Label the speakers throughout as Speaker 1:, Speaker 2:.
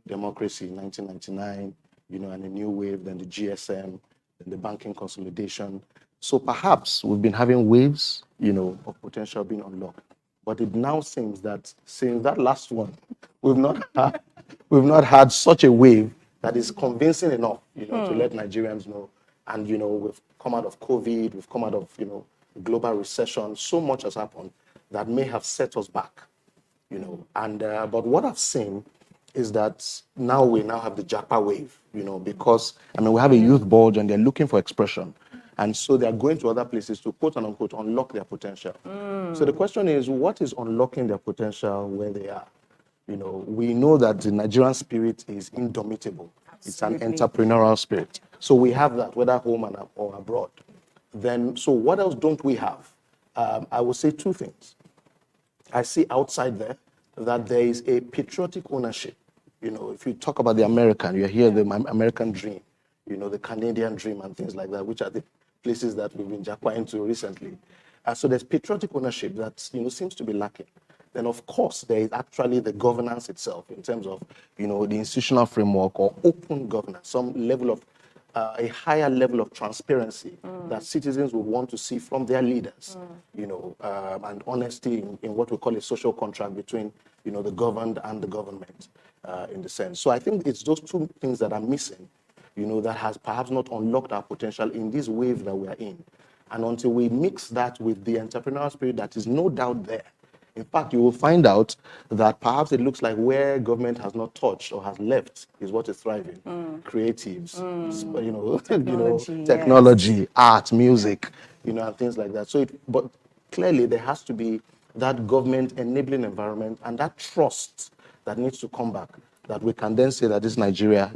Speaker 1: democracy in 1999, and a new wave, then the GSM, then the banking consolidation. So perhaps we've been having waves, of potential being unlocked. But it now seems that since that last one, we've not had such a wave that is convincing enough, to let Nigerians know. And, we've come out of COVID, we've come out of, global recession. So much has happened that may have set us back, And but what I've seen is that now we have the Japa wave, because, we have a youth bulge and they're looking for expression. And so they're going to other places to, quote and unquote, unlock their potential. So the question is, what is unlocking their potential where they are? We know that the Nigerian spirit is indomitable. Absolutely. It's an entrepreneurial spirit. So we have that, whether home or abroad. Then, so what else don't we have? I will say two things. I see outside there that there is a patriotic ownership. If you talk about the American, you hear the American dream, the Canadian dream and things like that, which are the places that we've been japa into recently. So there's patriotic ownership that, seems to be lacking. Then, of course, there is actually the governance itself in terms of, the institutional framework or open governance, some level of, a higher level of transparency that citizens would want to see from their leaders, and honesty in what we call a social contract between, the governed and the government, in the sense. So I think it's those two things that are missing, that has perhaps not unlocked our potential in this wave that we are in. And until we mix that with the entrepreneurial spirit that is no doubt there, in fact, you will find out that perhaps it looks like where government has not touched or has left is what is thriving. Creatives, technology, yes. Art, music, and things like that. So, but clearly there has to be that government enabling environment and that trust that needs to come back, that we can then say that this Nigeria,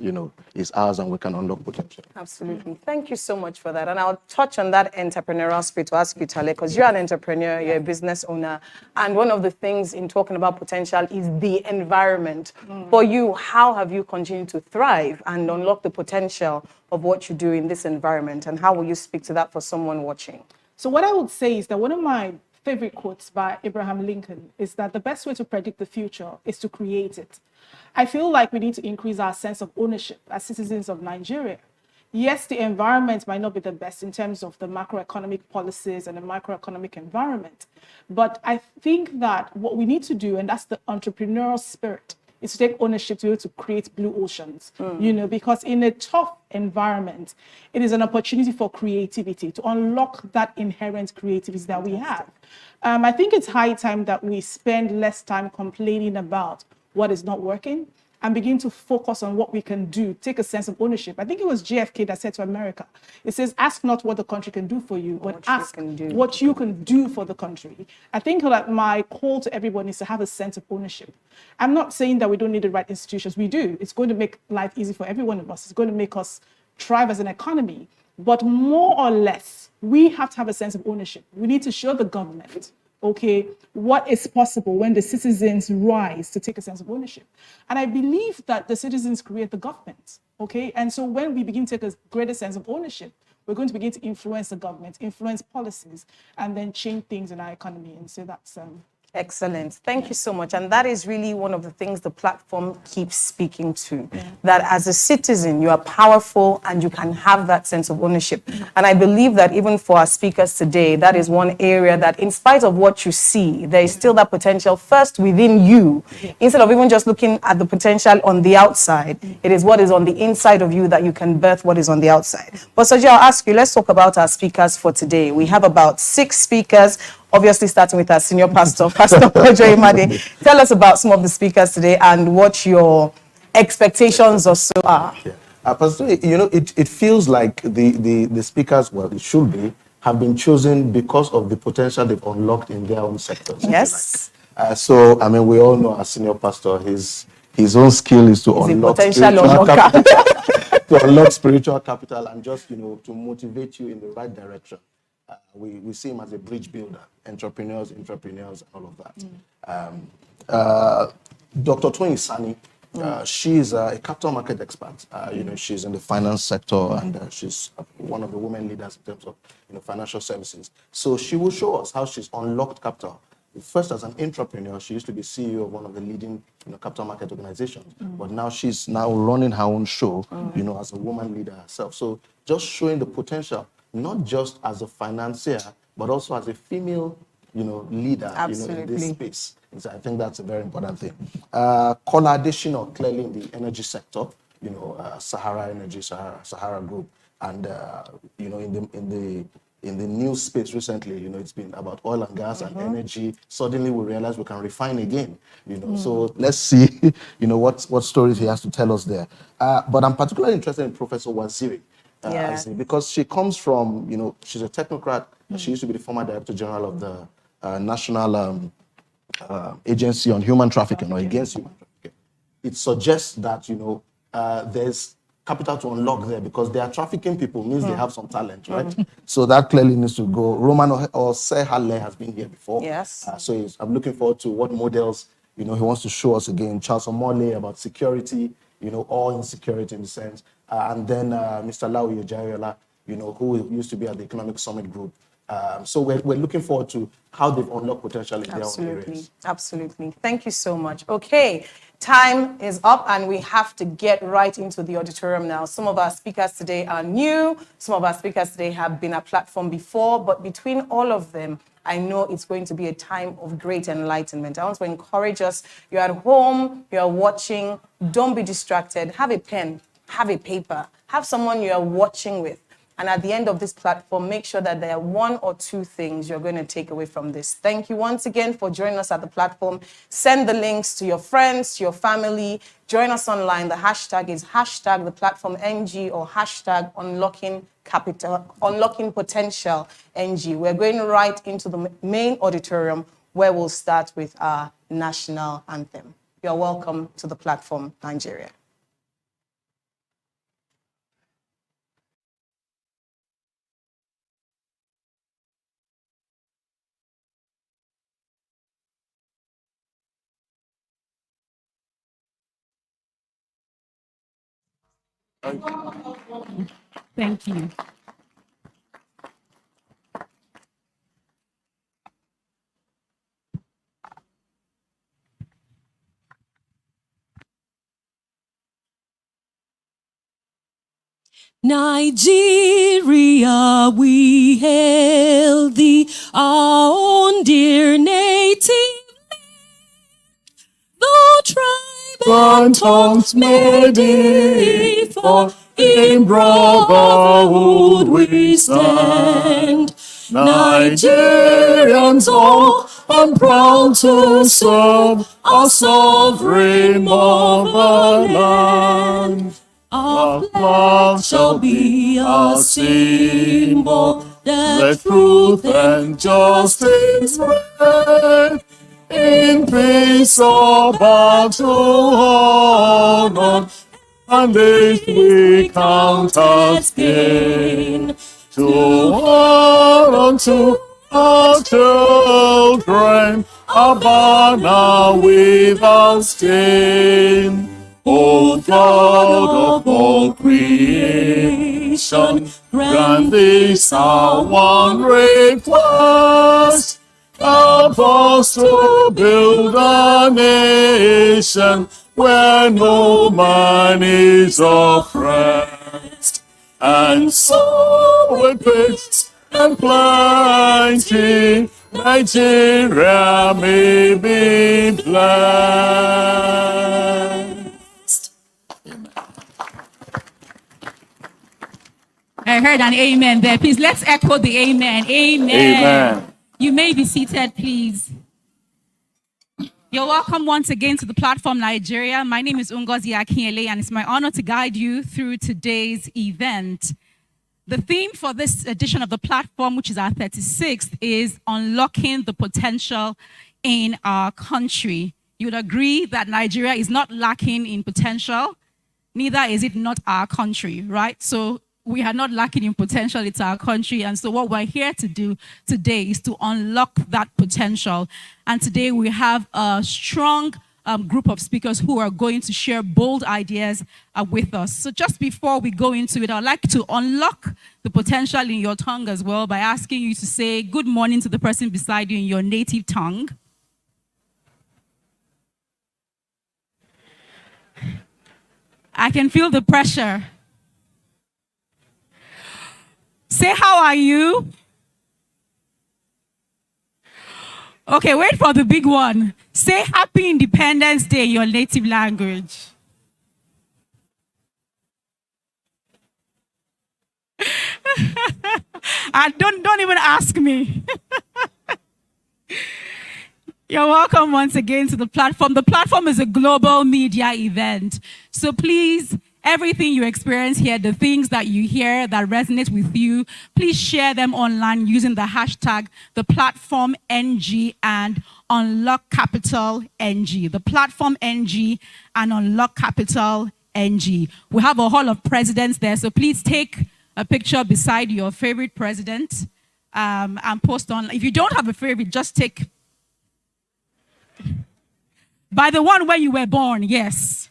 Speaker 1: is ours and we can unlock potential.
Speaker 2: Absolutely. Thank you so much for that. And I'll touch on that entrepreneurial spirit to ask you, Tale, because you're an entrepreneur, you're a business owner. And one of the things in talking about potential is the environment. For you, how have you continued to thrive and unlock the potential of what you do in this environment? And how will you speak to that for someone watching?
Speaker 3: So what I would say is that one of my favorite quotes by Abraham Lincoln is that the best way to predict the future is to create it. I feel like we need to increase our sense of ownership as citizens of Nigeria. Yes, the environment might not be the best in terms of the macroeconomic policies and the microeconomic environment, but I think that what we need to do, and that's the entrepreneurial spirit, is to take ownership to be able to create blue oceans, because in a tough environment, it is an opportunity for creativity, to unlock that inherent creativity that we have. I think it's high time that we spend less time complaining about what is not working and begin to focus on what we can do, take a sense of ownership. I think it was JFK that said to America, it says, ask not what the country can do for you, but ask what you can do for the country. I think that my call to everyone is to have a sense of ownership. I'm not saying that we don't need the right institutions. We do. It's going to make life easy for every one of us. It's going to make us thrive as an economy. But more or less, we have to have a sense of ownership. We need to show the government, what is possible when the citizens rise to take a sense of ownership. And I believe that the citizens create the government, And so when we begin to take a greater sense of ownership, we're going to begin to influence the government, influence policies, and then change things in our economy. And so that's...
Speaker 2: Excellent. Thank you so much. And that is really one of the things the platform keeps speaking to, that as a citizen, you are powerful and you can have that sense of ownership. And I believe that even for our speakers today, that is one area that in spite of what you see, there is still that potential first within you. Instead of even just looking at the potential on the outside, it is what is on the inside of you that you can birth what is on the outside. But Soji, I'll ask you, let's talk about our speakers for today. We have about 6 speakers. Obviously, starting with our senior pastor, Pastor Poju Oyemade. Tell us about some of the speakers today and what your expectations or so are.
Speaker 1: Pastor, it feels like the speakers, well, it should be, have been chosen because of the potential they've unlocked in their own sectors.
Speaker 2: Yes.
Speaker 1: So, we all know our senior pastor, his own skill is to unlock spiritual capital, to unlock spiritual capital and just, to motivate you in the right direction. We see him as a bridge builder, entrepreneurs, and all of that. Dr. Toyin Sanni, she's a capital market expert. She's in the finance sector and she's one of the women leaders in terms of financial services. So she will show us how she's unlocked capital first as an entrepreneur. She used to be CEO of one of the leading capital market organizations, but now she's now running her own show, as a woman leader herself. So just showing the potential, not just as a financier, but also as a female, leader, in this space. And so I think that's a very important thing. Kola Adesina, clearly in the energy sector, Sahara Energy, Sahara Group, and in the news space recently, it's been about oil and gas and energy. Suddenly we realize we can refine again, So let's see, what stories he has to tell us there. But I'm particularly interested in Professor Waziri-Azi, because she comes from, she's a technocrat. She used to be the former Director General of the National Agency on Human Trafficking or Against Human Trafficking. It suggests that, there's capital to unlock there, because they are trafficking people, means they have some talent, right? So that clearly needs to go. Roman or Sahara has been here before.
Speaker 2: Yes.
Speaker 1: So I'm looking forward to what models, he wants to show us again. Charles Omole about security, all insecurity in the sense. And then Mr. Olaoye, Jaiyeola, who used to be at the Economic Summit Group. So we're looking forward to how they've unlocked potential in their own areas.
Speaker 2: Absolutely. Thank you so much. Okay, time is up and we have to get right into the auditorium now. Some of our speakers today are new. Some of our speakers today have been at platform before, but between all of them, I know it's going to be a time of great enlightenment. I want to encourage us. You're at home, you're watching, don't be distracted. Have a pen, have a paper, have someone you're watching with. And at the end of this platform, make sure that there are one or two things you're going to take away from this. Thank you once again for joining us at the platform. Send the links to your friends, to your family. Join us online. The hashtag is hashtag the platform NG or hashtag unlocking potential NG. We're going right into the main auditorium where we'll start with our national anthem. You're welcome to the platform, Nigeria.
Speaker 4: Thank you. Nigeria, we hail thee, our own dear native land. Though tribe and tongues may differ, in brotherhood we stand. Nigerians all are proud to serve our sovereign motherland. Our flag shall be a symbol that truth and justice reign. In peace or battle honor, and this we count as gain. To all unto our children, a banner without stain. O God of all creation, grant this our one request. Help us to build a nation where no man is oppressed. And so with peace and plenty, Nigeria may be blessed. Amen. I heard an amen there. Please, let's echo the amen. Amen. Amen. You may be seated, please. You're welcome once again to the platform, Nigeria. My name is Ngozi Akinyele, and it's my honor to guide you through today's event. The theme for this edition of the platform, which is our 36th, is unlocking the potential in our country. You would agree that Nigeria is not lacking in potential, neither is it not our country, right? So we are not lacking in potential, it's our country. And so what we're here to do today is to unlock that potential. And today we have a strong group of speakers who are going to share bold ideas with us. So just before we go into it, I'd like to unlock the potential in your tongue as well by asking you to say good morning to the person beside you in your native tongue. I can feel the pressure. Say, how are you? Okay, wait for the big one. Say Happy Independence Day in your native language. Don't even ask me. You're welcome once again to the platform. The platform is a global media event. So please, everything you experience here, the things that you hear that resonate with you, please share them online using the hashtag #ThePlatformNG and UnlockCapitalNG. The Platform NG and UnlockCapitalNG. We have a hall of presidents there, so please take a picture beside your favorite president and post on. If you don't have a favorite, just take by the one where you were born, yes.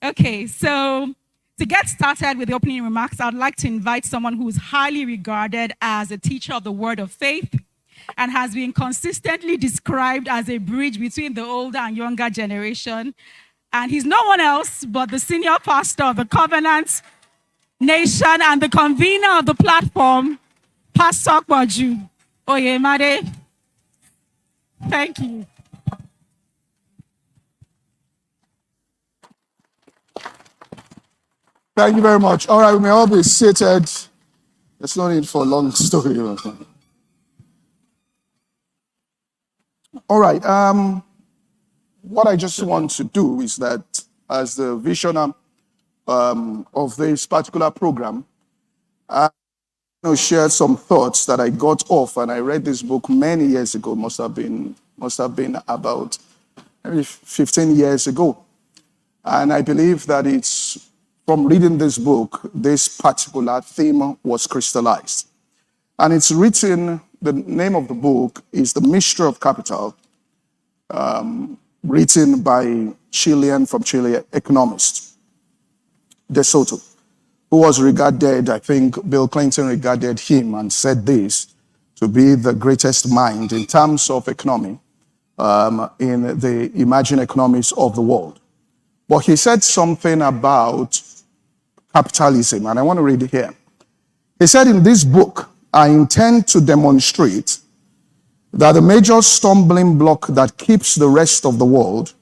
Speaker 4: Okay, so to get started with the opening remarks, I would like to invite someone who is highly regarded as a teacher of the word of faith and has been consistently described as a bridge between the older and younger generation. And he's no one else but the senior pastor of the Covenant Nation and the convener of the platform, Pastor Poju Oyemade. Thank you.
Speaker 5: Thank you very much. All right, we may all be seated. There's no need for a long story. All right. What I just want to do is that as the visioner of this particular program, I share some thoughts that I got off, and I read this book many years ago. Must have been about maybe 15 years ago. And I believe that it's from reading this book, this particular theme was crystallized. And it's written, the name of the book is The Mystery of Capital, written by from Chile, economist De Soto, who was regarded, I think Bill Clinton regarded him and said this, to be the greatest mind in terms of economy in the emerging economies of the world. But he said something about capitalism, and I want to read it here. He said, in this book, I intend to demonstrate that the major stumbling block that keeps the rest of the world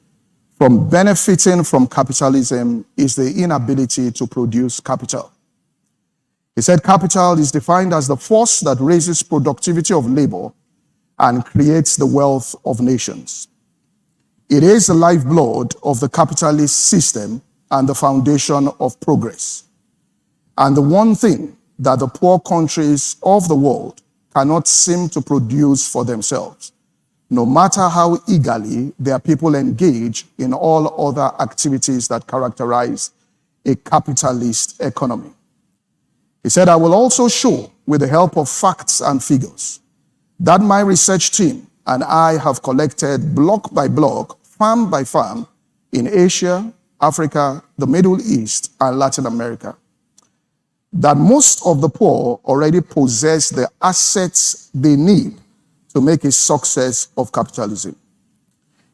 Speaker 5: from benefiting from capitalism is the inability to produce capital. He said, capital is defined as the force that raises productivity of labor and creates the wealth of nations. It is the lifeblood of the capitalist system and the foundation of progress. And the one thing that the poor countries of the world cannot seem to produce for themselves, no matter how eagerly their people engage in all other activities that characterize a capitalist economy. He said, I will also show, with the help of facts and figures, that my research team and I have collected block by block, farm by farm, in Asia, Africa, the Middle East, and Latin America, that most of the poor already possess the assets they need to make a success of capitalism.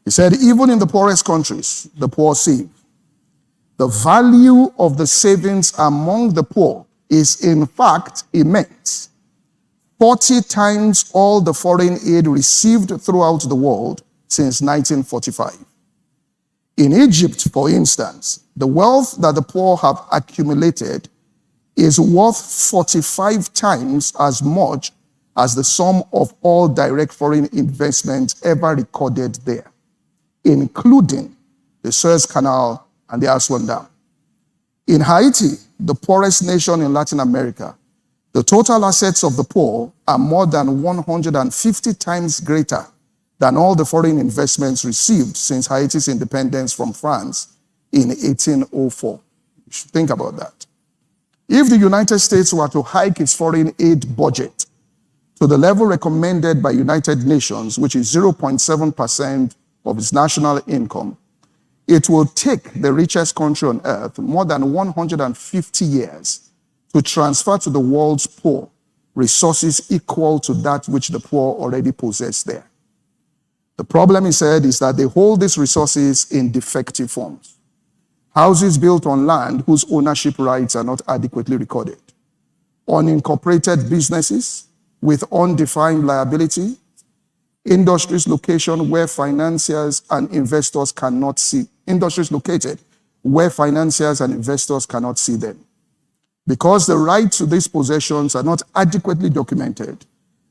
Speaker 5: He said, even in the poorest countries, the poor save. The value of the savings among the poor is in fact immense, 40 times all the foreign aid received throughout the world since 1945. In Egypt, for instance, the wealth that the poor have accumulated is worth 45 times as much as the sum of all direct foreign investments ever recorded there, including the Suez Canal and the Aswan Dam. In Haiti, the poorest nation in Latin America, the total assets of the poor are more than 150 times greater than all the foreign investments received since Haiti's independence from France in 1804. You should think about that. If the United States were to hike its foreign aid budget to the level recommended by United Nations, which is 0.7% of its national income, it will take the richest country on earth more than 150 years to transfer to the world's poor resources equal to that which the poor already possess there. The problem, he said, is that they hold these resources in defective forms. houses built on land whose ownership rights are not adequately recorded, unincorporated businesses with undefined liability, industries location where financiers and investors cannot see, industries located where financiers and investors cannot see them. Because the rights to these possessions are not adequately documented,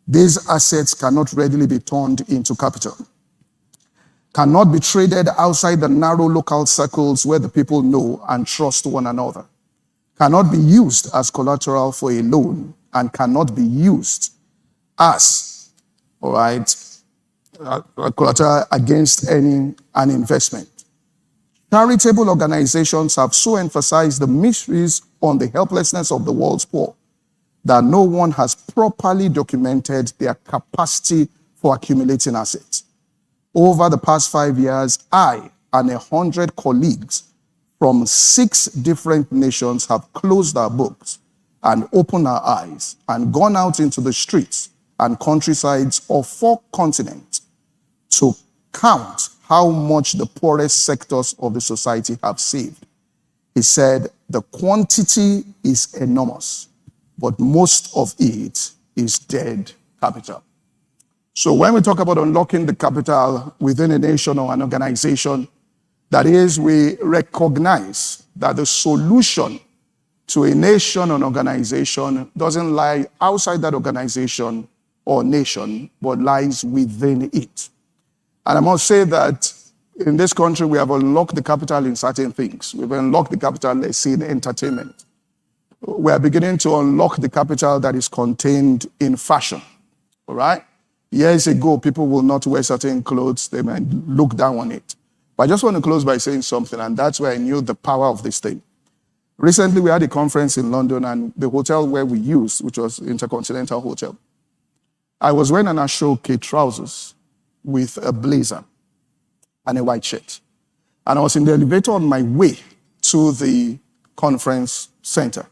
Speaker 5: these assets cannot readily be turned into capital, cannot be traded outside the narrow local circles where the people know and trust one another, cannot be used as collateral for a loan, and cannot be used as, all right, collateral against an investment. Charitable organizations have so emphasized the mysteries on the helplessness of the world's poor that no one has properly documented their capacity for accumulating assets. Over the past 5 years, I and 100 colleagues from 6 different nations have closed our books and opened our eyes and gone out into the streets and countrysides of 4 continents to count how much the poorest sectors of the society have saved. He said, the quantity is enormous, but most of it is dead capital. So when we talk about unlocking the capital within a nation or an organization, that is, we recognize that the solution to a nation or organization doesn't lie outside that organization or nation, but lies within it. And I must say that in this country, we have unlocked the capital in certain things. We've unlocked the capital, let's say, in entertainment. We are beginning to unlock the capital that is contained in fashion, all right? Years ago, people will not wear certain clothes. They might look down on it. But I just want to close by saying something, and that's where I knew the power of this thing. Recently, we had a conference in London, and the hotel where we used, which was Intercontinental Hotel, I was wearing an Ashoke trousers with a blazer and a white shirt. And I was in the elevator on my way to the conference center.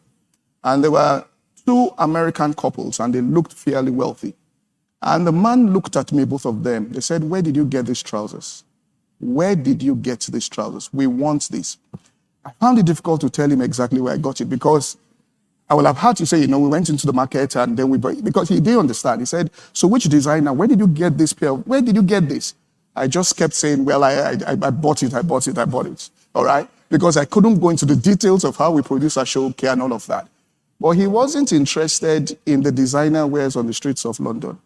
Speaker 5: And there were 2 American couples, and they looked fairly wealthy. And the man looked at me, both of them. They said, where did you get these trousers? Where did you get these trousers? We want this. I found it difficult to tell him exactly where I got it, because I would have had to say, we went into the market and then because he didn't understand. He said, so which designer, where did you get this pair? Where did you get this? I just kept saying, well, I bought it, all right? Because I couldn't go into the details of how we produce Ashoke and all of that. But he wasn't interested in the designer wears on the streets of London.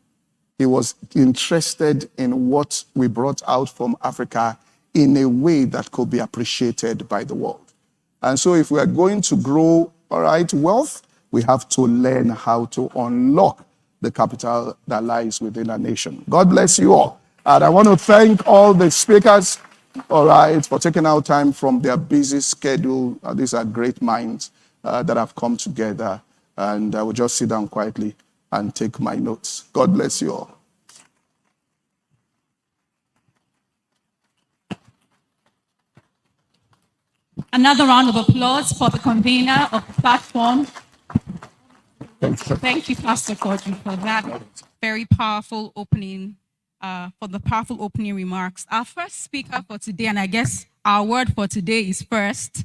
Speaker 5: He was interested in what we brought out from Africa in a way that could be appreciated by the world. And so if we are going to grow, all right, wealth, we have to learn how to unlock the capital that lies within a nation. God bless you all. And I want to thank all the speakers, all right, for taking out time from their busy schedule. These are great minds that have come together. And I will just sit down quietly and take my notes. God bless you all.
Speaker 4: Another round of applause for the convener of the platform. Thank you, Pastor Poju, for that very powerful opening, for the powerful opening remarks. Our first speaker for today, and I guess our word for today is first,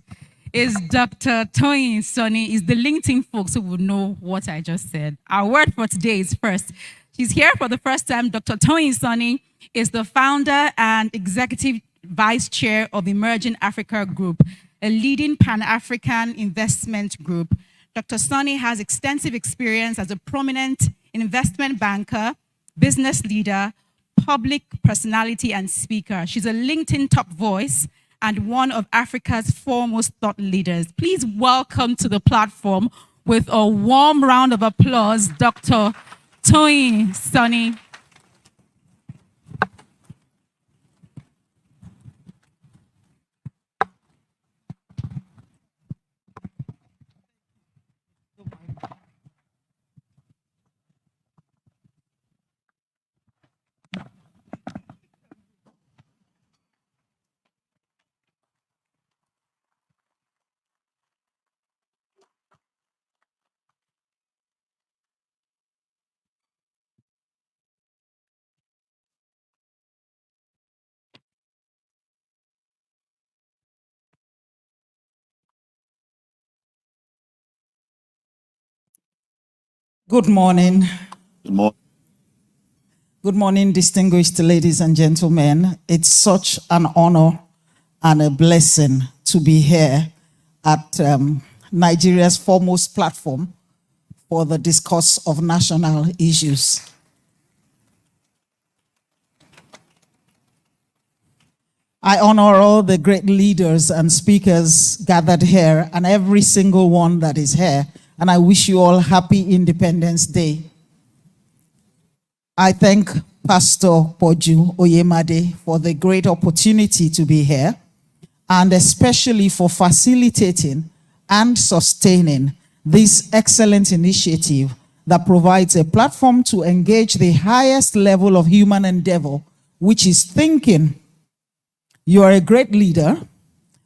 Speaker 4: is Dr. Toyin Sanni. Is the LinkedIn folks who would know what I just said. Our word for today is first. She's here for the first time. Dr. Toyin Sanni is the founder and executive vice chair of Emerging Africa Group, a leading Pan-African investment group. Dr. Sanni has extensive experience as a prominent investment banker, business leader, public personality, and speaker. She's a LinkedIn top voice and one of Africa's foremost thought leaders. Please welcome to the platform with a warm round of applause, Dr. Toyin Sanni.
Speaker 6: Good morning.
Speaker 7: Good morning.
Speaker 6: Good morning, distinguished ladies and gentlemen. It's such an honor and a blessing to be here at Nigeria's foremost platform for the discourse of national issues. I honor all the great leaders and speakers gathered here and every single one that is here, and I wish you all happy Independence Day. I thank Pastor Poju Oyemade for the great opportunity to be here, and especially for facilitating and sustaining this excellent initiative that provides a platform to engage the highest level of human endeavor, which is thinking. You are a great leader,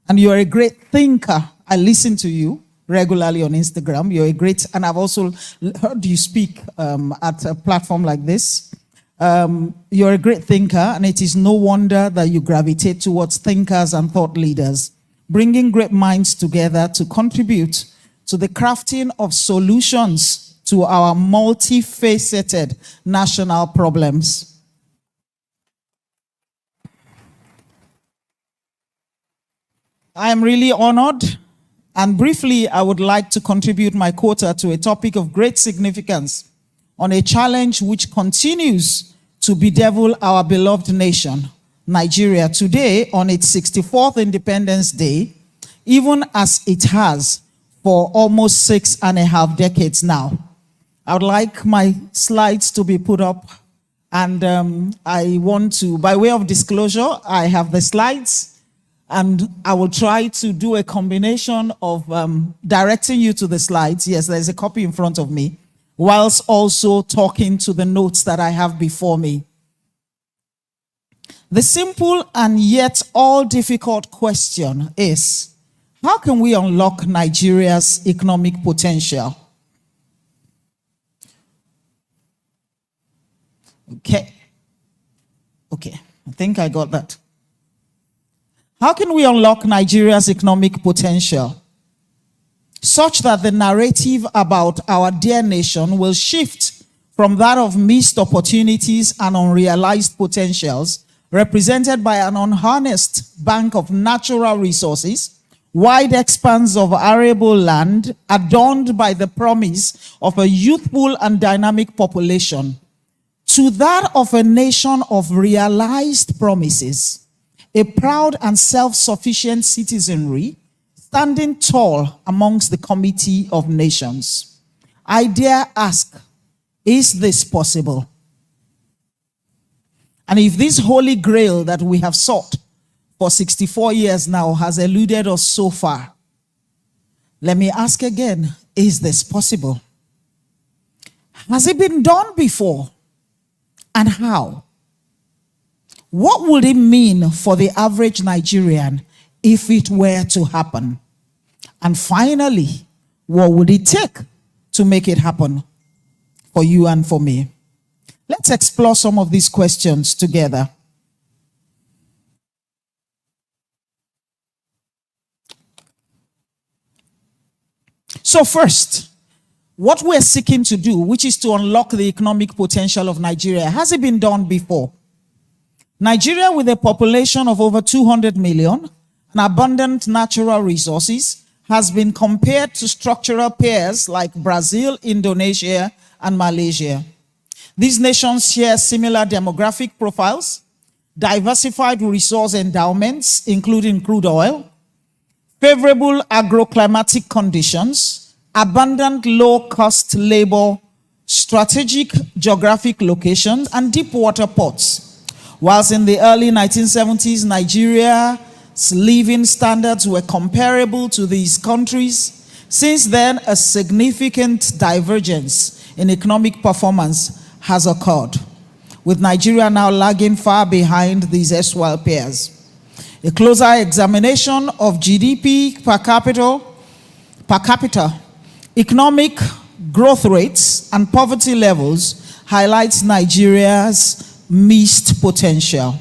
Speaker 6: and you are a great thinker. I listen to you regularly on Instagram. You're a great, and I've also heard you speak at a platform like this. You're a great thinker, and it is no wonder that you gravitate towards thinkers and thought leaders, bringing great minds together to contribute to the crafting of solutions to our multifaceted national problems. I am really honored, and briefly, I would like to contribute my quota to a topic of great significance on a challenge which continues to bedevil our beloved nation, Nigeria, today on its 64th Independence Day, even as it has for almost 6.5 decades now. I would like my slides to be put up, and I want to, by way of disclosure, I have the slides, and I will try to do a combination of directing you to the slides. Yes, there's a copy in front of me, whilst also talking to the notes that I have before me. The simple and yet all difficult question is, how can we unlock Nigeria's economic potential? Okay, I think I got that. How can we unlock Nigeria's economic potential such that the narrative about our dear nation will shift from that of missed opportunities and unrealized potentials represented by an unharnessed bank of natural resources, wide expanse of arable land adorned by the promise of a youthful and dynamic population, to that of a nation of realized promises, a proud and self-sufficient citizenry standing tall amongst the committee of nations. I dare ask, is this possible? And if this holy grail that we have sought for 64 years now has eluded us so far, let me ask again, is this possible? Has it been done before? And how? What would it mean for the average Nigerian if it were to happen? And finally, what would it take to make it happen for you and for me? Let's explore some of these questions together. So first, what we're seeking to do, which is to unlock the economic potential of Nigeria, has it been done before? Nigeria, with a population of over 200 million and abundant natural resources, has been compared to structural peers like Brazil, Indonesia, and Malaysia. These nations share similar demographic profiles, diversified resource endowments, including crude oil, favorable agroclimatic conditions, abundant low-cost labor, strategic geographic locations, and deep water ports. Whilst in the early 1970s, Nigeria's living standards were comparable to these countries, since then a significant divergence in economic performance has occurred, with Nigeria now lagging far behind these erstwhile peers. A closer examination of GDP per capita, economic growth rates, and poverty levels highlights Nigeria's missed potential.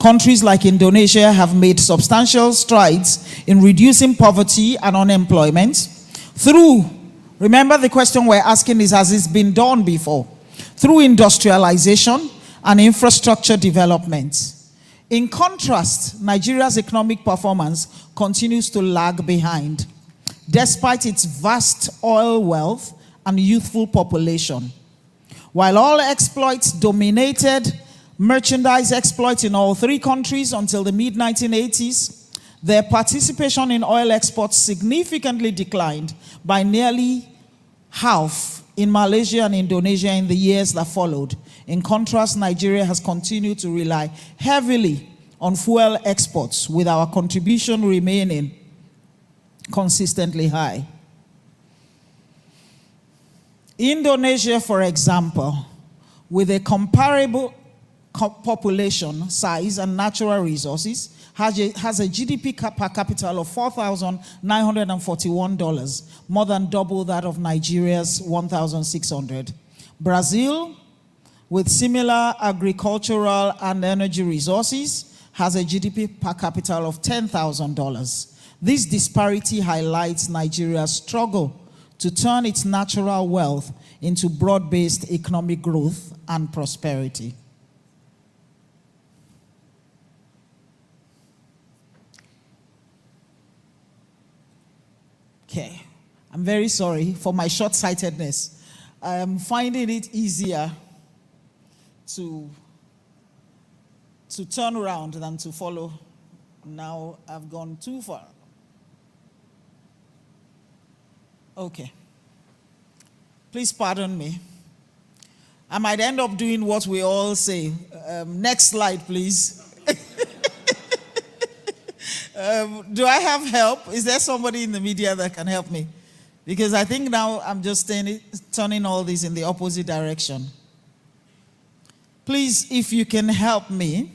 Speaker 6: Countries like Indonesia have made substantial strides in reducing poverty and unemployment through Remember, the question we're asking is, has this been done before? Through industrialization and infrastructure development. In contrast, Nigeria's economic performance continues to lag behind, despite its vast oil wealth and youthful population. While all exploits dominated merchandise exploits in all three countries until the mid-1980s, their participation in oil exports significantly declined by nearly half in Malaysia and Indonesia in the years that followed. In contrast, Nigeria has continued to rely heavily on fuel exports, with our contribution remaining consistently high. Indonesia, for example, with a comparable population size and natural resources, has a GDP per capita of $4,941, more than double that of Nigeria's $1,600. Brazil, with similar agricultural and energy resources, has a GDP per capita of $10,000. This disparity highlights Nigeria's struggle to turn its natural wealth into broad-based economic growth and prosperity. Okay, I'm very sorry for my short-sightedness. I am finding it easier to turn around than to follow. Now I've gone too far. Okay. Please pardon me. I might end up doing what we all say. Next slide, please. Do I have help? Is there somebody in the media that can help me? Because I think now I'm just turning all this in the opposite direction. Please, if you can help me,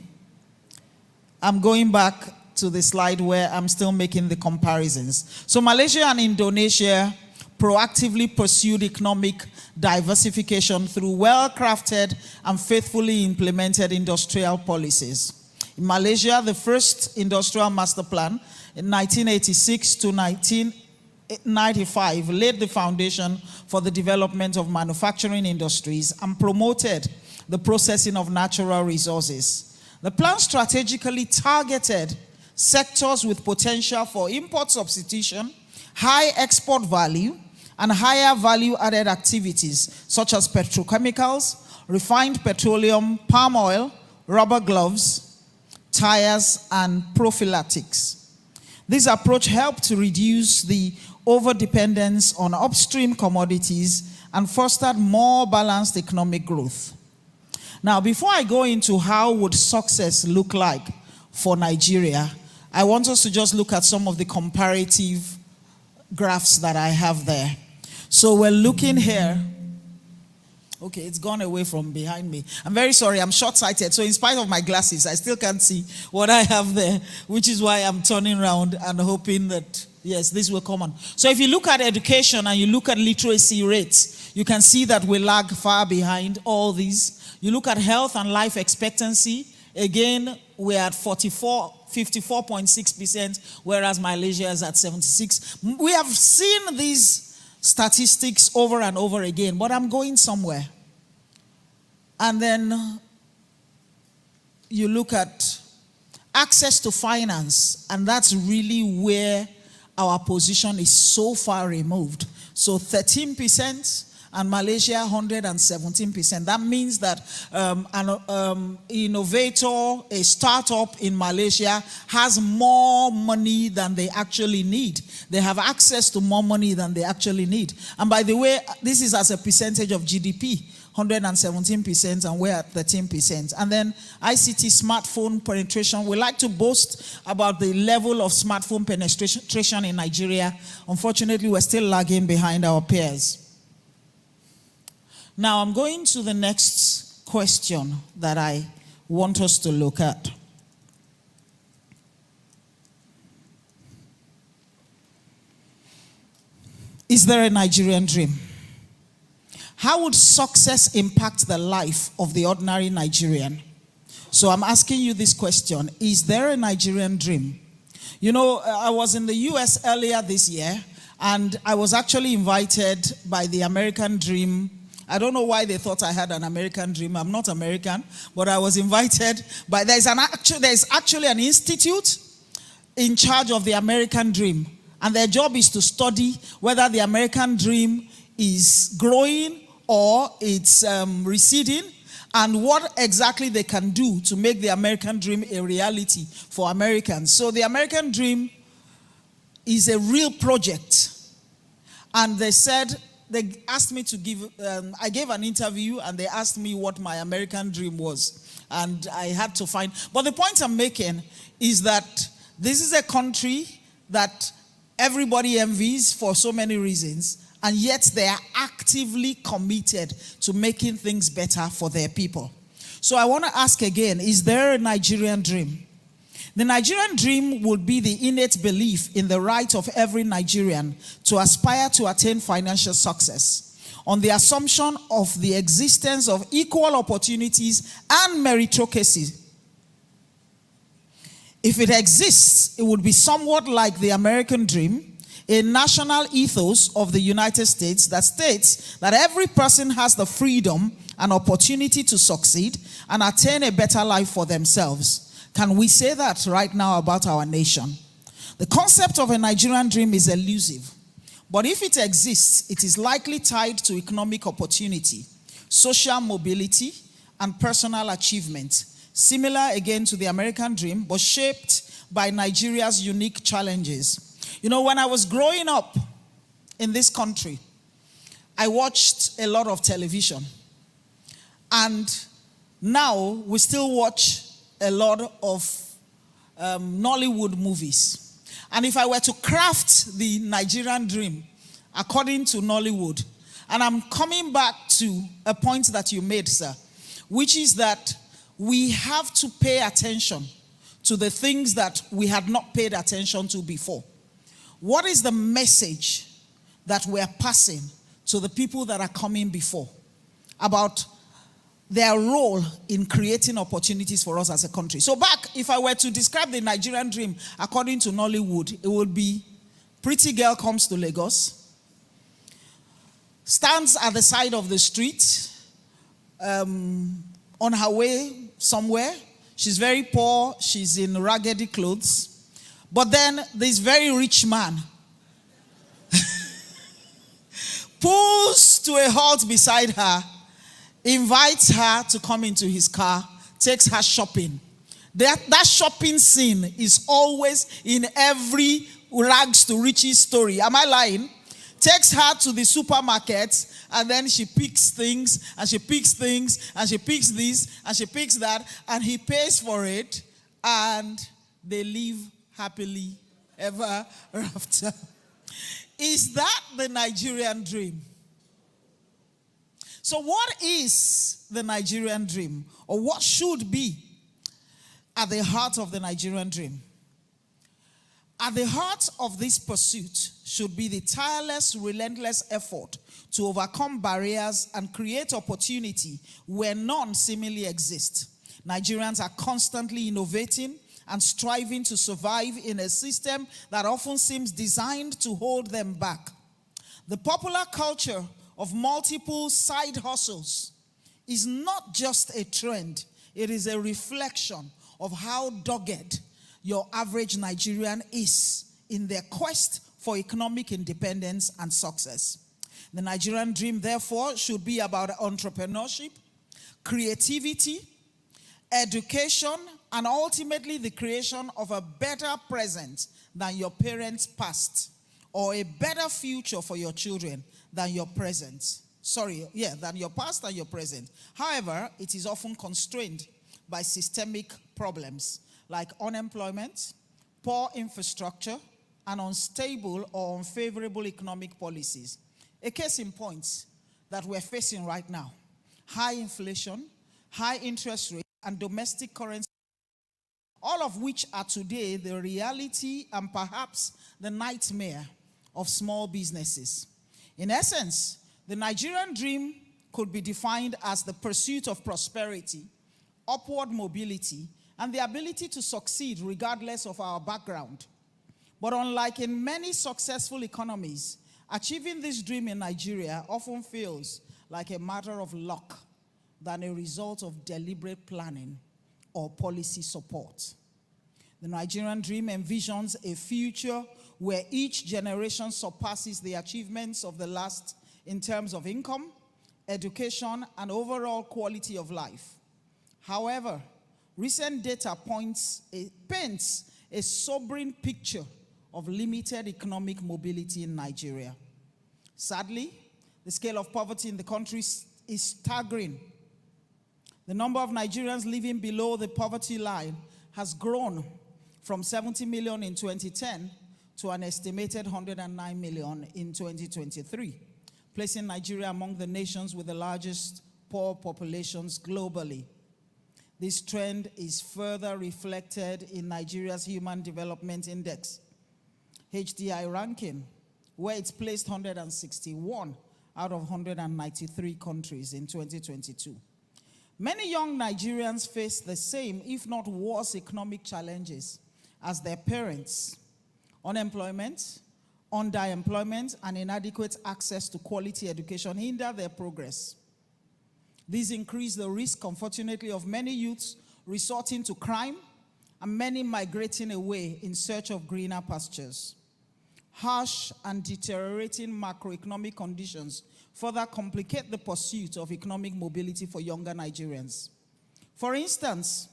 Speaker 6: I'm going back to the slide where I'm still making the comparisons. So Malaysia and Indonesia proactively pursued economic diversification through well-crafted and faithfully implemented industrial policies. In Malaysia, the first industrial master plan in 1986 to 1995 laid the foundation for the development of manufacturing industries and promoted the processing of natural resources. The plan strategically targeted sectors with potential for import substitution, high export value, and higher value-added activities such as petrochemicals, refined petroleum, palm oil, rubber gloves, tires, and prophylactics. This approach helped to reduce the over-dependence on upstream commodities and fostered more balanced economic growth. Now, before I go into how would success look like for Nigeria, I want us to just look at some of the comparative graphs that I have there. So we're looking here. Okay, it's gone away from behind me. I'm very sorry, I'm short-sighted. So in spite of my glasses, I still can't see what I have there, which is why I'm turning around and hoping that, yes, this will come on. So if you look at education and you look at literacy rates, you can see that we lag far behind all these. You look at health and life expectancy, again, we're at 54.6%, whereas Malaysia is at 76. We have seen these statistics over and over again, but I'm going somewhere. And then you look at access to finance, and that's really where our position is so far removed. So 13%, and Malaysia 117%. That means that an innovator, a startup in Malaysia has more money than they actually need. They have access to more money than they actually need. And by the way, this is as a percentage of GDP, 117%, and we're at 13%. And then ICT smartphone penetration. We like to boast about the level of smartphone penetration in Nigeria. Unfortunately, we're still lagging behind our peers. Now, I'm going to the next question that I want us to look at. Is there a Nigerian dream? How would success impact the life of the ordinary Nigerian? So I'm asking you this question. Is there a Nigerian dream? You know, I was in the US earlier this year, And I was actually invited by the American Dream. I don't know why they thought I had an American dream. I'm not American, but I was invited by, there's actually an institute in charge of the American Dream. And their job is to study whether the American Dream is growing or it's receding, and what exactly they can do to make the American Dream a reality for Americans. So the American Dream is a real project. And they asked me to give, I gave an interview and they asked me what my American dream was. And I had to find, but the point I'm making is that this is a country that everybody envies for so many reasons, and yet they are actively committed to making things better for their people. So I want to ask again, is there a Nigerian dream? The Nigerian dream would be the innate belief in the right of every Nigerian to aspire to attain financial success on the assumption of the existence of equal opportunities and meritocracy. If it exists, it would be somewhat like the American dream, a national ethos of the United States that states that every person has the freedom and opportunity to succeed and attain a better life for themselves. Can we say that right now about our nation? The concept of a Nigerian dream is elusive, but if it exists, it is likely tied to economic opportunity, social mobility, and personal achievement, similar again to the American dream, but shaped by Nigeria's unique challenges. You know, when I was growing up in this country, I watched a lot of television, and now we still watch a lot of Nollywood movies. And if I were to craft the Nigerian dream according to Nollywood, and I'm coming back to a point that you made, sir, which is that we have to pay attention to the things that we had not paid attention to before. What is the message that we're passing to the people that are coming before about their role in creating opportunities for us as a country? So back, if I were to describe the Nigerian dream according to Nollywood, it would be pretty girl comes to Lagos, stands at the side of the street, on her way somewhere. She's very poor, she's in raggedy clothes. But then this very rich man pulls to a halt beside her, invites her to come into his car, takes her shopping. That shopping scene is always in every rags to riches story. Am I lying? Takes her to the supermarket, and then she picks things, and she picks things, and she picks this, and she picks that, and he pays for it, and they live happily ever after. Is that the Nigerian dream? So what is the Nigerian dream? Or what should be at the heart of the Nigerian dream? At the heart of this pursuit should be the tireless, relentless effort to overcome barriers and create opportunity where none seemingly exist. Nigerians are constantly innovating and striving to survive in a system that often seems designed to hold them back. The popular culture of multiple side hustles is not just a trend, it is a reflection of how dogged your average Nigerian is in their quest for economic independence and success. The Nigerian dream, therefore, should be about entrepreneurship, creativity, education, and ultimately the creation of a better present than your parents' past, or a better future for your children than your present. Than your past and your present. However, it is often constrained by systemic problems like unemployment, poor infrastructure, and unstable or unfavorable economic policies. A case in point that we're facing right now: high inflation, high interest rates, and domestic currency, all of which are today the reality and perhaps the nightmare of small businesses. In essence, the Nigerian dream could be defined as the pursuit of prosperity, upward mobility, and the ability to succeed regardless of our background. But unlike in many successful economies, achieving this dream in Nigeria often feels like a matter of luck than a result of deliberate planning or policy support. The Nigerian dream envisions a future where each generation surpasses the achievements of the last in terms of income, education, and overall quality of life. However, recent data paints a sobering picture of limited economic mobility in Nigeria. Sadly, the scale of poverty in the country is staggering. The number of Nigerians living below the poverty line has grown from 70 million in 2010 to an estimated 109 million in 2023, placing Nigeria among the nations with the largest poor populations globally. This trend is further reflected in Nigeria's Human Development Index, HDI ranking, where it's placed 161 out of 193 countries in 2022. Many young Nigerians face the same, if not worse, economic challenges as their parents. Unemployment, underemployment, and inadequate access to quality education hinder their progress. These increase the risk, unfortunately, of many youths resorting to crime and many migrating away in search of greener pastures. Harsh and deteriorating macroeconomic conditions further complicate the pursuit of economic mobility for younger Nigerians. For instance,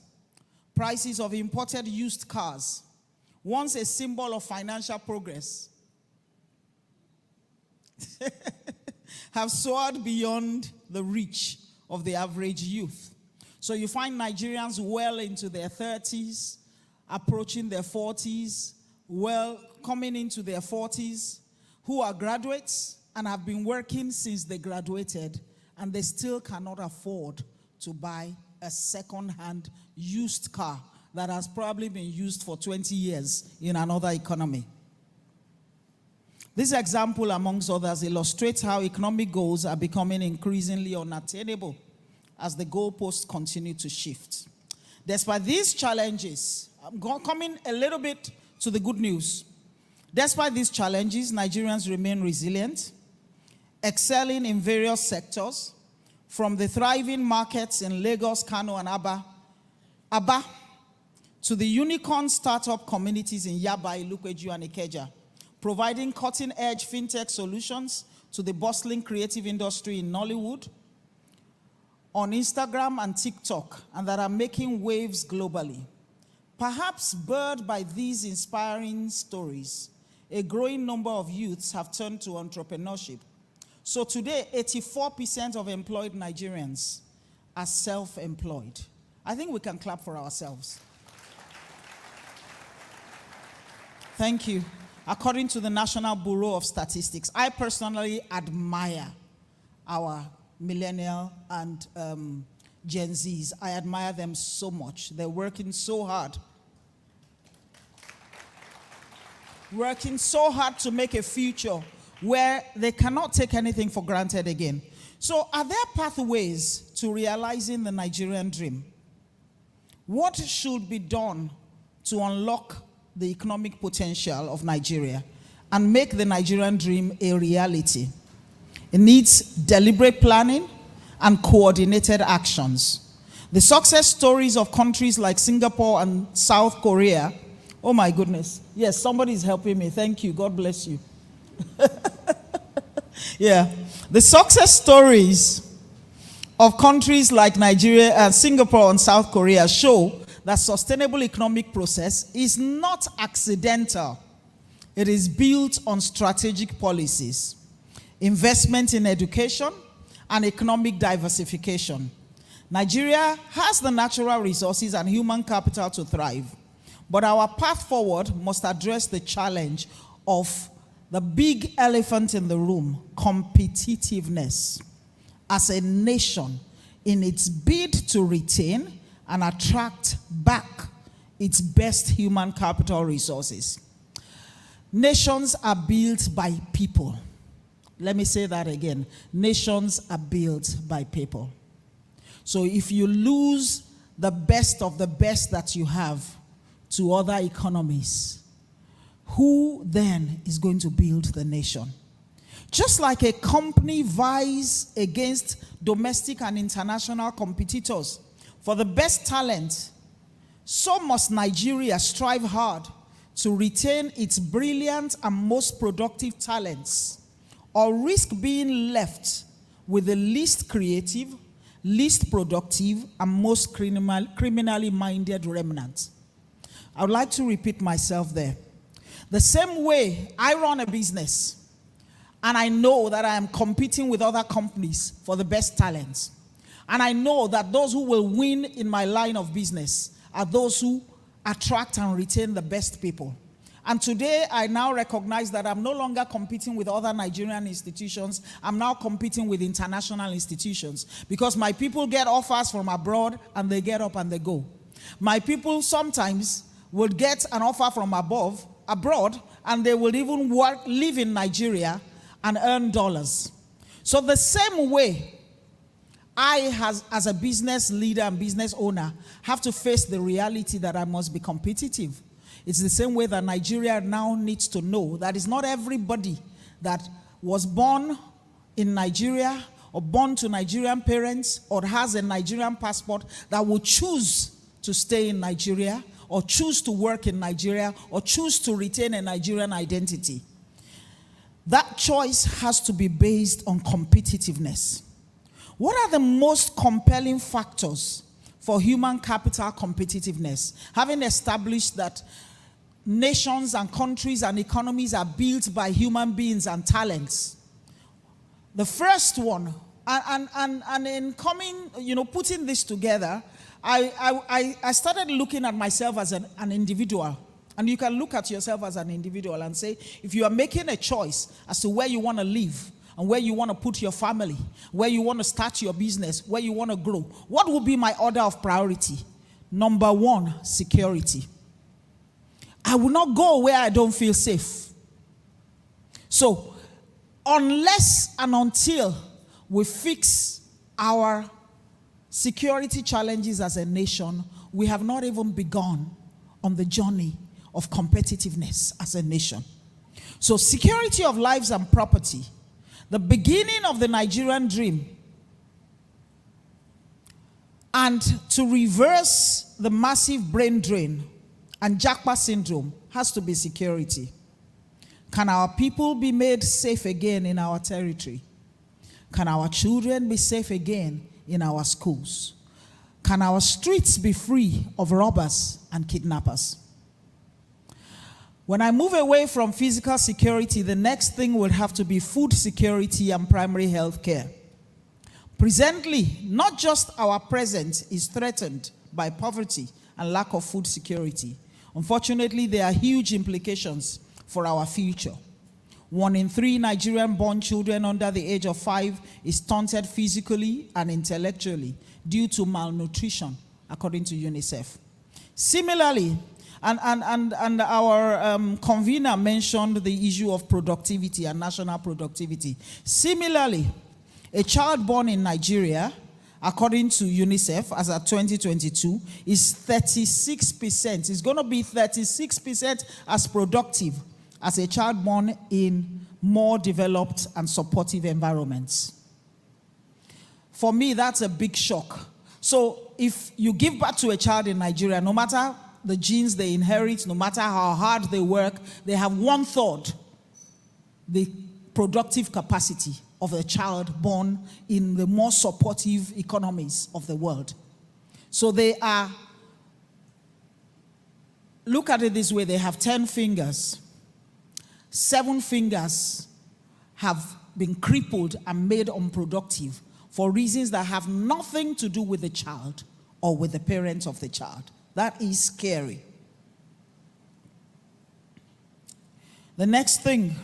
Speaker 6: prices of imported used cars, once a symbol of financial progress, have soared beyond the reach of the average youth. So you find Nigerians well into their 30s, approaching their 40s, well coming into their 40s, who are graduates and have been working since they graduated, and they still cannot afford to buy a second-hand used car that has probably been used for 20 years in another economy. This example, amongst others, illustrates how economic goals are becoming increasingly unattainable as the goalposts continue to shift. Despite these challenges, I'm coming a little bit to the good news. Despite these challenges, Nigerians remain resilient, excelling in various sectors, from the thriving markets in Lagos, Kano, and Aba, to the unicorn startup communities in Yaba, Ilupeju, and Ikeja, providing cutting-edge fintech solutions to the bustling creative industry in Nollywood, on Instagram and TikTok, and that are making waves globally. Perhaps spurred by these inspiring stories, a growing number of youths have turned to entrepreneurship. So today, 84% of employed Nigerians are self-employed. I think we can clap for ourselves. Thank you. According to the National Bureau of Statistics, I personally admire our millennial and Gen Zs. I admire them so much. They're working so hard. Working so hard to make a future where they cannot take anything for granted again. So are there pathways to realizing the Nigerian dream? What should be done to unlock the economic potential of Nigeria and make the Nigerian dream a reality? It needs deliberate planning and coordinated actions. The success stories of countries like Singapore and South Korea, oh my goodness. Yes, somebody's helping me. Thank you. God bless you. Yeah. The success stories of countries like Nigeria and Singapore and South Korea show that sustainable economic process is not accidental. It is built on strategic policies, investment in education, and economic diversification. Nigeria has the natural resources and human capital to thrive, but our path forward must address the challenge of the big elephant in the room, competitiveness, as a nation in its bid to retain and attract back its best human capital resources. Nations are built by people. Let me say that again. Nations are built by people. So if you lose the best of the best that you have to other economies, who then is going to build the nation? Just like a company vies against domestic and international competitors for the best talent, so must Nigeria strive hard to retain its brilliant and most productive talents, or risk being left with the least creative, least productive, and most criminally minded remnant. I would like to repeat myself there. The same way I run a business, and I know that I am competing with other companies for the best talents. And I know that those who will win in my line of business are those who attract and retain the best people. And today, I now recognize that I'm no longer competing with other Nigerian institutions. I'm now competing with international institutions, because my people get offers from abroad and they get up and they go. My people sometimes would get an offer from abroad, and they will even live in Nigeria and earn dollars. So the same way I, as a business leader and business owner, have to face the reality that I must be competitive. It's the same way that Nigeria now needs to know that it's not everybody that was born in Nigeria or born to Nigerian parents or has a Nigerian passport that will choose to stay in Nigeria or choose to work in Nigeria or choose to retain a Nigerian identity. That choice has to be based on competitiveness. What are the most compelling factors for human capital competitiveness? Having established that nations and countries and economies are built by human beings and talents. The first one, and in coming, putting this together, I started looking at myself as an individual. And you can look at yourself as an individual and say, if you are making a choice as to where you want to live and where you want to put your family, where you want to start your business, where you want to grow, what will be my order of priority? Number one, security. I will not go where I don't feel safe. So, unless and until we fix our security challenges as a nation, we have not even begun on the journey of competitiveness as a nation. So security of lives and property, the beginning of the Nigerian dream, and to reverse the massive brain drain and Japa syndrome has to be security. Can our people be made safe again in our territory? Can our children be safe again in our schools? Can our streets be free of robbers and kidnappers? When I move away from physical security, the next thing will have to be food security and primary health care. Presently, not just our present is threatened by poverty and lack of food security. Unfortunately, there are huge implications for our future. 1 in 3 Nigerian-born children under the age of 5 is stunted physically and intellectually due to malnutrition, according to UNICEF. Similarly, and our convener mentioned the issue of productivity and national productivity. Similarly, a child born in Nigeria, according to UNICEF, as at 2022, is 36%. It's going to be 36% as productive as a child born in more developed and supportive environments. For me, that's a big shock. So if you give birth to a child in Nigeria, no matter the genes they inherit, no matter how hard they work, they have 1/3 the productive capacity of a child born in the more supportive economies of the world. So they are, look at it this way, they have 10 fingers. 7 fingers have been crippled and made unproductive for reasons that have nothing to do with the child or with the parents of the child. That is scary. The next thing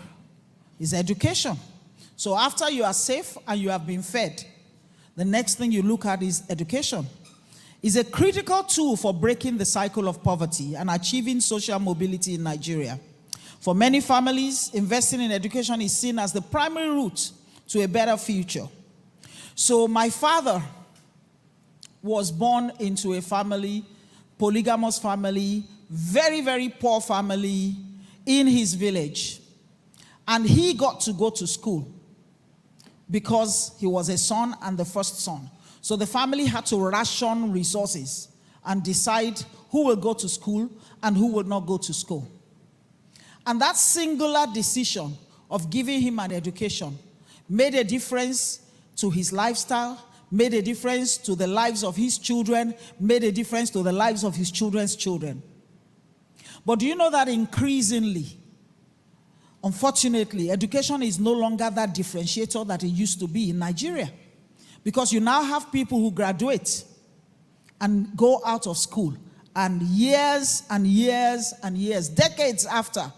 Speaker 6: is education. So after you are safe and you have been fed, the next thing you look at is education. It's a critical tool for breaking the cycle of poverty and achieving social mobility in Nigeria. For many families, investing in education is seen as the primary route to a better future. So my father was born into a family, polygamous family, very, very poor family in his village, and he got to go to school because he was a son and the first son. So the family had to ration resources and decide who will go to school and who will not go to school. And that singular decision of giving him an education made a difference to his lifestyle, made a difference to the lives of his children, made a difference to the lives of his children's children. But do you know that increasingly, unfortunately, education is no longer that differentiator that it used to be in Nigeria? Because you now have people who graduate and go out of school, and years and years and years, decades after,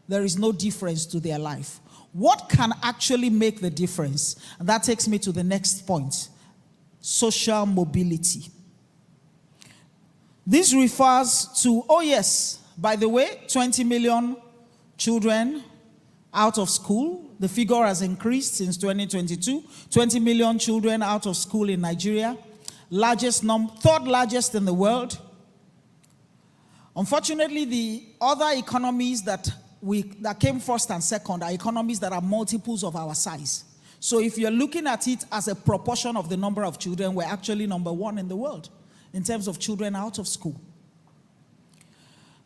Speaker 6: there is no difference to their life. What can actually make the difference? And that takes me to the next point: social mobility. This refers to, oh yes, by the way, 20 million children out of school. The figure has increased since 2022. 20 million children out of school in Nigeria. Third largest in the world. Unfortunately, the other economies that came first and second are economies that are multiples of our size. So if you're looking at it as a proportion of the number of children, we're actually number one in the world in terms of children out of school.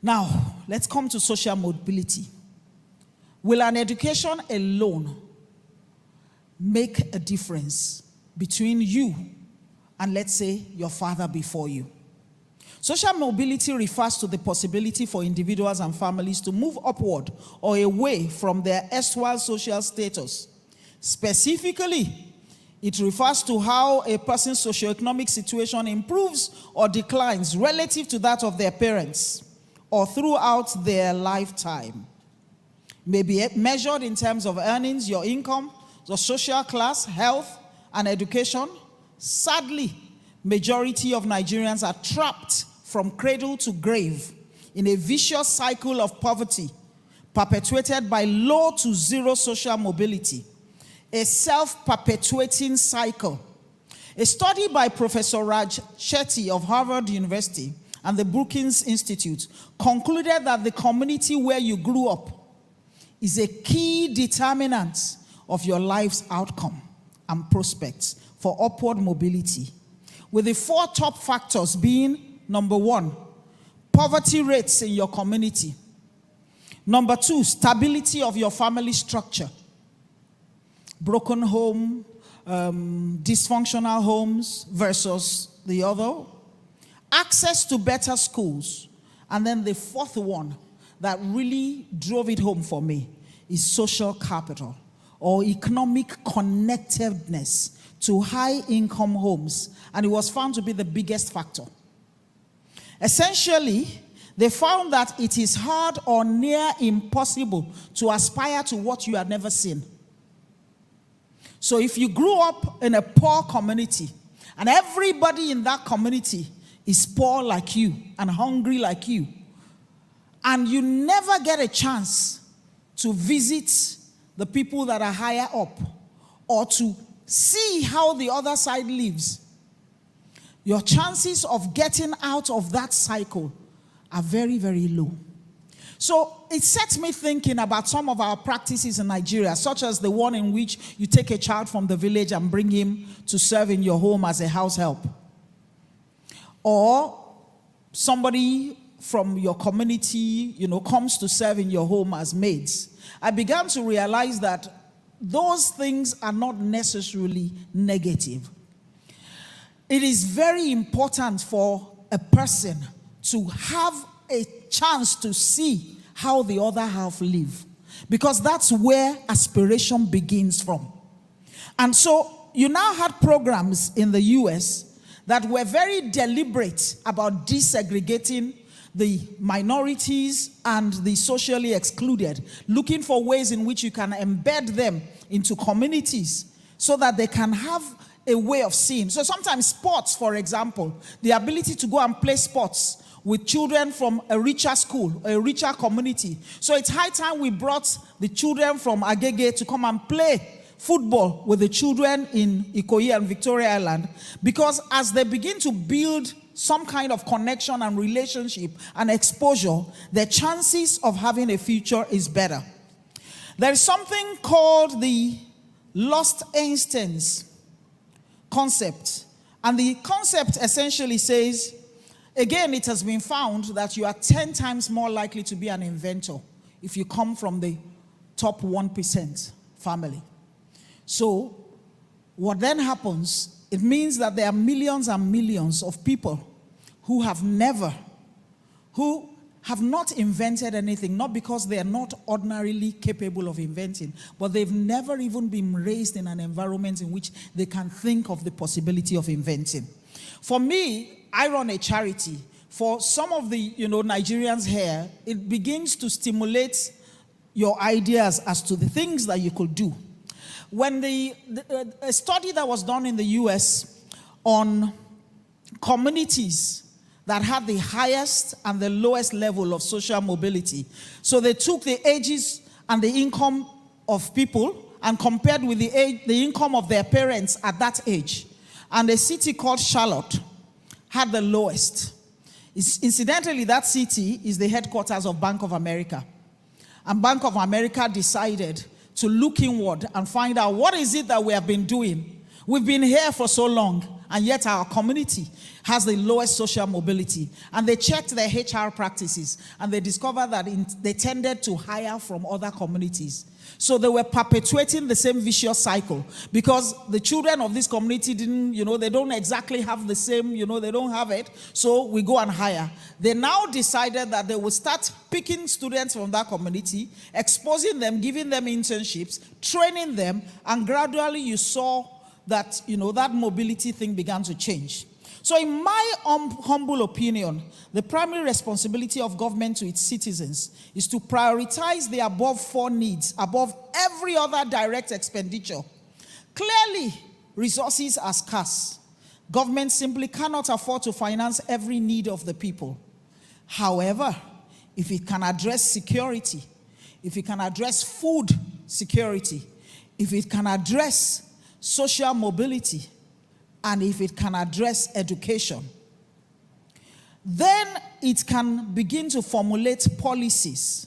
Speaker 6: Now, let's come to social mobility. Will an education alone make a difference between you and, let's say, your father before you? Social mobility refers to the possibility for individuals and families to move upward or away from their erstwhile social status. Specifically, it refers to how a person's socioeconomic situation improves or declines relative to that of their parents or throughout their lifetime. May be measured in terms of earnings, your income, your social class, health, and education. Sadly, majority of Nigerians are trapped from cradle to grave in a vicious cycle of poverty perpetuated by low to zero social mobility, a self-perpetuating cycle. A study by Professor Raj Shetty of Harvard University and the Brookings Institute concluded that the community where you grew up is a key determinant of your life's outcome and prospects for upward mobility, with the four top factors being: number one, poverty rates in your community; number two, stability of your family structure, broken home, dysfunctional homes versus the other; access to better schools; and then the fourth one that really drove it home for me is social capital, or economic connectedness to high-income homes, and it was found to be the biggest factor. Essentially, they found that it is hard or near impossible to aspire to what you had never seen. So if you grew up in a poor community, and everybody in that community is poor like you and hungry like you, and you never get a chance to visit the people that are higher up or to see how the other side lives, your chances of getting out of that cycle are very, very low. So it sets me thinking about some of our practices in Nigeria, such as the one in which you take a child from the village and bring him to serve in your home as a house help. Or somebody from your community, comes to serve in your home as maids. I began to realize that those things are not necessarily negative. It is very important for a person to have a chance to see how the other half live, because that's where aspiration begins from. And so you now had programs in the US that were very deliberate about desegregating the minorities and the socially excluded, looking for ways in which you can embed them into communities so that they can have a way of seeing. So sometimes sports, for example, the ability to go and play sports with children from a richer school, a richer community. So it's high time we brought the children from Agege to come and play football with the children in Ikoyi and Victoria Island, because as they begin to build some kind of connection and relationship and exposure, the chances of having a future is better. There is something called the lost instance concept. And the concept essentially says, again, it has been found that you are 10 times more likely to be an inventor if you come from the top 1% family. So what then happens, it means that there are millions and millions of people who have not invented anything, not because they are not ordinarily capable of inventing, but they've never even been raised in an environment in which they can think of the possibility of inventing. For me, I run a charity. For some of the Nigerians here, it begins to stimulate your ideas as to the things that you could do. When a study that was done in the US on communities that had the highest and the lowest level of social mobility. So they took the ages and the income of people and compared with the income of their parents at that age. And a city called Charlotte had the lowest. Incidentally, that city is the headquarters of Bank of America. And Bank of America decided to look inward and find out what is it that we have been doing. We've been here for so long, and yet our community has the lowest social mobility. And they checked their HR practices, and they discovered that they tended to hire from other communities. So they were perpetuating the same vicious cycle, because the children of this community didn't, they don't exactly have the same, they don't have it. So we go and hire. They now decided that they will start picking students from that community, exposing them, giving them internships, training them, and gradually you saw that, that mobility thing began to change. So in my humble opinion, the primary responsibility of government to its citizens is to prioritize the above 4 needs above every other direct expenditure. Clearly, resources are scarce. Government simply cannot afford to finance every need of the people. However, if it can address security, if it can address food security, if it can address social mobility, and if it can address education, then it can begin to formulate policies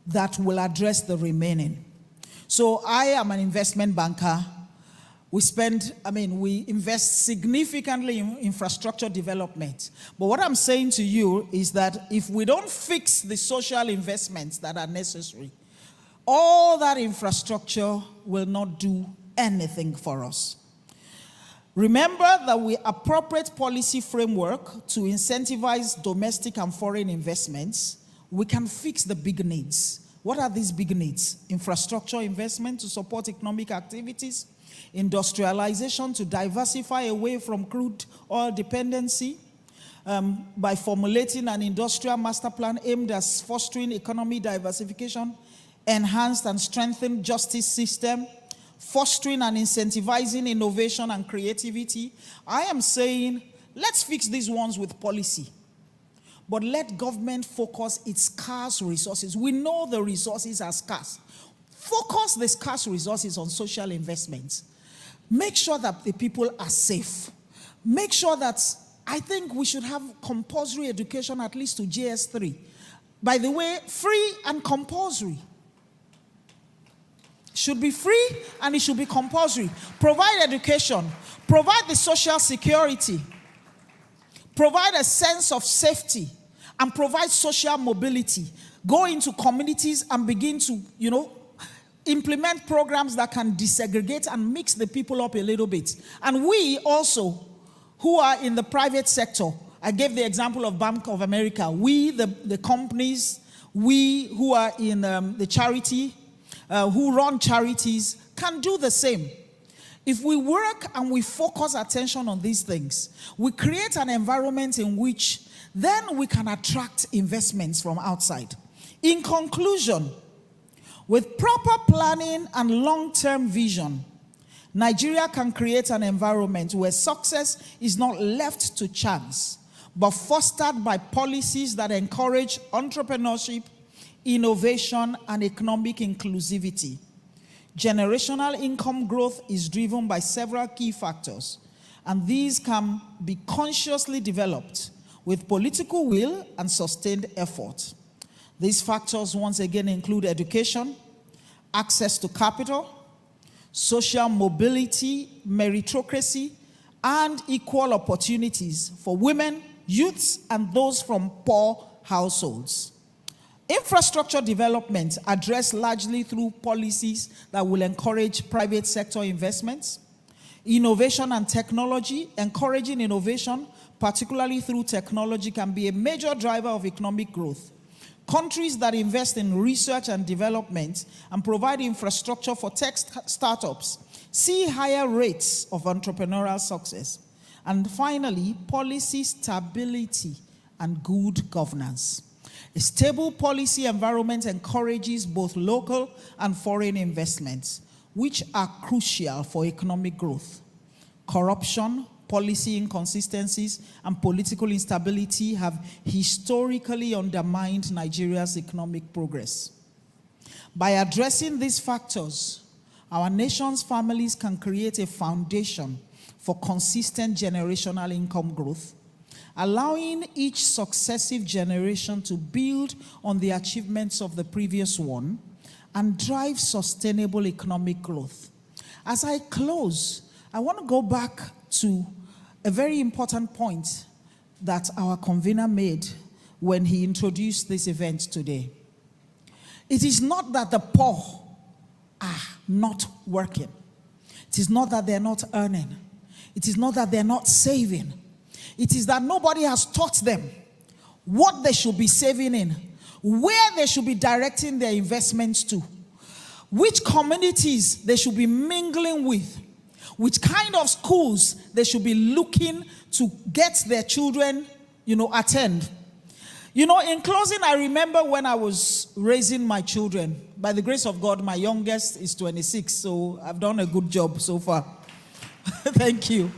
Speaker 6: that will address the remaining. So I am an investment banker. We invest significantly in infrastructure development. But what I'm saying to you is that if we don't fix the social investments that are necessary, all that infrastructure will not do anything for us. Remember that we appropriate policy framework to incentivize domestic and foreign investments. We can fix the big needs. What are these big needs? Infrastructure investment to support economic activities, industrialization to diversify away from crude oil dependency, by formulating an industrial master plan aimed at fostering economy diversification, enhanced and strengthened justice system, fostering and incentivizing innovation and creativity. I am saying, let's fix these ones with policy. But let government focus its scarce resources. We know the resources are scarce. Focus the scarce resources on social investments. Make sure that the people are safe. Make sure that, I think we should have compulsory education at least to JS3. By the way, free and compulsory. Should be free and it should be compulsory. Provide education, provide the social security, provide a sense of safety, and provide social mobility. Go into communities and begin to, implement programs that can desegregate and mix the people up a little bit. And we also, who are in the private sector, I gave the example of Bank of America, we, the companies, we who are in the charity, who run charities, can do the same. If we work and we focus attention on these things, we create an environment in which then we can attract investments from outside. In conclusion, with proper planning and long-term vision, Nigeria can create an environment where success is not left to chance, but fostered by policies that encourage entrepreneurship, innovation, and economic inclusivity. Generational income growth is driven by several key factors, and these can be consciously developed with political will and sustained effort. These factors once again include education, access to capital, social mobility, meritocracy, and equal opportunities for women, youths, and those from poor households. Infrastructure development addressed largely through policies that will encourage private sector investments. Innovation and technology, encouraging innovation, particularly through technology, can be a major driver of economic growth. Countries that invest in research and development and provide infrastructure for tech startups see higher rates of entrepreneurial success. And finally, policy stability and good governance. A stable policy environment encourages both local and foreign investments, which are crucial for economic growth. Corruption, policy inconsistencies, and political instability have historically undermined Nigeria's economic progress. By addressing these factors, our nation's families can create a foundation for consistent generational income growth, allowing each successive generation to build on the achievements of the previous one and drive sustainable economic growth. As I close, I want to go back to a very important point that our convener made when he introduced this event today. It is not that the poor are not working. It is not that they're not earning. It is not that they're not saving. It is that nobody has taught them what they should be saving in, where they should be directing their investments to, which communities they should be mingling with, which kind of schools they should be looking to get their children, attend. In closing, I remember when I was raising my children. By the grace of God, my youngest is 26, so I've done a good job so far. Thank you.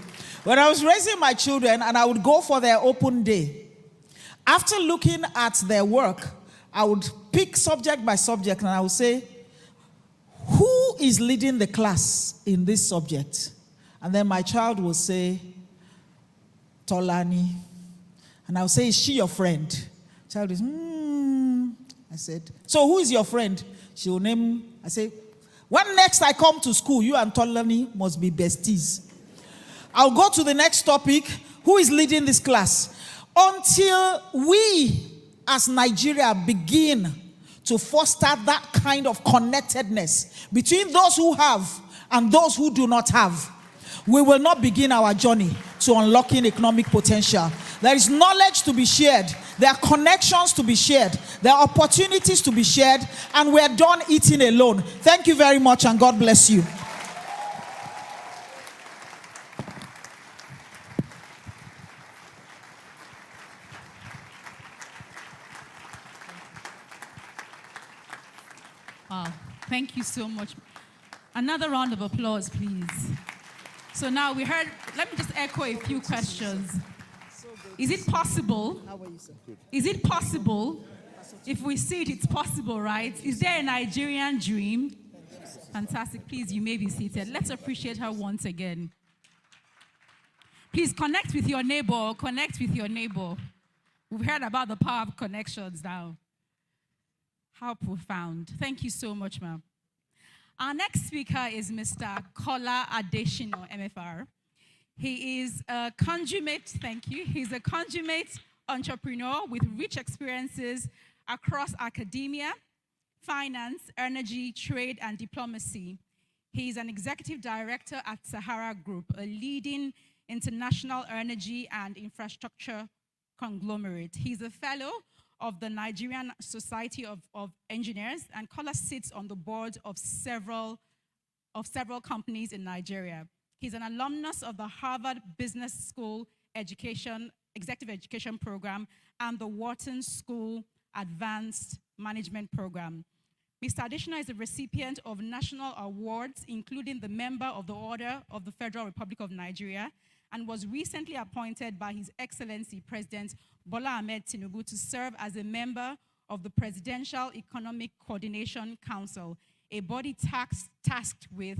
Speaker 6: When I was raising my children and I would go for their open day, after looking at their work, I would pick subject by subject and I would say, who is leading the class in this subject? And then my child will say, Tolani. And I will say, is she your friend? Child is, I said, so who is your friend? She will name, I say, when next I come to school, you and Tolani must be besties. I'll go to the next topic. Who is leading this class? Until we, as Nigeria, begin to foster that kind of connectedness between those who have and those who do not have, we will not begin our journey to unlocking economic potential. There is knowledge to be shared. There are connections to be shared. There are opportunities to be shared. And we're done eating alone. Thank you very much and God bless you.
Speaker 4: Wow, thank you so much. Another round of applause, please. So now we heard, let me just echo a few questions. Is it possible? Is it possible? If we see it, it's possible, right? Is there a Nigerian dream? Fantastic. Please, you may be seated. Let's appreciate her once again. Please connect with your neighbor. Connect with your neighbor. We've heard about the power of connections now. How profound. Thank you so much, ma'am. Our next speaker is Mr. Kola Adesina, MFR. He is a consummate, thank you. He's a consummate entrepreneur with rich experiences across academia, finance, energy, trade, and diplomacy. He is an executive director at Sahara Group, a leading international energy and infrastructure conglomerate. He's a fellow of the Nigerian Society of Engineers, and Kola sits on the board of several companies in Nigeria. He's an alumnus of the Harvard Business School Executive Education Program and the Wharton School Advanced Management Program. Mr. Adesina is a recipient of national awards, including the Member of the Order of the Federal Republic of Nigeria, and was recently appointed by His Excellency President Bola Ahmed Tinubu to serve as a member of the Presidential Economic Coordination Council, a body tasked with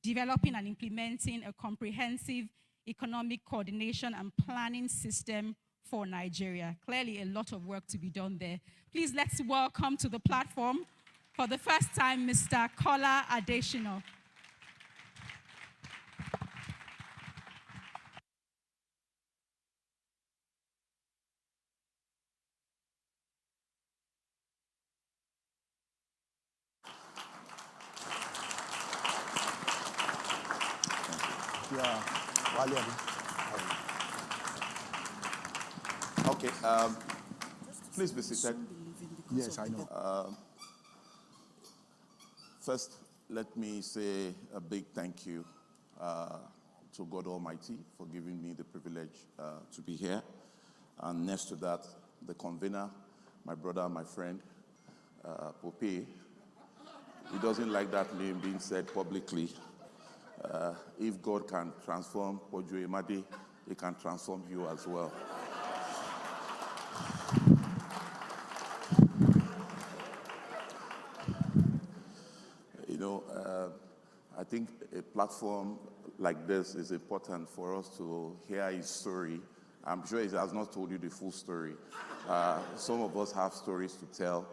Speaker 4: developing and implementing a comprehensive economic coordination and planning system for Nigeria. Clearly a lot of work to be done there. Please let's welcome to the platform for the first time Mr. Kola Adesina.
Speaker 5: Yeah.
Speaker 7: Okay, please be seated.
Speaker 5: Yes, I know.
Speaker 7: First, let me say a big thank you to God Almighty for giving me the privilege to be here. And next to that, the convener, my brother, my friend, Pope. He doesn't like that name being said publicly. If God can transform Poju Oyemade, he can transform you as well. You know, I think a platform like this is important for us to hear his story. I'm sure he has not told you the full story. Some of us have stories to tell,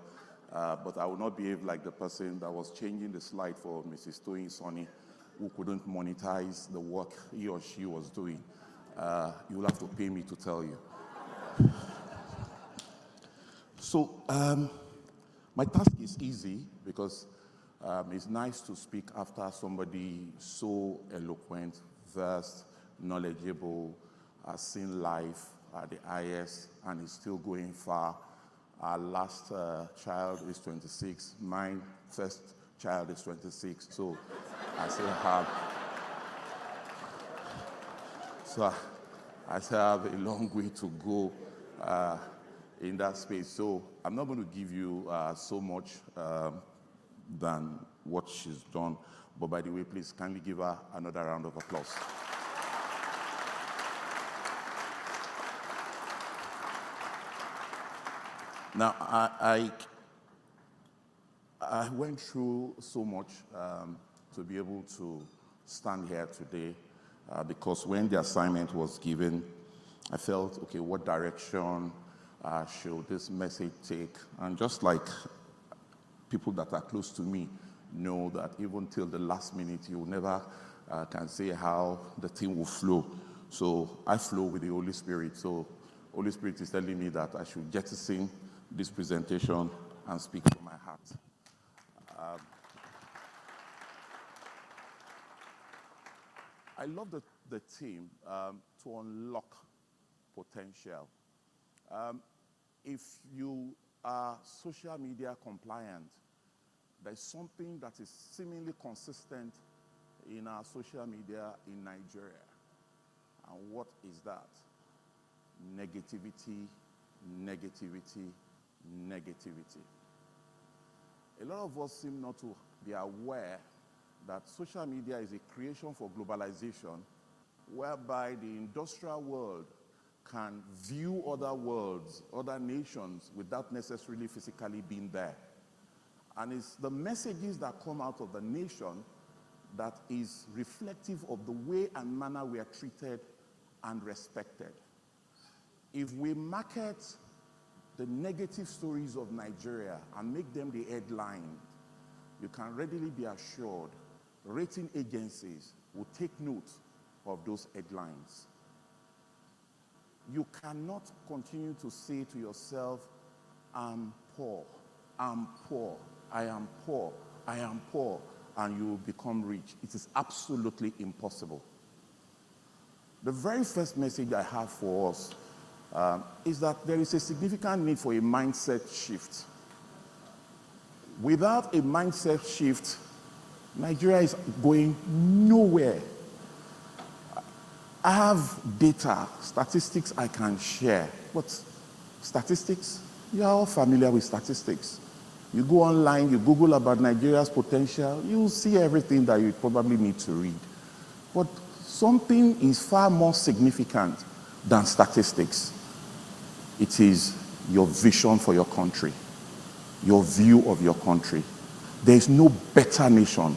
Speaker 7: but I will not behave like the person that was changing the slide for Mrs. Toyin Sanni, who couldn't monetize the work he or she was doing. You will have to pay me to tell you. So my task is easy because it's nice to speak after somebody so eloquent, versed, knowledgeable, has seen life at the highest and is still going far. Our last child is 26. My first child is 26. So I still have a long way to go in that space. So I'm not going to give you so much than what she's done. But by the way, please kindly give her another round of applause. Now, I went through so much to be able to stand here today because when the assignment was given, I felt, okay, what direction should this message take? And just like people that are close to me know that even till the last minute, you never can say how the thing will flow. So I flow with the Holy Spirit. So Holy Spirit is telling me that I should jettison this presentation and speak from my heart. I love the theme, to unlock potential. If you are social media compliant, there's something that is seemingly consistent in our social media in Nigeria. And what is that? Negativity, negativity, negativity. A lot of us seem not to be aware that social media is a creation for globalization, whereby the industrial world can view other worlds, other nations, without necessarily physically being there. And it's the messages that come out of the nation that is reflective of the way and manner we are treated and respected. If we market the negative stories of Nigeria and make them the headline, you can readily be assured rating agencies will take note of those headlines. You cannot continue to say to yourself, I'm poor, I'm poor, I am poor, I am poor, and you will become rich. It is absolutely impossible. The very first message I have for us is that there is a significant need for a mindset shift. Without a mindset shift, Nigeria is going nowhere. I have data, statistics I can share, but statistics, you are all familiar with statistics. You go online, you Google about Nigeria's potential, you will see everything that you probably need to read. But something is far more significant than statistics. It is your vision for your country, your view of your country. There is no better nation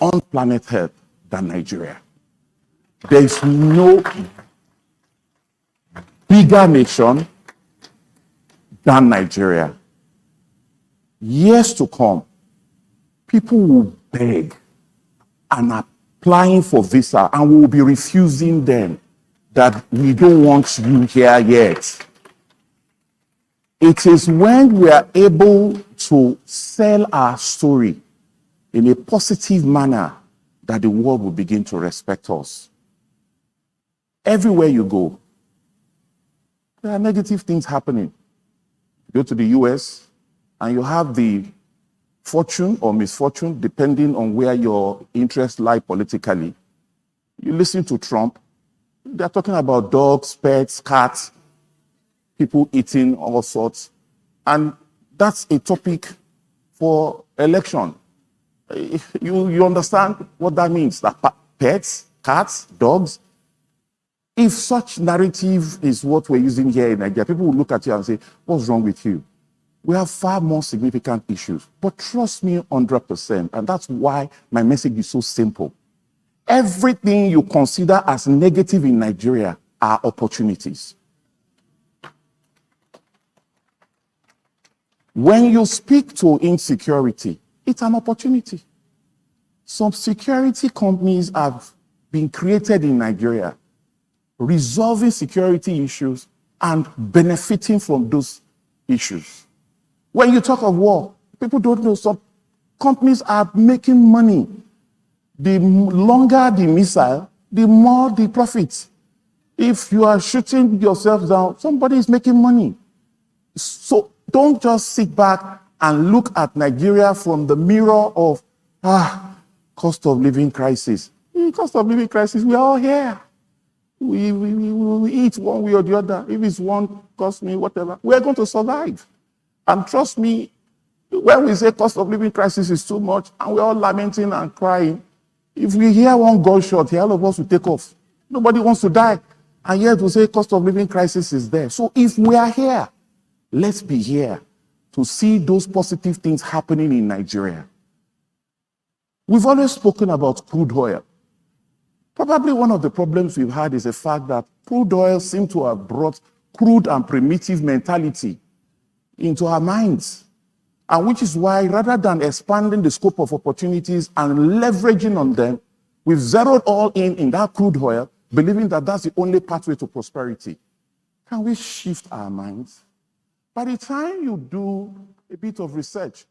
Speaker 7: on planet Earth than Nigeria. there is no bigger nation than Nigeria. Years to come, people will beg and applying for visa, and we will be refusing them that we don't want you here yet. It is when we are able to sell our story in a positive manner that the world will begin to respect us. Everywhere you go, there are negative things happening. You go to the US and you have the fortune or misfortune, depending on where your interests lie politically. You listen to Trump, they're talking about dogs, pets, cats, people eating all sorts. And that's a topic for election. You understand what that means? That pets, cats, dogs. If such narrative is what we're using here in Nigeria, people will look at you and say, what's wrong with you? We have far more significant issues. But trust me 100%, and that's why my message is so simple. Everything you consider as negative in Nigeria are opportunities. When you speak to insecurity, it's an opportunity. Some security companies have been created in Nigeria, resolving security issues and benefiting from those issues. When you talk of war, people don't know some companies are making money. The longer the missile, the more the profits. If you are shooting yourself down, somebody is making money. So don't just sit back and look at Nigeria from the mirror of, cost of living crisis. Cost of living crisis, we are all here. We eat one way or the other. If it's one, cost me, whatever, we're going to survive. And trust me, when we say cost of living crisis is too much, and we're all lamenting and crying, if we hear one gunshot here, all of us will take off. Nobody wants to die. And yet we say cost of living crisis is there. So if we are here, let's be here to see those positive things happening in Nigeria. We've always spoken about crude oil. Probably one of the problems we've had is the fact that crude oil seems to have brought crude and primitive mentality into our minds. And which is why, rather than expanding the scope of opportunities and leveraging on them, we've zeroed all in that crude oil, believing that that's the only pathway to prosperity. Can we shift our minds? By the time you do a bit of research,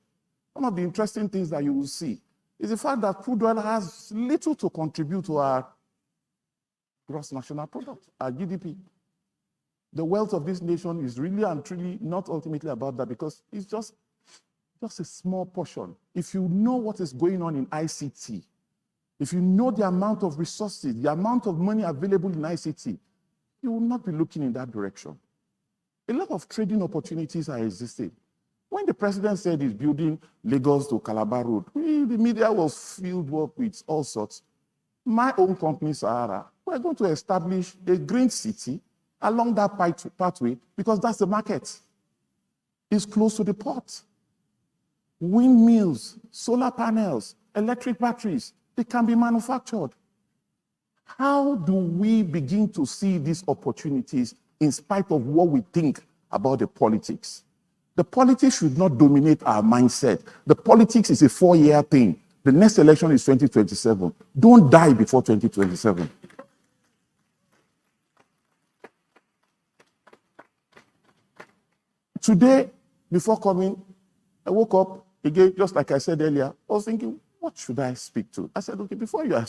Speaker 7: one of the interesting things that you will see is the fact that crude oil has little to contribute to our gross national product, our GDP. The wealth of this nation is really and truly not ultimately about that, because it's just a small portion. If you know what is going on in ICT, if you know the amount of resources, the amount of money available in ICT, you will not be looking in that direction. A lot of trading opportunities are existing. When the president said he's building Lagos to Calabar Road, the media was filled up with all sorts. My own company, Sahara, we're going to establish a green city along that pathway because that's the market. It's close to the port. Windmills, solar panels, electric batteries, they can be manufactured. How do we begin to see these opportunities in spite of what we think about the politics? The politics should not dominate our mindset. The politics is a 4-year thing. The next election is 2027. Don't die before 2027. Today, before coming, I woke up again, just like I said earlier. I was thinking, what should I speak to? I said, okay, before you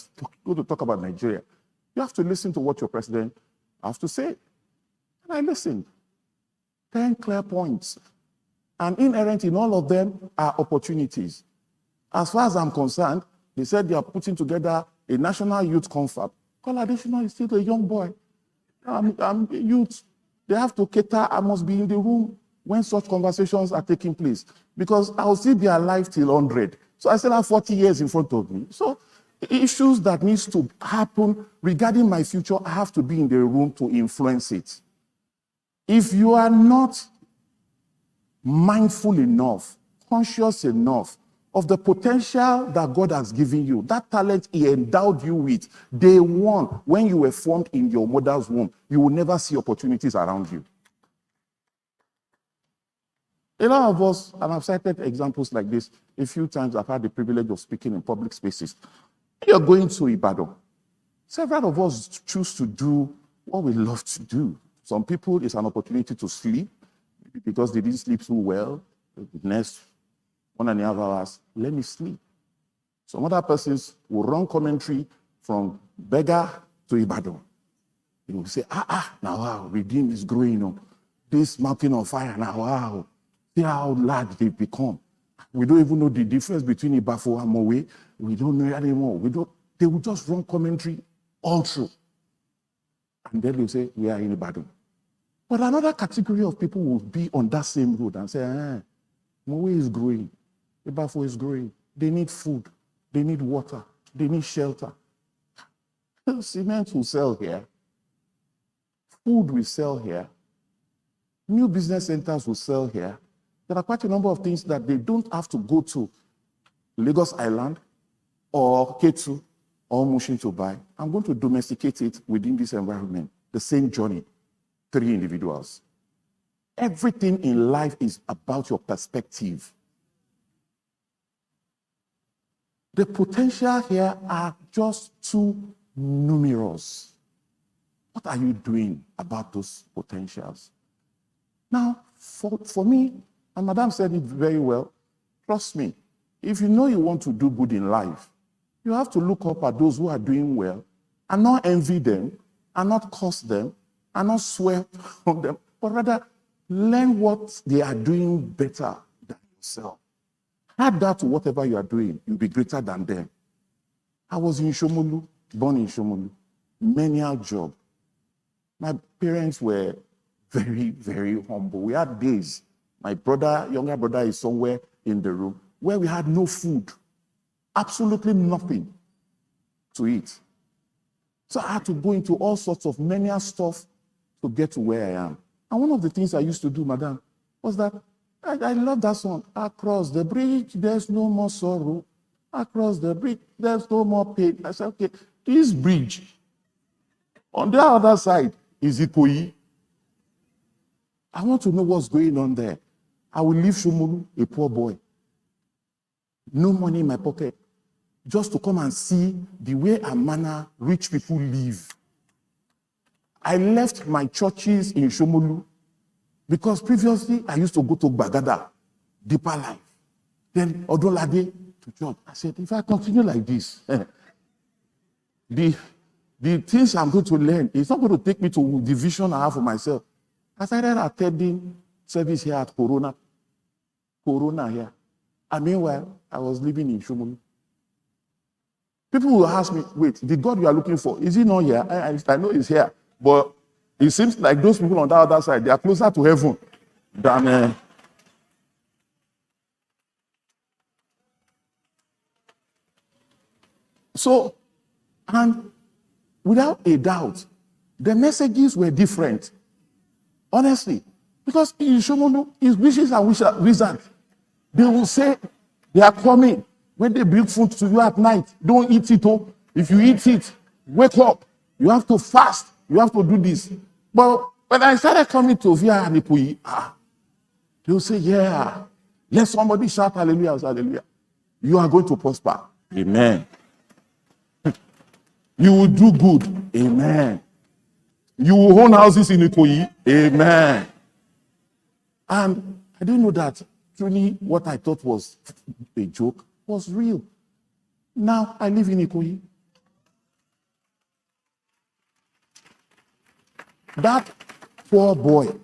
Speaker 7: go to talk about Nigeria, you have to listen to what your president has to say. And I listened. 10 clear points. And inherent in all of them are opportunities. As far as I'm concerned, they said they are putting together a national youth confab. Kola Adesina is still a young boy. I'm youth. They have to cater. I must be in the room when such conversations are taking place, because I'll still be alive till 100. So I still have 40 years in front of me. So issues that needs to happen regarding my future, I have to be in the room to influence it. If you are not mindful enough, conscious enough of the potential that God has given you, that talent He endowed you with. Day one, when you were formed in your mother's womb, you will never see opportunities around you. A lot of us, and I've cited examples like this a few times, I've had the privilege of speaking in public spaces. You're going to Ibadan. Several of us choose to do what we love to do. Some people, it's an opportunity to sleep because they didn't sleep so well. The next 1.5 hours, let me sleep. Some other persons will run commentary from Beggar to Ibadan. They will say, now wow, Redeem is growing up. This mountain of fire, now wow. See how large they've become. We don't even know the difference between Ibafo and Mowe. We don't know anymore. They will just run commentary all through. And then they'll say, we are in Ibadan. But another category of people will be on that same road and say, Mowe is growing. Ibafo is growing. They need food. They need water. They need shelter. Cement will sell here. Food will sell here. New business centers will sell here. There are quite a number of things that they don't have to go to Lagos Island or Ketu or Mushin to buy. I'm going to domesticate it within this environment. The same journey, 3 individuals. Everything in life is about your perspective. The potential here are just too numerous. What are you doing about those potentials? Now, for me, and Madam said it very well, trust me, if you know you want to do good in life, you have to look up at those who are doing well and not envy them, and not curse them, and not swear on them, but rather learn what they are doing better than yourself. Add that to whatever you are doing, you'll be greater than them. I was in Shomolu, born in Shomolu, menial job. My parents were very, very humble. We had days. My younger brother is somewhere in the room where we had no food, absolutely nothing to eat. So I had to go into all sorts of menial stuff to get to where I am. And one of the things I used to do, Madam, was that I love that song. Across the bridge, there's no more sorrow. Across the bridge, there's no more pain. I said, okay, this bridge, on the other side, is Ikoyi. I want to know what's going on there. I will leave Shomolu, a poor boy. No money in my pocket. Just to come and see the way and manner rich people live. I left my churches in Shomolu because previously I used to go to Bagada, Deeper Life. Then Odolade to church. I said, if I continue like this, the things I'm going to learn, it's not going to take me to the vision I have for myself. I started attending service here at Corona here. And meanwhile, I was living in Shomolu. People will ask me, wait, the God you are looking for, is he not here? I know he's here. But it seems like those people on the other side, they are closer to heaven than... So, and without a doubt, the messages were different. Honestly. Because in Shomolu, it's wishes and wizards. They will say they are coming. When they bring food to you at night, don't eat it. Oh. If you eat it, wake up. You have to fast. You have to do this. But when I started coming to Via and Ipuyi, they will say, yeah, let somebody shout hallelujah, hallelujah. You are going to prosper. Amen. You will do good. Amen. You will own houses in Ikoyi. Amen. And I didn't know that truly what I thought was a joke was real. Now I live in Ikoyi. That poor boy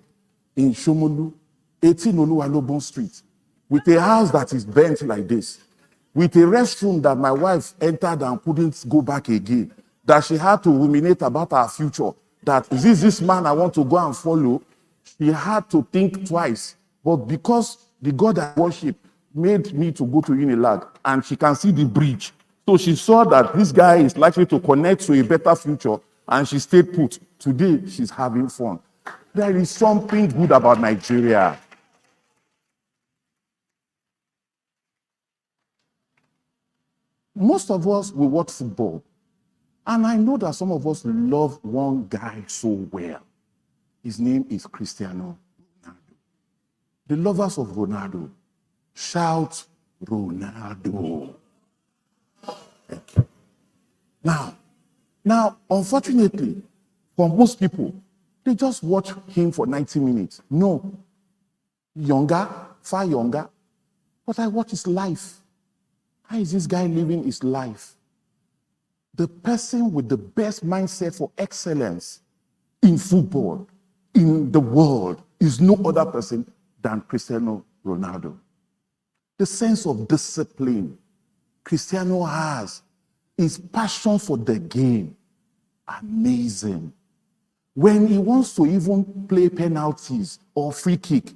Speaker 7: in Shomolu, 18 Oluwalobon Street, with a house that is bent like this, with a restroom that my wife entered and couldn't go back again, that she had to ruminate about her future, that is this man I want to go and follow? She had to think twice. But because the God I worship made me to go to Unilag, and she can see the bridge. So she saw that this guy is likely to connect to a better future, and she stayed put. Today, she's having fun. There is something good about Nigeria. most of us will watch football. And I know that some of us love one guy so well. His name is Cristiano Ronaldo. The lovers of Ronaldo, shout Ronaldo. Thank you. Now, unfortunately, for most people, they just watch him for 90 minutes. No, younger, far younger, but I watch his life. How is this guy living his life? The person with the best mindset for excellence in football, in the world, is no other person than Cristiano Ronaldo. The sense of discipline Cristiano has, his passion for the game, amazing. When he wants to even play penalties or free kick,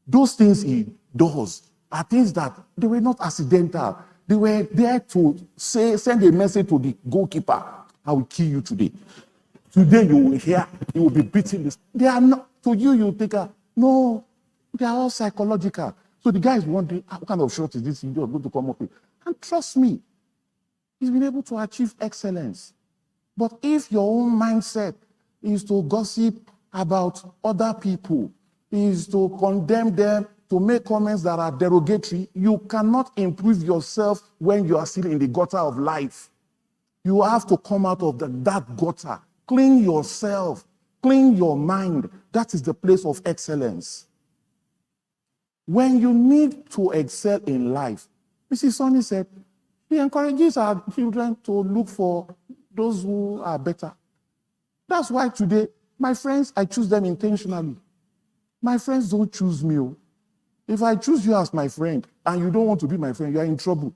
Speaker 7: those things he does are things that they were not accidental. They were there to send a message to the goalkeeper, I will kill you today. Today you will hear, you will be beating this. They are not, to you, you think, no, they are all psychological. So the guy is wondering, what kind of shot is this you're going to come up with? And trust me, he's been able to achieve excellence. But if your own mindset is to gossip about other people, is to condemn them, to make comments that are derogatory, you cannot improve yourself when you are still in the gutter of life. You have to come out of that gutter, clean yourself, clean your mind. That is the place of excellence. When you need to excel in life, Mrs. Sanni said, he encourages our children to look for those who are better. That's why today, my friends, I choose them intentionally. My friends don't choose me. If I choose you as my friend and you don't want to be my friend, you are in trouble.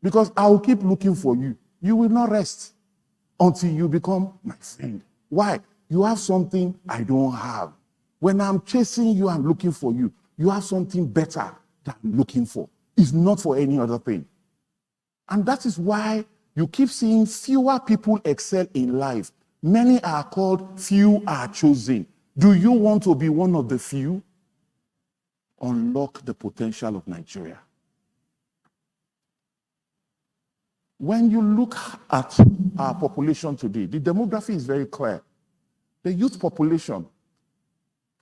Speaker 7: Because I will keep looking for you. You will not rest until you become my friend. Why? You have something I don't have. When I'm chasing you and looking for you, you have something better that I'm looking for. It's not for any other thing. And that is why you keep seeing fewer people excel in life. Many are called, few are chosen. Do you want to be one of the few? Unlock the potential of Nigeria. When you look at our population today, the demography is very clear. The youth population,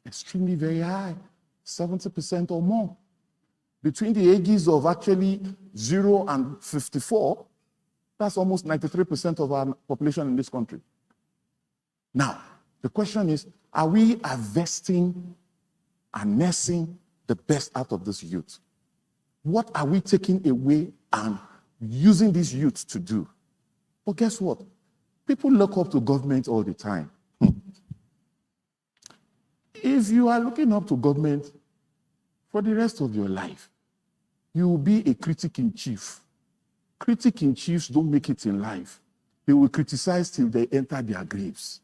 Speaker 7: extremely very high, 70% or more. Between the ages of actually 0 and 54, that's almost 93% of our population in this country. Now, the question is, are we harvesting and nursing the best out of this youth? What are we taking away and using these youth to do? But guess what? People look up to government all the time. If you are looking up to government for the rest of your life, you will be a critic in chief. Critic in chiefs don't make it in life. They will criticize till they enter their graves.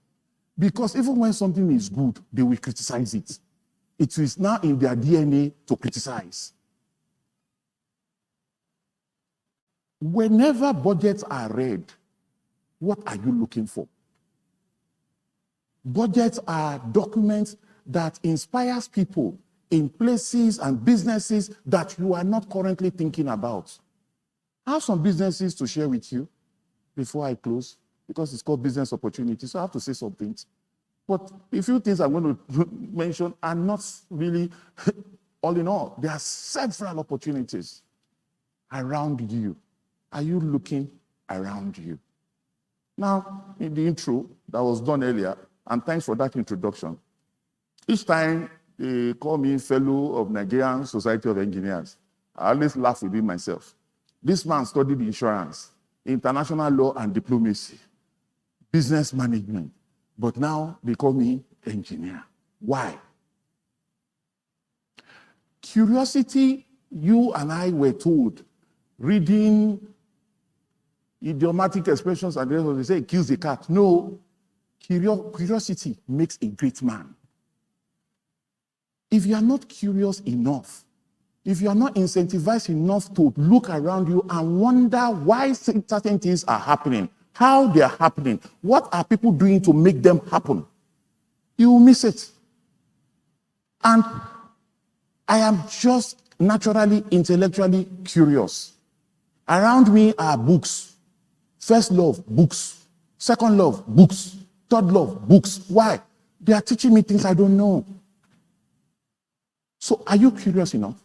Speaker 7: Because even when something is good, they will criticize it. It is now in their DNA to criticize. Whenever budgets are read, what are you looking for? Budgets are documents that inspires people in places and businesses that you are not currently thinking about. I have some businesses to share with you before I close, because it's called business opportunity, so I have to say some things. But a few things I'm going to mention are not really, all in all, there are several opportunities around you. Are you looking around you? Now, in the intro that was done earlier, and thanks for that introduction, each time they call me fellow of Nigerian Society of Engineers, I always laugh within myself. This man studied insurance, international law and diplomacy, business management, but now they call me engineer. Why? Curiosity, you and I were told, reading idiomatic expressions and the rest of they say it kills the cat. No, curiosity makes a great man. If you are not curious enough, if you are not incentivized enough to look around you and wonder why certain things are happening, how they are happening, what are people doing to make them happen, you will miss it. And I am just naturally, intellectually curious. Around me are books. First love, books. Second love, books. Third love, books. Why? They are teaching me things I don't know. So are you curious enough?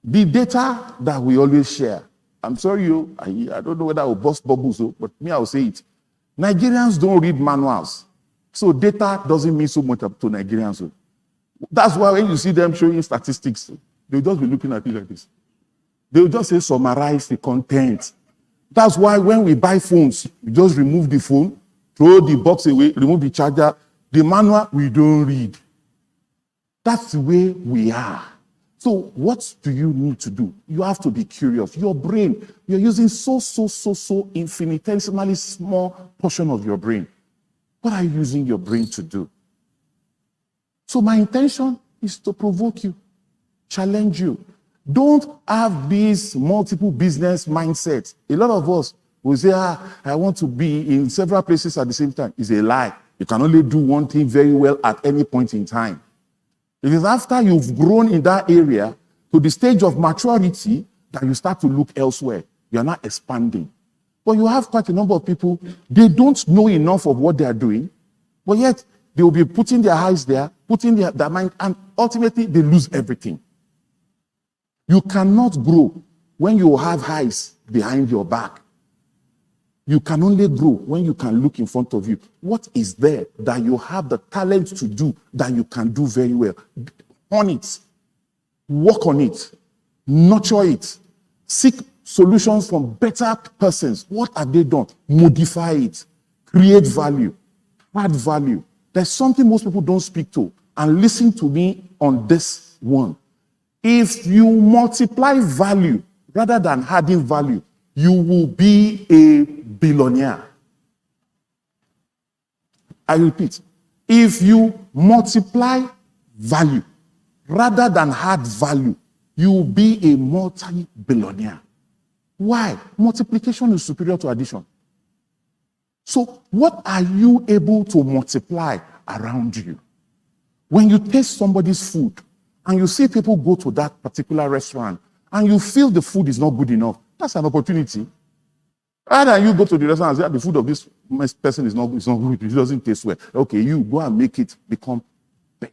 Speaker 7: The data that we always share, I'm sorry, I don't know whether I will burst bubbles, but me, I'll say it. Nigerians don't read manuals. So data doesn't mean so much to Nigerians. That's why when you see them showing statistics, they'll just be looking at it like this. They'll just say summarize the content. That's why when we buy phones, we just remove the phone, throw the box away, remove the charger. The manual, we don't read. That's the way we are. So what do you need to do? You have to be curious. Your brain, you're using so infinitesimally small portion of your brain. What are you using your brain to do? So my intention is to provoke you, challenge you. Don't have this multiple business mindset. A lot of us will say, I want to be in several places at the same time. It's a lie. You can only do one thing very well at any point in time. It is after you've grown in that area to the stage of maturity that you start to look elsewhere. You're not expanding. But you have quite a number of people, they don't know enough of what they are doing, but yet they will be putting their eyes there, putting their mind, and ultimately they lose everything. You cannot grow when you have eyes behind your back. You can only grow when you can look in front of you. What is there that you have the talent to do that you can do very well? On it. Work on it. Nurture it. Seek solutions from better persons. What have they done? Modify it. Create value. Add value. There's something most people don't speak to. And listen to me on this one. If you multiply value rather than adding value, you will be a billionaire. I repeat, if you multiply value rather than add value, you will be a multi-billionaire. Why? Multiplication is superior to addition. So what are you able to multiply around you? When you taste somebody's food and you see people go to that particular restaurant and you feel the food is not good enough, that's an opportunity. Rather than you go to the restaurant and say, the food of this person is not good, it doesn't taste well. Okay, you go and make it become better.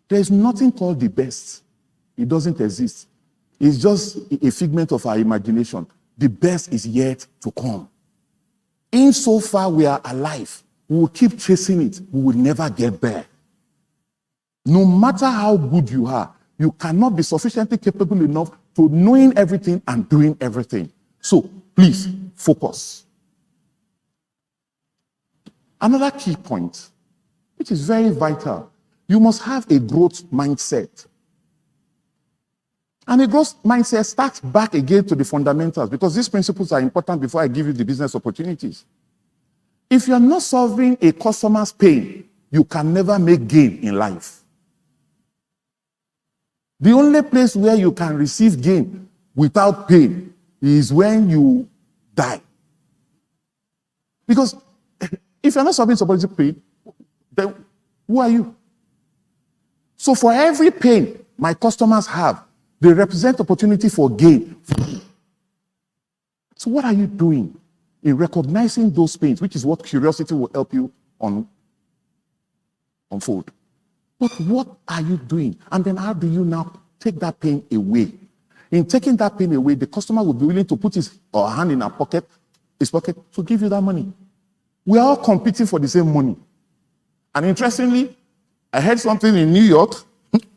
Speaker 7: There's nothing called the best. It doesn't exist. It's just a figment of our imagination. The best is yet to come. Insofar we are alive, we will keep chasing it. We will never get there. No matter how good you are, you cannot be sufficiently capable enough to knowing everything and doing everything. So, please, focus. Another key point, which is very vital, you must have a growth mindset. And a growth mindset starts back again to the fundamentals, because these principles are important before I give you the business opportunities. If you're not solving a customer's pain, you can never make gain in life. The only place where you can receive gain without pain is when you die. Because if you're not solving somebody's pain, then who are you? So for every pain my customers have, they represent opportunity for gain. So what are you doing in recognizing those pains, which is what curiosity will help you unfold? But what are you doing? And then how do you now take that pain away? In taking that pain away, the customer will be willing to put his or her hand in his pocket to give you that money. We are all competing for the same money. And interestingly, I heard something in New York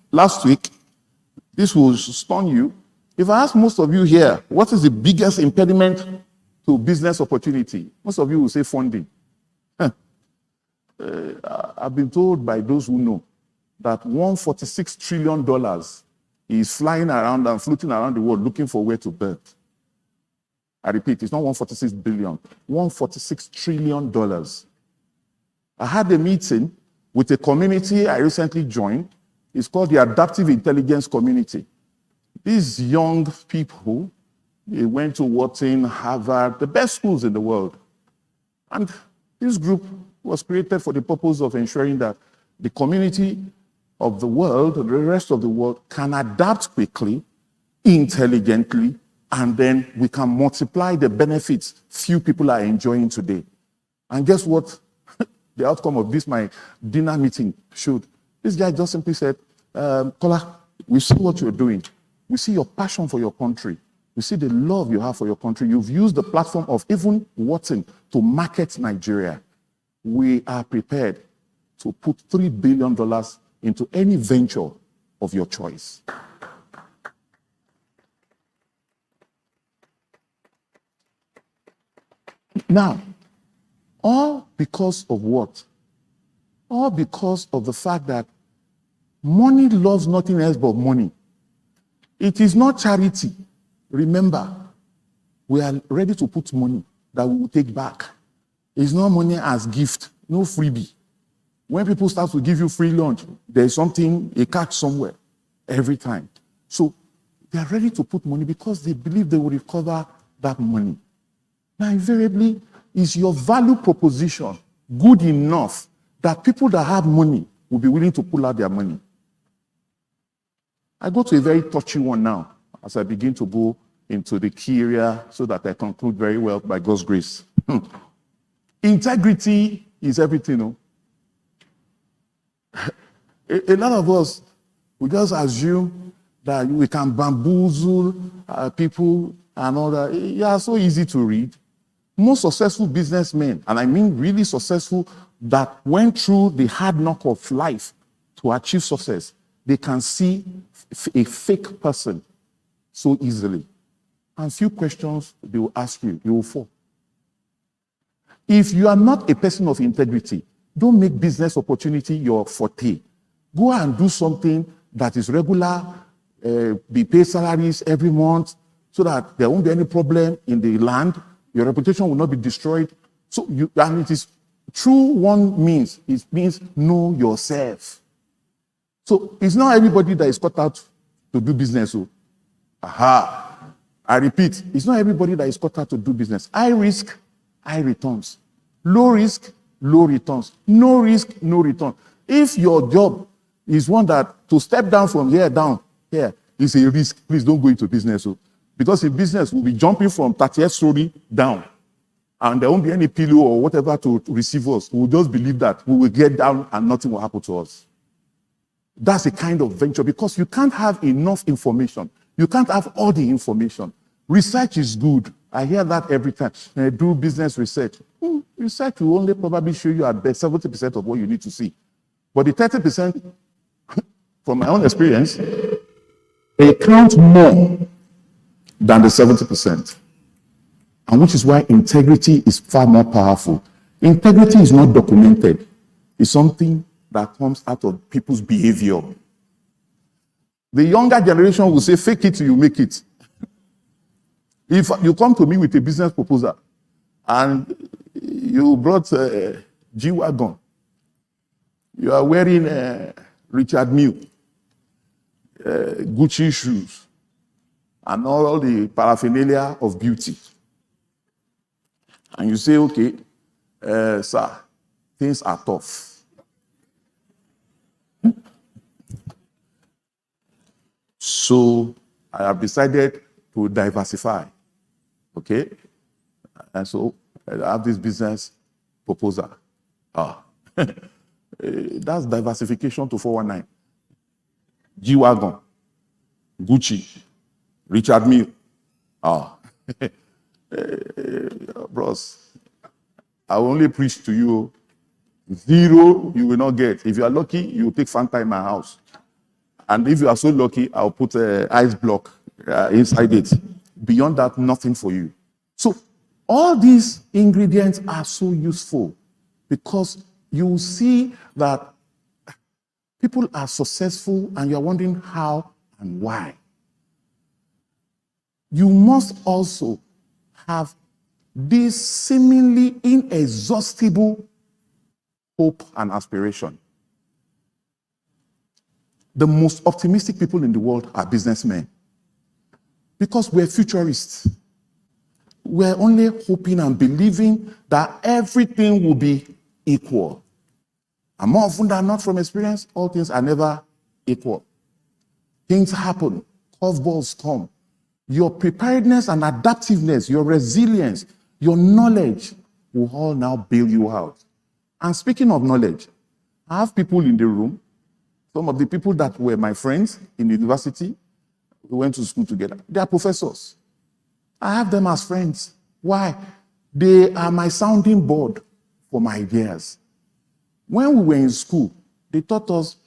Speaker 7: last week. This will stun you. If I ask most of you here, what is the biggest impediment to business opportunity? Most of you will say funding. I've been told by those who know that $146 trillion is flying around and floating around the world looking for where to birth. I repeat, it's not 146 billion, $146 trillion. I had a meeting with a community I recently joined. It's called the Adaptive Intelligence Community. These young people, they went to Wharton, Harvard, the best schools in the world. And this group was created for the purpose of ensuring that the community of the world, the rest of the world, can adapt quickly, intelligently, and then we can multiply the benefits few people are enjoying today. And guess what? The outcome of this, my dinner meeting, showed. This guy just simply said, Kola, we see what you're doing. We see your passion for your country. We see the love you have for your country. You've used the platform of even Watson to market Nigeria. We are prepared to put $3 billion into any venture of your choice. Now, all because of what? All because of the fact that money loves nothing else but money. It is not charity. Remember, we are ready to put money that we will take back. It's not money as gift, no freebie. When people start to give you free lunch, there's something, a catch somewhere, every time. So they are ready to put money because they believe they will recover that money. Now, invariably, is your value proposition good enough that people that have money will be willing to pull out their money? I go to a very touchy one now as I begin to go into the key area so that I conclude very well by God's grace. Integrity is everything. No? A lot of us, we just assume that we can bamboozle people and all that. Yeah, so easy to read. Most successful businessmen, and I mean really successful, that went through the hard knock of life to achieve success, they can see a fake person so easily. And few questions they will ask you, you will fall. If you are not a person of integrity, don't make business opportunity your forte. Go and do something that is regular, be paid salaries every month, so that there won't be any problem in the land. Your reputation will not be destroyed. So and it is true one means, it means know yourself. So it's not everybody that is cut out to do business. So, I repeat, it's not everybody that is cut out to do business. High risk, high returns. Low risk, low returns. No risk, no return. If your job is one that to step down from here down here is a risk, please don't go into business. So, because in business, we'll be jumping from 30th story down, and there won't be any pillow or whatever to receive us. We'll just believe that we will get down and nothing will happen to us. That's a kind of venture, because you can't have enough information. You can't have all the information. Research is good. I hear that every time. Do business research. Research will only probably show you at best 70% of what you need to see. But the 30%, from my own experience, they count more than the 70%. And which is why integrity is far more powerful. Integrity is not documented. It's something that comes out of people's behavior. The younger generation will say, fake it till you make it. If you come to me with a business proposal and you brought a G-Wagon, you are wearing Richard Mille, Gucci shoes, and all the paraphernalia of beauty. And you say, okay, sir, things are tough. So I have decided to diversify. Okay? And so I have this business proposal. That's diversification to 419. G-Wagon, Gucci, Richard Mille. Bros, I will only preach to you. 0, you will not get. If you are lucky, you will take Fanta in my house. And if you are so lucky, I'll put an ice block inside it. Beyond that, nothing for you. So all these ingredients are so useful because you see that people are successful and you're wondering how and why. You must also have this seemingly inexhaustible hope and aspiration. The most optimistic people in the world are businessmen because we're futurists. We're only hoping and believing that everything will be equal. And more often than not, from experience, all things are never equal. Things happen, curveballs come. your preparedness and adaptiveness, your resilience, your knowledge will all now bail you out. And speaking of knowledge, I have people in the room, some of the people that were my friends in university, we went to school together, they are professors. I have them as friends. Why? They are my sounding board for my ideas. When we were in school, they taught us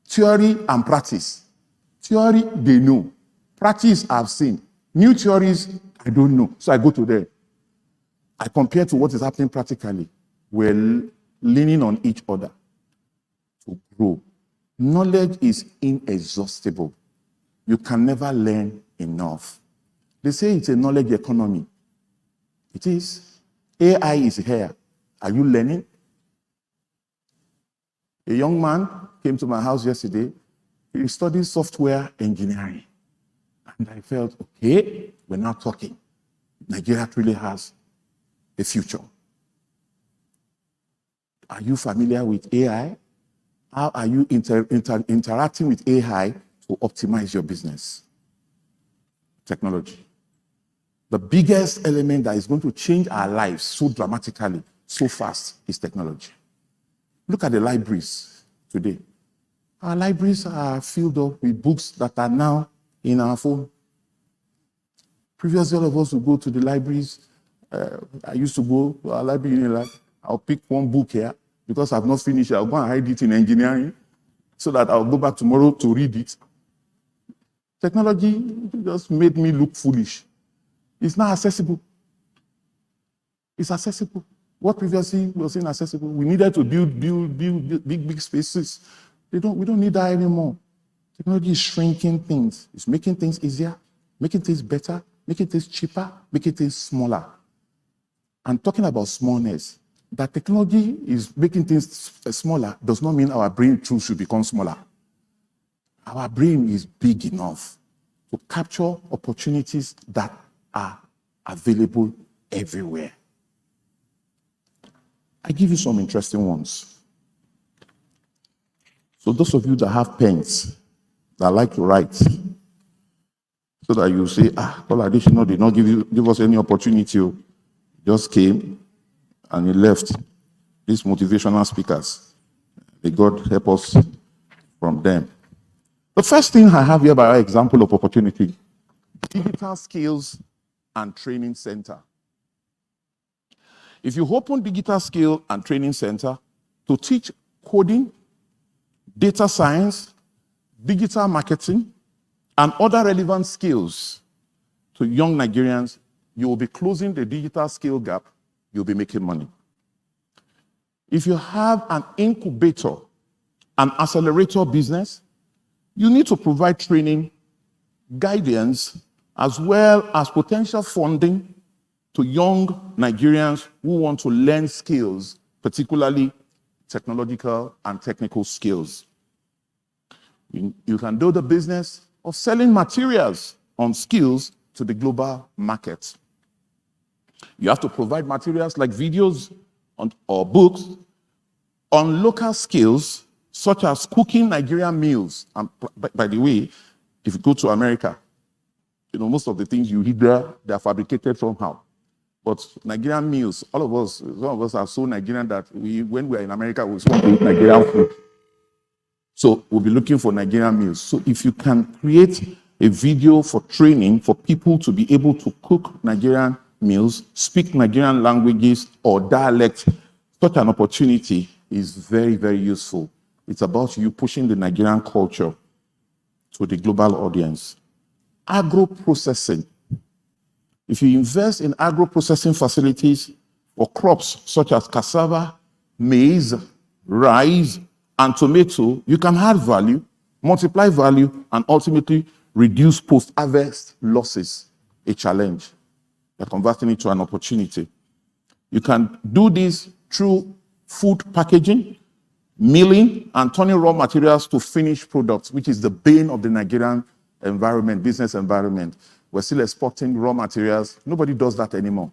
Speaker 7: theory and practice. Theory, they know. Practice, I've seen. New theories, I don't know. So I go to them. I compare to what is happening practically. We're leaning on each other to grow. Knowledge is inexhaustible. You can never learn enough. They say it's a knowledge economy. It is. AI is here. Are you learning? A young man came to my house yesterday. He studied software engineering. And I felt, okay, we're now talking. Nigeria really has a future. Are you familiar with AI? How are you interacting with AI to optimize your business? Technology. The biggest element that is going to change our lives so dramatically, so fast, is technology. Look at the libraries today. Our libraries are filled up with books that are now in our phone. Previously, all of us would go to the libraries. I used to go to our library, I'll pick one book here, because I've not finished it, I'll go and hide it in engineering, so that I'll go back tomorrow to read it. Technology just made me look foolish. It's not accessible. It's accessible. What previously was inaccessible, we needed to build big spaces. We don't need that anymore. Technology is shrinking things. It's making things easier, making things better, making things cheaper, making things smaller. And talking about smallness, that technology is making things smaller does not mean our brain too should become smaller. Our brain is big enough to capture opportunities that are available everywhere. I give you some interesting ones. So those of you that have pens, that like to write, so that you say, Kola Adesina did not give us any opportunity. He just came and he left. These motivational speakers, may God help us from them. The first thing I have here by example of opportunity, Digital Skills and Training Center. If you open Digital Skill and Training Center to teach coding, data science, digital marketing, and other relevant skills to young Nigerians, you will be closing the digital skill gap, you'll be making money. If you have an incubator, an accelerator business, you need to provide training, guidance, as well as potential funding to young Nigerians who want to learn skills, particularly technological and technical skills. You can do the business of selling materials on skills to the global market. You have to provide materials like videos or books on local skills, such as cooking Nigerian meals. And by the way, if you go to America, most of the things you eat there, they are fabricated somehow. But Nigerian meals, some of us are so Nigerian that when we are in America, we want to eat Nigerian food. So we'll be looking for Nigerian meals. So if you can create a video for training for people to be able to cook Nigerian meals, speak Nigerian languages or dialect, such an opportunity is very, very useful. It's about you pushing the Nigerian culture to the global audience. Agro-processing. If you invest in agro-processing facilities for crops such as cassava, maize, rice, and tomato, you can add value, multiply value, and ultimately reduce post-harvest losses, a challenge. You're converting it to an opportunity. You can do this through food packaging, milling, and turning raw materials to finished products, which is the bane of the Nigerian environment, business environment. We're still exporting raw materials. Nobody does that anymore.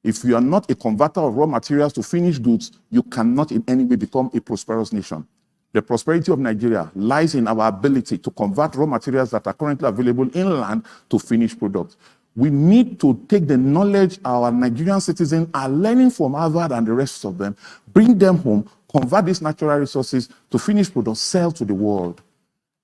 Speaker 7: If you are not a converter of raw materials to finished goods, you cannot in any way become a prosperous nation. The prosperity of Nigeria lies in our ability to convert raw materials that are currently available inland to finished products. We need to take the knowledge our Nigerian citizens are learning from Harvard and the rest of them, bring them home, convert these natural resources to finished products, sell to the world.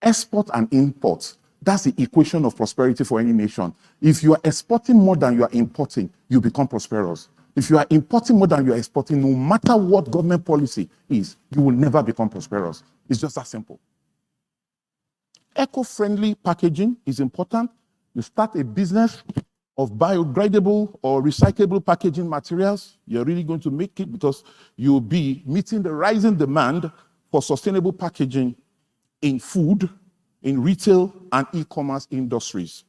Speaker 7: Export and import, that's the equation of prosperity for any nation. If you are exporting more than you are importing, you become prosperous. If you are importing more than you are exporting, no matter what government policy is, you will never become prosperous. It's just that simple. Eco-friendly packaging is important. You start a business of biodegradable or recyclable packaging materials, you're really going to make it because you'll be meeting the rising demand for sustainable packaging in food, in retail, and e-commerce industries.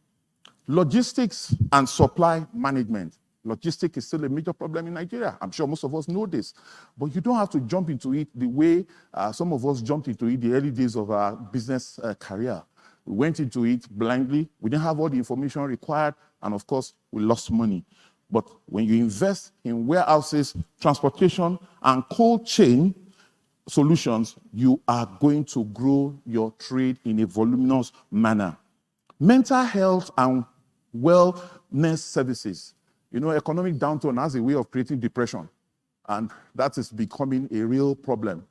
Speaker 7: Logistics and supply management. Logistics is still a major problem in Nigeria. I'm sure most of us know this, but you don't have to jump into it the way some of us jumped into it the early days of our business career. We went into it blindly. We didn't have all the information required, and of course, we lost money. But when you invest in warehouses, transportation, and cold chain solutions, you are going to grow your trade in a voluminous manner. Mental health and wellness services. You know, economic downturn has a way of creating depression, and that is becoming a real problem.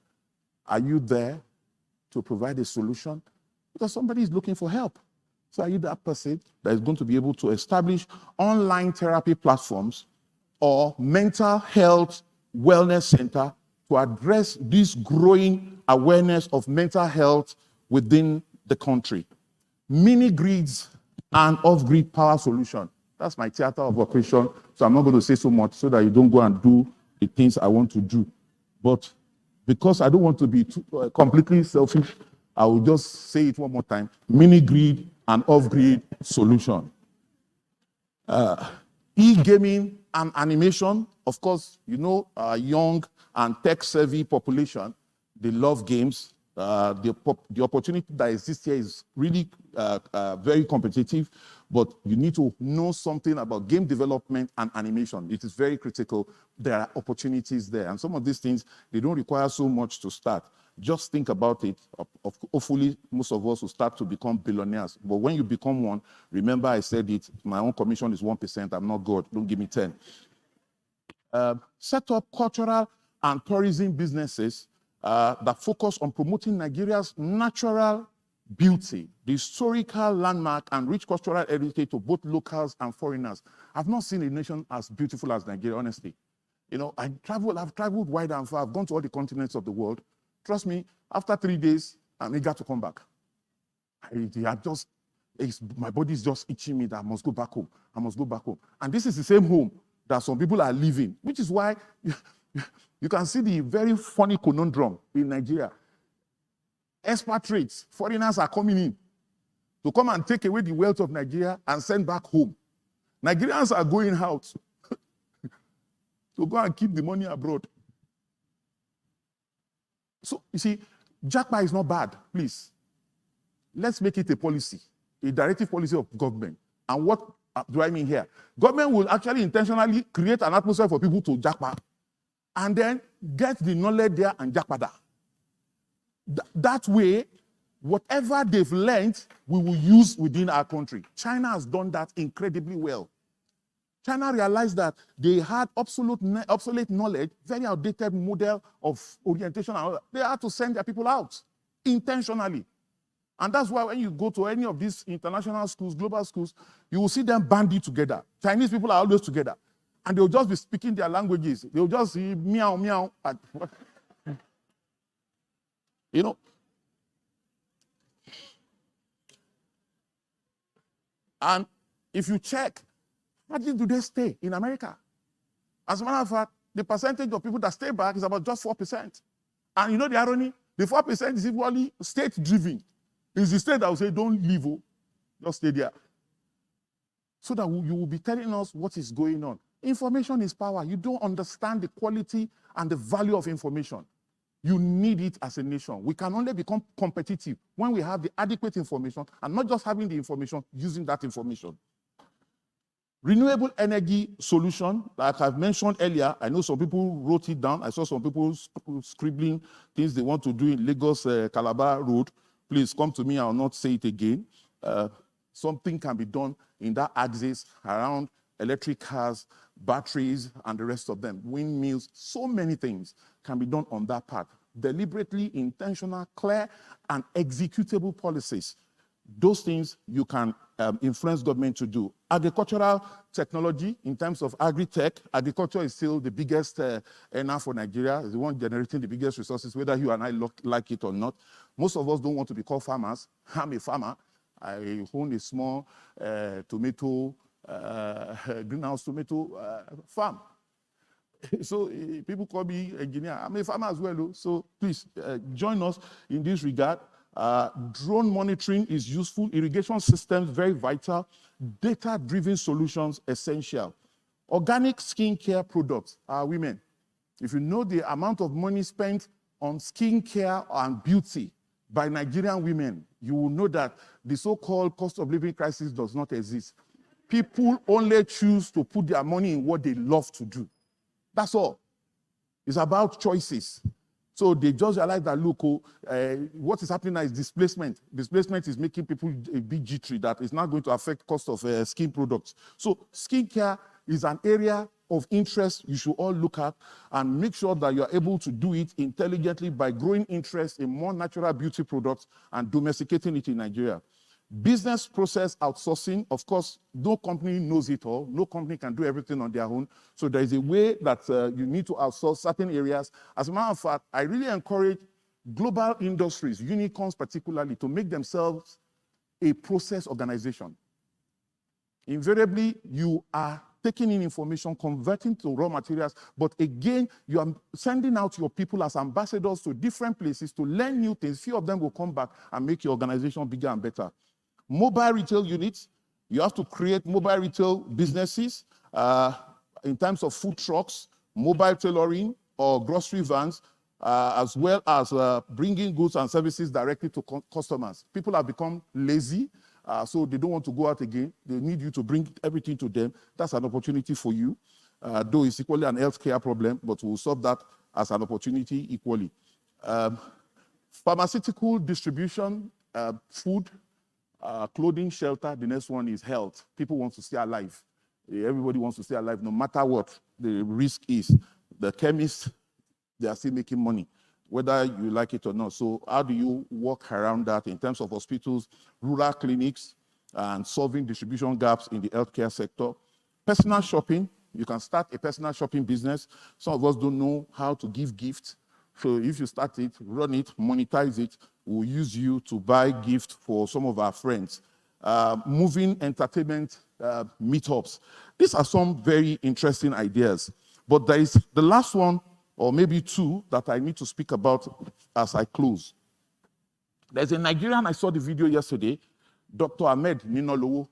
Speaker 7: Are you there to provide a solution? Because somebody is looking for help. So are you that person that is going to be able to establish online therapy platforms or mental health wellness center to address this growing awareness of mental health within the country? Mini grids and off-grid power solution. That's my theater of operation, so I'm not going to say so much so that you don't go and do the things I want to do. But because I don't want to be completely selfish, I will just say it one more time. Mini grid and off-grid solution. E-gaming and animation. Of course, you know, young and tech-savvy population, they love games. The opportunity that exists here is really very competitive, but you need to know something about game development and animation. It is very critical. There are opportunities there, and some of these things, they don't require so much to start. Just think about it. Hopefully, most of us will start to become billionaires. But when you become one, remember I said it, my own commission is 1%. I'm not God. Don't give me 10. Set up cultural and tourism businesses that focus on promoting Nigeria's natural beauty, the historical landmark, and rich cultural heritage to both locals and foreigners. I've not seen a nation as beautiful as Nigeria, honestly. You know, I've traveled wide and far. I've gone to all the continents of the world. Trust me, after 3 days, I'm eager to come back. My body is just itching me that I must go back home. I must go back home. And this is the same home that some people are living, which is why you can see the very funny conundrum in Nigeria. Expatriates, foreigners are coming in to come and take away the wealth of Nigeria and send back home. Nigerians are going out to go and keep the money abroad. So, you see, Japa is not bad, please. Let's make it a policy, a directive policy of government. And what do I mean here? Government will actually intentionally create an atmosphere for people to Japa and then get the knowledge there and Japa that. That way, whatever they've learned, we will use within our country. China has done that incredibly well. China realized that they had obsolete knowledge, very outdated model of orientation, and all that. They had to send their people out intentionally. And that's why when you go to any of these international schools, global schools, you will see them banded together. Chinese people are always together. And they'll just be speaking their languages. They'll just say meow, meow. You know. And if you check, how do they stay in America? As a matter of fact, the percentage of people that stay back is about just 4%. And you know the irony? The 4% is equally state-driven. It's the state that will say, don't leave, just stay there. So that you will be telling us what is going on. Information is power. You don't understand the quality and the value of information. You need it as a nation. We can only become competitive when we have the adequate information and not just having the information, using that information. Renewable energy solution, like I've mentioned earlier, I know some people wrote it down. I saw some people scribbling things they want to do in Lagos Calabar Road. Please come to me, I will not say it again. Something can be done in that axis around electric cars, batteries, and the rest of them, windmills, so many things can be done on that part. Deliberately, intentional, clear, and executable policies. Those things you can influence government to do. Agricultural technology, in terms of agri-tech, agriculture is still the biggest earner for Nigeria, is the one generating the biggest resources, whether you and I like it or not. Most of us don't want to be called farmers. I'm a farmer. I own a small greenhouse tomato farm. So people call me engineer. I'm a farmer as well. So please join us in this regard. Drone monitoring is useful. Irrigation systems, very vital. Data-driven solutions, essential. Organic skincare products are women. If you know the amount of money spent on skincare and beauty by Nigerian women, you will know that the so-called cost of living crisis does not exist. People only choose to put their money in what they love to do. That's all. It's about choices. So they just realize that, look, what is happening now is displacement. Displacement is making people a bit jittery, that is not going to affect cost of skin products. So skincare is an area of interest you should all look at and make sure that you are able to do it intelligently by growing interest in more natural beauty products and domesticating it in Nigeria. Business process outsourcing, of course, no company knows it all. No company can do everything on their own. So there is a way that you need to outsource certain areas. As a matter of fact, I really encourage global industries, unicorns particularly, to make themselves a process organization. Invariably, you are taking in information, converting to raw materials, but again, you are sending out your people as ambassadors to different places to learn new things. Few of them will come back and make your organization bigger and better. Mobile retail units, you have to create mobile retail businesses in terms of food trucks, mobile tailoring, or grocery vans, as well as bringing goods and services directly to customers. People have become lazy, so they don't want to go out again. They need you to bring everything to them. That's an opportunity for you, though it's equally an healthcare problem, but we'll solve that as an opportunity equally. Pharmaceutical distribution, food, clothing, shelter. The next one is health. People want to stay alive. Everybody wants to stay alive, no matter what the risk is. The chemists, they are still making money, whether you like it or not. So how do you work around that in terms of hospitals, rural clinics, and solving distribution gaps in the healthcare sector? Personal shopping. You can start a personal shopping business. Some of us don't know how to give gifts. So if you start it, run it, monetize it, we'll use you to buy gifts for some of our friends. Moving entertainment meetups. These are some very interesting ideas. But there is the last one, or maybe two, that I need to speak about as I close. There's a Nigerian, I saw the video yesterday, Dr. Ahmed Ninolowo,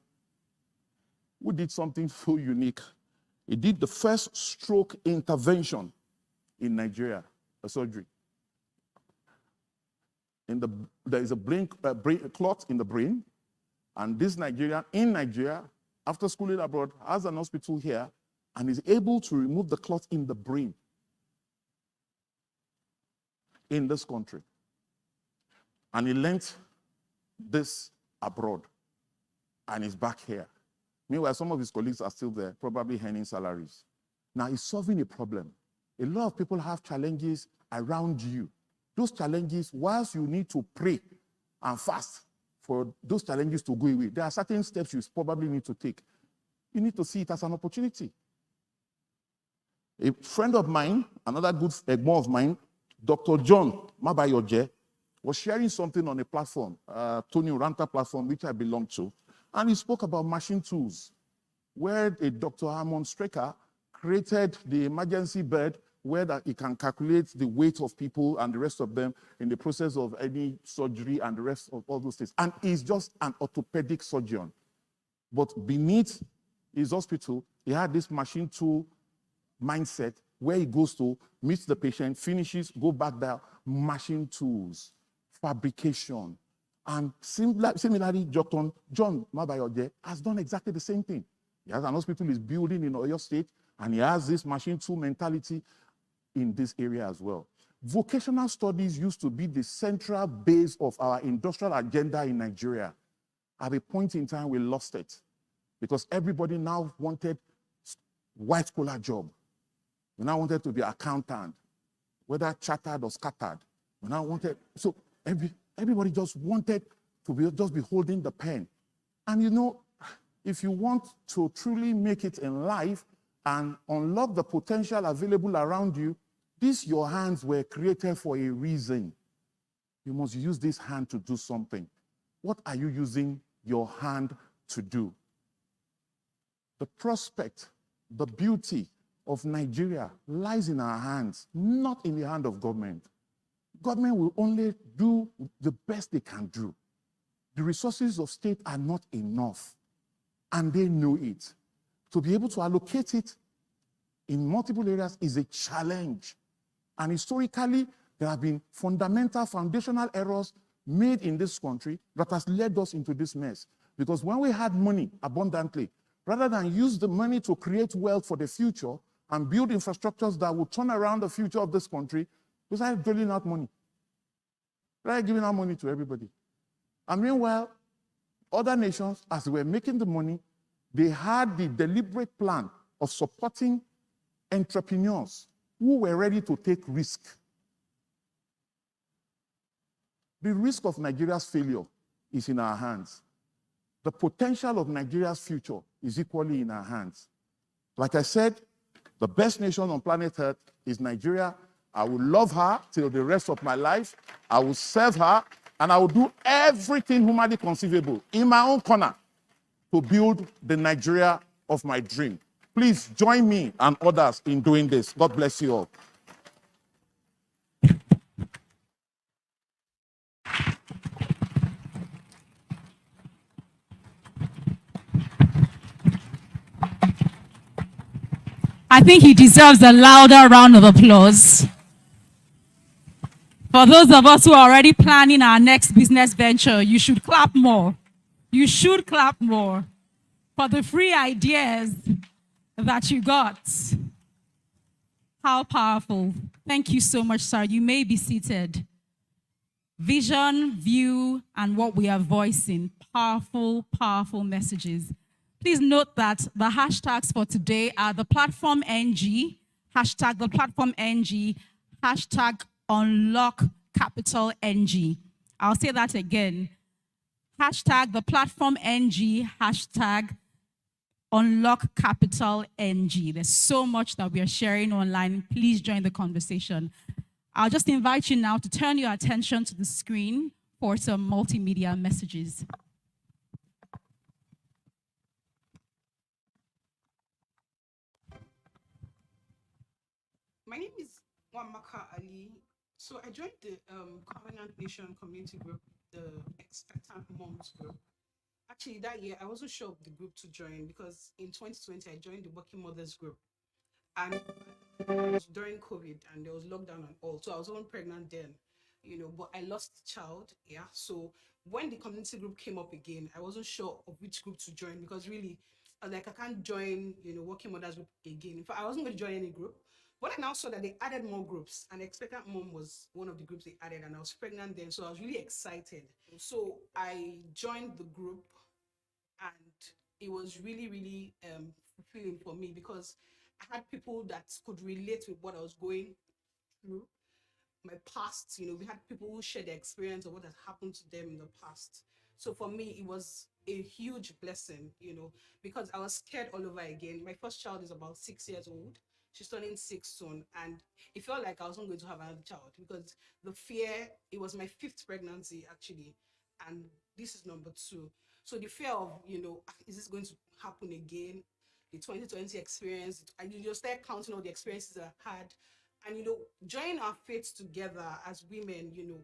Speaker 7: who did something so unique. He did the first stroke intervention in Nigeria, a surgery. There is a clot in the brain, and this Nigerian, in Nigeria, after schooling abroad, has an hospital here, and is able to remove the clot in the brain in this country. And he learned this abroad, and is back here. Meanwhile, some of his colleagues are still there, probably earning salaries. Now, he's solving a problem. A lot of people have challenges around you. Those challenges, whilst you need to pray and fast for those challenges to go away, there are certain steps you probably need to take. You need to see it as an opportunity. A friend of mine, another good egmo of mine, Dr. John Mabayoje, was sharing something on a platform, Toyin Ranta platform, which I belong to, and he spoke about machine tools, where a Dr. Harmon Strecker created the emergency bed where that he can calculate the weight of people and the rest of them in the process of any surgery and the rest of all those things. And he's just an orthopedic surgeon. But beneath his hospital, he had this machine tool mindset where he goes to, meets the patient, finishes, go back there, machine tools, fabrication. And similarly, John Mabayoje has done exactly the same thing. He has an hospital he's building in Oyo State, and he has this machine tool mentality in this area as well. Vocational studies used to be the central base of our industrial agenda in Nigeria. At a point in time, we lost it because everybody now wanted white-collar job. We now wanted to be accountant, whether chartered or scattered. We now wanted, so everybody just wanted to just be holding the pen. And you know, if you want to truly make it in life and unlock the potential available around you, your hands were created for a reason. You must use this hand to do something. What are you using your hand to do? The prospect, the beauty of Nigeria lies in our hands, not in the hand of government. Government will only do the best they can do. The resources of state are not enough, and they know it. To be able to allocate it in multiple areas is a challenge. And historically, there have been fundamental, foundational errors made in this country that has led us into this mess. Because when we had money abundantly, rather than use the money to create wealth for the future and build infrastructures that will turn around the future of this country, we started drilling out money. We started giving out money to everybody. And meanwhile, other nations, as they were making the money, they had the deliberate plan of supporting entrepreneurs who were ready to take risk. The risk of Nigeria's failure is in our hands. The potential of Nigeria's future is equally in our hands. Like I said, the best nation on planet Earth is Nigeria. I will love her till the rest of my life. I will serve her, and I will do everything humanly conceivable in my own corner to build the Nigeria of my dream. Please join me and others in doing this. God bless you all.
Speaker 4: I think he deserves a louder round of applause. For those of us who are already planning our next business venture, you should clap more. You should clap more for the free ideas that you got. How powerful. Thank you so much, sir. You may be seated. Vision, view, and what we are voicing. Powerful, powerful messages. Please note that the hashtags for today are the platform NG, hashtag the platform NG, hashtag unlock capital NG. I'll say that again. Hashtag the platform NG, hashtag unlock capital NG. There's so much that we are sharing online. Please join the conversation. I'll just invite you now to turn your attention to the screen for some multimedia messages.
Speaker 8: My name is Wamaka Ali. So I joined the Convener Nation community group, the Expectant Moms group. Actually, that year, I wasn't sure of the group to join because in 2020, I joined the Working Mothers group. And it was during COVID and there was lockdown and all. So I was even pregnant then, you know, but I lost the child. Yeah. So when the community group came up again, I wasn't sure of which group to join because really, I was like, I can't join, you know, Working Mothers group again. In fact, I wasn't going to join any group. But I now saw that they added more groups, and Expectant Mom was one of the groups they added, and I was pregnant then, so I was really excited. So I joined the group, and it was really, really fulfilling for me because I had people that could relate with what I was going through, my past. You know, we had people who shared their experience of what had happened to them in the past. So for me, it was a huge blessing, you know, because I was scared all over again. My first child is about 6 years old. She's turning 6 soon, and it felt like I wasn't going to have another child because the fear, it was my 5th pregnancy actually, and this is number 2. So the fear of, you know, is this going to happen again? The 2020 experience, and you just start counting all the experiences I had, and, you know, joining our faiths together as women, you know,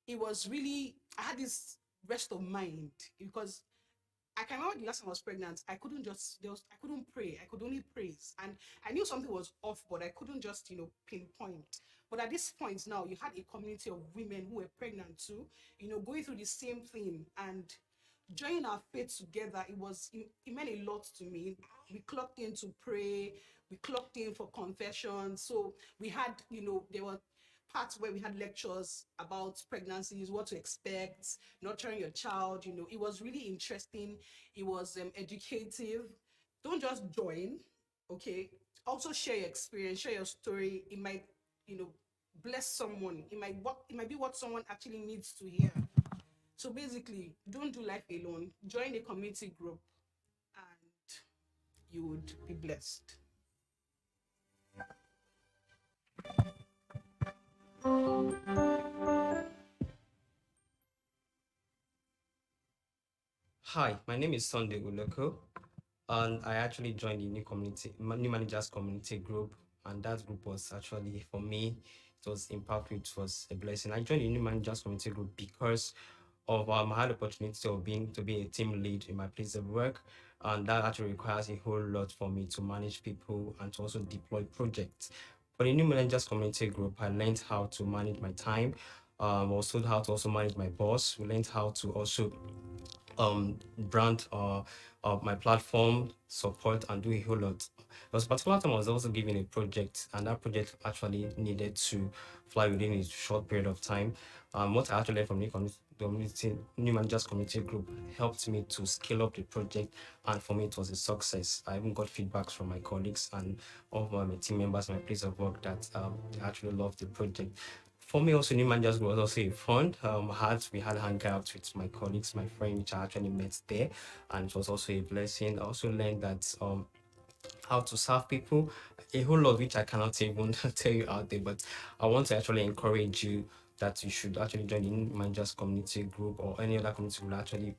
Speaker 8: it was really, I had this rest of mind because I can remember the last time I was pregnant, I couldn't pray. I could only praise. And I knew something was off, but I couldn't just, you know, pinpoint. But at this point now, you had a community of women who were pregnant too, you know, going through the same thing and joining our faith together, it meant a lot to me. We clocked in to pray, we clocked in for confession. So we had, there were parts where we had lectures about pregnancies, what to expect, nurturing your child. It was really interesting. It was educative. Don't just join, okay? Also share your experience, share your story. It might, bless someone. It might be what someone actually needs to hear. So basically, don't do life alone. Join a community group and you would be blessed.
Speaker 9: Hi, my name is Sunday Uloko, and I actually joined the new managers community group, and that group was actually, for me, it was impactful, it was a blessing. I joined the new managers community group because of I had the opportunity of to be a team lead in my place of work, and that actually requires a whole lot for me to manage people and to also deploy projects. For the new managers community group, I learned how to manage my time, also how to also manage my boss. We learned how to also brand my platform, support, and do a whole lot. There was a particular time I was also given a project, and that project actually needed to fly within a short period of time. What I actually learned from the new managers community group helped me to scale up the project, and for me it was a success. I even got feedbacks from my colleagues and all of my team members, my place of work, that they actually loved the project. For me, also, new managers group was also a fun. We had hangouts with my colleagues, my friends, which I actually met there, and it was also a blessing. I also learned that how to serve people, a whole lot which I cannot even tell you out there, but I want to actually encourage you that you should actually join the new managers community group or any other community will actually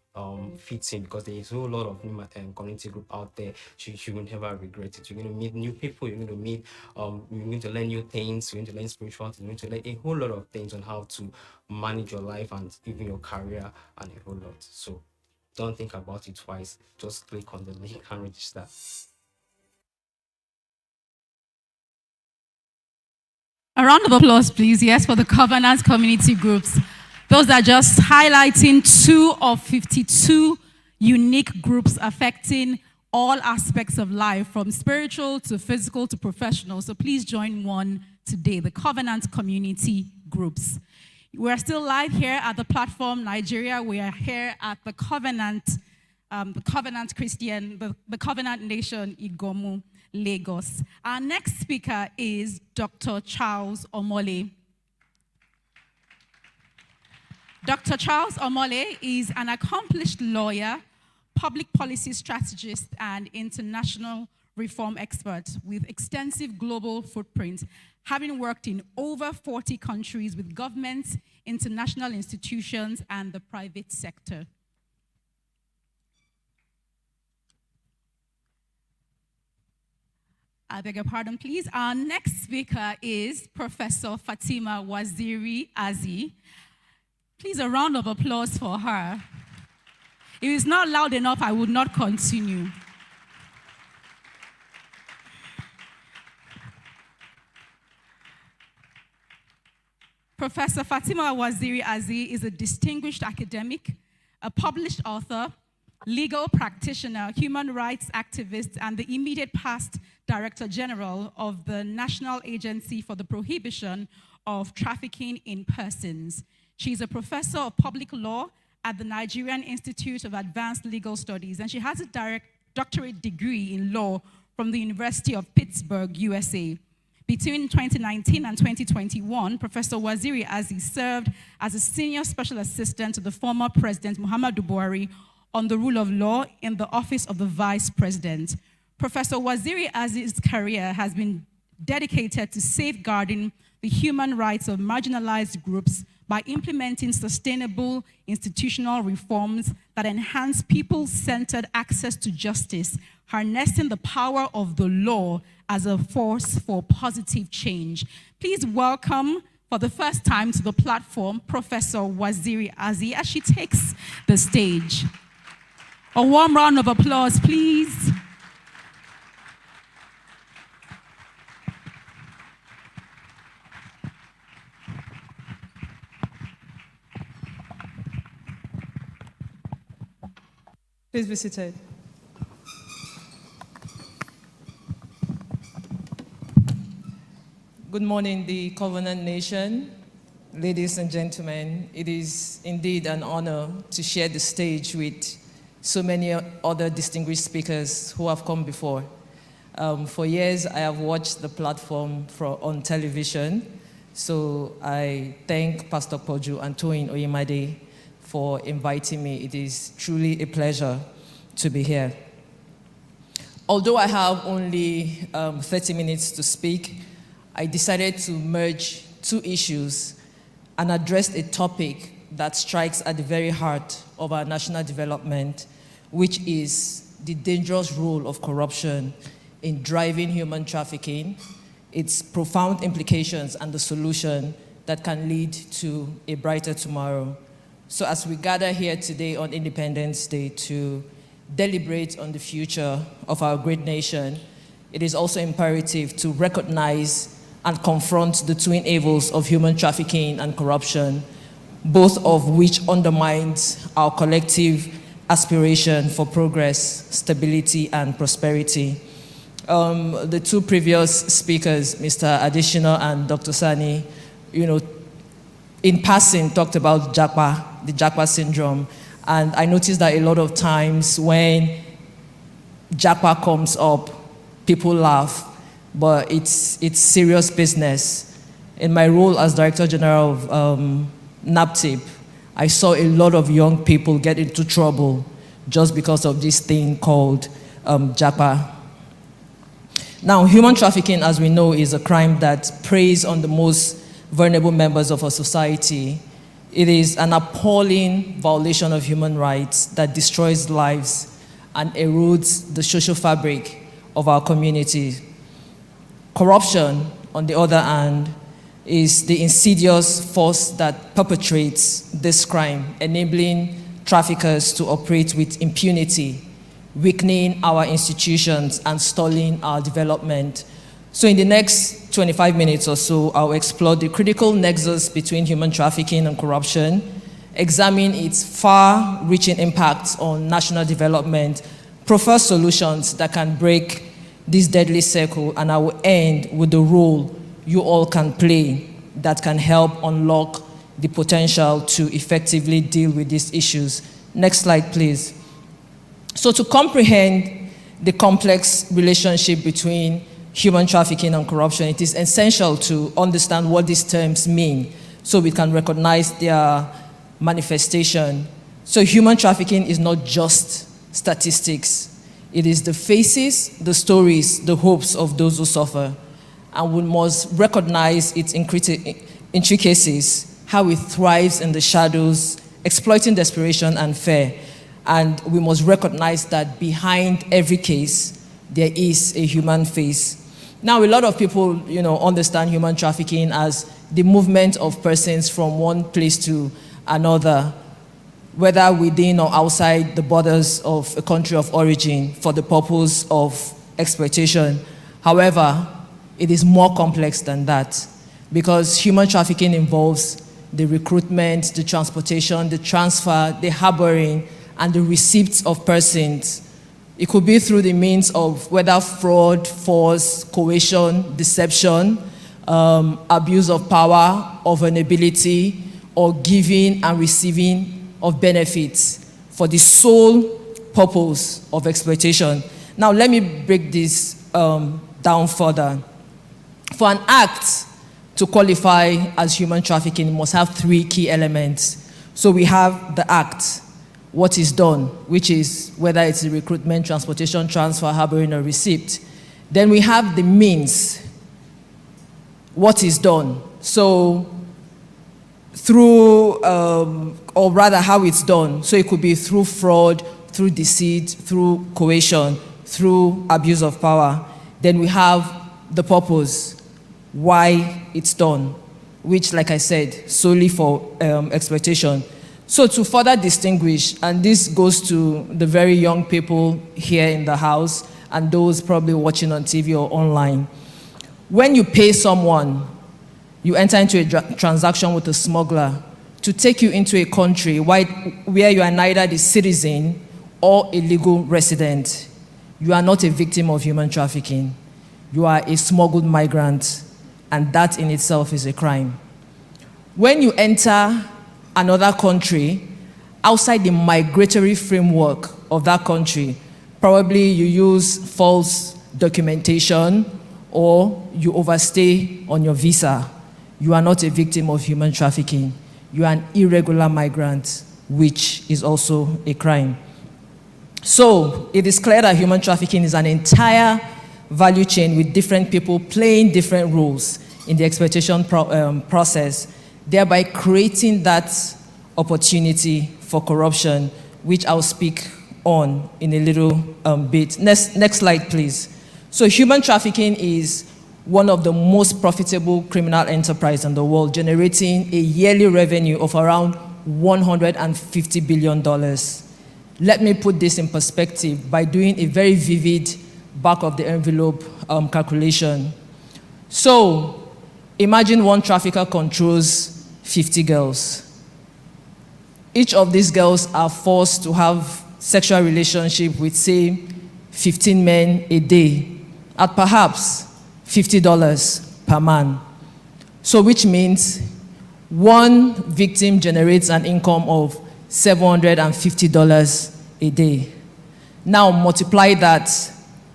Speaker 9: fit in, because there is a whole lot of new community group out there. You will never regret it. You're going to meet new people, you're going to meet you're going to learn new things, you're going to learn spiritual things, you're going to learn a whole lot of things on how to manage your life and even your career, and a whole lot. So don't think about it twice, just click on the link and register.
Speaker 4: A round of applause, please. Yes, for the Covenant community groups. Those are just highlighting 2 of 52 unique groups affecting all aspects of life, from spiritual to physical to professional. So please join one today, the Covenant community groups. We're still live here at the platform Nigeria. We are here at the Covenant Christian, the Covenant Nation, Igomu, Lagos. Our next speaker is Dr. Charles Omole. Dr. Charles Omole is an accomplished lawyer, public policy strategist, and international reform expert with extensive global footprint, having worked in over 40 countries with governments, international institutions, and the private sector. I beg your pardon, please. Our next speaker is Professor Fatima Waziri-Azi. Please, a round of applause for her. If it's not loud enough, I would not continue. Professor Fatima Waziri-Azi is a distinguished academic, a published author, legal practitioner, human rights activist, and the immediate past Director General of the National Agency for the Prohibition of Trafficking in Persons. She's a professor of public law at the Nigerian Institute of Advanced Legal Studies, and she has a doctorate degree in law from the University of Pittsburgh, USA. Between 2019 and 2021, Professor Waziri-Azi served as a senior special assistant to the former President Muhammadu Buhari on the rule of law in the office of the Vice President. Professor Waziri-Azi's career has been dedicated to safeguarding the human rights of marginalized groups by implementing sustainable institutional reforms that enhance people-centered access to justice, harnessing the power of the law as a force for positive change. Please welcome, for the first time to the platform, Professor Waziri-Azi as she takes the stage. A warm round of applause, please.
Speaker 10: Please be seated. Good morning, the Covenant Nation. Ladies and gentlemen, it is indeed an honor to share the stage with so many other distinguished speakers who have come before. For years, I have watched the platform on television, so I thank Pastor Poju and Toyin Oyemade for inviting me. It is truly a pleasure to be here. Although I have only 30 minutes to speak, I decided to merge two issues and address a topic that strikes at the very heart of our national development, which is the dangerous role of corruption in driving human trafficking, its profound implications, and the solution that can lead to a brighter tomorrow. So as we gather here today on Independence Day to deliberate on the future of our great nation, it is also imperative to recognize and confront the twin evils of human trafficking and corruption, both of which undermines our collective aspiration for progress, stability, and prosperity. The two previous speakers, Mr. Adesina and Dr. Sanni, in passing talked about the Japa syndrome. And I noticed that a lot of times when Japa comes up, people laugh, but it's serious business. In my role as Director General of NAPTIP, I saw a lot of young people get into trouble just because of this thing called Japa. Now, human trafficking, as we know, is a crime that preys on the most vulnerable members of our society. It is an appalling violation of human rights that destroys lives and erodes the social fabric of our community. Corruption, on the other hand, is the insidious force that perpetrates this crime, enabling traffickers to operate with impunity, weakening our institutions and stalling our development. So in the next 25 minutes or so, I'll explore the critical nexus between human trafficking and corruption, examine its far-reaching impacts on national development, proffer solutions that can break this deadly circle, and I will end with the role you all can play that can help unlock the potential to effectively deal with these issues. Next slide, please. So to comprehend the complex relationship between human trafficking and corruption, it is essential to understand what these terms mean so we can recognize their manifestation. So human trafficking is not just statistics. It is the faces, the stories, the hopes of those who suffer. And we must recognize its intricacies, how it thrives in the shadows, exploiting desperation and fear. And we must recognize that behind every case, there is a human face. Now, a lot of people, understand human trafficking as the movement of persons from one place to another, whether within or outside the borders of a country of origin for the purpose of exploitation. However, it is more complex than that because human trafficking involves the recruitment, the transportation, the transfer, the harboring, and the receipts of persons. It could be through the means of whether fraud, force, coercion, deception, abuse of power, or vulnerability, or giving and receiving of benefits for the sole purpose of exploitation. Now, let me break this down further. For an act to qualify as human trafficking, it must have three key elements. So we have the act, what is done, which is whether it's the recruitment, transportation, transfer, harboring, or receipt. Then we have the means, what is done. So through, or rather how it's done. So it could be through fraud, through deceit, through coercion, through abuse of power. Then we have the purpose, why it's done, which, like I said, solely for exploitation. So to further distinguish, and this goes to the very young people here in the house and those probably watching on TV or online, when you pay someone, you enter into a transaction with a smuggler to take you into a country where you are neither the citizen or a legal resident, you are not a victim of human trafficking. You are a smuggled migrant, and that in itself is a crime. When you enter another country outside the migratory framework of that country, probably you use false documentation or you overstay on your visa, you are not a victim of human trafficking. You are an irregular migrant, which is also a crime. So it is clear that human trafficking is an entire value chain with different people playing different roles in the exploitation process, thereby creating that opportunity for corruption, which I'll speak on in a little bit. Next slide, please. So human trafficking is one of the most profitable criminal enterprises in the world, generating a yearly revenue of around $150 billion. Let me put this in perspective by doing a very vivid back-of-the-envelope calculation. So imagine one trafficker controls 50 girls. Each of these girls are forced to have sexual relationship with, say, 15 men a day at perhaps $50 per man. So which means one victim generates an income of $750 a day. Now multiply that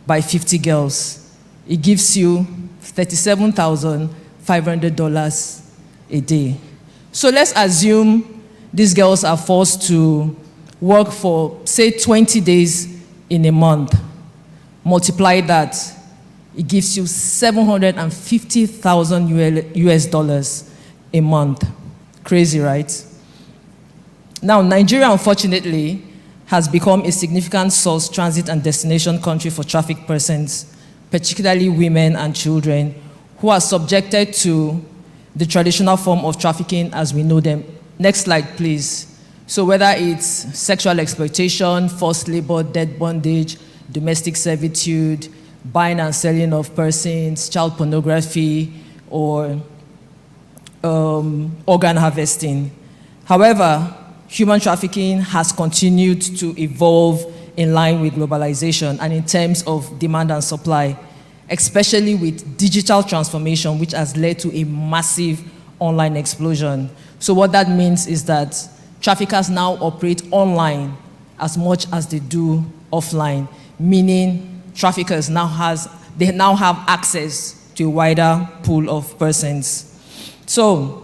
Speaker 10: by 50 girls. It gives you $37,500 a day. So let's assume these girls are forced to work for, say, 20 days in a month. Multiply that, it gives you 750,000 US dollars a month. Crazy, right? Now, Nigeria, unfortunately, has become a significant source, transit, and destination country for trafficked persons, particularly women and children, who are subjected to the traditional form of trafficking as we know them. Next slide, please. So whether it's sexual exploitation, forced labor, debt bondage, domestic servitude, buying and selling of persons, child pornography, or organ harvesting. However, human trafficking has continued to evolve in line with globalization and in terms of demand and supply, especially with digital transformation, which has led to a massive online explosion. So what that means is that traffickers now operate online as much as they do offline, meaning traffickers now have access to a wider pool of persons. So,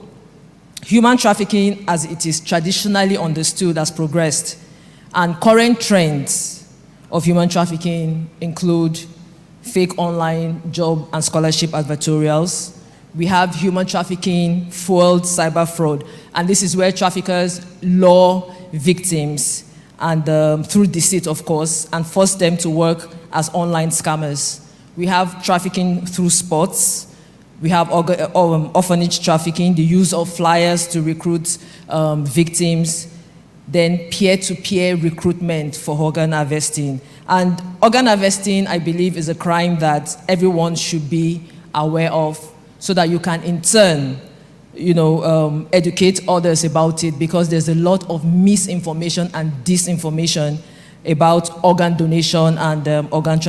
Speaker 10: human trafficking, as it is traditionally understood, has progressed, and current trends of human trafficking include fake online job and scholarship advertorials. We have human trafficking fueled cyber fraud, and this is where traffickers lure victims and through deceit, of course, and force them to work as online scammers. We have trafficking through sports. We have orphanage trafficking, the use of flyers to recruit victims, then peer-to-peer recruitment for organ harvesting. And organ harvesting, I believe, is a crime that everyone should be aware of so that you can, in turn, educate others about it, because there's a lot of misinformation and disinformation about organ donation and organ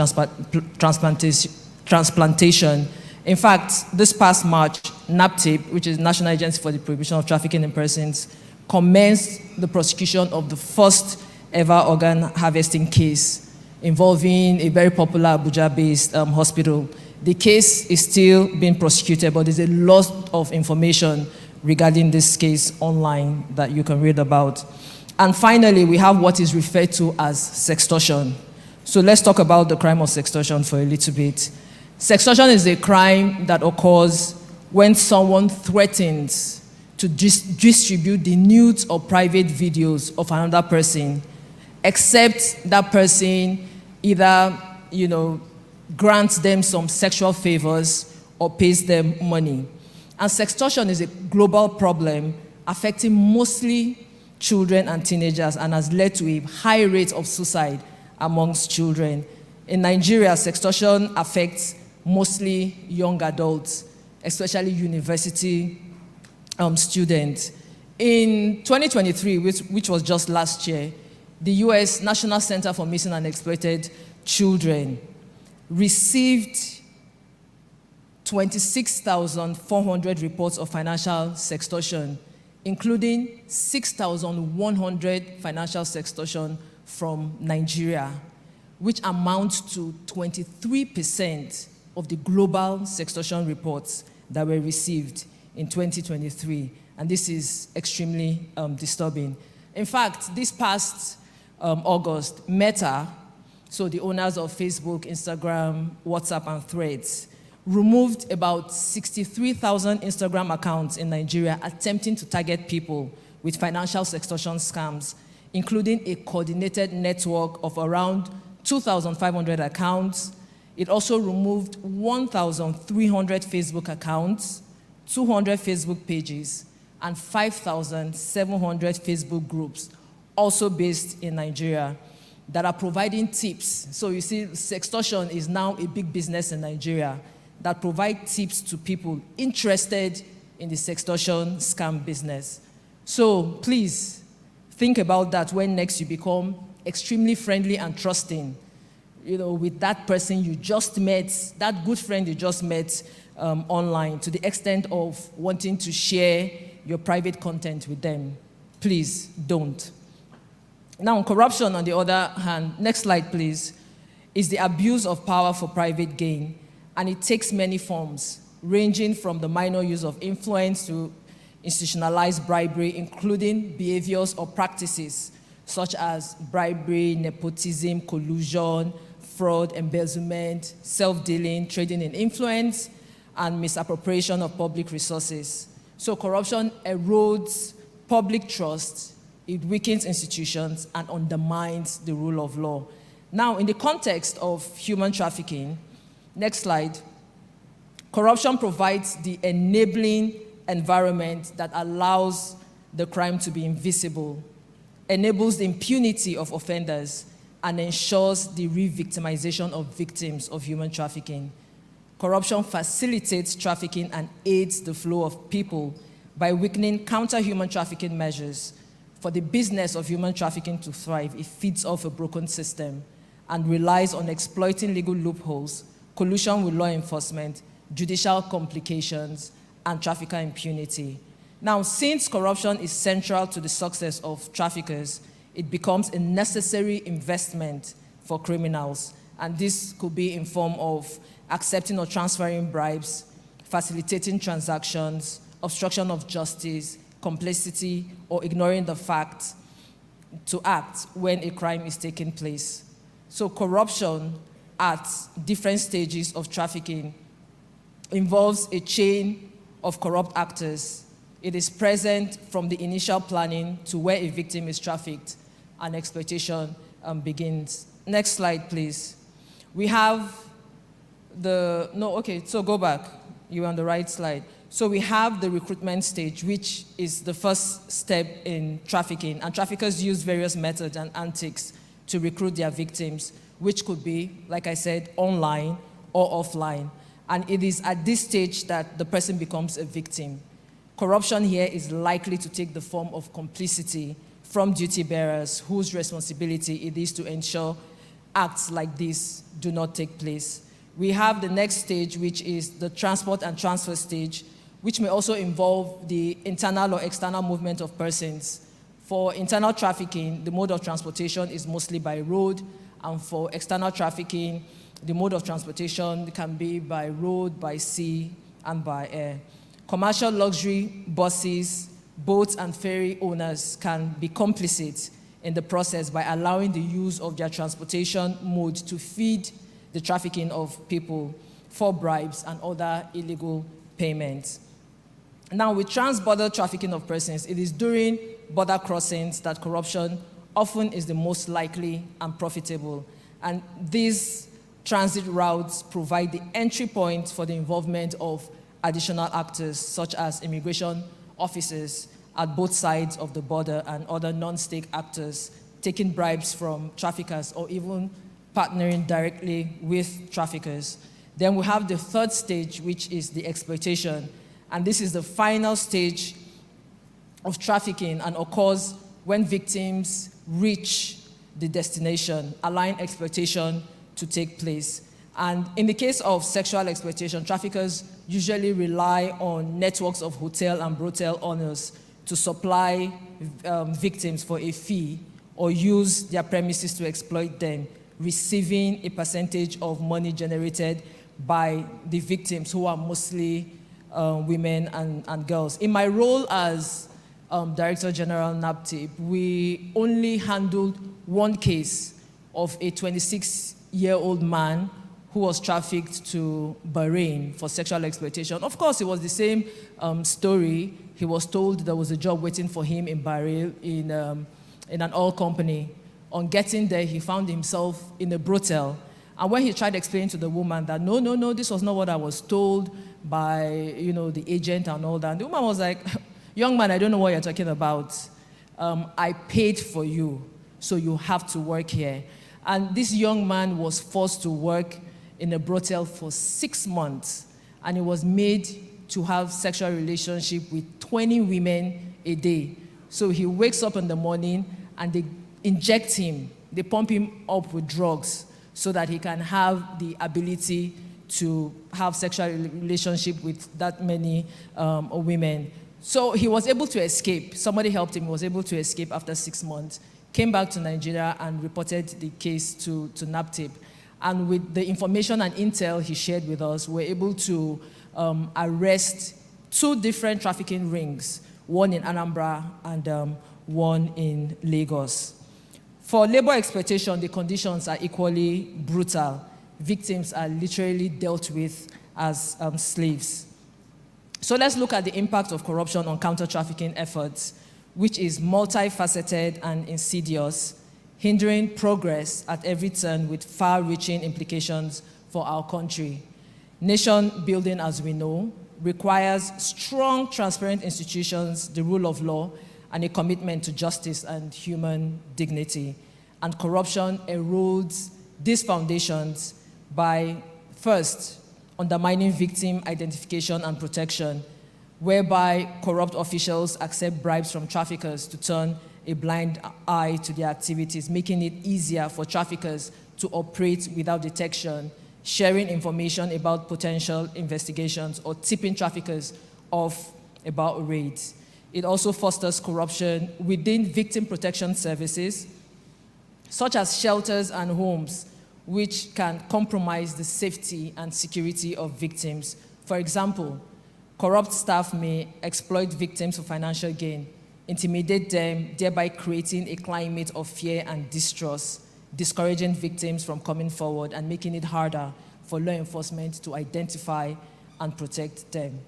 Speaker 10: transplantation. In fact, this past March, NAPTIP, which is National Agency for the Prohibition of Trafficking in Persons, commenced the prosecution of the first ever organ harvesting case involving a very popular Abuja-based hospital. The case is still being prosecuted, but there's a lot of information regarding this case online that you can read about. And finally, we have what is referred to as sextortion. So let's talk about the crime of sextortion for a little bit. Sextortion is a crime that occurs when someone threatens to distribute the nudes or private videos of another person, except that person either, grants them some sexual favors or pays them money. And sextortion is a global problem affecting mostly children and teenagers and has led to a high rate of suicide amongst children. In Nigeria, sextortion affects mostly young adults, especially university students. In 2023, which was just last year, the US National Center for Missing and Exploited Children received 26,400 reports of financial sextortion, including 6,100 financial sextortion from Nigeria, which amounts to 23% of the global sextortion reports that were received in 2023. And this is extremely disturbing. In fact, this past August, Meta, so the owners of Facebook, Instagram, WhatsApp, and Threads, removed about 63,000 Instagram accounts in Nigeria attempting to target people with financial sextortion scams, including a coordinated network of around 2,500 accounts. It also removed 1,300 Facebook accounts, 200 Facebook pages, and 5,700 Facebook groups, also based in Nigeria, that are providing tips. So you see, sextortion is now a big business in Nigeria that provide tips to people interested in the sextortion scam business. So please think about that when next you become extremely friendly and trusting, with that person you just met, that good friend you just met online, to the extent of wanting to share your private content with them. Please don't. Now, corruption, on the other hand, next slide, please, is the abuse of power for private gain. And it takes many forms, ranging from the minor use of influence to institutionalized bribery, including behaviors or practices such as bribery, nepotism, collusion, fraud, embezzlement, self-dealing, trading in influence, and misappropriation of public resources. So corruption erodes public trust, it weakens institutions, and undermines the rule of law. Now, in the context of human trafficking, next slide, corruption provides the enabling environment that allows the crime to be invisible, enables the impunity of offenders, and ensures the re-victimization of victims of human trafficking. Corruption facilitates trafficking and aids the flow of people by weakening counter-human trafficking measures. For the business of human trafficking to thrive, it feeds off a broken system and relies on exploiting legal loopholes, collusion with law enforcement, judicial complications, and trafficker impunity. Now, since corruption is central to the success of traffickers, it becomes a necessary investment for criminals. And this could be in form of accepting or transferring bribes, facilitating transactions, obstruction of justice, complicity, or ignoring the fact to act when a crime is taking place. So corruption at different stages of trafficking involves a chain of corrupt actors. It is present from the initial planning to where a victim is trafficked and exploitation begins. Next slide, please. We have so go back. You're on the right slide. So we have the recruitment stage, which is the first step in trafficking. And traffickers use various methods and antics to recruit their victims, which could be, like I said, online or offline. And it is at this stage that the person becomes a victim. Corruption here is likely to take the form of complicity from duty bearers whose responsibility it is to ensure acts like this do not take place. We have the next stage, which is the transport and transfer stage, which may also involve the internal or external movement of persons. For internal trafficking, the mode of transportation is mostly by road, and for external trafficking, the mode of transportation can be by road, by sea, and by air. Commercial luxury buses, boats, and ferry owners can be complicit in the process by allowing the use of their transportation mode to feed the trafficking of people for bribes and other illegal payments. Now, with trans-border trafficking of persons, it is during border crossings that corruption often is the most likely and profitable. And these transit routes provide the entry point for the involvement of additional actors, such as immigration officers at both sides of the border and other non-state actors taking bribes from traffickers or even partnering directly with traffickers. Then we have the third stage, which is the exploitation. And this is the final stage of trafficking and occurs when victims reach the destination, allowing exploitation to take place. And in the case of sexual exploitation, traffickers usually rely on networks of hotel and brothel owners to supply victims for a fee or use their premises to exploit them, receiving a percentage of money generated by the victims, who are mostly women and girls. In my role as Director General NAPTIP, we only handled one case of a 26-year-old man who was trafficked to Bahrain for sexual exploitation. Of course, it was the same story. He was told there was a job waiting for him in Bahrain in an oil company. On getting there, he found himself in a brothel. And when he tried explaining to the woman that, no, this was not what I was told by, the agent and all that, the woman was like, young man, I don't know what you're talking about. I paid for you, so you have to work here. And this young man was forced to work in a brothel for 6 months, and he was made to have sexual relationship with 20 women a day. So he wakes up in the morning and they inject him, they pump him up with drugs so that he can have the ability to have sexual relationship with that many women. So he was able to escape. Somebody helped him. He was able to escape after 6 months, came back to Nigeria and reported the case to NAPTIP. And with the information and intel he shared with us, we were able to arrest 2 different trafficking rings, one in Anambra and one in Lagos. For labor exploitation, the conditions are equally brutal. Victims are literally dealt with as slaves. So let's look at the impact of corruption on counter-trafficking efforts, which is multifaceted and insidious, hindering progress at every turn with far-reaching implications for our country. Nation building, as we know, requires strong, transparent institutions, the rule of law, and a commitment to justice and human dignity. And corruption erodes these foundations by, first, undermining victim identification and protection, whereby corrupt officials accept bribes from traffickers to turn a blind eye to their activities, making it easier for traffickers to operate without detection, sharing information about potential investigations, or tipping traffickers off about raids. It also fosters corruption within victim protection services, such as shelters and homes, which can compromise the safety and security of victims. For example, corrupt staff may exploit victims for financial gain, intimidate them, thereby creating a climate of fear and distrust, discouraging victims from coming forward and making it harder for law enforcement to identify and protect them.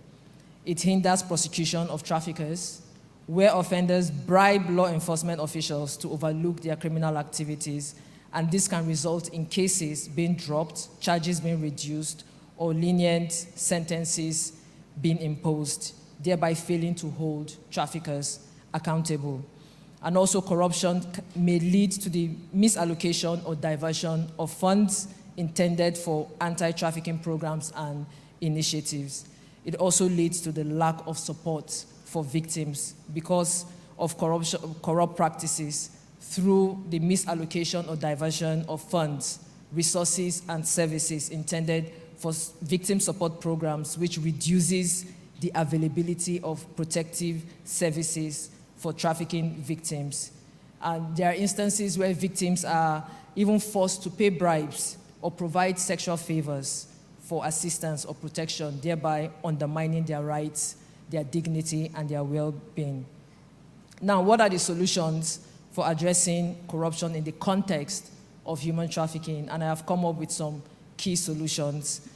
Speaker 10: It hinders prosecution of traffickers, where offenders bribe law enforcement officials to overlook their criminal activities, and this can result in cases being dropped, charges being reduced, or lenient sentences being imposed, thereby failing to hold traffickers accountable. And also, corruption may lead to the misallocation or diversion of funds intended for anti-trafficking programs and initiatives. It also leads to the lack of support for victims because of corrupt practices through the misallocation or diversion of funds, resources, and services intended for victim support programs, which reduces the availability of protective services for trafficking victims. And there are instances where victims are even forced to pay bribes or provide sexual favors for assistance or protection, thereby undermining their rights, their dignity, and their well-being. Now, what are the solutions for addressing corruption in the context of human trafficking? And I have come up with some key solutions.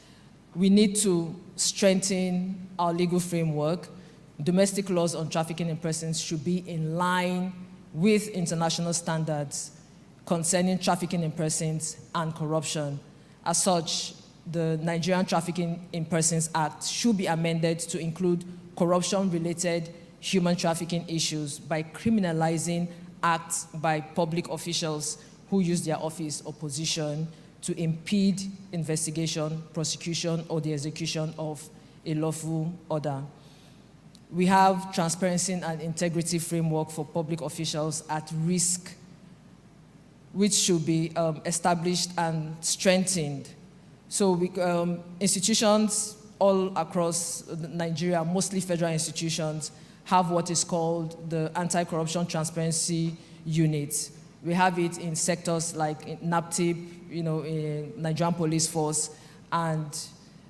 Speaker 10: We need to strengthen our legal framework. Domestic laws on trafficking in persons should be in line with international standards concerning trafficking in persons and corruption. As such, the Nigerian Trafficking in Persons Act should be amended to include corruption-related human trafficking issues by criminalizing acts by public officials who use their office or position to impede investigation, prosecution, or the execution of a lawful order. We have transparency and integrity framework for public officials at risk which should be established and strengthened. So institutions all across Nigeria, mostly federal institutions, have what is called the Anti-Corruption Transparency Unit. We have it in sectors like NAPTIP, in Nigerian Police Force, and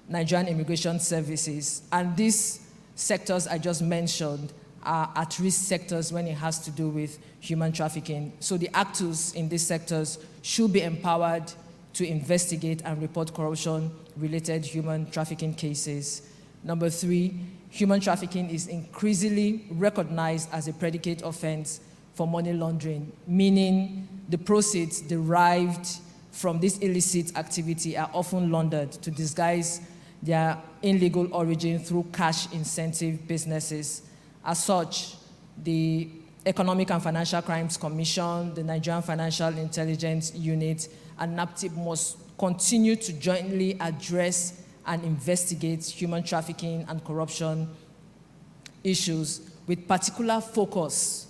Speaker 10: Nigerian Immigration Services. And these sectors I just mentioned are at-risk sectors when it has to do with human trafficking. So the actors in these sectors should be empowered to investigate and report corruption-related human trafficking cases. Number 3, human trafficking is increasingly recognized as a predicate offense for money laundering, meaning the proceeds derived from this illicit activity are often laundered to disguise their illegal origin through cash incentive businesses. As such, the Economic and Financial Crimes Commission, the Nigerian Financial Intelligence Unit, and NAPTIP must continue to jointly address and investigate human trafficking and corruption issues with particular focus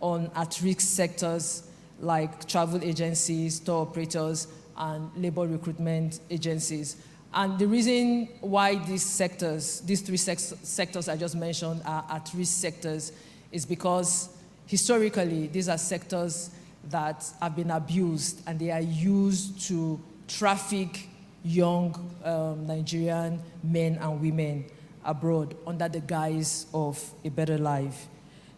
Speaker 10: on at-risk sectors like travel agencies, tour operators, and labor recruitment agencies. And the reason why these 3 sectors I just mentioned are at-risk sectors is because historically these are sectors that have been abused and they are used to traffic young Nigerian men and women abroad under the guise of a better life.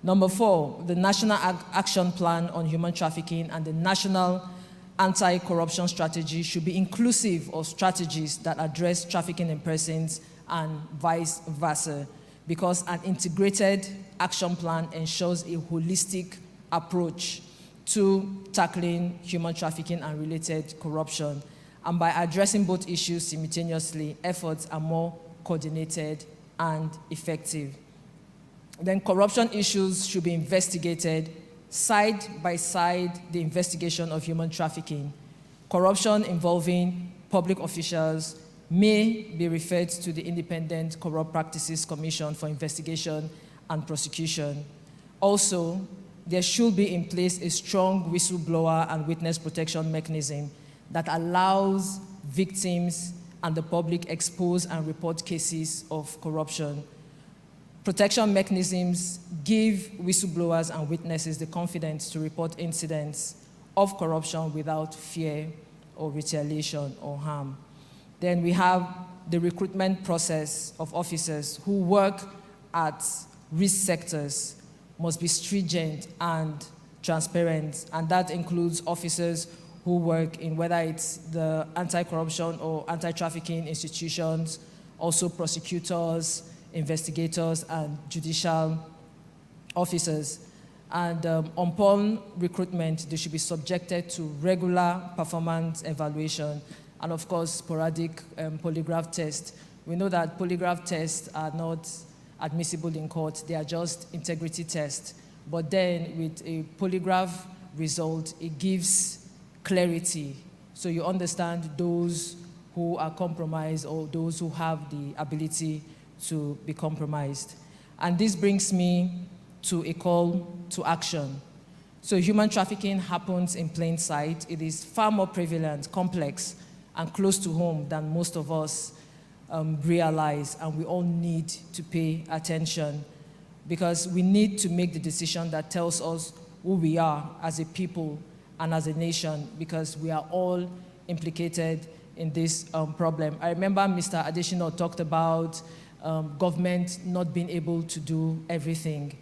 Speaker 10: Number 4, the National Action Plan on Human Trafficking and the National Anti-Corruption Strategy should be inclusive of strategies that address trafficking in persons and vice versa, because an integrated action plan ensures a holistic approach to tackling human trafficking and related corruption. And by addressing both issues simultaneously, efforts are more coordinated and effective. Then corruption issues should be investigated side by side the investigation of human trafficking. Corruption involving public officials may be referred to the Independent Corrupt Practices Commission for investigation and prosecution. Also, there should be in place a strong whistleblower and witness protection mechanism that allows victims and the public expose and report cases of corruption. Protection mechanisms give whistleblowers and witnesses the confidence to report incidents of corruption without fear or retaliation or harm. Then we have the recruitment process of officers who work at risk sectors must be stringent and transparent, and that includes officers who work in whether it's the anti-corruption or anti-trafficking institutions, also prosecutors, investigators, and judicial officers. And upon recruitment, they should be subjected to regular performance evaluation and, of course, sporadic polygraph tests. We know that polygraph tests are not admissible in court. They are just integrity tests. But then with a polygraph result, it gives clarity. So you understand those who are compromised or those who have the ability to be compromised. And this brings me to a call to action. So human trafficking happens in plain sight. It is far more prevalent, complex, and close to home than most of us realize, and we all need to pay attention because we need to make the decision that tells us who we are as a people and as a nation, because we are all implicated in this problem. I remember Mr. Adesina talked about government not being able to do everything.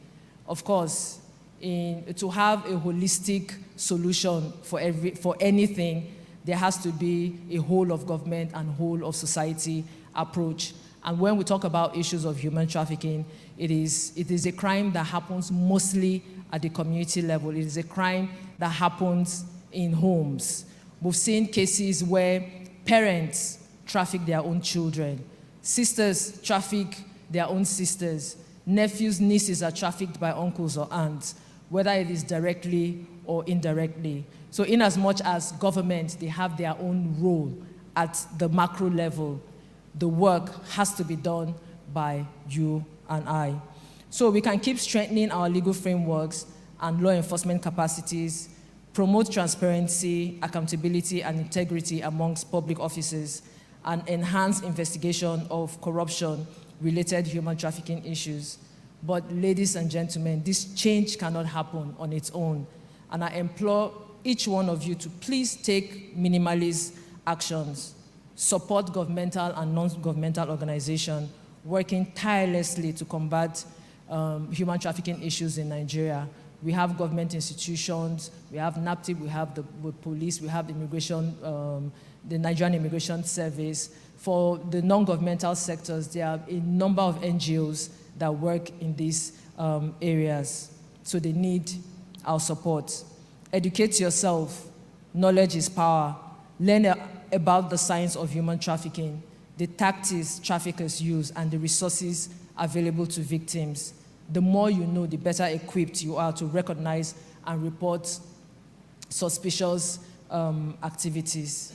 Speaker 10: Of course, to have a holistic solution for anything, there has to be a whole of government and whole of society approach. And when we talk about issues of human trafficking, it is a crime that happens mostly at the community level. It is a crime that happens in homes. We've seen cases where parents traffic their own children, sisters traffic their own sisters, nephews, nieces are trafficked by uncles or aunts, whether it is directly or indirectly. So in as much as government, they have their own role at the macro level, the work has to be done by you and I. So we can keep strengthening our legal frameworks and law enforcement capacities, promote transparency, accountability, and integrity amongst public offices, and enhance investigation of corruption-related human trafficking issues. But ladies and gentlemen, this change cannot happen on its own. And I implore each one of you to please take minimalist actions, support governmental and non-governmental organizations working tirelessly to combat human trafficking issues in Nigeria. We have government institutions, we have NAPTIP, we have the police, we have the immigration, the Nigerian Immigration Service. For the non-governmental sectors, there are a number of NGOs that work in these areas. So they need our support. Educate yourself. Knowledge is power. Learn about the science of human trafficking, the tactics traffickers use, and the resources available to victims. The more you know, the better equipped you are to recognize and report suspicious activities.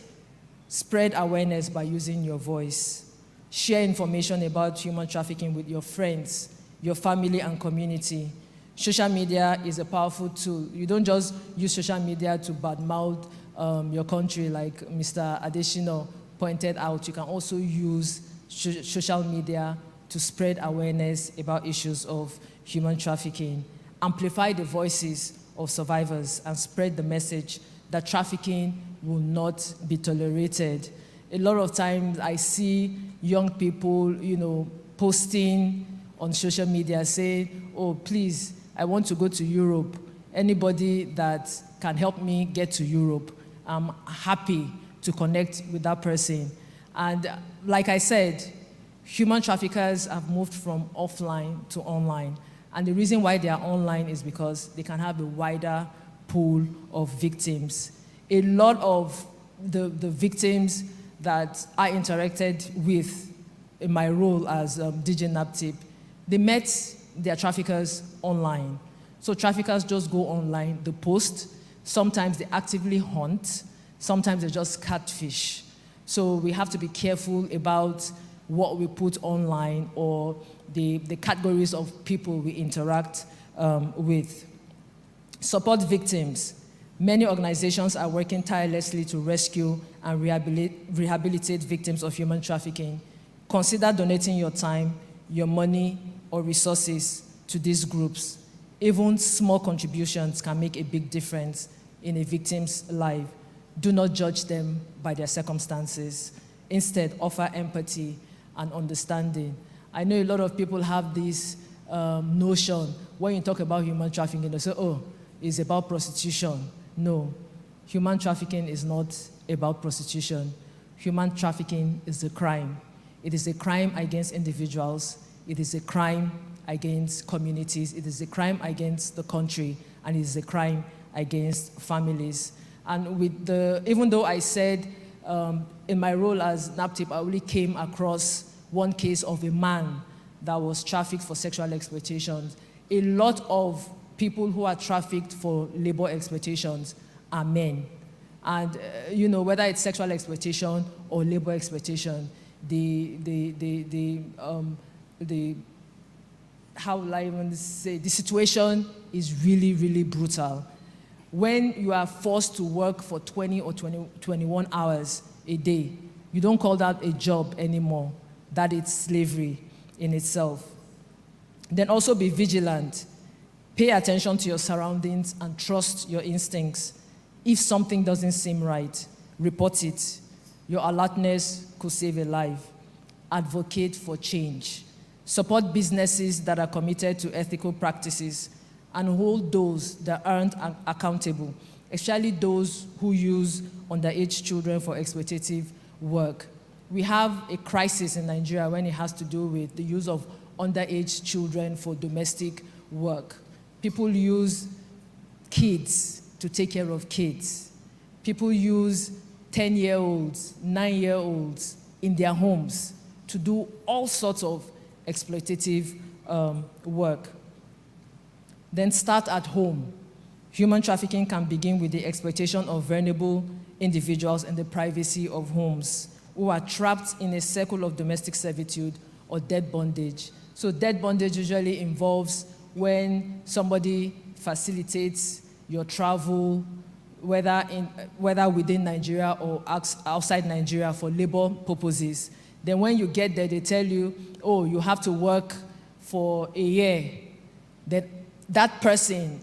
Speaker 10: Spread awareness by using your voice. Share information about human trafficking with your friends, your family, and community. Social media is a powerful tool. You don't just use social media to badmouth your country, like Mr. Adesina pointed out. You can also use social media to spread awareness about issues of human trafficking. Amplify the voices of survivors and spread the message that trafficking will not be tolerated. A lot of times I see young people, posting on social media saying, oh, please, I want to go to Europe. Anybody that can help me get to Europe, I'm happy to connect with that person. And like I said, human traffickers have moved from offline to online. And the reason why they are online is because they can have a wider pool of victims. A lot of the victims that I interacted with in my role as DJ NAPTIP, they met their traffickers online. So traffickers just go online, they post. Sometimes they actively hunt. Sometimes they just catfish. So we have to be careful about what we put online or the categories of people we interact with. Support victims. Many organizations are working tirelessly to rescue and rehabilitate victims of human trafficking. Consider donating your time, your money, or resources to these groups. Even small contributions can make a big difference in a victim's life. Do not judge them by their circumstances. Instead, offer empathy and understanding. I know a lot of people have this notion, when you talk about human trafficking, they say, oh, it's about prostitution. No, human trafficking is not about prostitution. Human trafficking is a crime. It is a crime against individuals. It is a crime against communities. It is a crime against the country, and it is a crime against families. And with even though I said in my role as NAPTIP, I only came across one case of a man that was trafficked for sexual exploitation. A lot of people who are trafficked for labor exploitations are men. And whether it's sexual exploitation or labor exploitation, how will I even say, the situation is really, really brutal. When you are forced to work for 20 or 21 hours a day, you don't call that a job anymore. That is slavery in itself. Then also be vigilant. Pay attention to your surroundings and trust your instincts. If something doesn't seem right, report it. Your alertness could save a life. Advocate for change. Support businesses that are committed to ethical practices and hold those that aren't accountable, especially those who use underage children for exploitative work. We have a crisis in Nigeria when it has to do with the use of underage children for domestic work. People use kids to take care of kids. People use 10-year-olds, 9-year-olds in their homes to do all sorts of exploitative work. Then start at home. Human trafficking can begin with the exploitation of vulnerable individuals in the privacy of homes who are trapped in a circle of domestic servitude or debt bondage. So debt bondage usually involves when somebody facilitates your travel, whether within Nigeria or outside Nigeria for labor purposes. Then when you get there, they tell you, oh, you have to work for a year. That person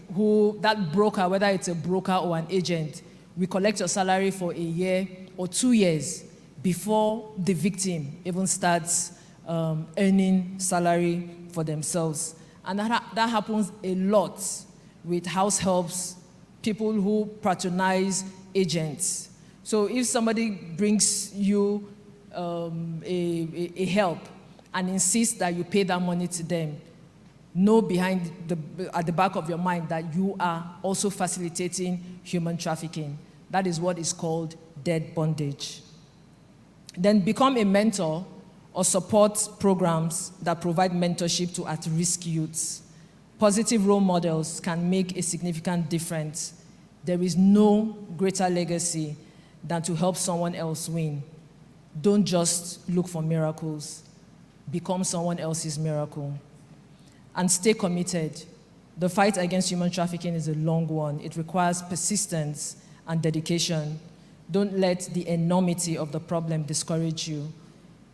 Speaker 10: that broker, whether it's a broker or an agent, we collect your salary for a year or 2 years before the victim even starts earning salary for themselves. And that happens a lot with house helps, people who patronize agents. So if somebody brings you a help and insists that you pay that money to them, know at the back of your mind that you are also facilitating human trafficking. That is what is called debt bondage. Then become a mentor or support programs that provide mentorship to at-risk youths. Positive role models can make a significant difference. There is no greater legacy than to help someone else win. Don't just look for miracles. Become someone else's miracle. And stay committed. The fight against human trafficking is a long one. It requires persistence and dedication. Don't let the enormity of the problem discourage you.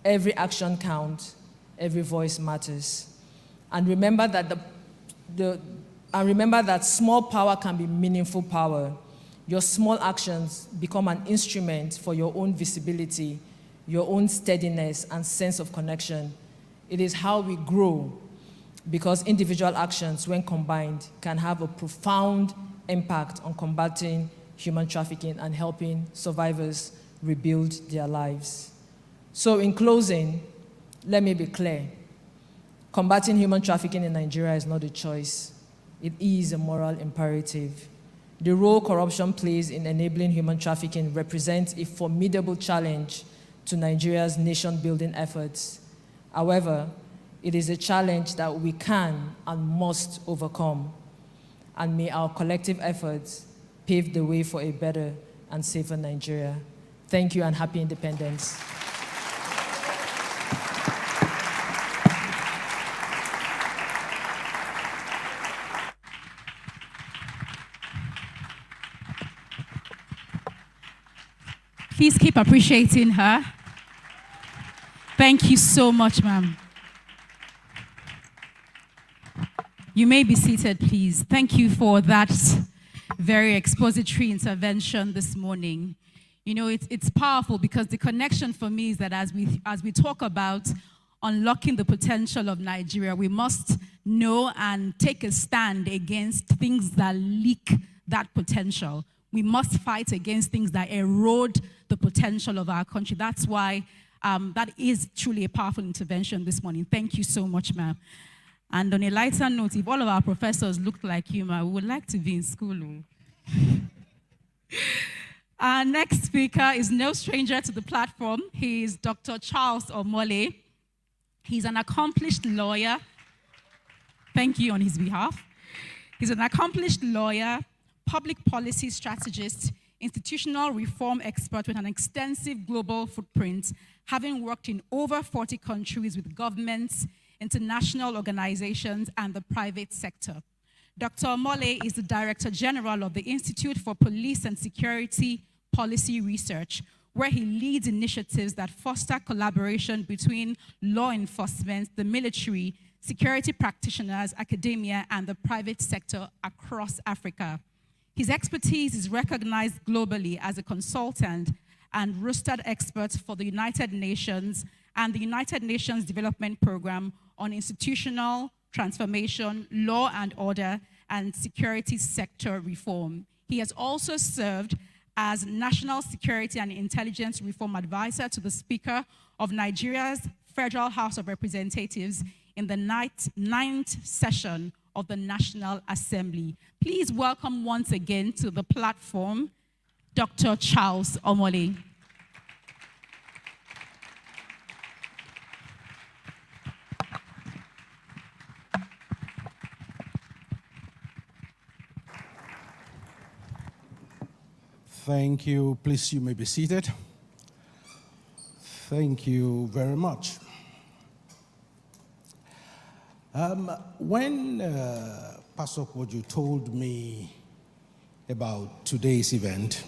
Speaker 10: Every action counts. Every voice matters. And remember that small power can be meaningful power. Your small actions become an instrument for your own visibility, your own steadiness and sense of connection. It is how we grow, because individual actions, when combined, can have a profound impact on combating human trafficking and helping survivors rebuild their lives. So in closing, let me be clear. Combating human trafficking in Nigeria is not a choice. It is a moral imperative. The role corruption plays in enabling human trafficking represents a formidable challenge to Nigeria's nation-building efforts. However, it is a challenge that we can and must overcome. And may our collective efforts pave the way for a better and safer Nigeria. Thank you and happy independence.
Speaker 4: Please keep appreciating her. Thank you so much, ma'am. You may be seated, please. Thank you for that very expository intervention this morning. You know, it's powerful because the connection for me is that as we talk about unlocking the potential of Nigeria, we must know and take a stand against things that leak that potential. We must fight against things that erode the potential of our country. That's why that is truly a powerful intervention this morning. Thank you so much, ma'am. And on a lighter note, if all of our professors looked like you, ma'am, we would like to be in school. Our next speaker is no stranger to the platform. He is Dr. Charles Omole. He's an accomplished lawyer. Thank you on his behalf. He's an accomplished lawyer, public policy strategist, institutional reform expert with an extensive global footprint, having worked in over 40 countries with governments, international organizations, and the private sector. Dr. Omole is the Director General of the Institute for Police and Security Policy Research, where he leads initiatives that foster collaboration between law enforcement, the military, security practitioners, academia, and the private sector across Africa. His expertise is recognized globally as a consultant and rostered expert for the United Nations and the United Nations Development Program on institutional transformation, law and order, and security sector reform. He has also served as National Security and Intelligence Reform Advisor to the Speaker of Nigeria's Federal House of Representatives in the ninth session of the National Assembly. Please welcome once again to the platform, Dr. Charles Omole.
Speaker 11: Thank you. Please, you may be seated. Thank you very much. When Pastor Poju told me about today's event.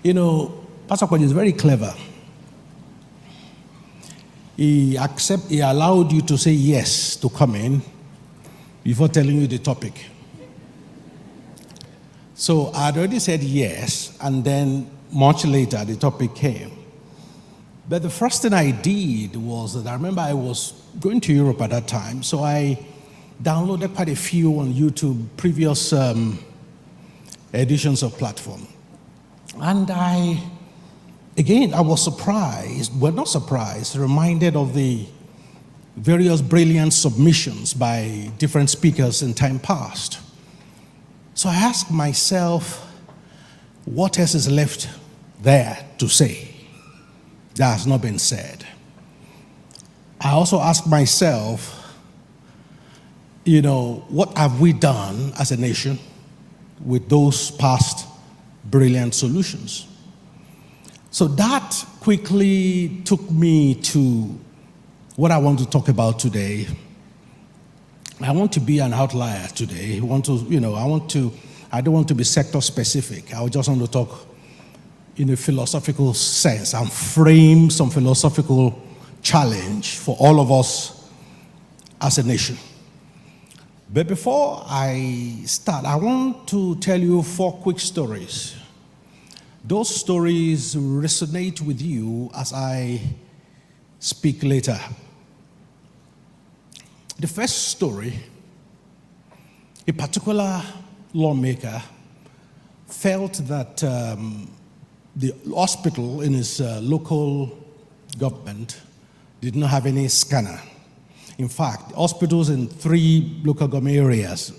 Speaker 11: You know, Pastor Poju is very clever. He allowed you to say yes to come in before telling you the topic. So I'd already said yes, and then much later the topic came. But the first thing I did was that I remember I was going to Europe at that time, so I downloaded quite a few on YouTube, previous editions of Platform. And I was surprised, well, not surprised, reminded of the various brilliant submissions by different speakers in time past. So I asked myself, what else is left there to say that has not been said? I also asked myself, you know, what have we done as a nation with those past brilliant solutions? So that quickly took me to what I want to talk about today. I want to be an outlier today. I don't want to be sector specific. I just want to talk in a philosophical sense and frame some philosophical challenge for all of us as a nation. But before I start, I want to tell you 4 quick stories. Those stories resonate with you as I speak later. The first story, a particular lawmaker felt that the hospital in his local government did not have any scanner. In fact, hospitals in 3 local government areas,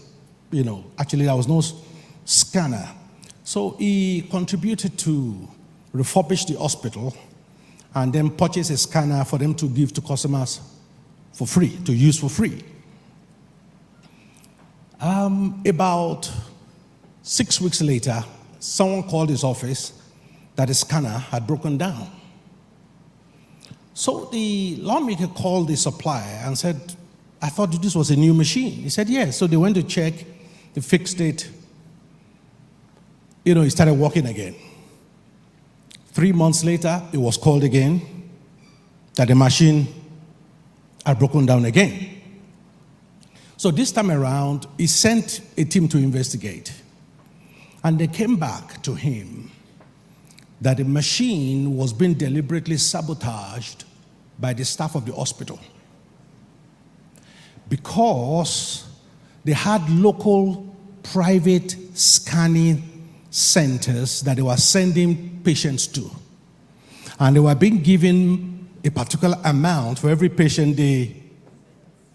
Speaker 11: actually there was no scanner. So he contributed to refurbish the hospital and then purchase a scanner for them to give to customers for free, to use for free. About 6 weeks later, someone called his office that the scanner had broken down. So the lawmaker called the supplier and said, I thought this was a new machine. He said, yes. So they went to check, they fixed it. It started working again. 3 months later, it was called again that the machine had broken down again. So this time around, he sent a team to investigate. And they came back to him that the machine was being deliberately sabotaged by the staff of the hospital because they had local private scanning centers that they were sending patients to. And they were being given a particular amount for every patient they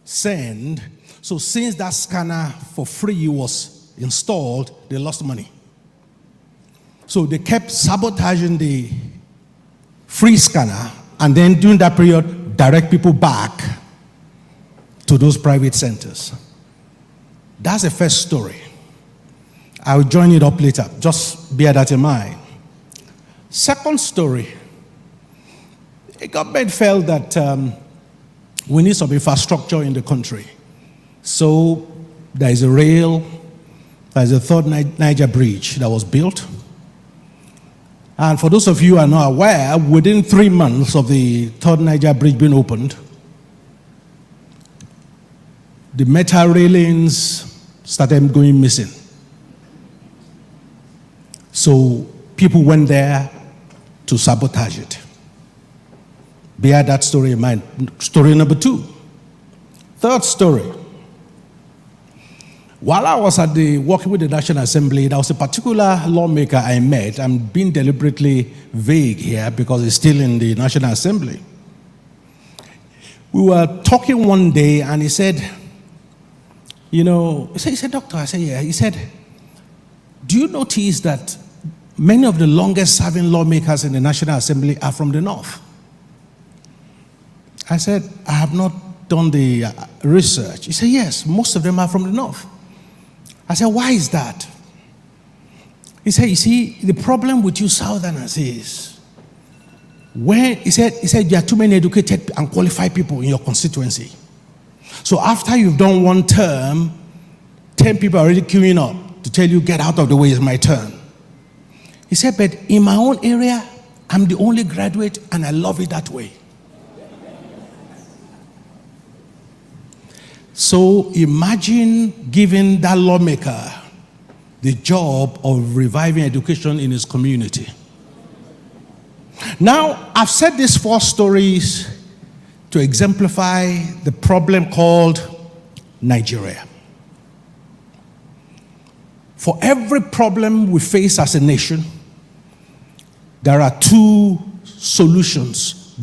Speaker 11: send. So since that scanner for free was installed, they lost money. So they kept sabotaging the free scanner and then during that period, direct people back to those private centers. That's the first story. I will join it up later. Just bear that in mind. Second story. The government felt that we need some infrastructure in the country. So there is a rail, there is a third Niger bridge that was built. And for those of you who are not aware, within 3 months of the third Niger bridge being opened, the metal railings started going missing. So people went there to sabotage it. Bear that story in mind. Story number 2. Third story. While I was working with the National Assembly, there was a particular lawmaker I met. I'm being deliberately vague here because it's still in the National Assembly. We were talking one day and he said, he said, Doctor, I said, yeah. He said, do you notice that many of the longest serving lawmakers in the National Assembly are from the North? I said, I have not done the research. He said, yes, most of them are from the North. I said, why is that? He said, you see, the problem with you Southerners is, he said, there are too many educated and qualified people in your constituency. So after you've done one term, 10 people are already queuing up to tell you, get out of the way, it's my turn. He said, but in my own area, I'm the only graduate and I love it that way. So imagine giving that lawmaker the job of reviving education in his community. Now, I've said these 4 stories to exemplify the problem called Nigeria. For every problem we face as a nation, there are 2 solutions,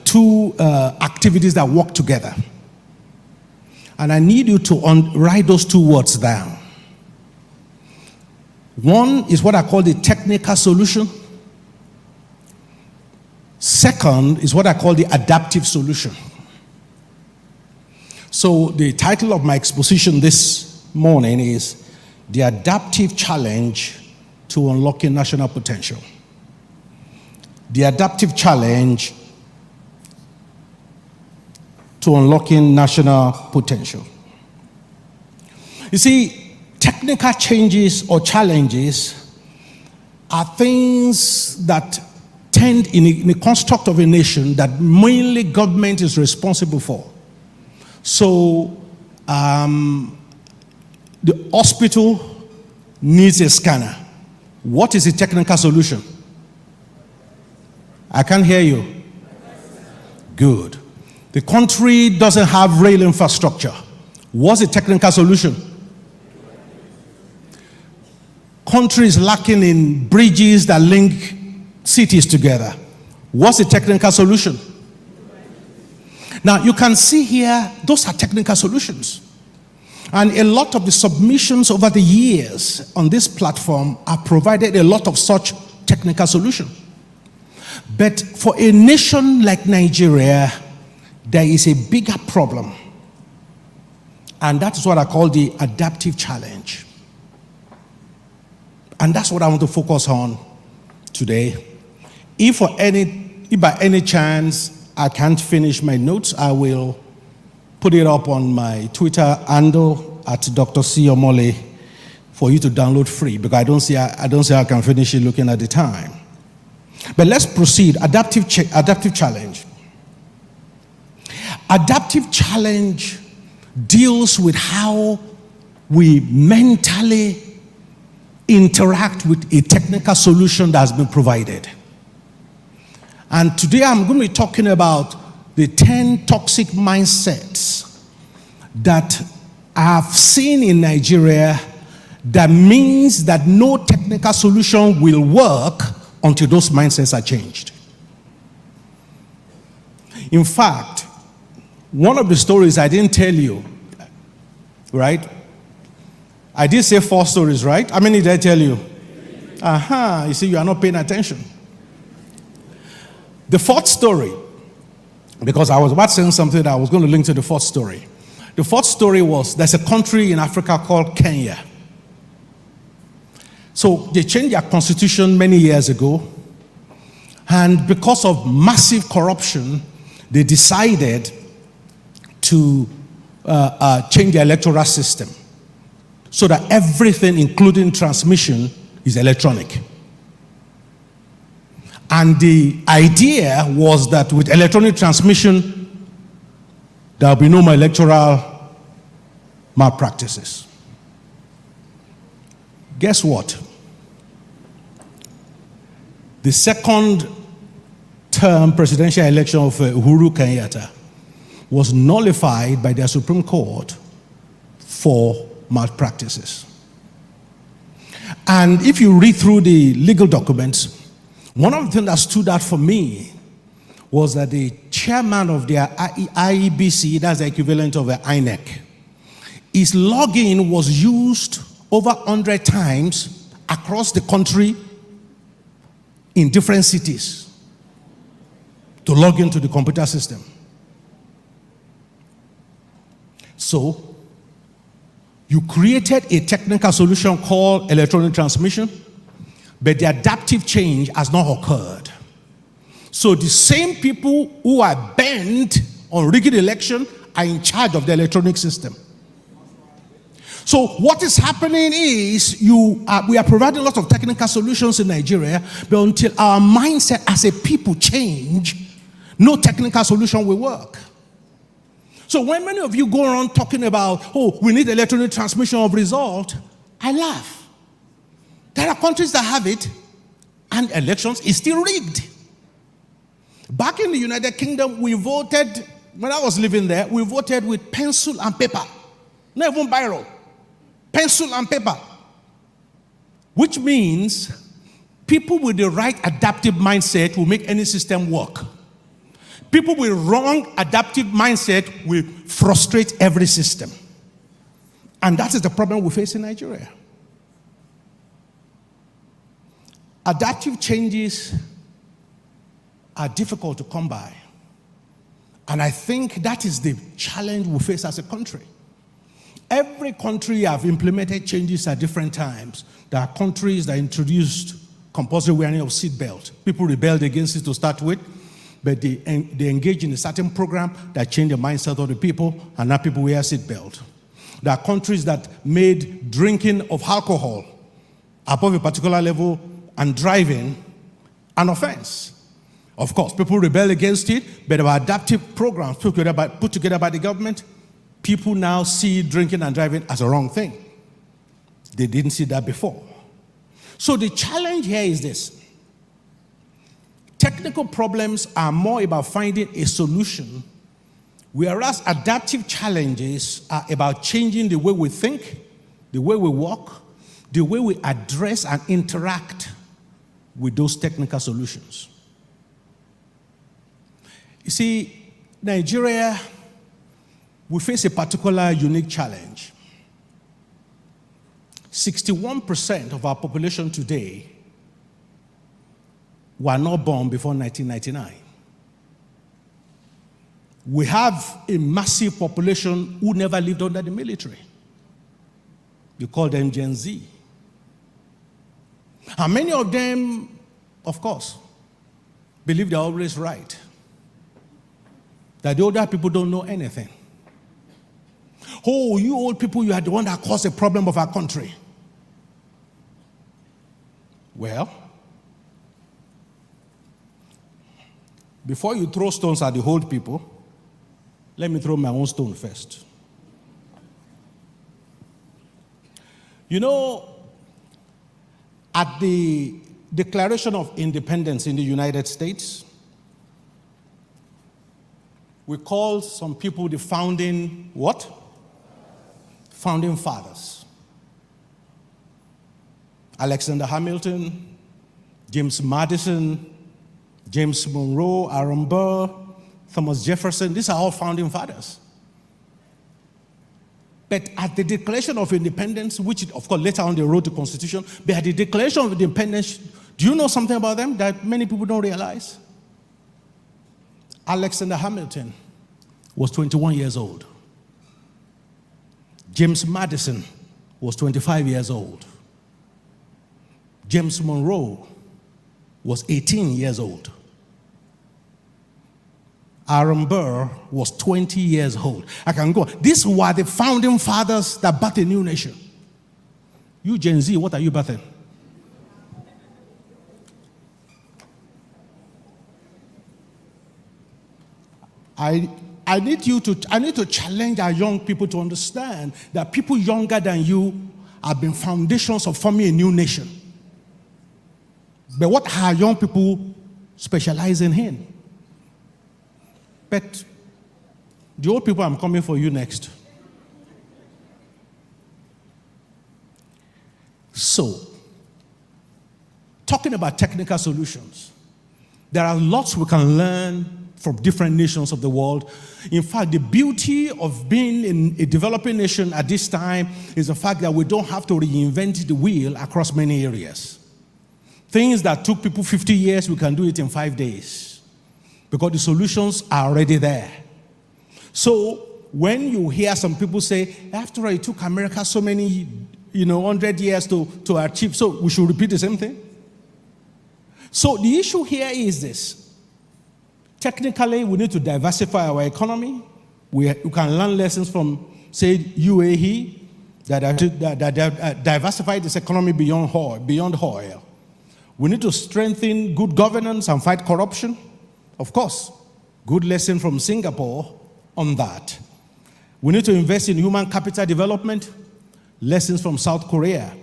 Speaker 11: two activities that work together. And I need you to write those 2 words down. One is what I call the technical solution. Second is what I call the adaptive solution. So the title of my exposition this morning is The Adaptive Challenge to Unlocking National Potential. The adaptive challenge to unlocking national potential. You see, technical changes or challenges are things that tend in the construct of a nation that mainly government is responsible for. So the hospital needs a scanner. What is the technical solution? I can't hear you. Good. The country doesn't have rail infrastructure. What's the technical solution? Country is lacking in bridges that link cities together. What's the technical solution? Now, you can see here, those are technical solutions. And a lot of the submissions over the years on this platform have provided a lot of such technical solutions. But for a nation like Nigeria, there is a bigger problem. And that is what I call the adaptive challenge. And that's what I want to focus on today. If by any chance I can't finish my notes, I will put it up on my Twitter handle at Dr. C. Omole for you to download free, because I don't see how I can finish it looking at the time. But let's proceed. Adaptive challenge. Adaptive challenge deals with how we mentally interact with a technical solution that has been provided. And today I'm going to be talking about the 10 toxic mindsets that I have seen in Nigeria that means that no technical solution will work until those mindsets are changed. In fact, one of the stories I didn't tell you, right? I did say 4 stories, right? How many did I tell you? You see, you are not paying attention. The 4th story, because I was about saying something that I was going to link to the 4th story. The 4th story was, there's a country in Africa called Kenya. So they changed their constitution many years ago, and because of massive corruption, they decided to change the electoral system so that everything, including transmission, is electronic. And the idea was that with electronic transmission, there will be no more electoral malpractices. Guess what? The second term presidential election of Uhuru Kenyatta was nullified by their Supreme Court for malpractices. And if you read through the legal documents, one of the things that stood out for me was that the chairman of their IEBC, that's the equivalent of INEC, his login was used over 100 times across the country in different cities to log into the computer system. So, you created a technical solution called electronic transmission, but the adaptive change has not occurred. So the same people who are bent on rigged election are in charge of the electronic system. So what is happening is we are providing lots of technical solutions in Nigeria, but until our mindset as a people change, no technical solution will work. So when many of you go around talking about, oh, we need electronic transmission of result, I laugh. There are countries that have it, and elections is still rigged. Back in the United Kingdom, we voted, when I was living there, we voted with pencil and paper, not even biro. Pencil and paper, which means people with the right adaptive mindset will make any system work. People with wrong adaptive mindset will frustrate every system. And that is the problem we face in Nigeria. Adaptive changes are difficult to come by. And I think that is the challenge we face as a country. Every country have implemented changes at different times. There are countries that introduced compulsory wearing of seatbelt. People rebelled against it to start with, but they engaged in a certain program that changed the mindset of the people, and now people wear seatbelt. There are countries that made drinking of alcohol above a particular level and driving an offense. Of course, people rebelled against it, but there were adaptive programs put together by the government. People now see drinking and driving as a wrong thing. They didn't see that before. So the challenge here is this. Technical problems are more about finding a solution, whereas adaptive challenges are about changing the way we think, the way we work, the way we address and interact with those technical solutions. You see, Nigeria, we face a particular unique challenge. 61% of our population today were not born before 1999. We have a massive population who never lived under the military. You call them Gen Z. And many of them, of course, believe they're always right. That the older people don't know anything. Oh, you old people, you are the one that caused the problem of our country. Well, before you throw stones at the old people, let me throw my own stone first. You know, at the Declaration of Independence in the United States, we call some people the founding what? Founding fathers. Alexander Hamilton, James Madison, James Monroe, Aaron Burr, Thomas Jefferson, these are all founding fathers. But at the Declaration of Independence, which of course later on they wrote the Constitution, but at the Declaration of Independence, do you know something about them that many people don't realize? Alexander Hamilton was 21 years old. James Madison was 25 years old. James Monroe was 18 years old. Aaron Burr was 20 years old. I can go. These were the founding fathers that birthed a new nation. You Gen Z, what are you birthing? I need to challenge our young people to understand that people younger than you have been foundations of forming a new nation. But what are young people specializing in? But the old people, I'm coming for you next. So, talking about technical solutions, there are lots we can learn from different nations of the world. In fact, the beauty of being in a developing nation at this time is the fact that we don't have to reinvent the wheel across many areas. Things that took people 50 years, we can do it in 5 days because the solutions are already there. So when you hear some people say, after all, it took America so many, 100 years to achieve, so we should repeat the same thing. So the issue here is this. Technically, we need to diversify our economy. We can learn lessons from, say, UAE, that diversify this economy beyond oil. We need to strengthen good governance and fight corruption. Of course, good lesson from Singapore on that. We need to invest in human capital development, lessons from South Korea,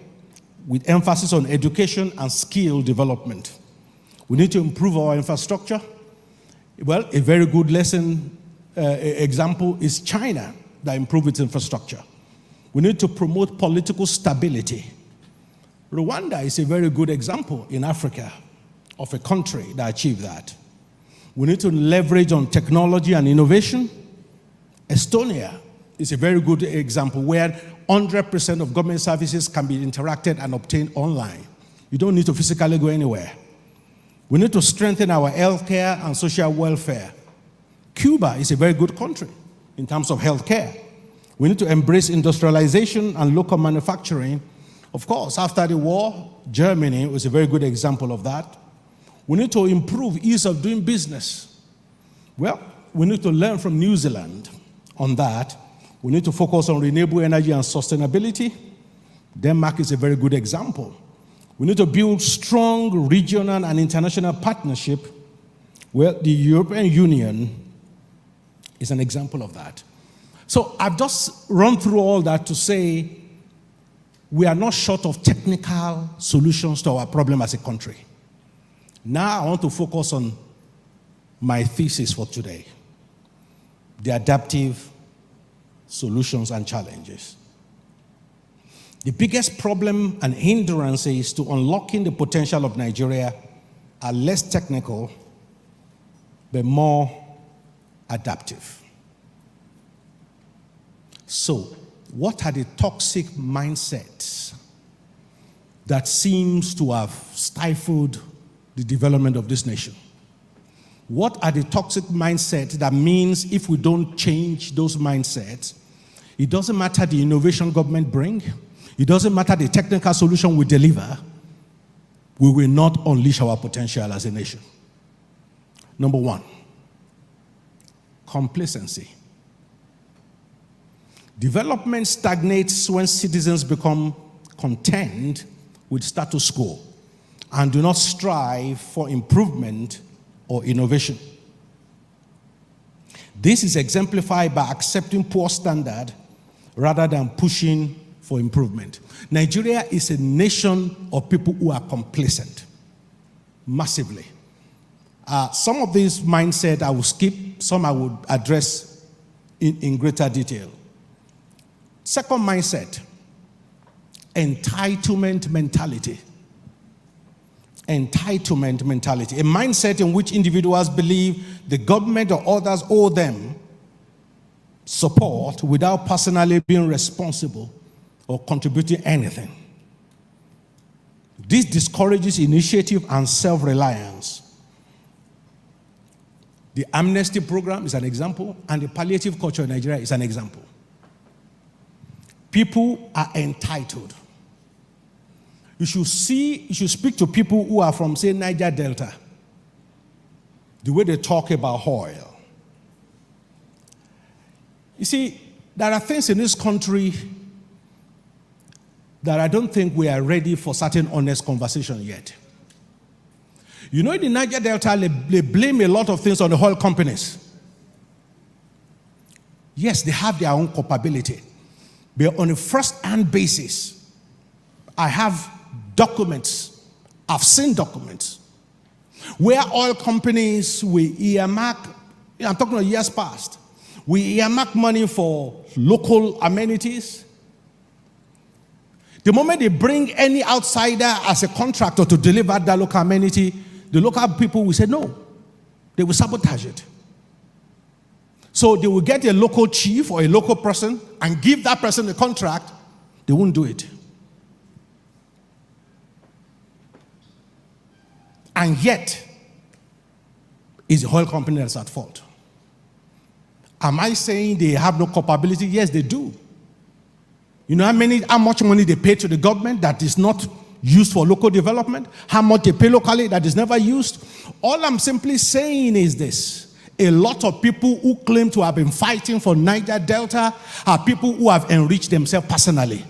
Speaker 11: with emphasis on education and skill development. We need to improve our infrastructure. Well, a very good lesson example is China that improved its infrastructure. We need to promote political stability. Rwanda is a very good example in Africa of a country that achieved that. We need to leverage on technology and innovation. Estonia is a very good example where 100% of government services can be interacted and obtained online. You don't need to physically go anywhere. We need to strengthen our healthcare and social welfare. Cuba is a very good country in terms of healthcare. We need to embrace industrialization and local manufacturing. Of course, after the war, Germany was a very good example of that. We need to improve ease of doing business. Well, we need to learn from New Zealand on that. We need to focus on renewable energy and sustainability. Denmark is a very good example. We need to build strong regional and international partnership. Well, the European Union is an example of that. So I've just run through all that to say we are not short of technical solutions to our problem as a country. Now I want to focus on my thesis for today, the adaptive solutions and challenges. The biggest problem and hindrances to unlocking the potential of Nigeria are less technical, but more adaptive. So, what are the toxic mindsets that seems to have stifled the development of this nation? What are the toxic mindsets that means if we don't change those mindsets, it doesn't matter the innovation government bring, it doesn't matter the technical solution we deliver, we will not unleash our potential as a nation. Number one, complacency. Development stagnates when citizens become content with status quo and do not strive for improvement or innovation. This is exemplified by accepting poor standard rather than pushing for improvement. Nigeria is a nation of people who are complacent, massively. Some of these mindset I will skip, some I would address in greater detail. Second mindset, entitlement mentality. Entitlement mentality, a mindset in which individuals believe the government or others owe them support without personally being responsible or contributing anything. This discourages initiative and self-reliance. The amnesty program is an example, and the palliative culture in Nigeria is an example. People are entitled. You should speak to people who are from, say, Niger Delta, the way they talk about oil. You see, there are things in this country that I don't think we are ready for certain honest conversation yet. You know, in the Niger Delta, they blame a lot of things on the oil companies. Yes, they have their own culpability. But on a first-hand basis, I have documents, I've seen documents, where oil companies will earmark, I'm talking about years past, we earmark money for local amenities. The moment they bring any outsider as a contractor to deliver that local amenity, the local people will say no. They will sabotage it. So they will get a local chief or a local person and give that person the contract. They won't do it. And yet, it's the oil company that's at fault. Am I saying they have no culpability? Yes, they do. You know how much money they pay to the government that is not used for local development? How much they pay locally that is never used? All I'm simply saying is this. A lot of people who claim to have been fighting for Niger Delta are people who have enriched themselves personally.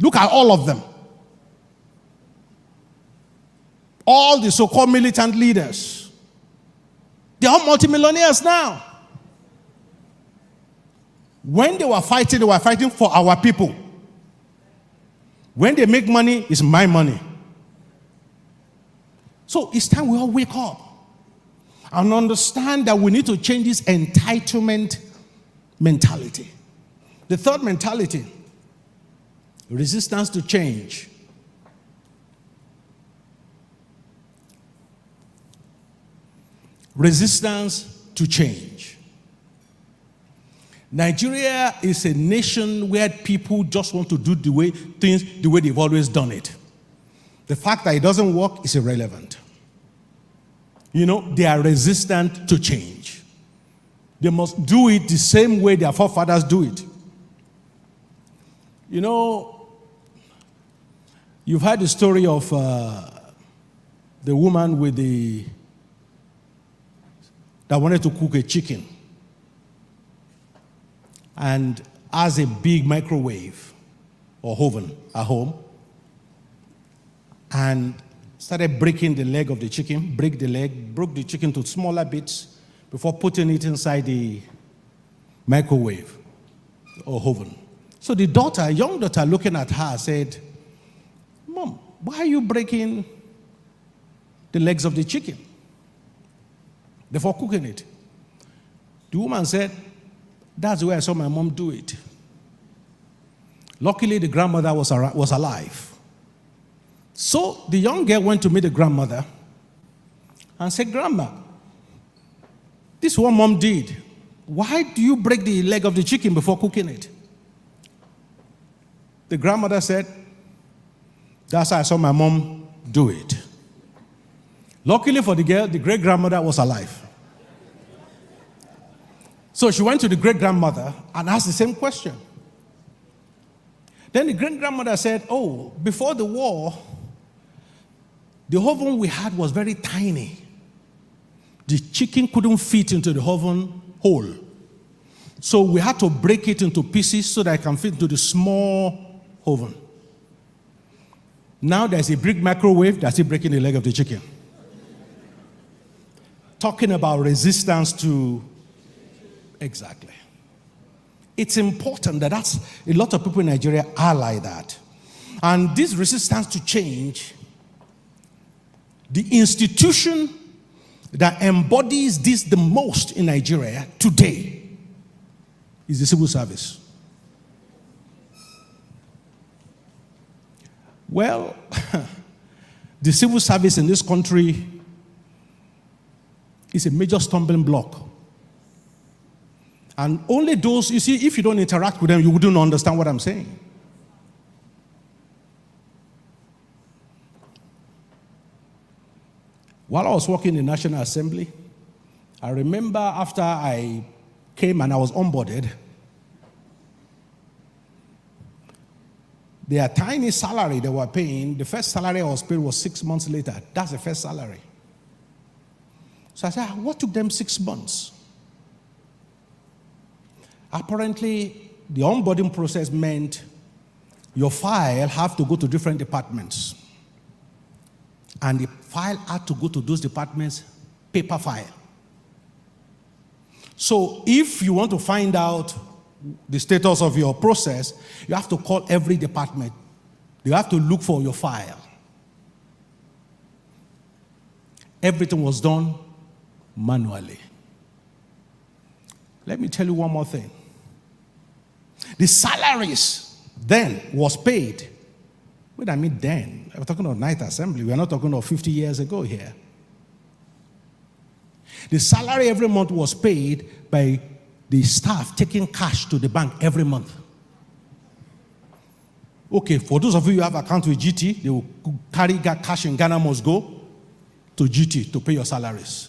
Speaker 11: Look at all of them. All the so-called militant leaders. They're all multimillionaires now. When they were fighting for our people. When they make money, it's my money. So it's time we all wake up and understand that we need to change this entitlement mentality. The third mentality, resistance to change. Resistance to change. Nigeria is a nation where people just want to do things the way they've always done it. The fact that it doesn't work is irrelevant. They are resistant to change. They must do it the same way their forefathers do it. You've heard the story of the woman that wanted to cook a chicken and has a big microwave or oven at home and started breaking the leg of the chicken, broke the chicken to smaller bits before putting it inside the microwave or oven. So the young daughter looking at her said, "Mom, why are you breaking the legs of the chicken before cooking it?" The woman said, "That's the way I saw my mom do it." Luckily, the grandmother was alive. So the young girl went to meet the grandmother and said, "Grandma, this is what mom did. Why do you break the leg of the chicken before cooking it?" The grandmother said, "That's how I saw my mom do it." Luckily for the girl, the great-grandmother was alive. So she went to the great-grandmother and asked the same question. Then the great-grandmother said, "Oh, before the war, the oven we had was very tiny. The chicken couldn't fit into the oven hole. So we had to break it into pieces so that it can fit into the small oven. Now there's a big microwave that's still breaking the leg of the chicken." Talking about resistance to, exactly. It's important that's a lot of people in Nigeria are like that. And this resistance to change, the institution that embodies this the most in Nigeria today is the civil service. Well, the civil service in this country is a major stumbling block. And only those, you see, if you don't interact with them, you wouldn't understand what I'm saying. While I was working in the National Assembly, I remember after I came and I was onboarded, their tiny salary they were paying, the first salary I was paid was 6 months later. That's the first salary. So I said, what took them 6 months? Apparently, the onboarding process meant your file have to go to different departments. And the file had to go to those departments, paper file. So if you want to find out the status of your process, you have to call every department. You have to look for your file. Everything was done manually. Let me tell you one more thing. The salaries then was paid. What I mean then, we're talking about night assembly. We're not talking about 50 years ago here. The salary every month was paid by the staff taking cash to the bank every month. Okay, for those of you who have account with GT, they will carry cash in Ghana must go to GT to pay your salaries.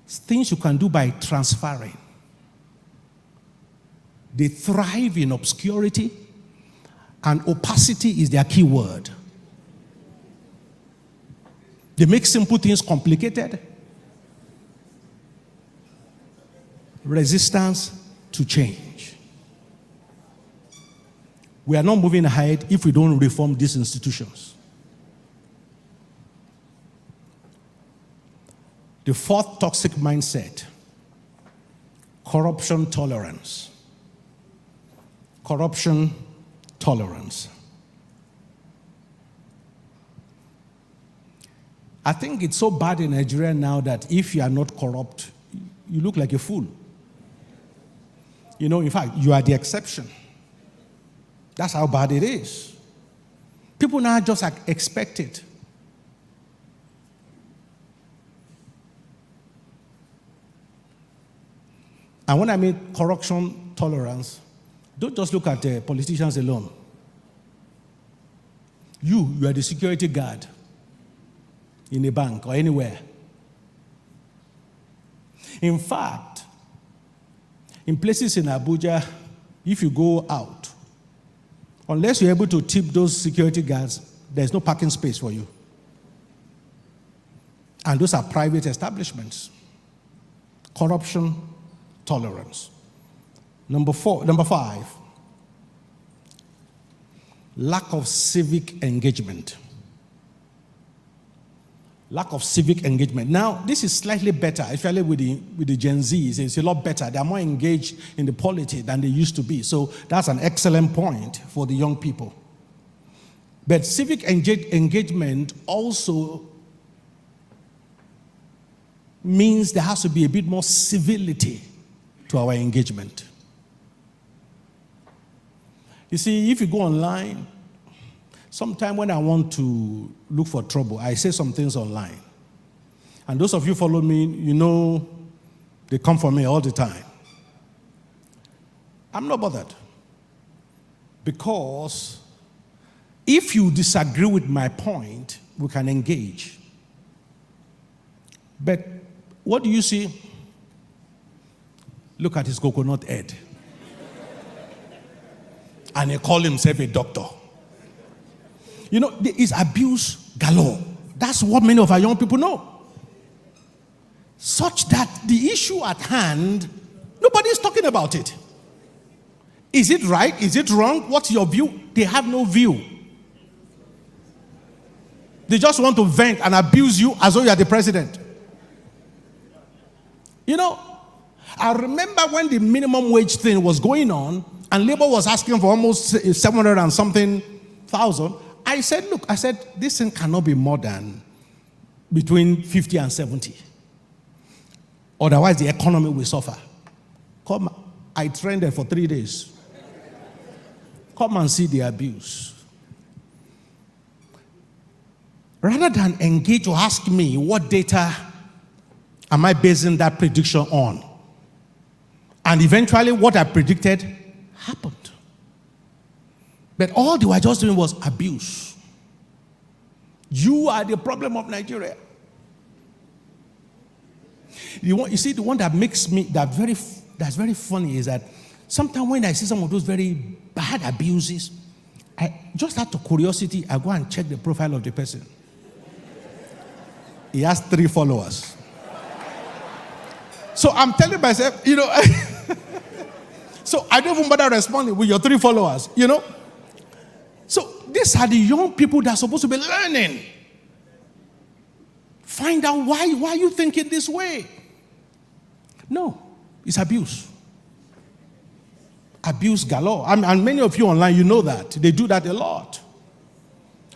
Speaker 11: Things you can do by transferring. They thrive in obscurity, and opacity is their key word. They make simple things complicated. Resistance to change. we are not moving ahead if we don't reform these institutions. The fourth toxic mindset, corruption tolerance. Corruption tolerance. I think it's so bad in Nigeria now that if you are not corrupt, you look like a fool. You know, in fact, you are the exception. That's how bad it is. People now just expect it. And when I mean corruption tolerance, don't just look at politicians alone. You are the security guard in a bank or anywhere. In fact, in places in Abuja, if you go out, unless you're able to tip those security guards, there's no parking space for you. And those are private establishments. Corruption tolerance. Number 5, lack of civic engagement. Lack of civic engagement. Now, this is slightly better, especially with the Gen Zs. It's a lot better. They're more engaged in the polity than they used to be. So that's an excellent point for the young people. But civic engagement also means there has to be a bit more civility to our engagement. You see, if you go online, sometime when I want to look for trouble, I say some things online. And those of you follow me, you know they come for me all the time. I'm not bothered. Because if you disagree with my point, we can engage. But what do you see? Look at his coconut head. And he called himself a doctor. You know, there is abuse galore. That's what many of our young people know. Such that the issue at hand, nobody is talking about it. Is it right? Is it wrong? What's your view? They have no view. They just want to vent and abuse you as though you are the president. You know, I remember when the minimum wage thing was going on and Labour was asking for almost 700 and something thousand. I said, look, this thing cannot be more than between 50 and 70. Otherwise, the economy will suffer. Come, I trended for 3 days. Come and see the abuse. Rather than engage or ask me what data am I basing that prediction on? And eventually what I predicted happened. But all they were just doing was abuse. You are the problem of Nigeria. You see, the one that makes me, that's very funny is that sometimes when I see some of those very bad abuses, I just out of curiosity, I go and check the profile of the person. He has 3 followers. So I'm telling myself, you know, so I don't even bother responding with your 3 followers, you know. So these are the young people that are supposed to be learning. Find out why you thinking this way. No, it's abuse. Abuse galore. And many of you online, you know that. They do that a lot.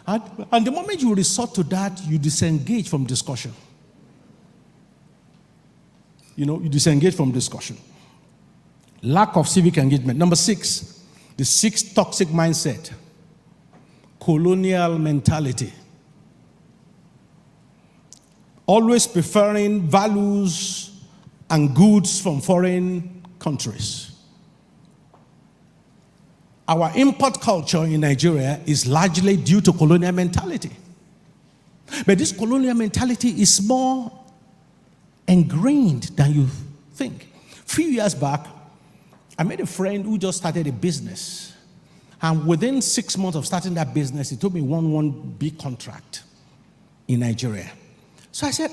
Speaker 11: And the moment you resort to that, you disengage from discussion. You know, you disengage from discussion. Lack of civic engagement. Number 6, the 6th toxic mindset. Colonial mentality. Always preferring values and goods from foreign countries. Our import culture in Nigeria is largely due to colonial mentality. But this colonial mentality is more ingrained than you think. A few years back, I met a friend who just started a business. And within 6 months of starting that business, he told me one big contract in Nigeria. So I said,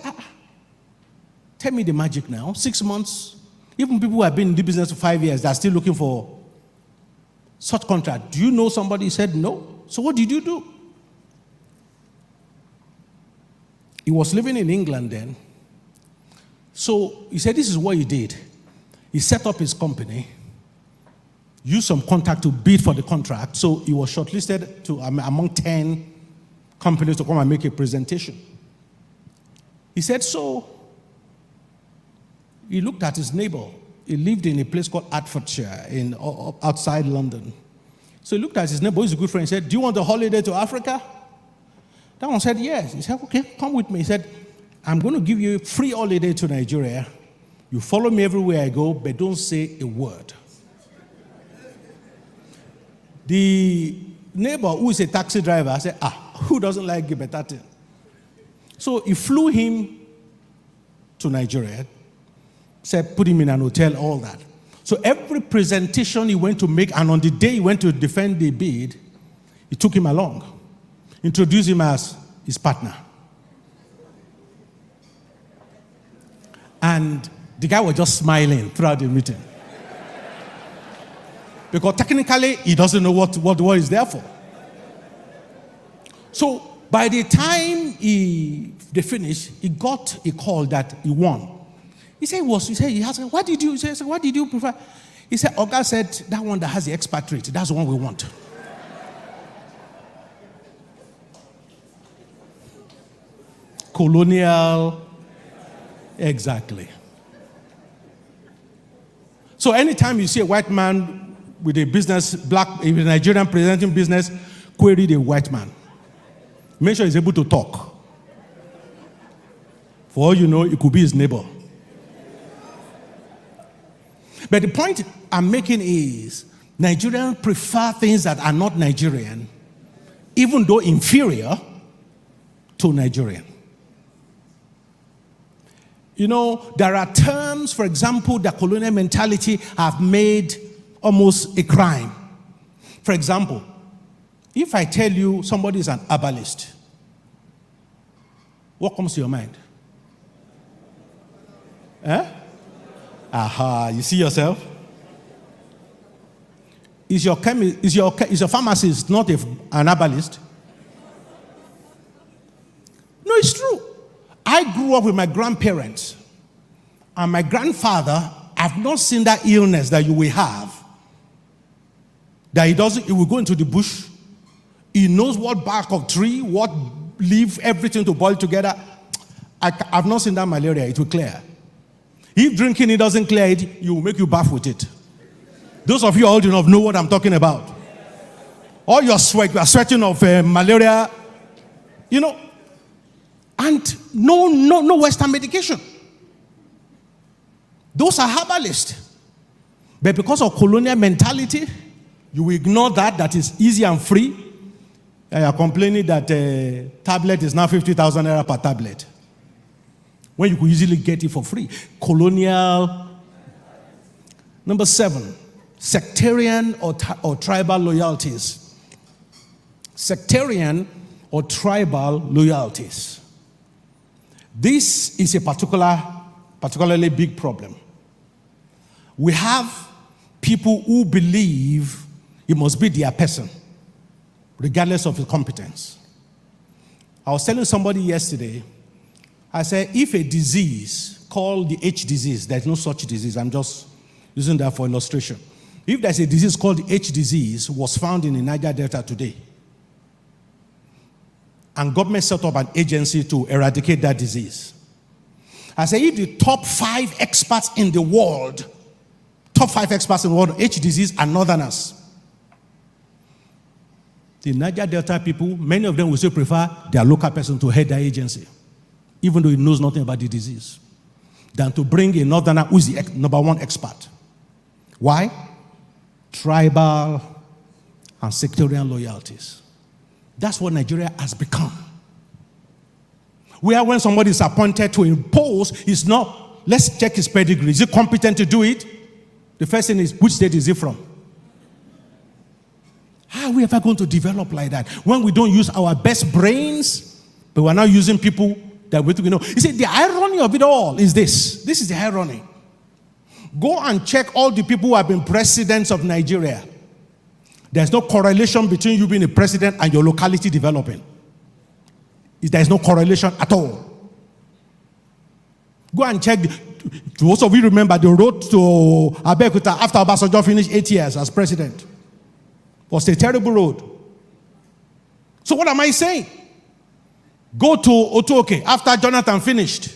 Speaker 11: tell me the magic now. 6 months, even people who have been in the business for 5 years, they're still looking for such contract. Do you know somebody? He said, no. So what did you do? He was living in England then. So he said, this is what he did. He set up his company, used some contact to bid for the contract. So he was shortlisted to among 10 companies to come and make a presentation. He said, so he looked at his neighbor. He lived in a place called Hertfordshire outside London. So he looked at his neighbor, he's a good friend. He said, do you want a holiday to Africa? That one said, yes. He said, okay, come with me. He said, I'm going to give you a free holiday to Nigeria. You follow me everywhere I go, but don't say a word. The neighbor, who is a taxi driver, said, who doesn't like a better thing? So he flew him to Nigeria, said, put him in an hotel, all that. So every presentation he went to make, and on the day he went to defend the bid, he took him along, introduced him as his partner. And the guy was just smiling throughout the meeting. Because technically, he doesn't know what he's there for. So by the time they finished, he got a call that he won. He said, he asked, what did you say? What did you prefer? He said, Oga said, that one that has the expatriate, that's the one we want. Colonial, exactly. So anytime you see a white man with a business, a Nigerian presenting business, query the white man. Make sure he's able to talk. For all you know, it could be his neighbor. But the point I'm making is, Nigerians prefer things that are not Nigerian, even though inferior to Nigerian. You know, there are terms, for example, that colonial mentality have made almost a crime. For example, if I tell you somebody is an herbalist, what comes to your mind? Aha, you see yourself? Is your pharmacist not an herbalist? No, it's true. I grew up with my grandparents, and my grandfather, I've not seen that illness that you will have. That he will go into the bush. He knows what bark of tree, what leaf, everything to boil together. I've not seen that malaria, it will clear. If drinking it doesn't clear it, it will make you bath with it. Those of you old enough know what I'm talking about. All your sweat, you are sweating of malaria, you know, and no Western medication. Those are herbalists. But because of colonial mentality, you will ignore that is easy and free. You are complaining that a tablet is now 50,000 naira per tablet, when you could easily get it for free. Colonial. Number 7, sectarian or tribal loyalties. Sectarian or tribal loyalties. This is a particularly big problem. We have people who believe it must be their person, regardless of his competence. I was telling somebody yesterday, I said, if a disease called the H disease, there's no such disease, I'm just using that for illustration. If there's a disease called the H disease was found in the Niger Delta today, and government set up an agency to eradicate that disease, I said, if the top 5 experts in the world, H disease are northerners, the Niger Delta people, many of them will still prefer their local person to head their agency, even though he knows nothing about the disease, than to bring a northerner who's the number 1 expert. Why? Tribal and sectarian loyalties. That's what Nigeria has become. Where when somebody is appointed to impose, it's not, let's check his pedigree. Is he competent to do it? The first thing is, which state is he from? How are we ever going to develop like that? When we don't use our best brains, but we're now using people that we know. You see, the irony of it all is this. This is the irony. Go and check all the people who have been presidents of Nigeria. There's no correlation between you being a president and your locality developing. There's no correlation at all. Go and check. Most of you remember the road to Abeokuta after Obasanjo finished 8 years as president. It was a terrible road. So what am I saying? Go to Otoke after Jonathan finished.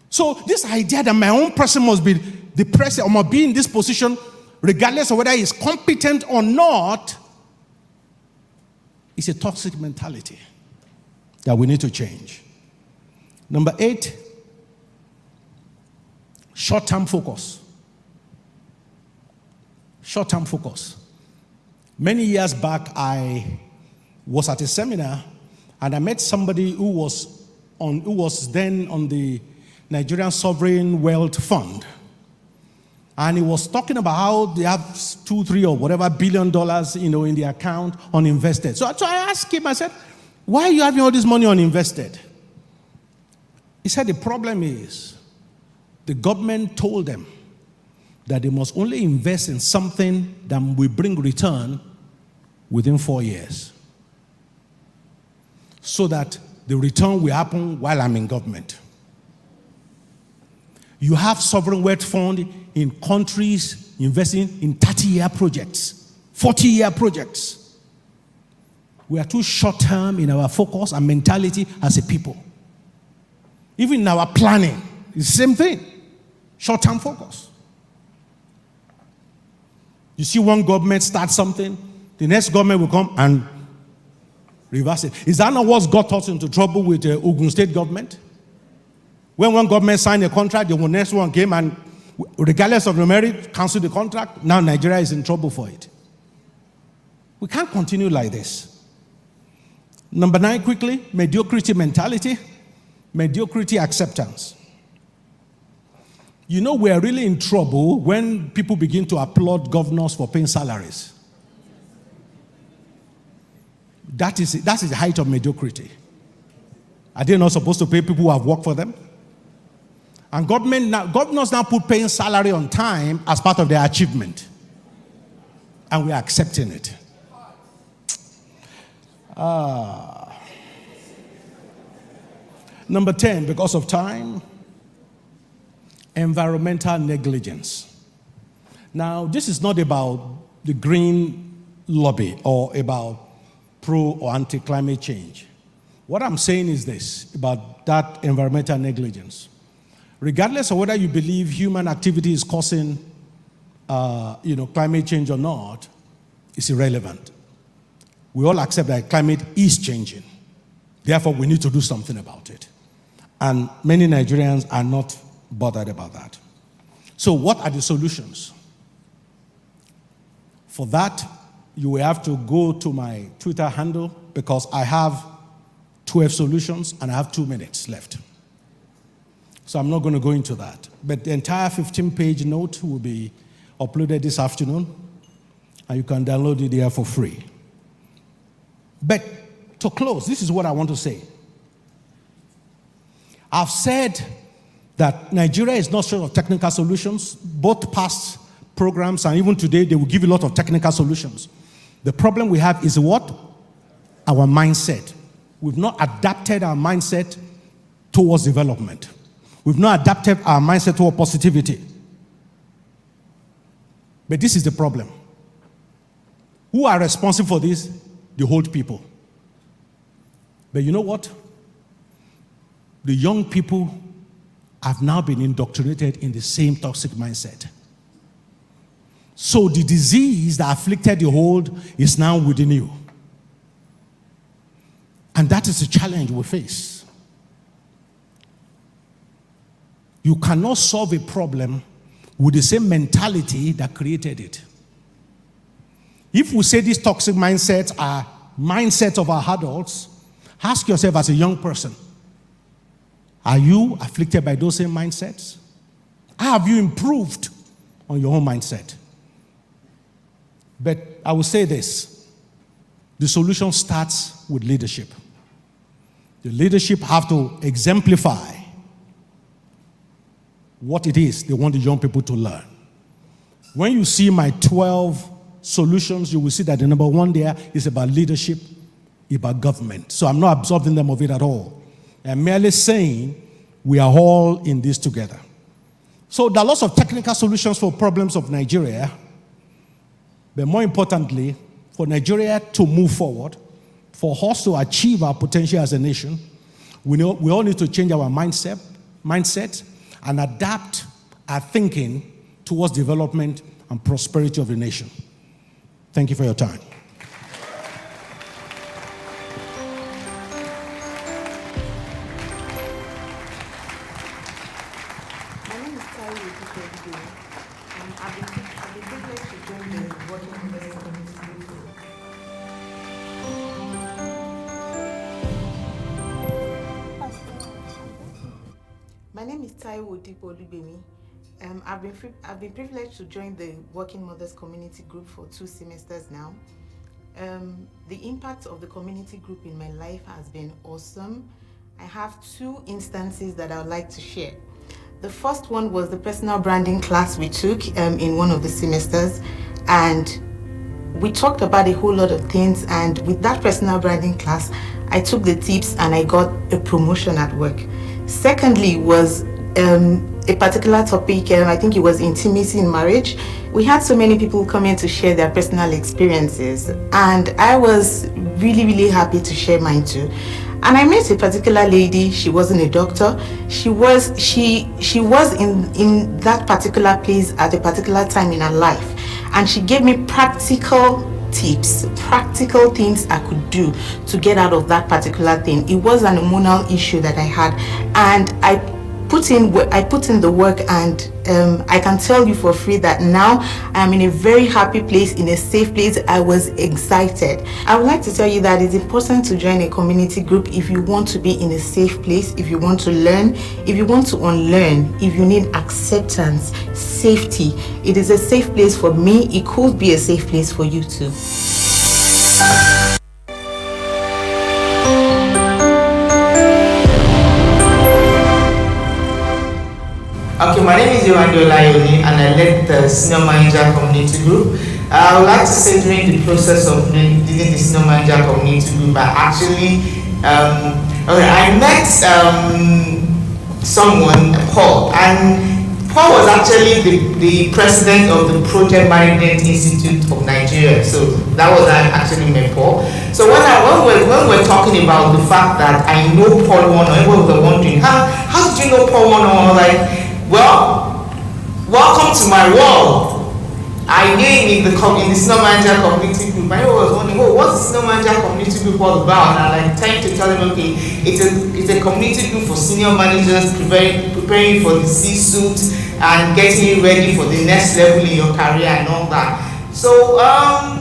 Speaker 11: So this idea that my own person must be the president or must be in this position regardless of whether he's competent or not is a toxic mentality that we need to change. Number 8, short-term focus. Short-term focus. Many years back, I was at a seminar and I met somebody who was then on the Nigerian Sovereign Wealth Fund. And he was talking about how they have 2, 3 or whatever $1 billion, in the account uninvested. So I asked him, I said, why are you having all this money uninvested? He said the problem is the government told them that they must only invest in something that will bring return within 4 years, so that the return will happen while I'm in government. You have sovereign wealth fund in countries investing in 30-year projects, 40-year projects. We are too short-term in our focus and mentality as a people. Even in our planning, it's the same thing. Short-term focus. You see one government start something, the next government will come and reverse it. Is that not what got us into trouble with the Ogun State government? When one government signed a contract, the next one came and, regardless of the merit, canceled the contract. Now Nigeria is in trouble for it. We can't continue like this. Number 9, quickly, mediocrity mentality, mediocrity acceptance. We are really in trouble when people begin to applaud governors for paying salaries. That is the height of mediocrity. Are they not supposed to pay people who have worked for them? And governors now put paying salary on time as part of their achievement. And we are accepting it. Number 10, because of time, environmental negligence. Now, this is not about the green lobby or about pro or anti-climate change. What I'm saying is this about that environmental negligence. Regardless of whether you believe human activity is causing climate change or not, it's irrelevant. We all accept that climate is changing. Therefore, we need to do something about it. And many Nigerians are not bothered about that. So what are the solutions? For that, you will have to go to my Twitter handle because I have 12 solutions and I have 2 minutes left. So I'm not going to go into that. But the entire 15-page note will be uploaded this afternoon, and you can download it there for free. But to close, this is what I want to say. I've said that Nigeria is not short of technical solutions. Both past programs and even today, they will give you a lot of technical solutions. The problem we have is what? Our mindset. We've not adapted our mindset towards development. We've not adapted our mindset toward positivity. But this is the problem. Who are responsible for this? The old people. But you know what? The young people have now been indoctrinated in the same toxic mindset. So the disease that afflicted the old is now within you. And that is the challenge we face. You cannot solve a problem with the same mentality that created it. If we say these toxic mindsets are mindsets of our adults, ask yourself as a young person, are you afflicted by those same mindsets? How have you improved on your own mindset? But I will say this, the solution starts with leadership. The leadership have to exemplify what it is they want the young people to learn. When you see my 12 solutions, you will see that the number one there is about leadership, about government. So I'm not absolving them of it at all. I'm merely saying we are all in this together. So there are lots of technical solutions for problems of Nigeria, but more importantly, for Nigeria to move forward, for us to achieve our potential as a nation, we all need to change our mindset and adapt our thinking towards development and prosperity of the nation. Thank you for your time.
Speaker 12: My name is Jaiyeola, and I've been privileged to join the working community group. My name is Jaiyeola. I've been privileged to join the Working Mothers Community Group for 2 semesters now. The impact of the community group in my life has been awesome. I have 2 instances that I would like to share. The first one was the personal branding class we took in one of the semesters, and we talked about a whole lot of things, and with that personal branding class, I took the tips and I got a promotion at work. Secondly was a particular topic, I think it was intimacy in marriage. We had so many people come in to share their personal experiences, and I was really happy to share mine too. And I met a particular lady. She wasn't a doctor. She was in that particular place at a particular time in her life, and she gave me practical tips, practical things I could do to get out of that particular thing. It was an hormonal issue that I had, and I put in the work, and I can tell you for free that now I'm in a very happy place, in a safe place. I was excited. I would like to tell you that it's important to join a community group if you want to be in a safe place, if you want to learn, if you want to unlearn, if you need acceptance, safety. It is a safe place for me. It could be a safe place for you too.
Speaker 13: Okay, my name is Olaoye, and I led the Senior Manager Community Group. I would like to say during the process of leading the Senior Manager Community Group, I met someone, Paul, and Paul was actually the president of the Project Management Institute of Nigeria. So that was actually my Paul. So when we're talking about the fact that I know Paul Warner, everyone was wondering, how did you know Paul Warner? Like, well, welcome to my world. I knew him in the Senior Manager Community Group. I was wondering, what's the Senior Manager Community Group all about? And I trying to tell him, okay, it's a community group for senior managers preparing for the C-suite and getting you ready for the next level in your career and all that. So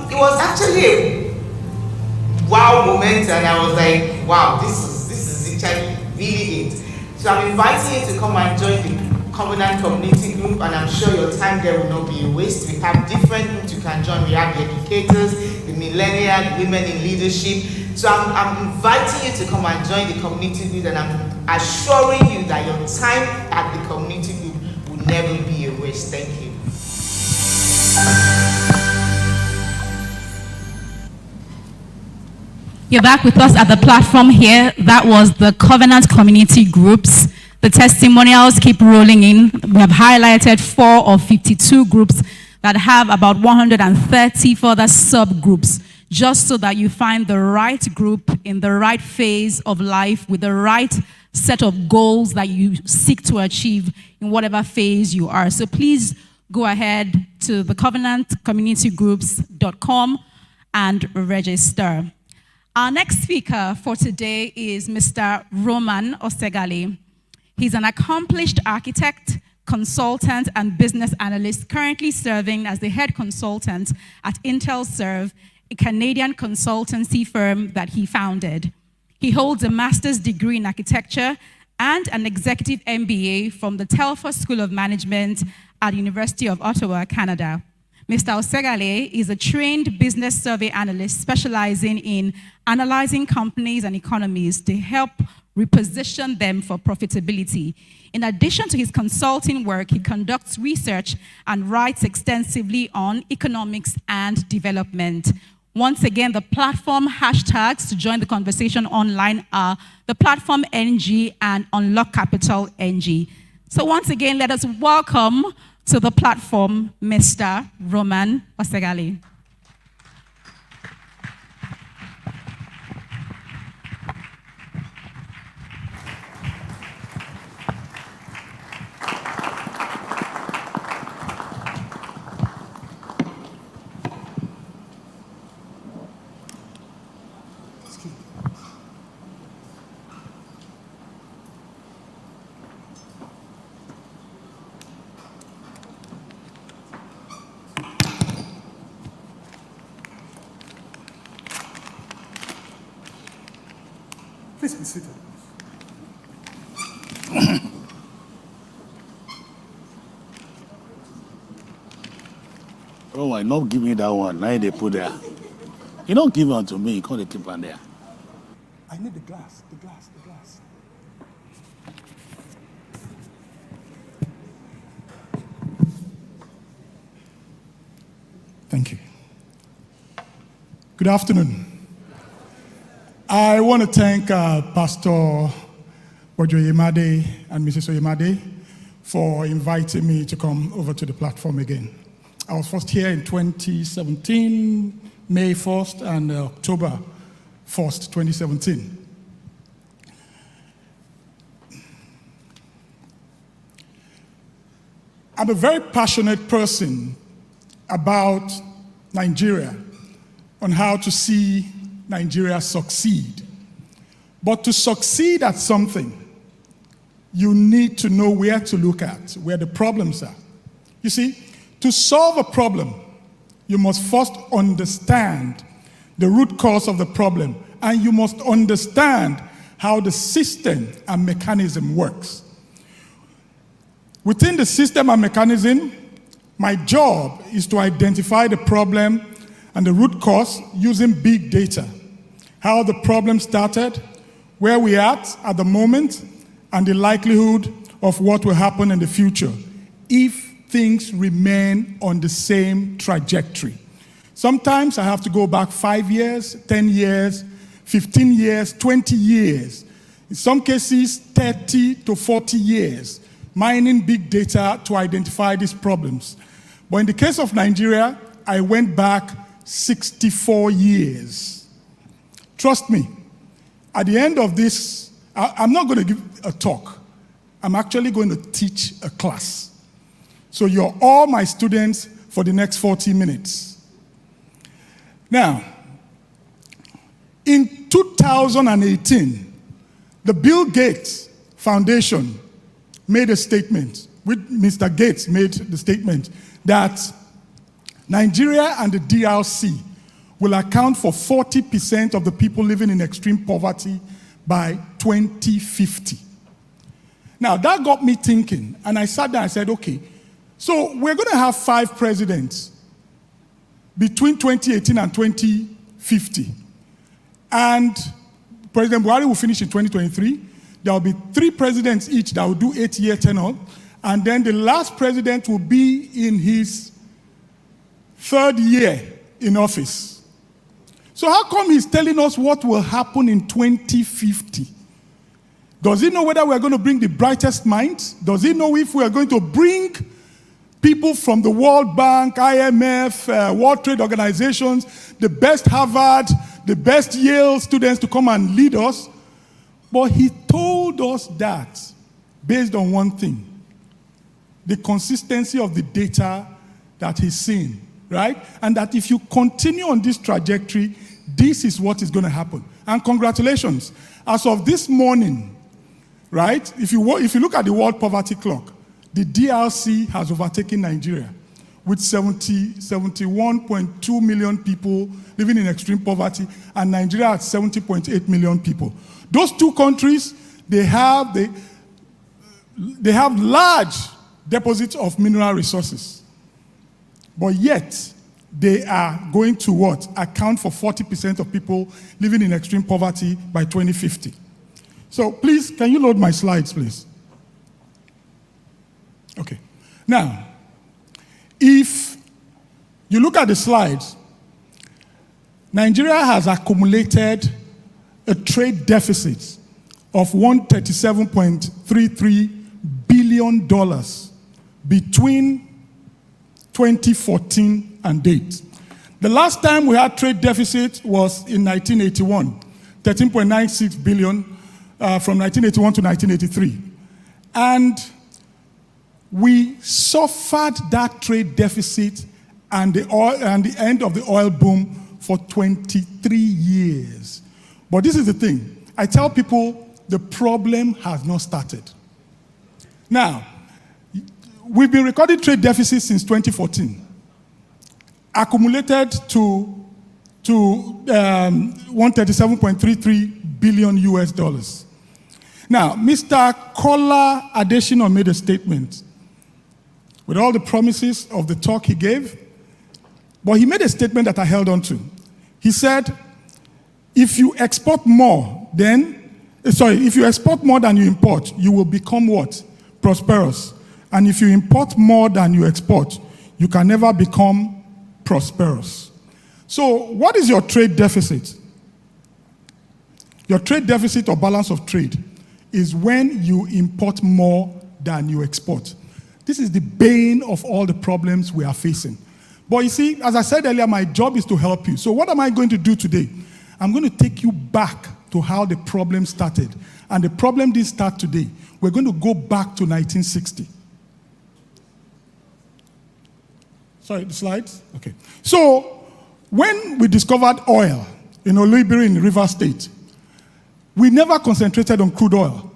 Speaker 13: it was actually a wow moment, and I was like, wow, this is actually really it. So I'm inviting you to come and join the Convener community group, and I'm sure your time there will not be a waste. We have different groups you can join. We have the educators, the millennials, the women in leadership. So I'm inviting you to come and join the community group, and I'm assuring you that your time at the community group will never be a waste. Thank you.
Speaker 4: You're back with us at the platform here. That was the Covenant Community Groups. The testimonials keep rolling in. We have highlighted 4 of 52 groups that have about 130 further subgroups, just so that you find the right group in the right phase of life with the right set of goals that you seek to achieve in whatever phase you are. So please go ahead to thecovenantcommunitygroups.com and register. Our next speaker for today is Mr. Roman Osegale. He's an accomplished architect, consultant, and business analyst, currently serving as the head consultant at IntelServe, a Canadian consultancy firm that he founded. He holds a master's degree in architecture and an executive MBA from the Telford School of Management at the University of Ottawa, Canada. Mr. Osegale is a trained business survey analyst specializing in analyzing companies and economies to help reposition them for profitability. In addition to his consulting work, he conducts research and writes extensively on economics and development. Once again, the platform hashtags to join the conversation online are the platform NG and Unlock Capital NG. So once again, let us welcome to the platform Mr. Roman Osegali.
Speaker 14: Please be seated.
Speaker 15: Oh, I not give me that one. Now they put there. You don't give it to me. You can't keep on there.
Speaker 14: I need the glass, the glass, the glass. Thank you. Good afternoon. I want to thank Pastor Poju Oyemade and Mrs. Oyemade for inviting me to come over to the platform again. I was first here in 2017, May 1st and October 1st, 2017. I'm a very passionate person about Nigeria, on how to see Nigeria succeed. But to succeed at something, you need to know where to look at, where the problems are. You see, to solve a problem, you must first understand the root cause of the problem, and you must understand how the system and mechanism works. Within the system and mechanism, my job is to identify the problem and the root cause using big data. How the problem started, where we are at the moment, and the likelihood of what will happen in the future if things remain on the same trajectory. Sometimes I have to go back 5 years, 10 years, 15 years, 20 years. In some cases, 30 to 40 years, mining big data to identify these problems. But in the case of Nigeria, I went back 64 years. Trust me, at the end of this, I'm not going to give a talk. I'm actually going to teach a class. So you're all my students for the next 40 minutes. Now, in 2018, the Bill Gates Foundation made a statement, Mr. Gates made the statement that Nigeria and the DRC will account for 40% of the people living in extreme poverty by 2050. Now, that got me thinking, and I sat down and said, okay, so we're going to have 5 presidents between 2018 and 2050. And President Buhari will finish in 2023. There will be 3 presidents each that will do 8-year tenure. And then the last president will be in his 3rd year in office. So how come he's telling us what will happen in 2050? Does he know whether we're going to bring the brightest minds? Does he know if we are going to bring people from the World Bank, IMF, World Trade Organizations, the best Harvard, the best Yale students to come and lead us? But he told us that based on one thing, the consistency of the data that he's seen, right? And that if you continue on this trajectory, this is what is going to happen. And congratulations. As of this morning, right, if you look at the World Poverty Clock, the DRC has overtaken Nigeria with 71.2 million people living in extreme poverty, and Nigeria at 70.8 million people. Those 2 countries, they have large deposits of mineral resources. But yet, they are going to what? Account for 40% of people living in extreme poverty by 2050. So please, can you load my slides, please? Okay. Now, if you look at the slides, Nigeria has accumulated a trade deficit of $137.33 billion between 2014 and date. The last time we had trade deficit was in 1981, 13.96 billion from 1981 to 1983. And we suffered that trade deficit and the end of the oil boom for 23 years. But this is the thing. I tell people the problem has not started. Now, we've been recording trade deficits since 2014, accumulated to 137.33 billion US dollars. Now, Mr. Kola Adesina made a statement with all the promises of the talk he gave, but he made a statement that I held on to. He said, if you export more than you import, you will become what? Prosperous. And if you import more than you export, you can never become prosperous. So what is your trade deficit? Your trade deficit or balance of trade is when you import more than you export. This is the bane of all the problems we are facing. But you see, as I said earlier, my job is to help you. So what am I going to do today? I'm going to take you back to how the problem started. And the problem didn't start today. We're going to go back to 1960. Sorry, the slides? Okay. So when we discovered oil in Olaoye in River State, we never concentrated on crude oil.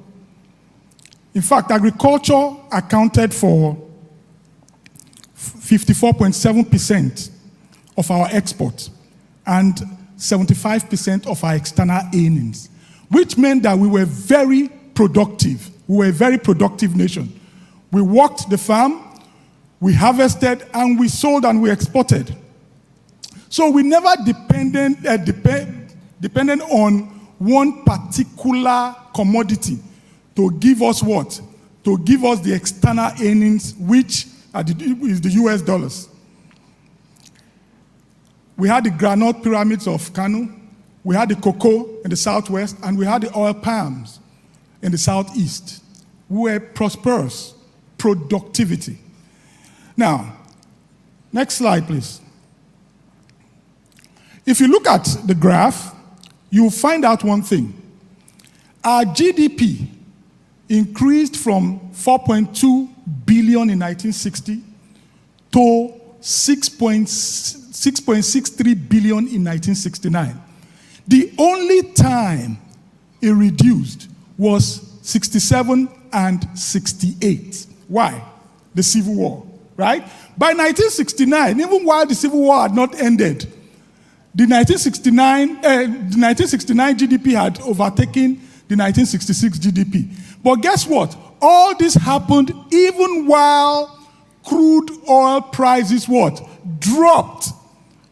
Speaker 14: In fact, agriculture accounted for 54.7% of our export and 75% of our external earnings, which meant that we were very productive. We were a very productive nation. We worked the farm, we harvested, and we sold and we exported. So we never depended on one particular commodity to give us what? To give us the external earnings, which is the US dollars. We had the granite pyramids of Kano, we had the cocoa in the southwest, and we had the oil palms in the southeast. We were prosperous, productivity. Now, next slide, please. If you look at the graph, you'll find out one thing. Our GDP increased from 4.2 billion in 1960 to 6.63 billion in 1969. The only time it reduced was 67 and 68. Why? The Civil War, right? By 1969, even while the Civil War had not ended, the 1969 GDP had overtaken the 1966 GDP. But guess what? All this happened even while crude oil prices what? Dropped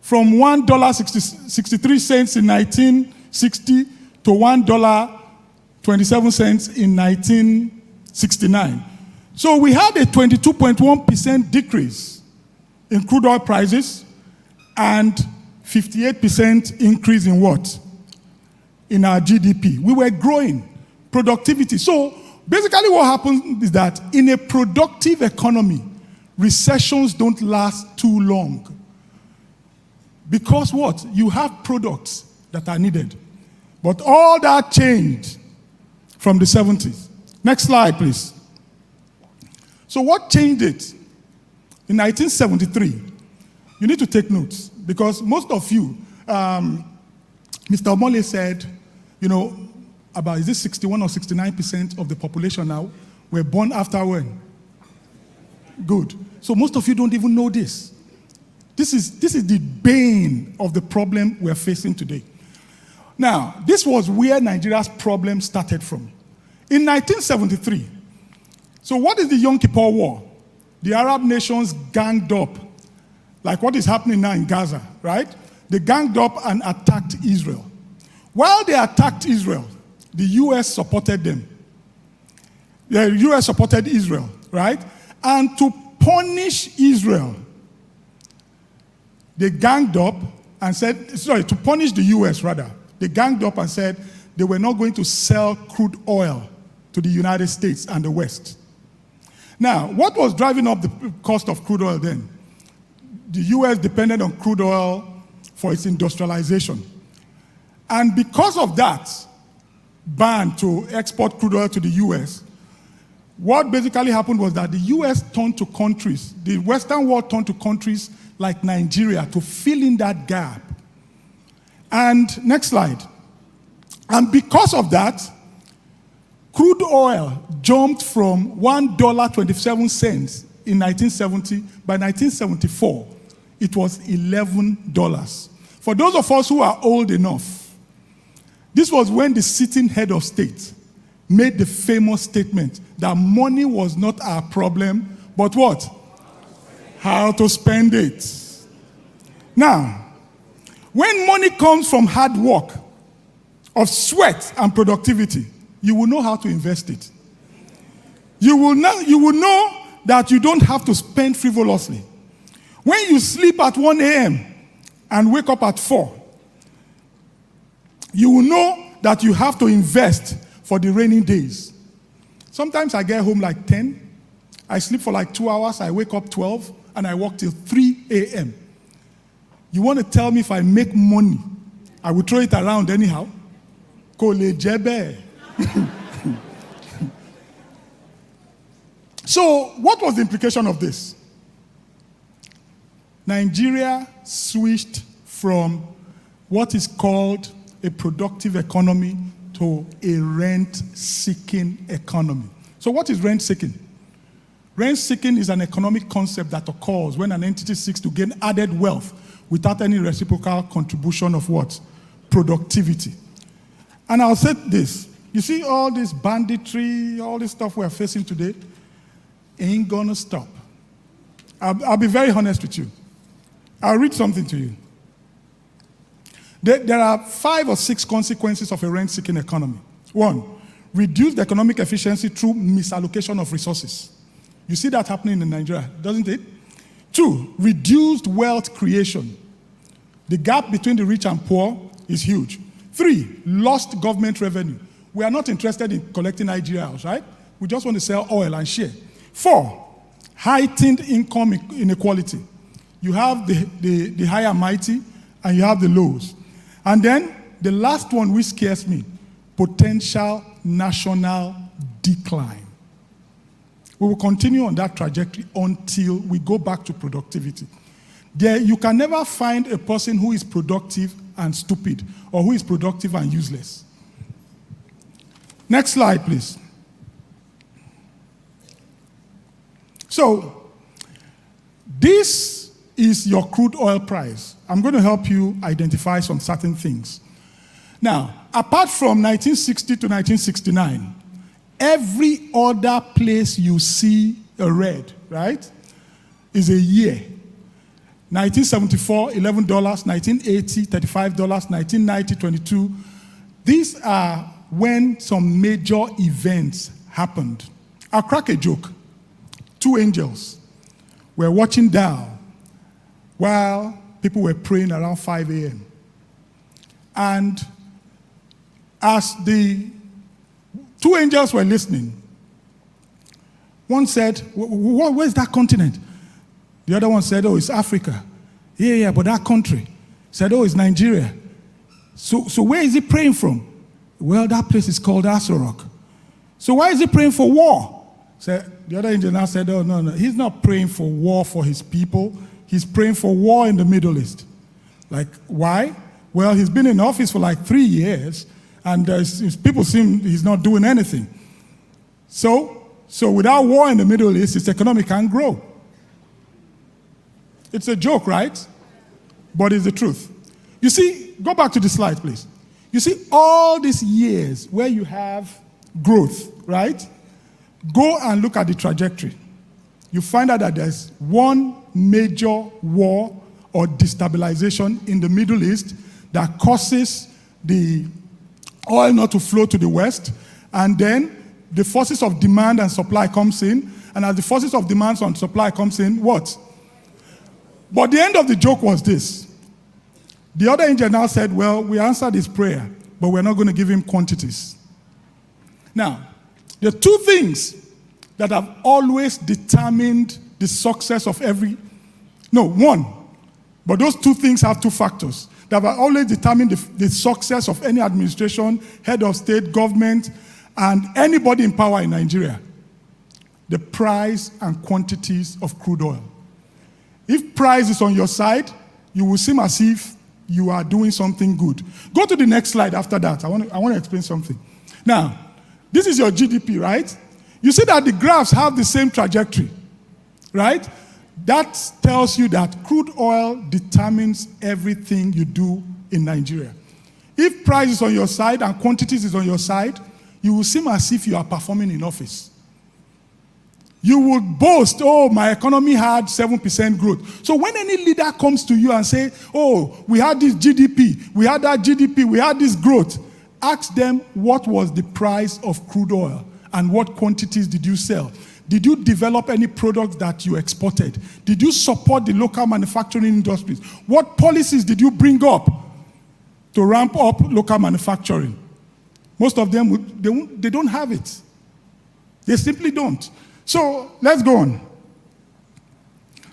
Speaker 14: from $1.63 in 1960 to $1.27 in 1969. So we had a 22.1% decrease in crude oil prices and 58% increase in what? In our GDP. We were growing. Productivity. So basically what happens is that in a productive economy, recessions don't last too long. Because what? You have products that are needed. But all that changed from the 70s. Next slide, please. So what changed it? In 1973, you need to take notes because most of you, Mr. Omole said, you know, about, is it 61 or 69% of the population now were born after when? Good. So most of you don't even know this. This is the bane of the problem we're facing today. Now, this was where Nigeria's problem started from. In 1973, so what is the Yom Kippur War? The Arab nations ganged up, like what is happening now in Gaza, right? They ganged up and attacked Israel. While they attacked Israel, the US supported them. The US supported Israel, right? And to punish Israel, they ganged up and said, sorry, to punish the US rather, they ganged up and said they were not going to sell crude oil to the United States and the West. Now, what was driving up the cost of crude oil then? The US depended on crude oil for its industrialization. And because of that ban to export crude oil to the US, what basically happened was that the US turned to countries, the Western world turned to countries like Nigeria to fill in that gap. And next slide. And because of that, crude oil jumped from $1.27 in 1970. By 1974, it was $11. For those of us who are old enough, this was when the sitting head of state made the famous statement that money was not our problem, but what? How to spend it. Now, when money comes from hard work, of sweat and productivity, you will know how to invest it. You will know that you don't have to spend frivolously. When you sleep at 1 a.m. and wake up at 4, you will know that you have to invest for the rainy days. Sometimes I get home like 10, I sleep for like 2 hours, I wake up 12, and I work till 3 a.m. You want to tell me if I make money, I will throw it around anyhow? Kole jebe. So, what was the implication of this? Nigeria switched from what is called a productive economy to a rent-seeking economy. So what is rent-seeking? Rent-seeking is an economic concept that occurs when an entity seeks to gain added wealth without any reciprocal contribution of what? Productivity. And I'll say this. You see all this banditry, all this stuff we're facing today, ain't gonna stop. I'll be very honest with you. I'll read something to you. There are 5 or 6 consequences of a rent-seeking economy. 1, reduced economic efficiency through misallocation of resources. You see that happening in Nigeria, doesn't it? 2, reduced wealth creation. The gap between the rich and poor is huge. 3, lost government revenue. We are not interested in collecting IGRs, right? We just want to sell oil and share. 4, heightened income inequality. You have the high and mighty, and you have the lows. And then the last one, which scares me, potential national decline. We will continue on that trajectory until we go back to productivity. You can never find a person who is productive and stupid, or who is productive and useless. Next slide, please. So, this is your crude oil price. I'm going to help you identify some certain things. Now, apart from 1960 to 1969, every other place you see a red, right, is a year. 1974, $11, 1980, $35, 1990, $22. These are when some major events happened. I'll crack a joke. 2 angels were watching down while people were praying around 5 a.m. And as the 2 angels were listening, one said, where's that continent? The other one said, oh, it's Africa. Yeah, but that country. Said, oh, it's Nigeria. So where is he praying from? Well, that place is called Asorok. So why is he praying for war? The other angel now said, oh, no, he's not praying for war for his people. He's praying for war in the Middle East. Like, why? Well, he's been in office for like 3 years, and people seem he's not doing anything. So without war in the Middle East, its economy can't grow. It's a joke, right? But it's the truth. You see, go back to the slide, please. You see all these years where you have growth, right? Go and look at the trajectory. You find out that there's one major war or destabilization in the Middle East that causes the oil not to flow to the west, and then the forces of demand and supply comes in, and as the forces of demand and supply comes in, what? But the end of the joke was this. The other angel now said, well, we answered his prayer, but we're not going to give him quantities. Now, there are two things that have always determined the success of one. But those two things have two factors that have always determined the success of any administration, head of state, government, and anybody in power in Nigeria. The price and quantities of crude oil. If price is on your side, you will seem as if you are doing something good. Go to the next slide after that. I want to explain something. Now, this is your GDP, right? You see that the graphs have the same trajectory, right? That tells you that crude oil determines everything you do in Nigeria. If price is on your side and quantities is on your side, you will seem as if you are performing in office. You will boast, oh, my economy had 7% growth. So when any leader comes to you and say, oh, we had this GDP, we had that GDP, we had this growth, ask them what was the price of crude oil and what quantities did you sell? Did you develop any products that you exported? Did you support the local manufacturing industries? What policies did you bring up to ramp up local manufacturing? Most of them, they don't have it. They simply don't. So let's go on.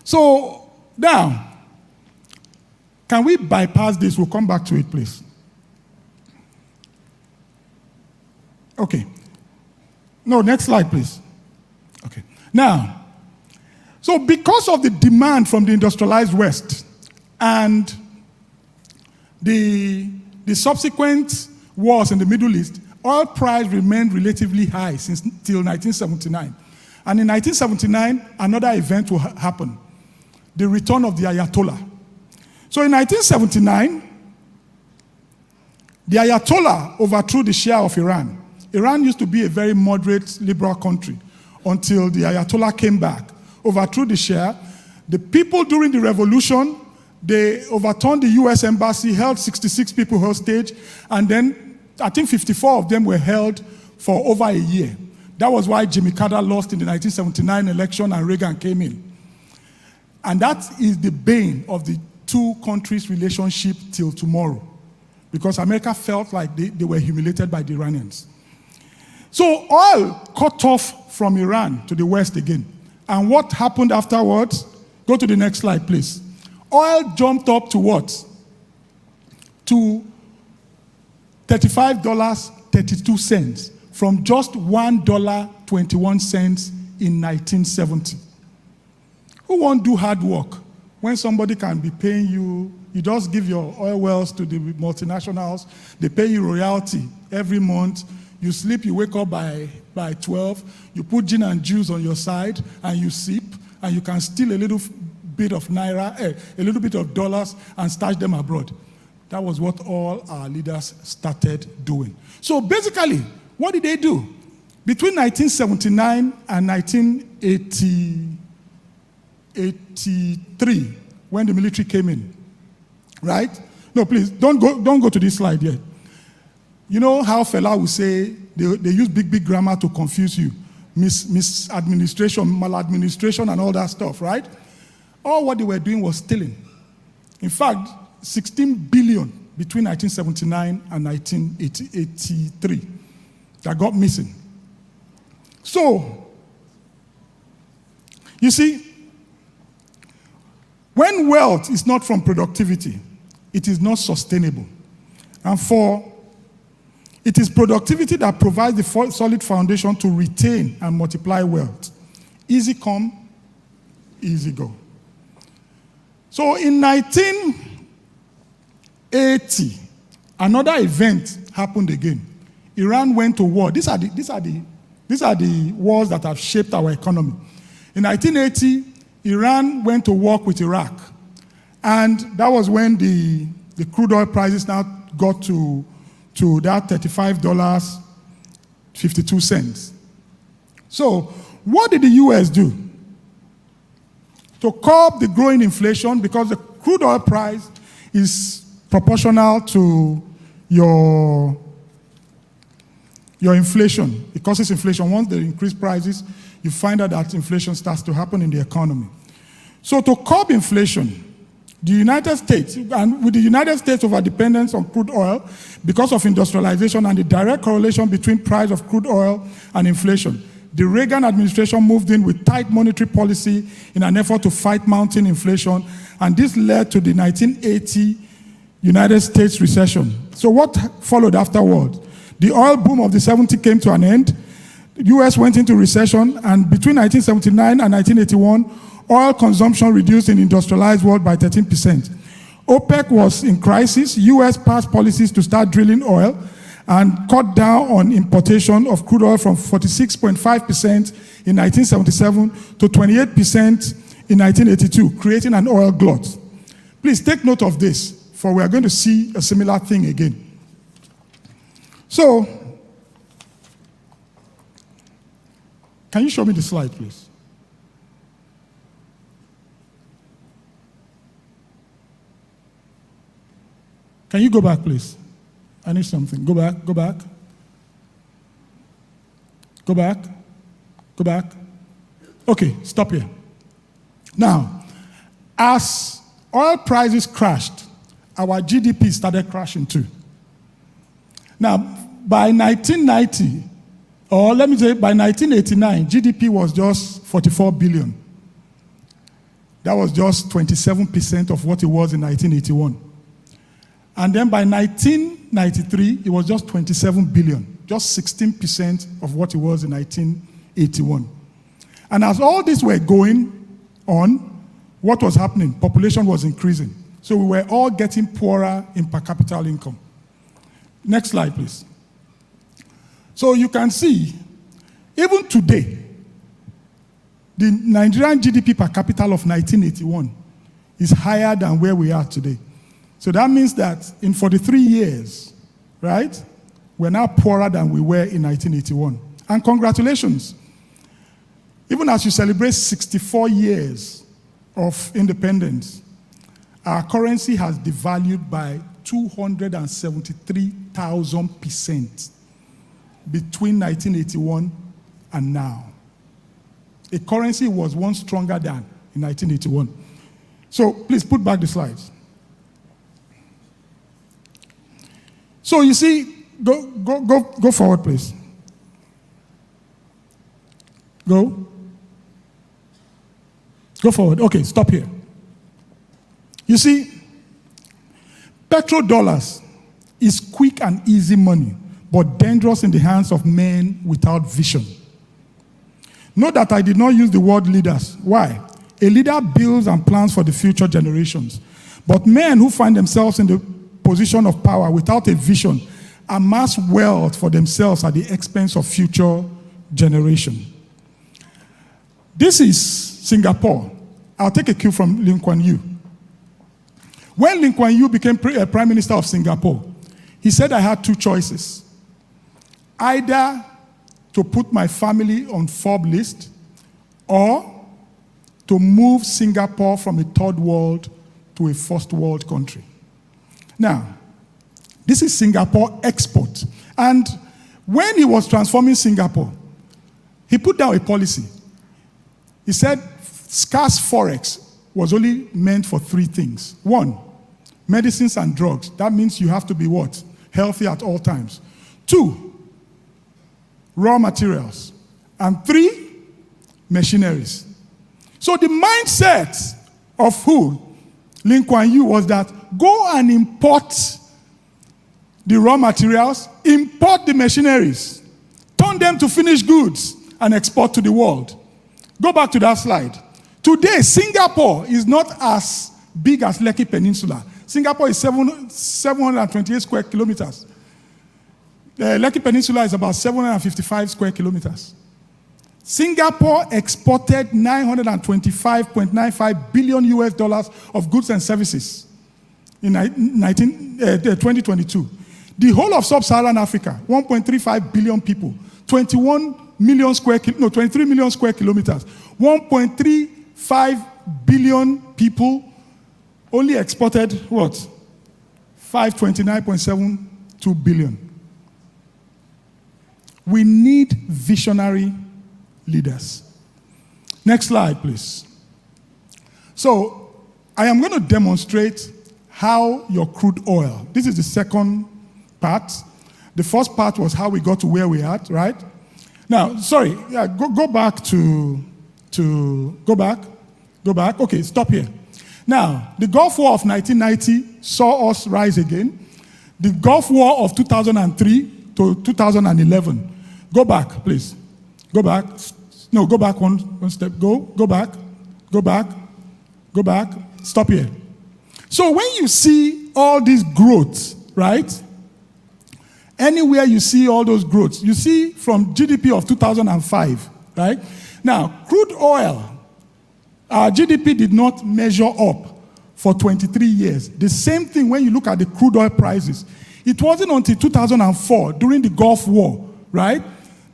Speaker 14: So now, can we bypass this? We'll come back to it, please. Okay. No, next slide, please. Okay. Now, so because of the demand from the industrialized West and the subsequent wars in the Middle East, oil price remained relatively high till 1979. And in 1979, another event will happen, the return of the Ayatollah. So in 1979, the Ayatollah overthrew the Shia of Iran. Iran used to be a very moderate, liberal country until the Ayatollah came back, overthrew the Shia. The people during the revolution, they overturned the US embassy, held 66 people hostage, and then I think 54 of them were held for over a year. That was why Jimmy Carter lost in the 1979 election and Reagan came in. And that is the bane of the two countries' relationship till tomorrow, because America felt like they were humiliated by the Iranians. So oil cut off from Iran to the West again. And what happened afterwards? Go to the next slide, please. Oil jumped up to what? To $35.32 from just $1.21 in 1970. Who won't do hard work when somebody can be paying you? You just give your oil wells to the multinationals. They pay you royalty every month. You sleep, you wake up by 12. You put gin and juice on your side, and you sip, and you can steal a little bit of naira, a little bit of dollars, and stash them abroad. That was what all our leaders started doing. So basically, what did they do? Between 1979 and 1983, when the military came in, right? No, please, don't go to this slide yet. You know how Fela will say, they use big grammar to confuse you. Misadministration, maladministration, and all that stuff, right? All what they were doing was stealing. In fact, 16 billion between 1979 and 1983 that got missing. So, you see, when wealth is not from productivity, it is not sustainable. And it is productivity that provides the solid foundation to retain and multiply wealth. Easy come, easy go. So in 1980, another event happened again. Iran went to war. These are the wars that have shaped our economy. In 1980, Iran went to war with Iraq. And that was when the crude oil prices now got to that $35.52. So what did the US do? To curb the growing inflation, because the crude oil price is proportional to your your inflation. It causes inflation. Once they increase prices, you find out that inflation starts to happen in the economy. So to curb inflation, the United States, and with the United States overdependence on crude oil because of industrialization and the direct correlation between price of crude oil and inflation, the Reagan administration moved in with tight monetary policy in an effort to fight mounting inflation, and this led to the 1980 United States recession. So what followed afterward? The oil boom of the 70s came to an end. The US went into recession, and between 1979 and 1981, oil consumption reduced in the industrialized world by 13%. OPEC was in crisis. US passed policies to start drilling oil and cut down on importation of crude oil from 46.5% in 1977 to 28% in 1982, creating an oil glut. Please take note of this, for we are going to see a similar thing again. So, can you show me the slide, please? Can you go back, please? I need something. Go back, go back. Go back, go back. Okay, stop here. Now, as oil prices crashed, our GDP started crashing too. Now, by 1990, or let me say by 1989, GDP was just 44 billion. That was just 27% of what it was in 1981. And then by 1993, it was just 27 billion, just 16% of what it was in 1981. And as all this were going on, what was happening? Population was increasing. So we were all getting poorer in per capita income. Next slide, please. So you can see, even today, the Nigerian GDP per capita of 1981 is higher than where we are today. So that means that in 43 years, right, we're now poorer than we were in 1981. And congratulations. Even as you celebrate 64 years of independence, our currency has devalued by 273,000% between 1981 and now. A currency was once stronger than in 1981. So please put back the slides. So you see, go forward, please. Go forward. Okay, stop here. You see, petrodollars is quick and easy money, but dangerous in the hands of men without vision. Note that I did not use the word leaders. Why? A leader builds and plans for the future generations. But men who find themselves in the position of power without a vision amass wealth for themselves at the expense of future generation. This is Singapore. I'll take a cue from Lee Kuan Yew. When Lee Kuan Yew became Prime Minister of Singapore, he said I had two choices. Either to put my family on Forbes list or to move Singapore from a third world to a first world country. Now, this is Singapore export. And when he was transforming Singapore, he put down a policy. He said scarce forex was only meant for three things. One, medicines and drugs. That means you have to be what? Healthy at all times. Two, raw materials. And three, machineries. So the mindset of who? Lee Kuan Yew was that go and import the raw materials, import the machineries, turn them to finished goods, and export to the world. Go back to that slide. Today, Singapore is not as big as Lekki Peninsula. Singapore is 728 square kilometers. Lekki Peninsula is about 755 square kilometers. Singapore exported $925.95 billion US of goods and services in 2022. The whole of sub-Saharan Africa, 1.35 billion people, 23 million square kilometers, 1.35 billion people only exported what? 529.72 billion. We need visionary leaders. Next slide, please. So I am going to demonstrate how your crude oil, this is the second part. The first part was how we got to where we're at, right? Now, sorry, yeah, go back go back. Okay, stop here. Now, the Gulf War of 1990 saw us rise again. The Gulf War of 2003 to 2011. Go back, please. Go back. No, go back one step. Go back. Go back. Go back. Stop here. So when you see all these growths, right? Anywhere you see all those growths, you see from GDP of 2005, right? Now, crude oil, our GDP did not measure up for 23 years. The same thing when you look at the crude oil prices. It wasn't until 2004, during the Gulf War, right,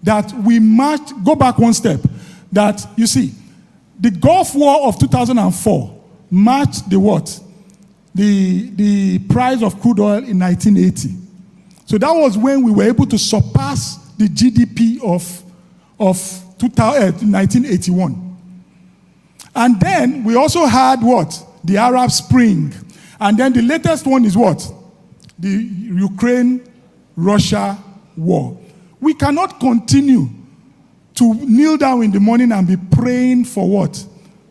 Speaker 14: that we marched, go back one step, that, you see, the Gulf War of 2004 matched the what? The price of crude oil in 1980. So that was when we were able to surpass the GDP of 1981. And then we also had what? The Arab Spring. And then the latest one is what? The Ukraine-Russia war. We cannot continue to kneel down in the morning and be praying for what?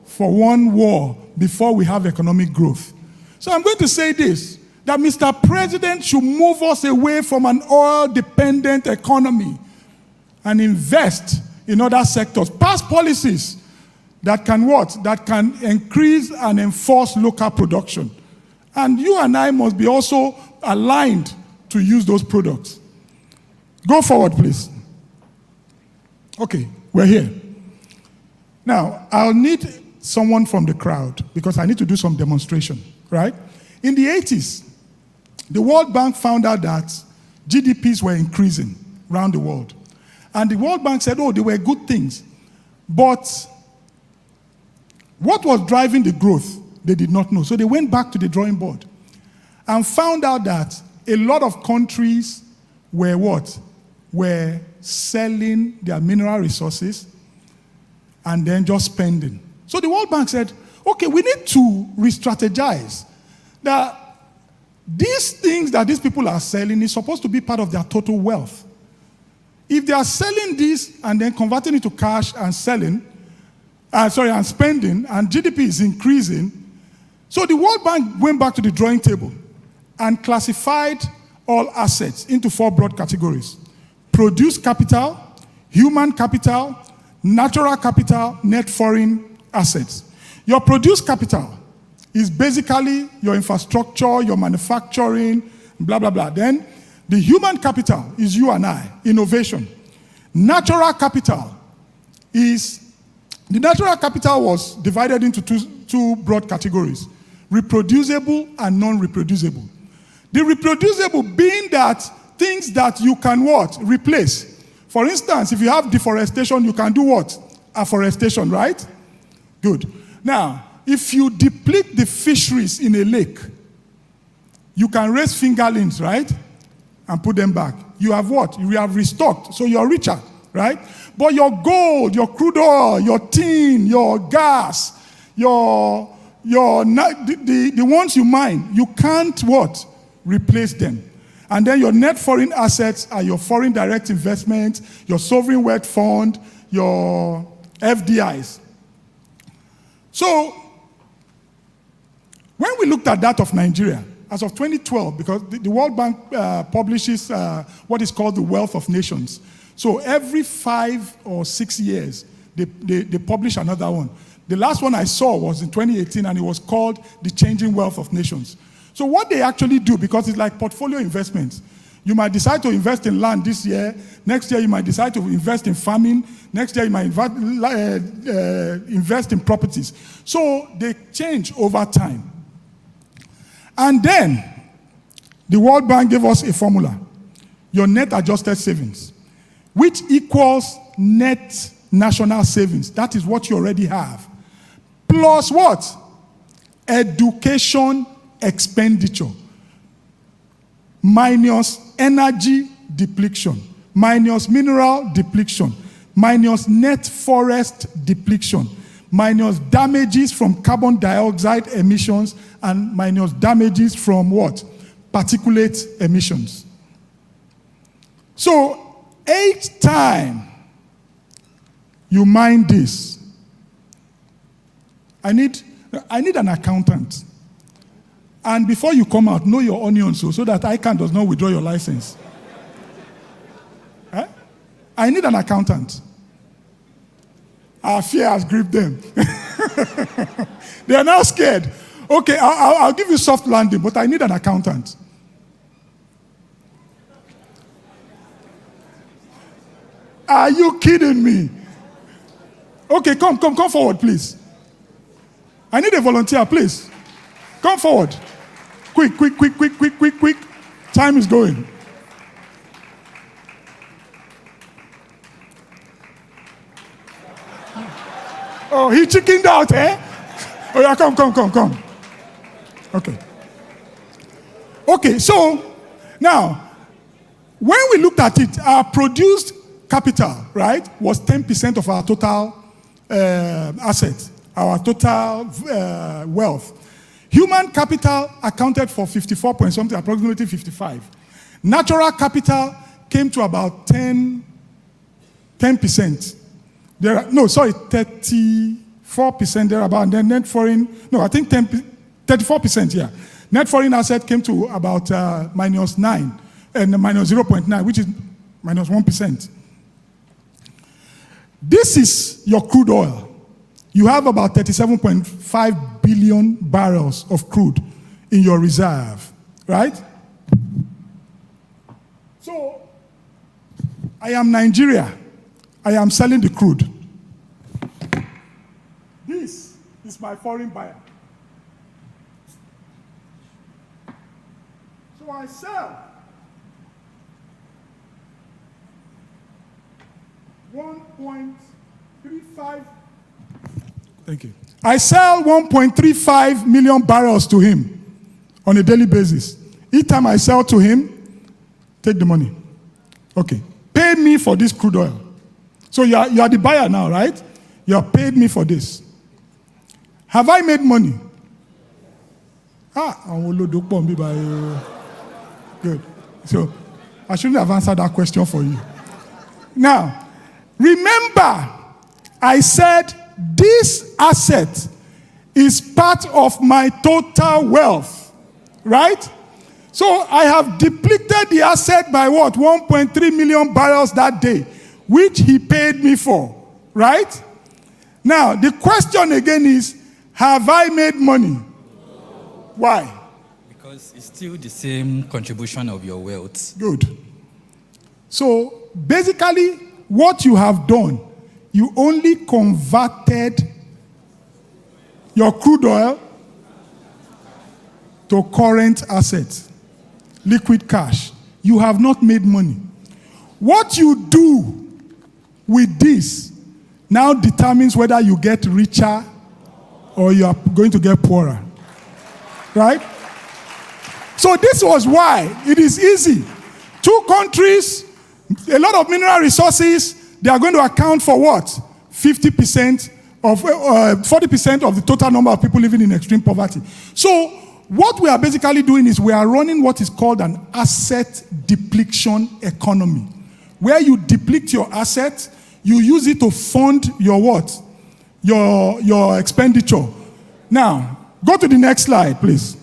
Speaker 14: For one war before we have economic growth. So I'm going to say this, that Mr. President should move us away from an oil-dependent economy and invest in other sectors. Pass policies that can what? That can increase and enforce local production. And you and I must be also aligned to use those products. Go forward, please. Okay, we're here. Now, I'll need someone from the crowd because I need to do some demonstration, right? In the 80s, the World Bank found out that GDPs were increasing around the world. And the World Bank said, oh, they were good things. But what was driving the growth, they did not know. So they went back to the drawing board and found out that a lot of countries were what? Were selling their mineral resources and then just spending. So the World Bank said, okay, we need to re-strategize that these things that these people are selling is supposed to be part of their total wealth. If they are selling this and then converting it to cash and selling, and spending, and GDP is increasing, so the World Bank went back to the drawing table and classified all assets into 4 broad categories: produced capital, human capital, natural capital, net foreign assets. Your produced capital is basically your infrastructure, your manufacturing, blah, blah, blah. Then the human capital is you and I, innovation. Natural capital was divided into two broad categories: reproducible and non-reproducible. The reproducible being that things that you can what? Replace. For instance, if you have deforestation, you can do what? Afforestation, right? Good. Now, if you deplete the fisheries in a lake, you can raise fingerlings, right? And put them back. You have what? You have restocked, so you're richer, right? But your gold, your crude oil, your tin, your gas, the ones you mine, you can't what? Replace them. And then your net foreign assets are your foreign direct investment, your sovereign wealth fund, your FDIs. So, when we looked at that of Nigeria, as of 2012, because the World Bank publishes what is called the Wealth of Nations. So every 5 or 6 years, they publish another one. The last one I saw was in 2018, and it was called The Changing Wealth of Nations. So what they actually do, because it's like portfolio investments, you might decide to invest in land this year, next year you might decide to invest in farming, next year you might invest in properties. So they change over time. And then, the World Bank gave us a formula, your net adjusted savings, which equals net national savings. That is what you already have. Plus what? Education expenditure. Minus energy depletion. minus mineral depletion, minus net forest depletion, minus damages from carbon dioxide emissions, and minus damages from what? Particulate emissions. So each time you mine this, I need an accountant. And before you come out, know your onions so that ICANN does not withdraw your license. I need an accountant. Our fear has gripped them. They are now scared. Okay, I'll give you soft landing, but I need an accountant. Are you kidding me? Okay, come forward, please. I need a volunteer, please. Come forward. Quick. Time is going. Oh, he chickened out, eh? Oh, yeah, come. Okay, so now, when we looked at it, our produced capital, right, was 10% of our total assets, our total wealth. Human capital accounted for 54 point something, approximately 55. Natural capital came to about 10%. 34% thereabout, and then net foreign, 34%, yeah. Net foreign asset came to about minus 9, and minus 0.9, which is minus 1%. This is your crude oil. You have about 37.5 billion barrels of crude in your reserve, right? So, I am Nigeria. I am selling the crude. This is my foreign buyer. So I sell 1.35. Thank you. I sell 1.35 million barrels to him on a daily basis. Each time I sell to him, take the money. Okay. Pay me for this crude oil. So you are the buyer now, right? You have paid me for this. Have I made money? Good. So I shouldn't have answered that question for you. Now, remember, I said this asset is part of my total wealth, right? So I have depleted the asset by what? 1.3 million barrels that day, which he paid me for, right? Now, the question again is, have I made money? Why?
Speaker 16: Because it's still the same contribution of your wealth.
Speaker 14: Good. So, basically, what you have done, you only converted your crude oil to current assets, liquid cash. You have not made money. What you do with this now determines whether you get richer or you are going to get poorer. Right? So this was why it is easy. Two countries, a lot of mineral resources, they are going to account for what? 40% of the total number of people living in extreme poverty. So what we are basically doing is we are running what is called an asset depletion economy, where you deplete your assets, you use it to fund your what? Your expenditure. Now, go to the next slide, please.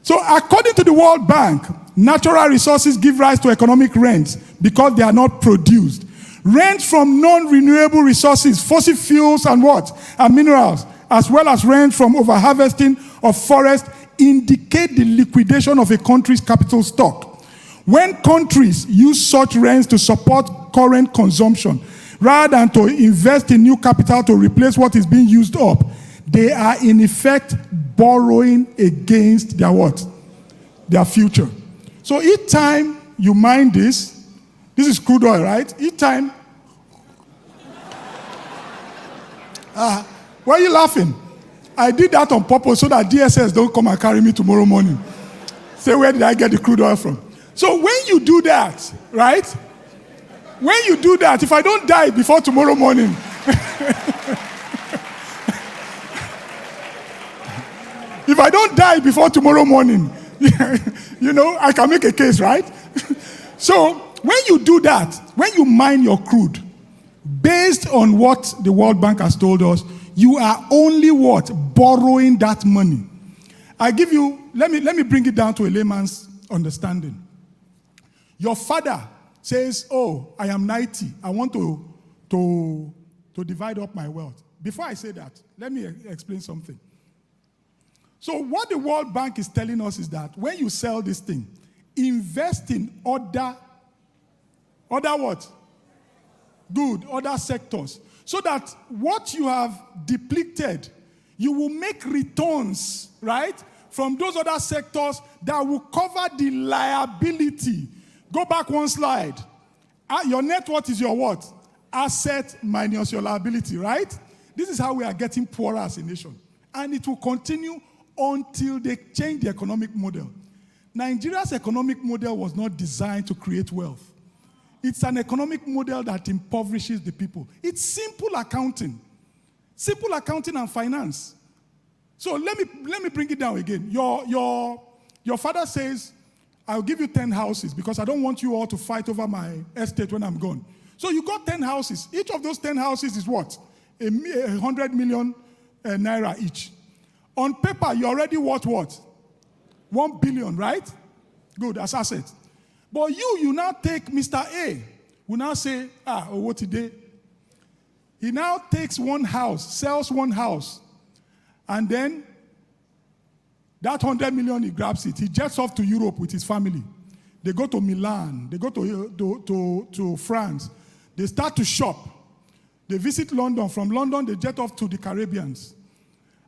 Speaker 14: So according to the World Bank, natural resources give rise to economic rents because they are not produced. Rent from non-renewable resources, fossil fuels and what? And minerals, as well as rent from over-harvesting of forests, indicate the liquidation of a country's capital stock. When countries use such rents to support current consumption, rather than to invest in new capital to replace what is being used up, they are in effect borrowing against their what? Their future. So each time you mine this is crude oil, right? Each time, why are you laughing? I did that on purpose so that DSS don't come and carry me tomorrow morning. Say, where did I get the crude oil from? So when you do that, right? When you do that, if I don't die before tomorrow morning, if I don't die before tomorrow morning, you know, I can make a case, right? So when you do that, when you mine your crude, based on what the World Bank has told us, you are only what? Borrowing that money. I give you, let me bring it down to a layman's understanding. Your father says, oh, I am 90. I want to divide up my wealth. Before I say that, let me explain something. So what the World Bank is telling us is that when you sell this thing, invest in other what? Good, other sectors. So that what you have depleted, you will make returns, right? From those other sectors that will cover the liability. Go back one slide. Your net worth is your what? Asset minus your liability, right? This is how we are getting poorer as a nation. And it will continue until they change the economic model. Nigeria's economic model was not designed to create wealth. It's an economic model that impoverishes the people. It's simple accounting. Simple accounting and finance. So let me bring it down again. Your father says, I'll give you 10 houses because I don't want you all to fight over my estate when I'm gone. So you got 10 houses. Each of those 10 houses is what? 100 million naira each. On paper, you're already worth what? 1 billion, right? Good, as asset. But you now take Mr. A, who now say, what today? He now takes one house, sells one house, and then that 100 million, he grabs it. He jets off to Europe with his family. They go to Milan. They go to France. They start to shop. They visit London. From London, they jet off to the Caribbeans.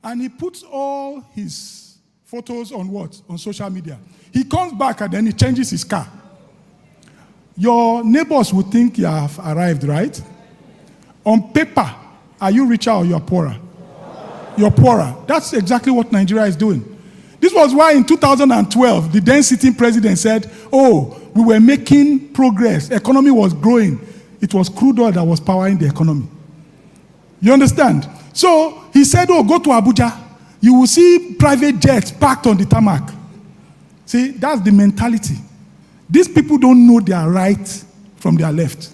Speaker 14: And he puts all his photos on what? On social media. He comes back and then he changes his car. Your neighbors would think you have arrived, right? On paper, are you richer or you're poorer? You're poorer. That's exactly what Nigeria is doing. This was why in 2012, the then sitting president said, oh, we were making progress. Economy was growing. It was crude oil that was powering the economy. You understand? So he said, oh, go to Abuja. You will see private jets parked on the tarmac. See, that's the mentality. These people don't know their right from their left.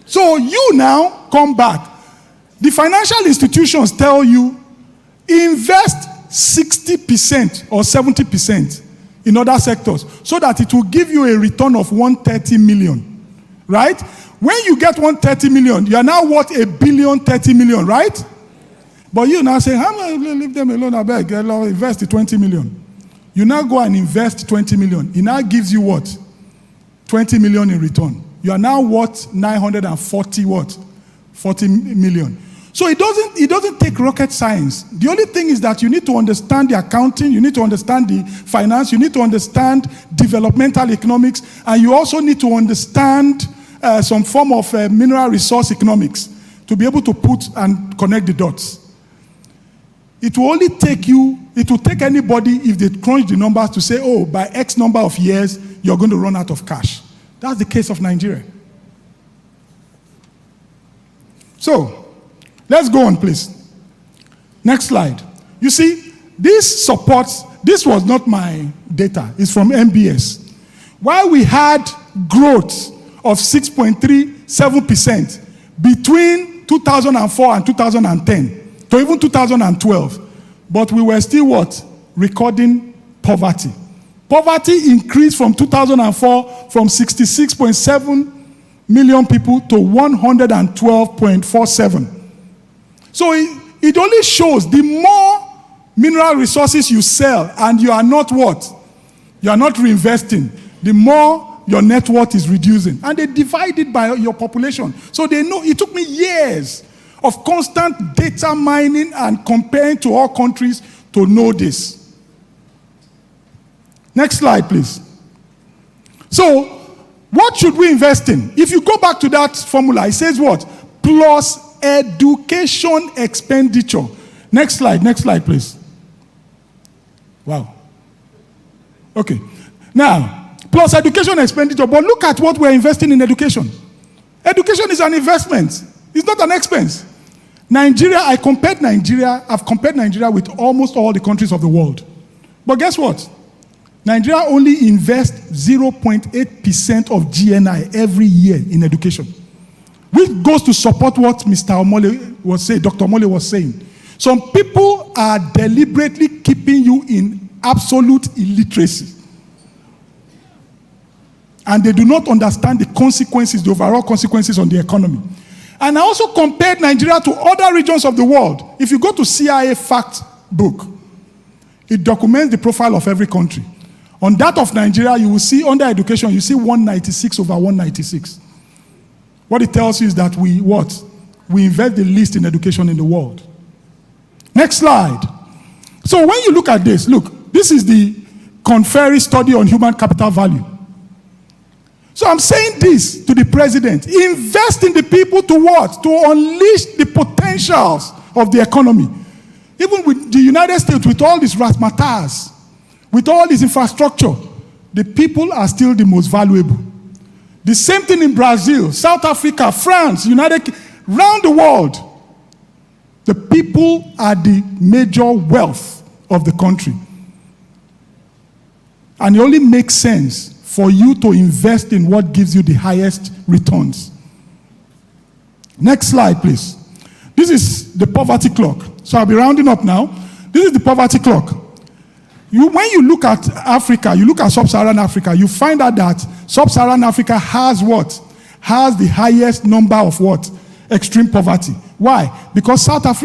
Speaker 14: So you now come back. The financial institutions tell you, invest 60% or 70% in other sectors so that it will give you a return of 130 million, right? When you get 130 million, you are now worth 1,030 million, right? But you now say, how am I going to leave them alone? I beg, invest the 20 million. You now go and invest 20 million. It now gives you what? 20 million in return. You are now worth 940 what? 40 million. So it doesn't take rocket science. The only thing is that you need to understand the accounting, you need to understand the finance, you need to understand developmental economics, and you also need to understand some form of mineral resource economics to be able to put and connect the dots. It will only take you, it will take anybody if they crunch the numbers to say, oh, by X number of years, you're going to run out of cash. That's the case of Nigeria. So, let's go on, please. Next slide. You see, this supports, this was not my data, it's from MBS. While we had growth of 6.37% between 2004 and 2010, to even 2012, but we were still what? Recording poverty. Poverty increased from 2004 from 66.7 million people to 112.47. So it only shows the more mineral resources you sell and you are not what? You are not reinvesting, the more your net worth is reducing. And they divide it by your population. So they know, it took me years of constant data mining and comparing to all countries to know this. Next slide, please. So, what should we invest in? If you go back to that formula, it says what? Plus education expenditure. Next slide, please. Wow. Okay. Now, plus education expenditure, but look at what we're investing in education. Education is an investment. It's not an expense. Nigeria, I've compared Nigeria with almost all the countries of the world. But guess what? Nigeria only invests 0.8% of GNI every year in education, which goes to support what Mr. Omole was saying, Dr. Omole was saying. Some people are deliberately keeping you in absolute illiteracy. And they do not understand the consequences, the overall consequences on the economy. And I also compared Nigeria to other regions of the world. If you go to CIA Fact Book, it documents the profile of every country. On that of Nigeria, you will see under education, you see 196 over 196. What it tells you is that we invest the least in education in the world. Next slide. So when you look at this, look, this is the Convener study on human capital value. So I'm saying this to the president: invest in the people to what? To unleash the potentials of the economy. Even with the United States, with all these razzmatazz, with all this infrastructure, the people are still the most valuable. The same thing in Brazil, South Africa, France, around the world. The people are the major wealth of the country. And it only makes sense for you to invest in what gives you the highest returns. Next slide, please. This is the poverty clock. So I'll be rounding up now. This is the poverty clock. When you look at Africa, you look at Sub-Saharan Africa, you find out that Sub-Saharan Africa has what? Has the highest number of what? Extreme poverty. Why? Because South of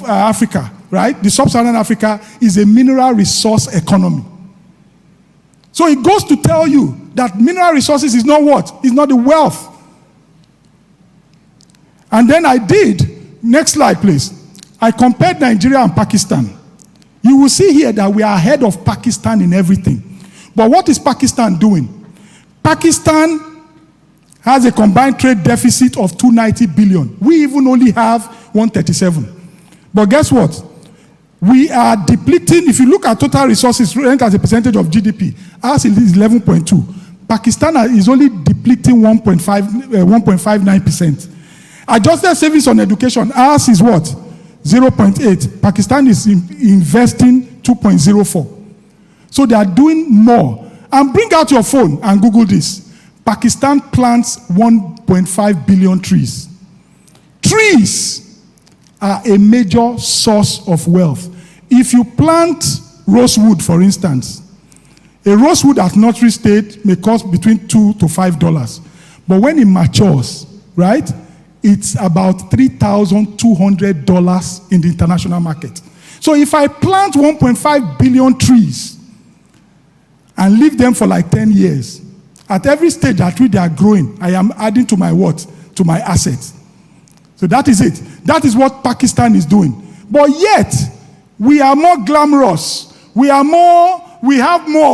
Speaker 14: Africa, right? The Sub-Saharan Africa is a mineral resource economy. So it goes to tell you that mineral resources is not what? It's not the wealth. And then I did, next slide please. I compared Nigeria and Pakistan. You will see here that we are ahead of Pakistan in everything. But what is Pakistan doing? Pakistan has a combined trade deficit of 290 billion. We even only have 137. But guess what? We are depleting. If you look at total resources ranked as a percentage of GDP, ours is 11.2. Pakistan is only depleting 1.59%. Adjusted savings on education, ours is what? 0.8. Pakistan is investing 2.04. So they are doing more. And bring out your phone and Google this. Pakistan plants 1.5 billion trees. Trees are a major source of wealth. If you plant rosewood, for instance, a rosewood at nursery stage may cost between $2 to $5. But when it matures, right, it's about $3,200 in the international market. So if I plant 1.5 billion trees and leave them for like 10 years, at every stage that they are growing, I am adding to my what? To my assets. So that is it. That is what Pakistan is doing. But yet, we are more glamorous. We have more.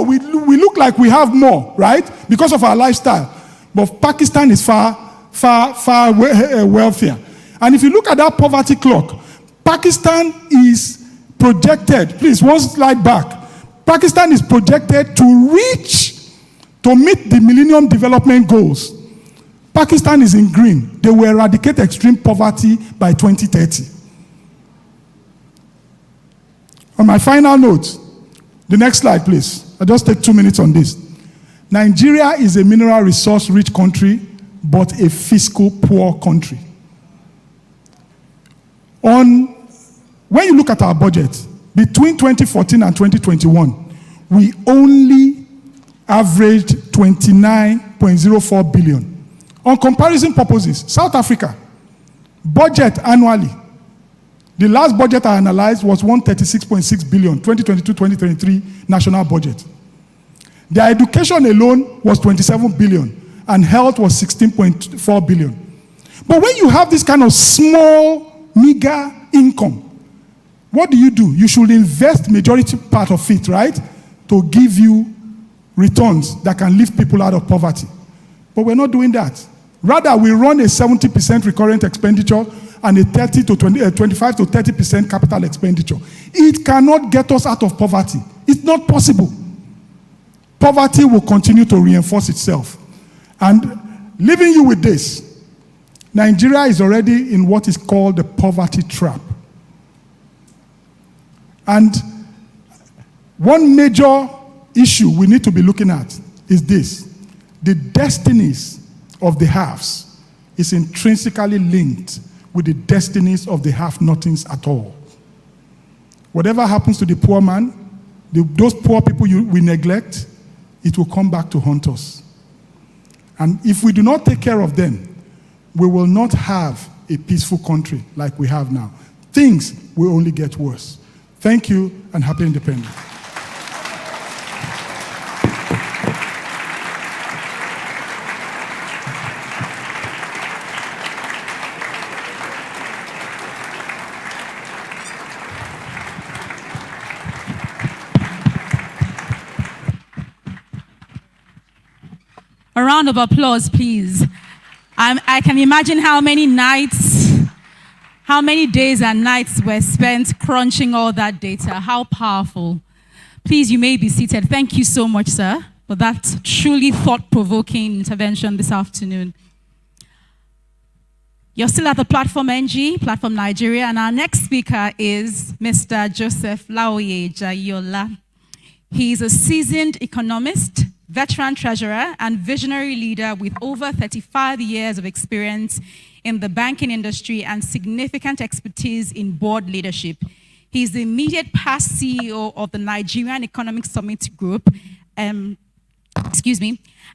Speaker 14: We look like we have more, right? Because of our lifestyle. But Pakistan is far wealthier. And if you look at that poverty clock, Pakistan is projected, please, one slide back. Pakistan is projected to meet the Millennium Development Goals. Pakistan is in green. They will eradicate extreme poverty by 2030. On my final note, the next slide, please. I'll just take 2 minutes on this. Nigeria is a mineral resource rich country, but a fiscal poor country. When you look at our budget, between 2014 and 2021, we only averaged 29.04 billion. On comparison purposes, South Africa, budget annually, the last budget I analyzed was 136.6 billion, 2022-2023 national budget. Their education alone was 27 billion, and health was 16.4 billion. But when you have this kind of small, meager income, what do? You should invest majority part of it, right? To give you returns that can lift people out of poverty. But we're not doing that. Rather, we run a 70% recurrent expenditure and a 25 to 30% capital expenditure. It cannot get us out of poverty. It's not possible. poverty will continue to reinforce itself. And leaving you with this, Nigeria is already in what is called the poverty trap. And one major issue we need to be looking at is this: the destinies of the haves is intrinsically linked with the destinies of the have-nothings at all. Whatever happens to the poor man, those poor people we neglect, it will come back to haunt us. And if we do not take care of them, we will not have a peaceful country like we have now. Things will only get worse. Thank you, and happy independence.
Speaker 4: A round of applause, please. I can imagine how many days and nights were spent crunching all that data. How powerful. Please, you may be seated. Thank you so much, sir, for that truly thought-provoking intervention this afternoon. You're still at the Platform NG, Platform Nigeria, and our next speaker is Mr. Joseph Olaoye Jaiyeola. He's a seasoned economist, veteran treasurer, and visionary leader with over 35 years of experience in the banking industry and significant expertise in board leadership. He's the immediate past CEO of the Nigerian Economic Summit Group, and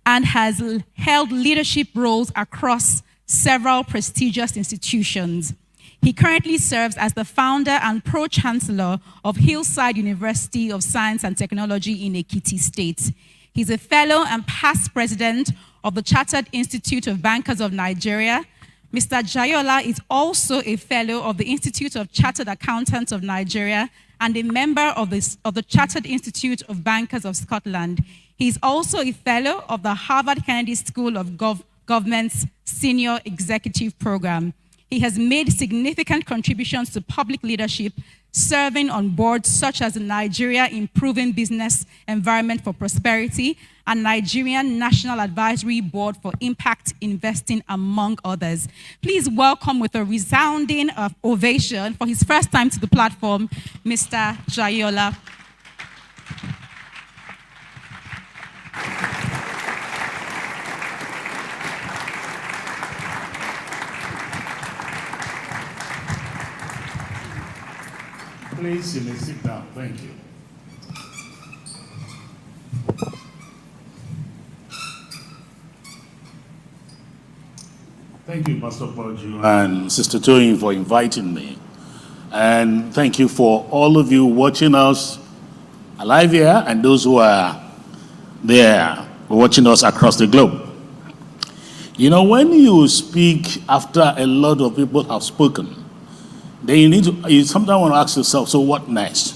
Speaker 4: has held leadership roles across several prestigious institutions. He currently serves as the founder and pro-chancellor of Hillside University of Science and Technology in Ekiti State. He's a fellow and past president of the Chartered Institute of Bankers of Nigeria. Mr. Jaiyeola is also a fellow of the Institute of Chartered Accountants of Nigeria and a member of the Chartered Institute of Bankers of Scotland. He's also a fellow of the Harvard Kennedy School of Government's Senior Executive Program. He has made significant contributions to public leadership, serving on boards such as the Nigeria Improving Business Environment for Prosperity and Nigerian National Advisory Board for Impact Investing, among others. Please welcome with a resounding ovation for his first time to the platform, Mr. Jaiyeola.
Speaker 15: Please, you may sit down. Thank you. Thank you, Pastor Poju and Sister Toyin, for inviting me. And thank you for all of you watching us alive here and those who are there watching us across the globe. You know, when you speak after a lot of people have spoken, then you sometimes want to ask yourself, so what next?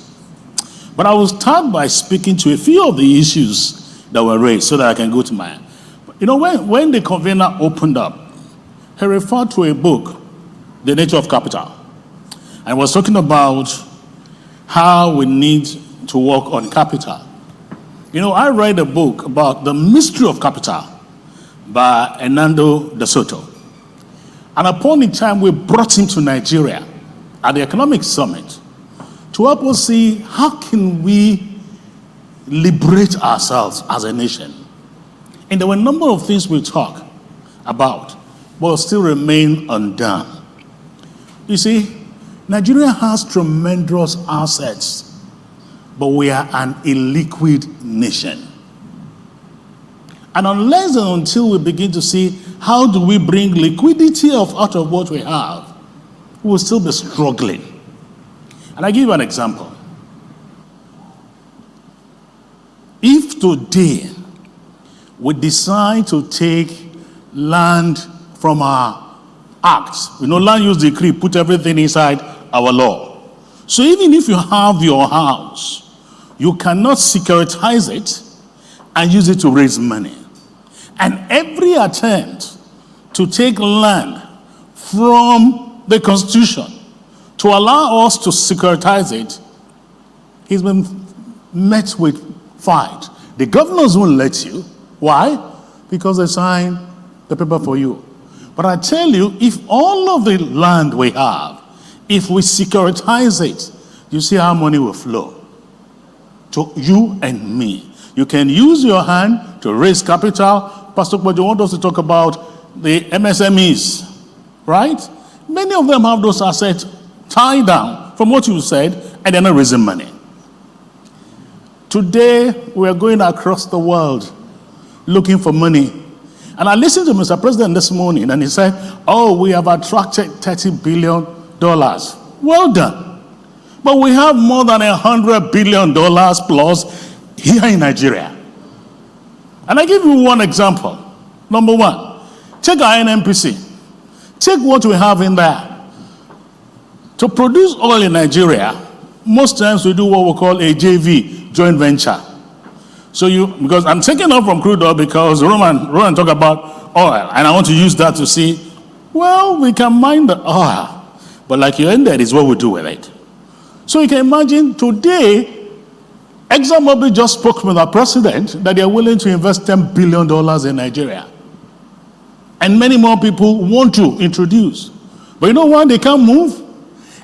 Speaker 15: But I will start by speaking to a few of the issues that were raised so that I can go to mine. You know, when the convener opened up, he referred to a book, The Nature of Capital, and was talking about how we need to work on capital. You know, I read a book about the mystery of capital by Hernando de Soto. And upon the time we brought him to Nigeria at the Economic Summit to help us see how can we liberate ourselves as a nation. And there were a number of things we talk about, but still remain undone. You see, Nigeria has tremendous assets, but we are an illiquid nation. And unless and until we begin to see how do we bring liquidity out of what we have, we will still be struggling. And I give you an example. If today we decide to take land from our acts, land use decree, put everything inside our law. So even if you have your house, you cannot securitize it and use it to raise money. And every attempt to take land from the Constitution to allow us to securitize it has been met with fight. The governors won't let you. Why? Because they sign the paper for you. But I tell you, if all of the land we have, if we securitize it, you see how money will flow to you and me. You can use your hand to raise capital. Pastor Poju wants us to talk about the MSMEs, right? Many of them have those assets tied down from what you said, and they're not raising money. Today, we are going across the world looking for money. And I listened to Mr. President this morning, and he said, oh, we have attracted $30 billion. Well done. But we have more than $100 billion plus here in Nigeria. And I give you one example. Number one, take our NNPC. Take what we have in there. To produce oil in Nigeria, most times we do what we call a JV, joint venture. So because I'm taking off from crude oil because Roman talk about oil, and I want to use that to see, well, we can mine the oil, but like you ended is what we do with it. So you can imagine today, ExxonMobil just spoke with our president that they are willing to invest $10 billion in Nigeria. And many more people want to introduce. But you know what? They can't move.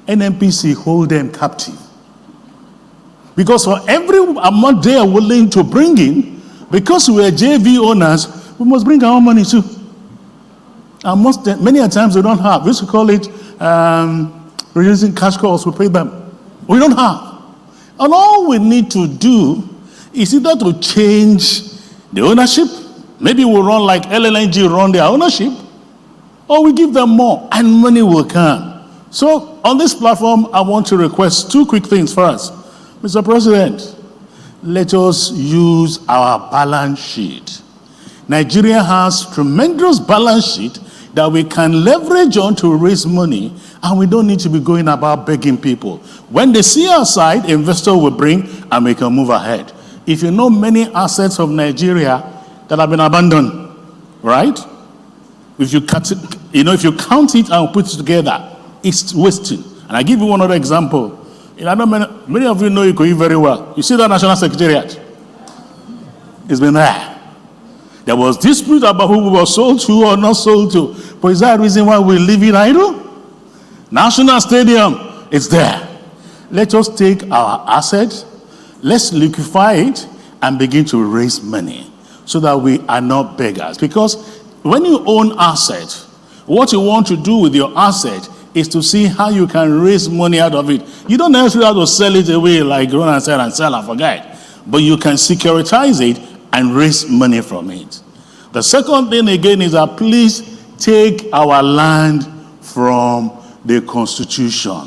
Speaker 15: NNPC hold them captive. Because for every amount they are willing to bring in, because we are JV owners, we must bring our own money too. And many a times we don't have. We used to call it reducing cash calls, we pay them. We don't have. And all we need to do is either to change the ownership, maybe we'll run like LLNG run their ownership, or we give them more and money will come. So on this platform, I want to request two quick things first. Mr. President, let us use our balance sheet. Nigeria has tremendous balance sheet that we can leverage on to raise money, and we don't need to be going about begging people. When they see our side, investor will bring, and we can move ahead. If you know many assets of Nigeria that have been abandoned, right? If you cut it, if you count it and put it together, it's wasting. And I give you one other example. I know many of you know Ikoyi very well. You see that National Secretariat? It's been there. There was dispute about who we were sold to or not sold to. But is that a reason why we leave it idle? National Stadium, it's there. Let us take our asset, let's liquefy it, and begin to raise money so that we are not beggars. Because when you own assets, what you want to do with your asset is to see how you can raise money out of it. You don't necessarily have to sell it away like run and sell and forget. But you can securitize it and raise money from it. The second thing again is that please take our land from the Constitution.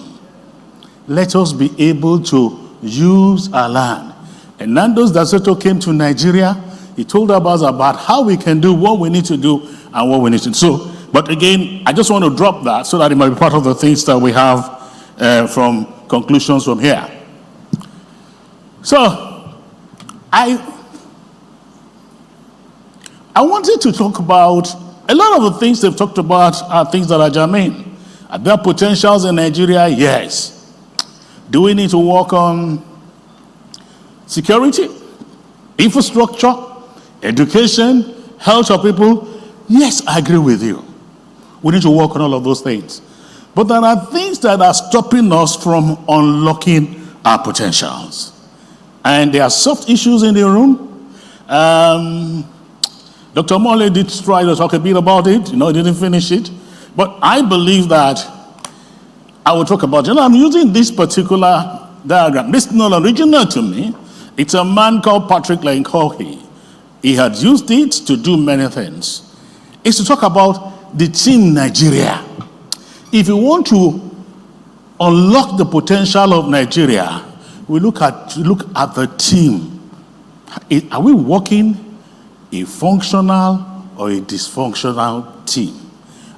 Speaker 15: Let us be able to use our land. And Nando's Dasoto came to Nigeria. He told us about how we can do what we need to do and what we need to do. So, but again, I just want to drop that so that it might be part of the things that we have from conclusions from here. So, I wanted to talk about, a lot of the things they've talked about are things that are germane. Are there potentials in Nigeria? Yes. Do we need to work on security, infrastructure, education, health of people? Yes, I agree with you. We need to work on all of those things. But there are things that are stopping us from unlocking our potentials. And there are soft issues in the room. Dr. Omole did try to talk a bit about it. He didn't finish it. But I believe that I will talk about it. I'm using this particular diagram. This is not original to me. It's a man called Patrick Lenkohi. He had used it to do many things. It's to talk about the team Nigeria. If you want to unlock the potential of Nigeria, we look at the team. Are we working a functional or a dysfunctional team?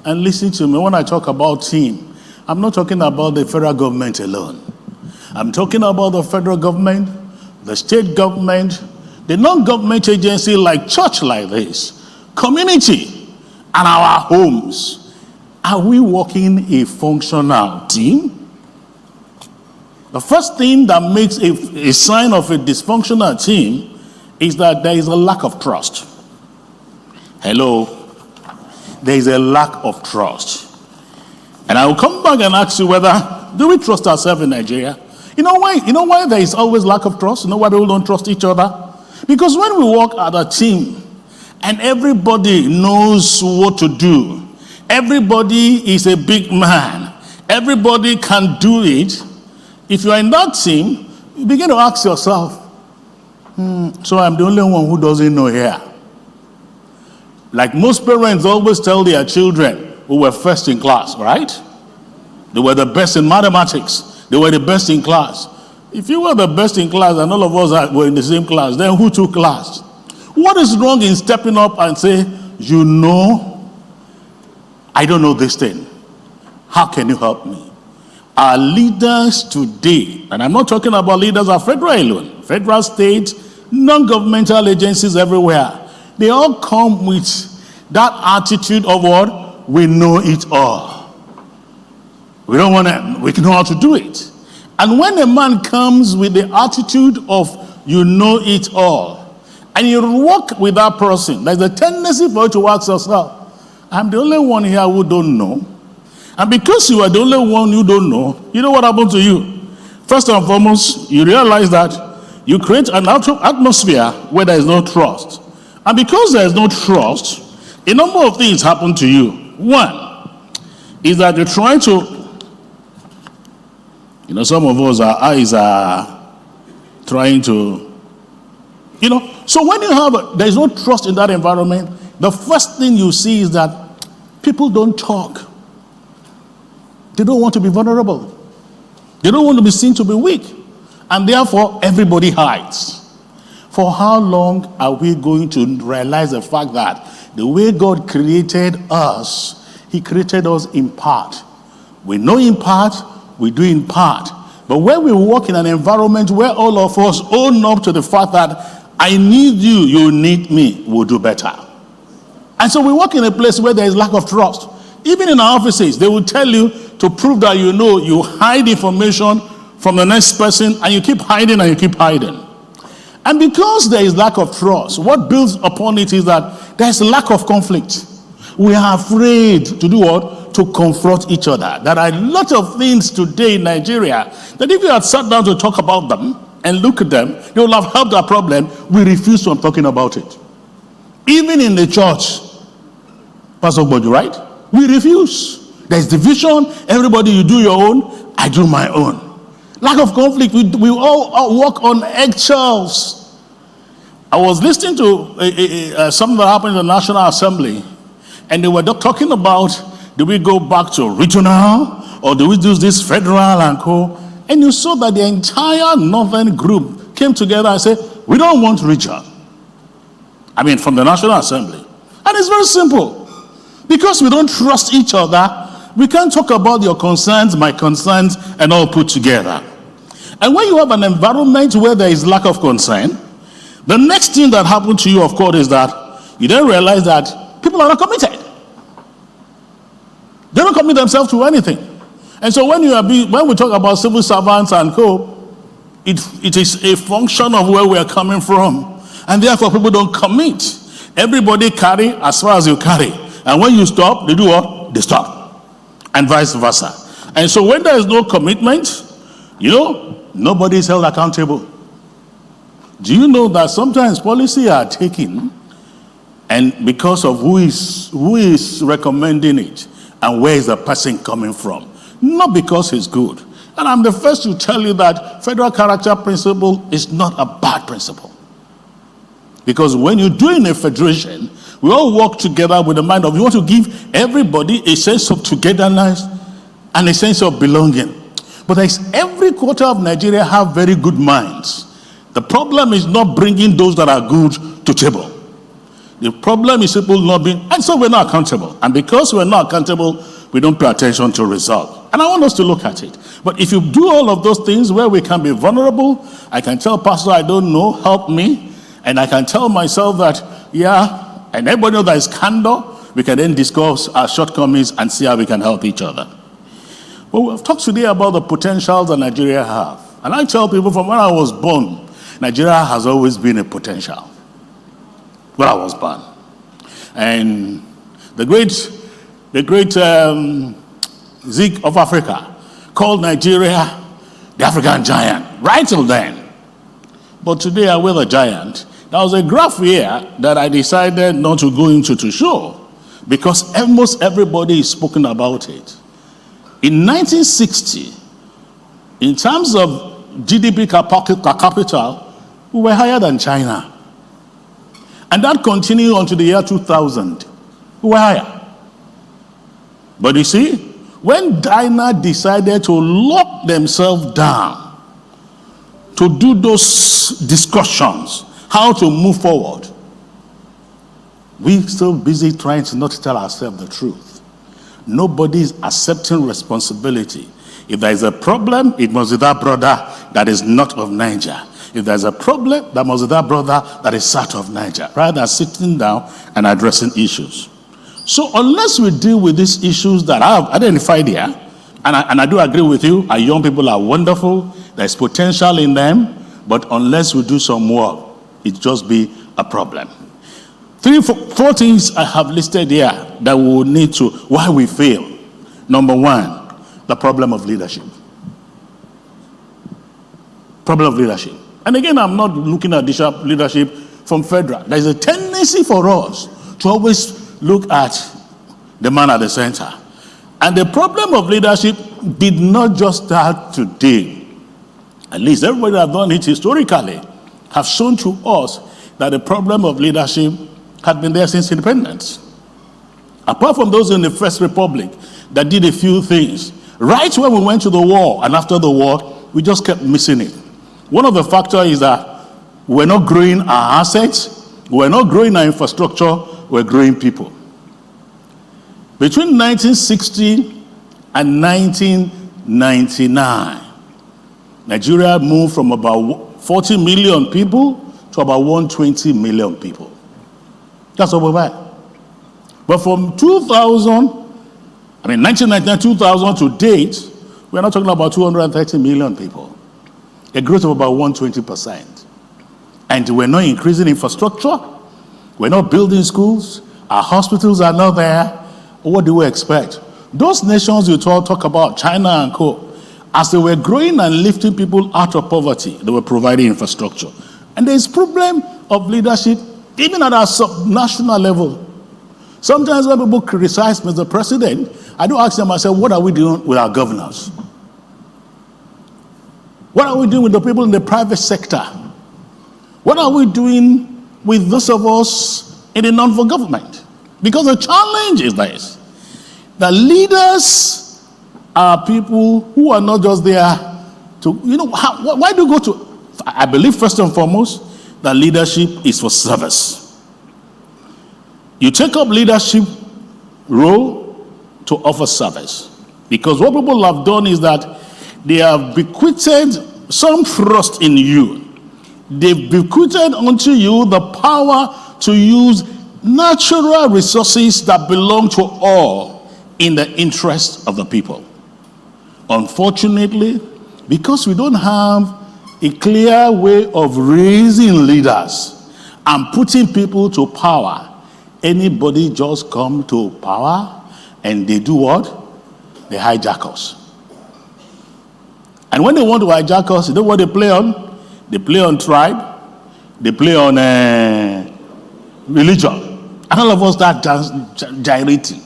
Speaker 15: And listen to me, when I talk about team, I'm not talking about the federal government alone. I'm talking about the federal government, the state government, the non-government agency like church like this, community, and our homes. Are we working a functional team? The first thing that makes a sign of a dysfunctional team is that there is a lack of trust. Hello? There is a lack of trust. And I will come back and ask you whether, do we trust ourselves in Nigeria? You know why there is always lack of trust? You know why people don't trust each other? Because when we work as a team and everybody knows what to do, everybody is a big man, everybody can do it, if you are in that team, you begin to ask yourself, so I'm the only one who doesn't know here. Like most parents always tell their children who were first in class, right? They were the best in mathematics. They were the best in class. If you were the best in class and all of us were in the same class, then who took class? What is wrong in stepping up and say, you know, I don't know this thing. How can you help me? Our leaders today, and I'm not talking about leaders at federal alone, federal, state, non-governmental agencies everywhere, they all come with that attitude of what? We know it all. We don't want to, we know how to do it. And when a man comes with the attitude of you know it all, and you work with that person, there's a tendency for you to ask yourself, I'm the only one here who don't know. And because you are the only one who don't know, you know what happened to you? First and foremost, you realize that you create an atmosphere where there is no trust. And because there is no trust, a number of things happen to you. One is that you're trying to, some of us, our eyes are trying to, so when you have, there's no trust in that environment, the first thing you see is that people don't talk. They don't want to be vulnerable. They don't want to be seen to be weak. And therefore, everybody hides. For how long are we going to realize the fact that the way God created us, He created us in part. We know in part, we do in part. But when we work in an environment where all of us own up to the fact that I need you, you need me, we'll do better. And so we work in a place where there is lack of trust. Even in our offices, they will tell you to prove that you know, you hide information from the next person and you keep hiding and you keep hiding. And because there is lack of trust, what builds upon it is that there is lack of conflict. We are afraid to do what? To confront each other. There are a lot of things today in Nigeria that if you had sat down to talk about them and look at them, they will have helped our problem. We refuse from talking about it. Even in the church, Pastor Poju, right? We refuse. There's division. Everybody, you do your own, I do my own. Lack of conflict. We all walk on eggshells. I was listening to something that happened in the National Assembly, and they were talking about, do we go back to regional, or do we do this federal and co? And you saw that the entire northern group came together and said, we don't want region. I mean, from the National Assembly. And it's very simple. Because we don't trust each other, we can't talk about your concerns, my concerns, and all put together. And when you have an environment where there is lack of concern, the next thing that happened to you, of course, is that you then realize that people are not committed. They don't commit themselves to anything. And so when we talk about civil servants and co, it is a function of where we are coming from. And therefore people don't commit. Everybody carry as far as you carry. And when you stop, they do what? They stop. And vice versa. And so when there is no commitment, nobody is held accountable. Do you know that sometimes policies are taken and because of who is recommending it and where is the person coming from? Not because he's good. And I'm the first to tell you that federal character principle is not a bad principle. Because when you're doing a federation, we all work together with the mind of, you want to give everybody a sense of togetherness and a sense of belonging. But every quarter of Nigeria have very good minds. The problem is not bringing those that are good to table. The problem is people not being, and so we're not accountable. And because we're not accountable, we don't pay attention to result. And I want us to look at it. But if you do all of those things where we can be vulnerable, I can tell Pastor, I don't know, help me. And I can tell myself that, and everybody knows that is candor, we can then discuss our shortcomings and see how we can help each other. But we've talked today about the potentials that Nigeria have. And I tell people from when I was born, Nigeria has always been a potential. Where I was born. And the great Zeke of Africa called Nigeria the African giant, right till then. But today I wear the giant. There was a graph here that I decided not to go into to show, because almost everybody is spoken about it. In 1960, in terms of GDP per capita, we were higher than China. And that continued until the year 2000. We were higher. But you see, when China decided to lock themselves down to do those discussions, how to move forward, we're still busy trying to not tell ourselves the truth. Nobody is accepting responsibility. If there is a problem, it must be that brother that is not of Niger. If there's a problem, that must be that brother that is south of Niger, rather than sitting down and addressing issues. So unless we deal with these issues that I have identified here, and I do agree with you, our young people are wonderful, there's potential in them, but unless we do some work, it just be a problem. Four things I have listed here that we will need to, why we fail. Number one, the problem of leadership. Problem of leadership. And again, I'm not looking at leadership from federal. There's a tendency for us to always look at the man at the center. And the problem of leadership did not just start today. At least everybody that has done it historically have shown to us that the problem of leadership had been there since independence. Apart from those in the First Republic that did a few things, right when we went to the war and after the war, we just kept missing it. One of the factors is that we're not growing our assets, we're not growing our infrastructure, we're growing people. Between 1960 and 1999, Nigeria moved from about 40 million people to about 120 million people. That's what we're at. But from 1999, 2000 to date, we're not talking about 230 million people. A growth of about 120%. And we're not increasing infrastructure. We're not building schools. Our hospitals are not there. What do we expect? Those nations you talk about, China and co., as they were growing and lifting people out of poverty, they were providing infrastructure. And there's problem of leadership even at our subnational level. Sometimes when people criticize Mr. President, I do ask them myself, what are we doing with our governors? What are we doing with the people in the private sector? What are we doing with those of us in the non-government? Because the challenge is this. The leaders are people who are not just there to, why do you go to, I believe first and foremost, that leadership is for service. You take up leadership role to offer service. Because what people have done is that they have bequeathed some trust in you. They've bequeathed unto you the power to use natural resources that belong to all in the interest of the people. Unfortunately, because we don't have a clear way of raising leaders and putting people to power, anybody just come to power and they do what? They hijack us. And when they want to hijack us, you know what they play on? They play on tribe, they play on religion. And all of us start gyrating.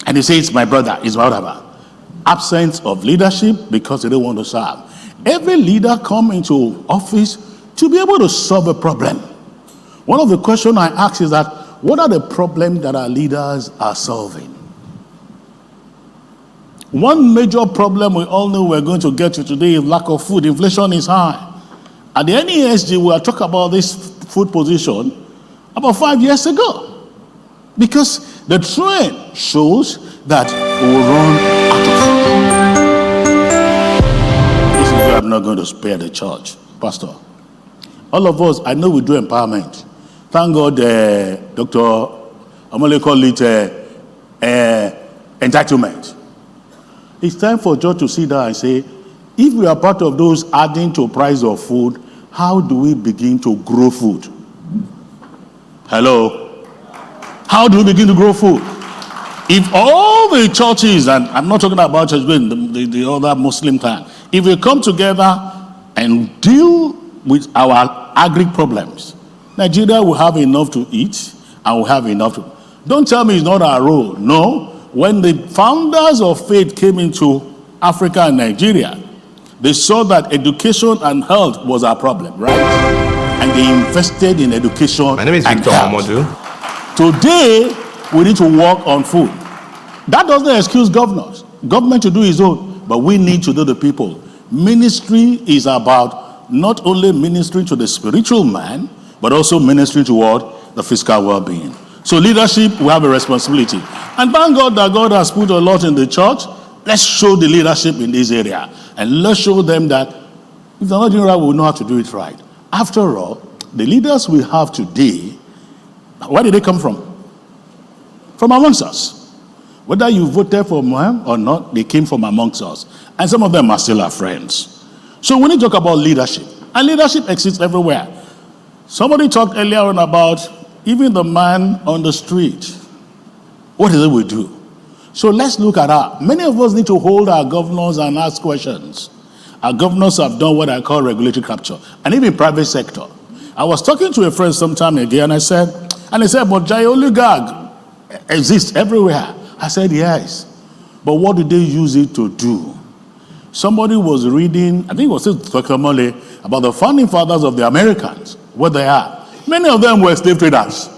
Speaker 15: And they say, it's my brother, it's whatever. Absence of leadership because they don't want to serve. Every leader come into office to be able to solve a problem. One of the questions I ask is that, what are the problems that our leaders are solving? One major problem we all know we're going to get to today is lack of food. Inflation is high. At the NESG, we were talking about this food position about 5 years ago. Because the trend shows that we will run out of food. This is where I'm not going to spare the church, Pastor. All of us, I know we do empowerment. Thank God, Dr. Omole called it entitlement. It's time for George to sit down and say, if we are part of those adding to price of food, how do we begin to grow food? Hello? How do we begin to grow food? If all the churches, and I'm not talking about church, the other Muslim clan, if we come together and deal with our agri problems, Nigeria will have enough to eat and will have enough to... Don't tell me it's not our role. No. When the founders of faith came into Africa and Nigeria, they saw that education and health was our problem, right? And they invested in education. My name is Victor Amodu. Today, we need to work on food. That doesn't excuse governors. Government to do its own, but we need to do the people. Ministry is about not only ministering to the spiritual man, but also ministering toward the physical well-being. So leadership, we have a responsibility. And thank God that God has put a lot in the church. Let's show the leadership in this area. And let's show them that if they're not doing right, we'll know how to do it right. After all, the leaders we have today, where did they come from? From amongst us. Whether you voted for them or not, they came from amongst us. And some of them are still our friends. So when you talk about leadership, and leadership exists everywhere. Somebody talked earlier on about even the man on the street. What is it we do? So let's look at that. Many of us need to hold our governors and ask questions. Our governors have done what I call regulatory capture, and even private sector. I was talking to a friend some time ago, and he said, but Jaiyeola gag exists everywhere. I said, yes. But what do they use it to do? Somebody was reading, I think it was Dr. Omole, about the founding fathers of the Americans, what they are. Many of them were slave traders.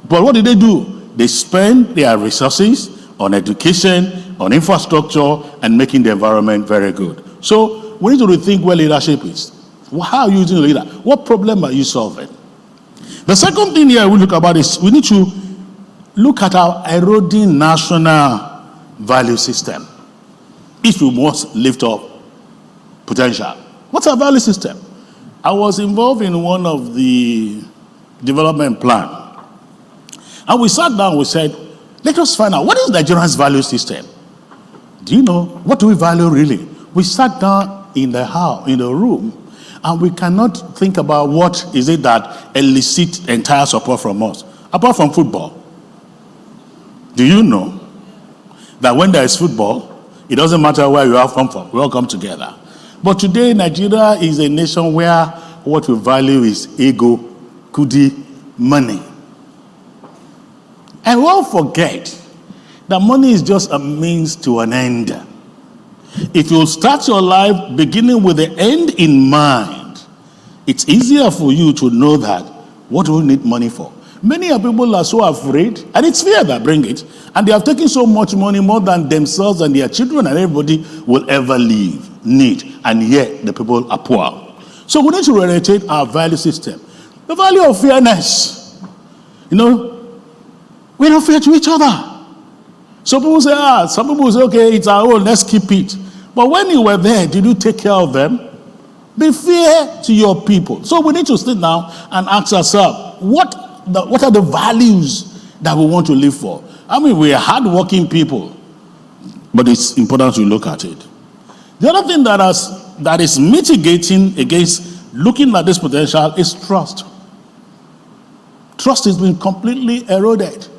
Speaker 15: But what did they do? They spend their resources on education, on infrastructure, and making the environment very good. So we need to rethink where leadership is. How are you using the leader? What problem are you solving? The second thing here we look about is we need to look at our eroding national value system if we must lift up potential. What's our value system? I was involved in one of the development plan. And we sat down, we said, let us find out, what is Nigeria's value system? Do you know, what do we value really? We sat down in the house, in the room, and we cannot think about what is it that elicits entire support from us, apart from football. Do you know that when there is football, it doesn't matter where you have come from, we all come together. But today, Nigeria is a nation where what we value is ego, kudi, money. And we all forget that money is just a means to an end. If you start your life beginning with the end in mind, it's easier for you to know that what do we need money for? Many people are so afraid, and it's fear that bring it, and they have taken so much money, more than themselves and their children and everybody will ever need, and yet the people are poor. So we need to reorientate our value system. The value of fairness. You know, we're not fair to each other. Some people say, some people say, okay, it's our own, let's keep it. But when you were there, did you take care of them? Be fair to your people. So we need to sit down and ask ourselves, what are the values that we want to live for? I mean, we are hardworking people, but it's important to look at it. The other thing that is mitigating against looking at this potential is trust. Trust has been completely eroded.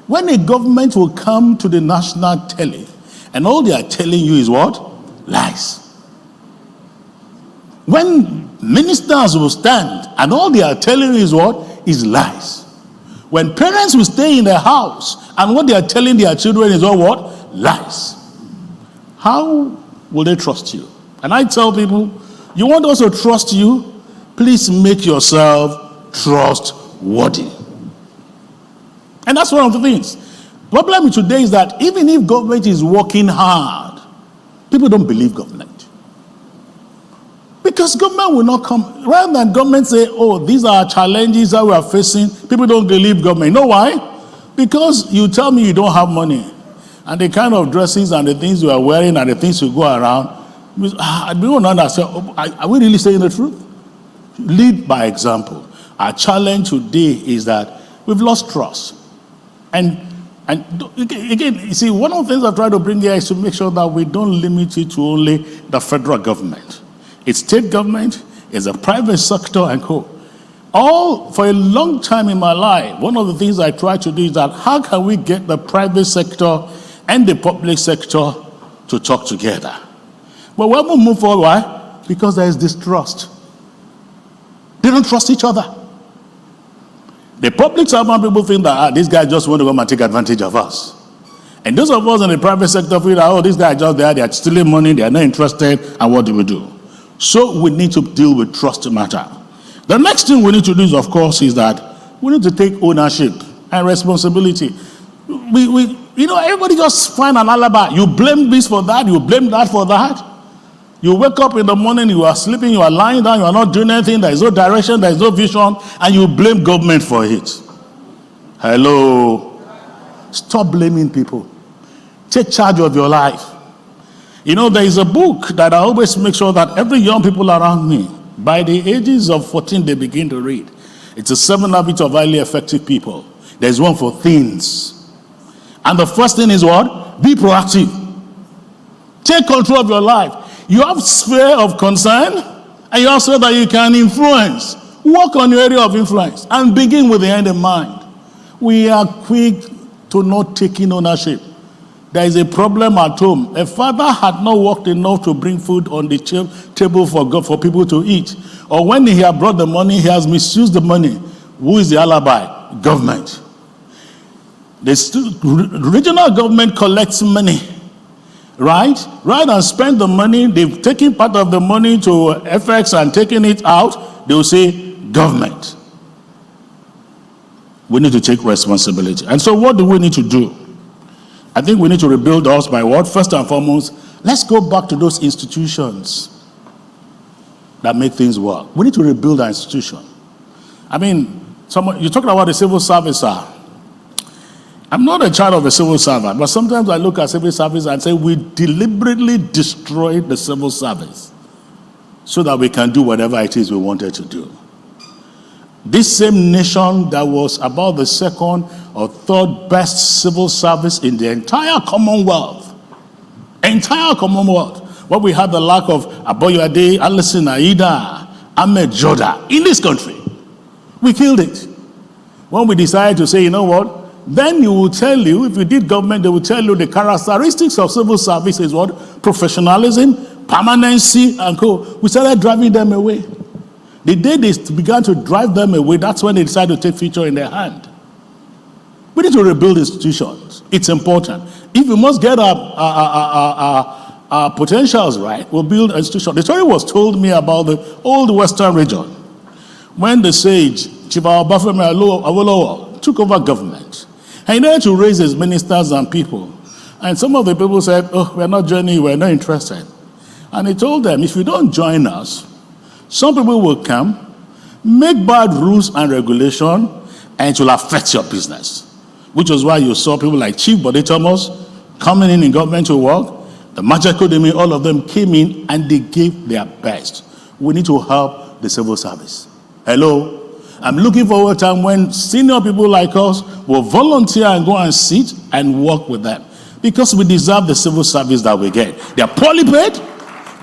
Speaker 15: When a government will come to the national telly, and all they are telling you is what? Lies. When ministers will stand, and all they are telling you is what? Is lies. When parents will stay in their house, and what they are telling their children is all what? Lies. How will they trust you? And I tell people, you want us to trust you? Please make yourself trustworthy. And that's one of the things. The problem today is that even if government is working hard, people don't believe government. Because government will not come. Rather than government say, oh, these are challenges that we are facing, people don't believe government. You know why? Because you tell me you don't have money. And the kind of dresses and the things you are wearing and the things you go around, I don't understand. Are we really saying the truth? Lead by example. Our challenge today is that we've lost trust. And And again, you see, one of the things I try to bring here is to make sure that we don't limit it to only the federal government. It's state government, it's a private sector, and co. All for a long time in my life, one of the things I try to do is that how can we get the private sector and the public sector to talk together? But we haven't moved forward. Why? Because there is distrust. They don't trust each other. The public servant people think that these guys just want to come and take advantage of us. And those of us in the private sector feel that, these guys are just there, they are stealing money, they are not interested, and what do we do? So we need to deal with trust matter. The next thing we need to do is, of course, is that we need to take ownership and responsibility. Everybody just find an alibi. You blame this for that, you blame that for that. You wake up in the morning, you are sleeping, you are lying down, you are not doing anything, there is no direction, there is no vision, and you blame government for it. Hello? Stop blaming people. Take charge of your life. There is a book that I always make sure that every young people around me, by the ages of 14, they begin to read. It's a 7 habits of highly effective people. There's one for teens. And the first thing is what? Be proactive. Take control of your life. You have sphere of concern, and you also that you can influence. Work on your area of influence, and begin with the end in mind. We are quick to not taking ownership. There is a problem at home. A father had not worked enough to bring food on the table for people to eat. Or when he had brought the money, he has misused the money. Who is the alibi? Government. The regional government collects money. Right? Rather than spend the money, they've taken part of the money to FX and taking it out, they will say, government. We need to take responsibility. And so what do we need to do? I think we need to rebuild us by what? First and foremost, let's go back to those institutions that make things work. We need to rebuild our institution. You're talking about the civil service, sir. I'm not a child of a civil servant, but sometimes I look at civil service and say we deliberately destroyed the civil service so that we can do whatever it is we wanted to do. This same nation that was about the second or third best civil service in the entire Commonwealth, where we had the lack of Aboyade, Adesina, Ida, Ahmed Joda in this country, we killed it. When we decided to say, you know what? Then you will tell you, if you did government, they will tell you the characteristics of civil service is what? Professionalism, permanency, and co. We started driving them away. The day they began to drive them away, that's when they decided to take future in their hand. We need to rebuild institutions. It's important. If we must get our potentials right, we'll build institutions. The story was told me about the old Western region. When the sage, Chief Obafemi Awolowo, took over government, and he needed to raise his ministers and people. And some of the people said, we're not joining you, we're not interested. And he told them, if you don't join us, some people will come, make bad rules and regulation, and it will affect your business. Which was why you saw people like Chief Bode Thomas coming in government to work. The Magic Academy, all of them came in and they gave their best. We need to help the civil service. Hello? I'm looking forward to a time when senior people like us will volunteer and go and sit and work with them. Because we deserve the civil service that we get. They are poorly paid,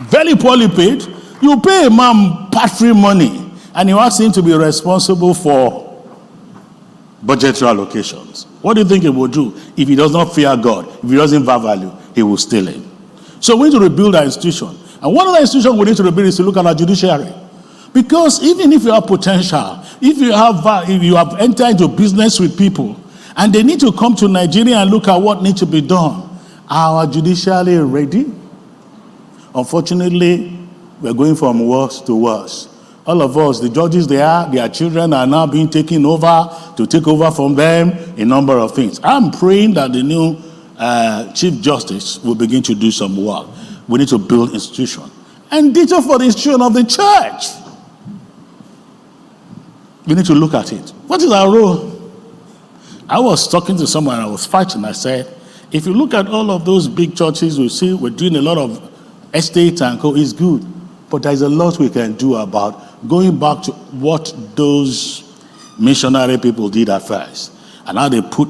Speaker 15: very poorly paid. You pay a man part-free money and you ask him to be responsible for budgetary allocations. What do you think he will do if he does not fear God? If he doesn't value, he will steal it. So we need to rebuild our institution. And one of the institutions we need to rebuild is to look at our judiciary. Because even if you have potential, if you have entered into business with people, and they need to come to Nigeria and look at what needs to be done, our judiciary ready? Unfortunately, we're going from worse to worse. All of us, the judges their children are now being taken over to take over from them a number of things. I'm praying that the new Chief Justice will begin to do some work. We need to build institution. And data for the institution of the church. We need to look at it. What is our role? I was talking to someone, I was fighting, I said, if you look at all of those big churches, we see we're doing a lot of estate and co, is good. But there's a lot we can do about going back to what those missionary people did at first. And how they put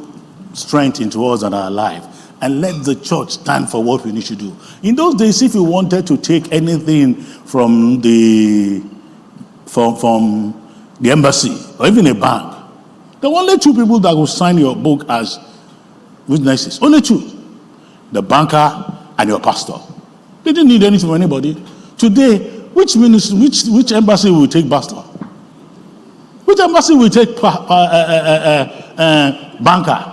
Speaker 15: strength into us and our life. And let the church stand for what we need to do. In those days, if you wanted to take anything from the embassy or even a bank, there were only two people that would sign your book as witnesses. Only two. The banker and your pastor. They didn't need anything from anybody. Today, which embassy will take pastor? Which embassy will take banker?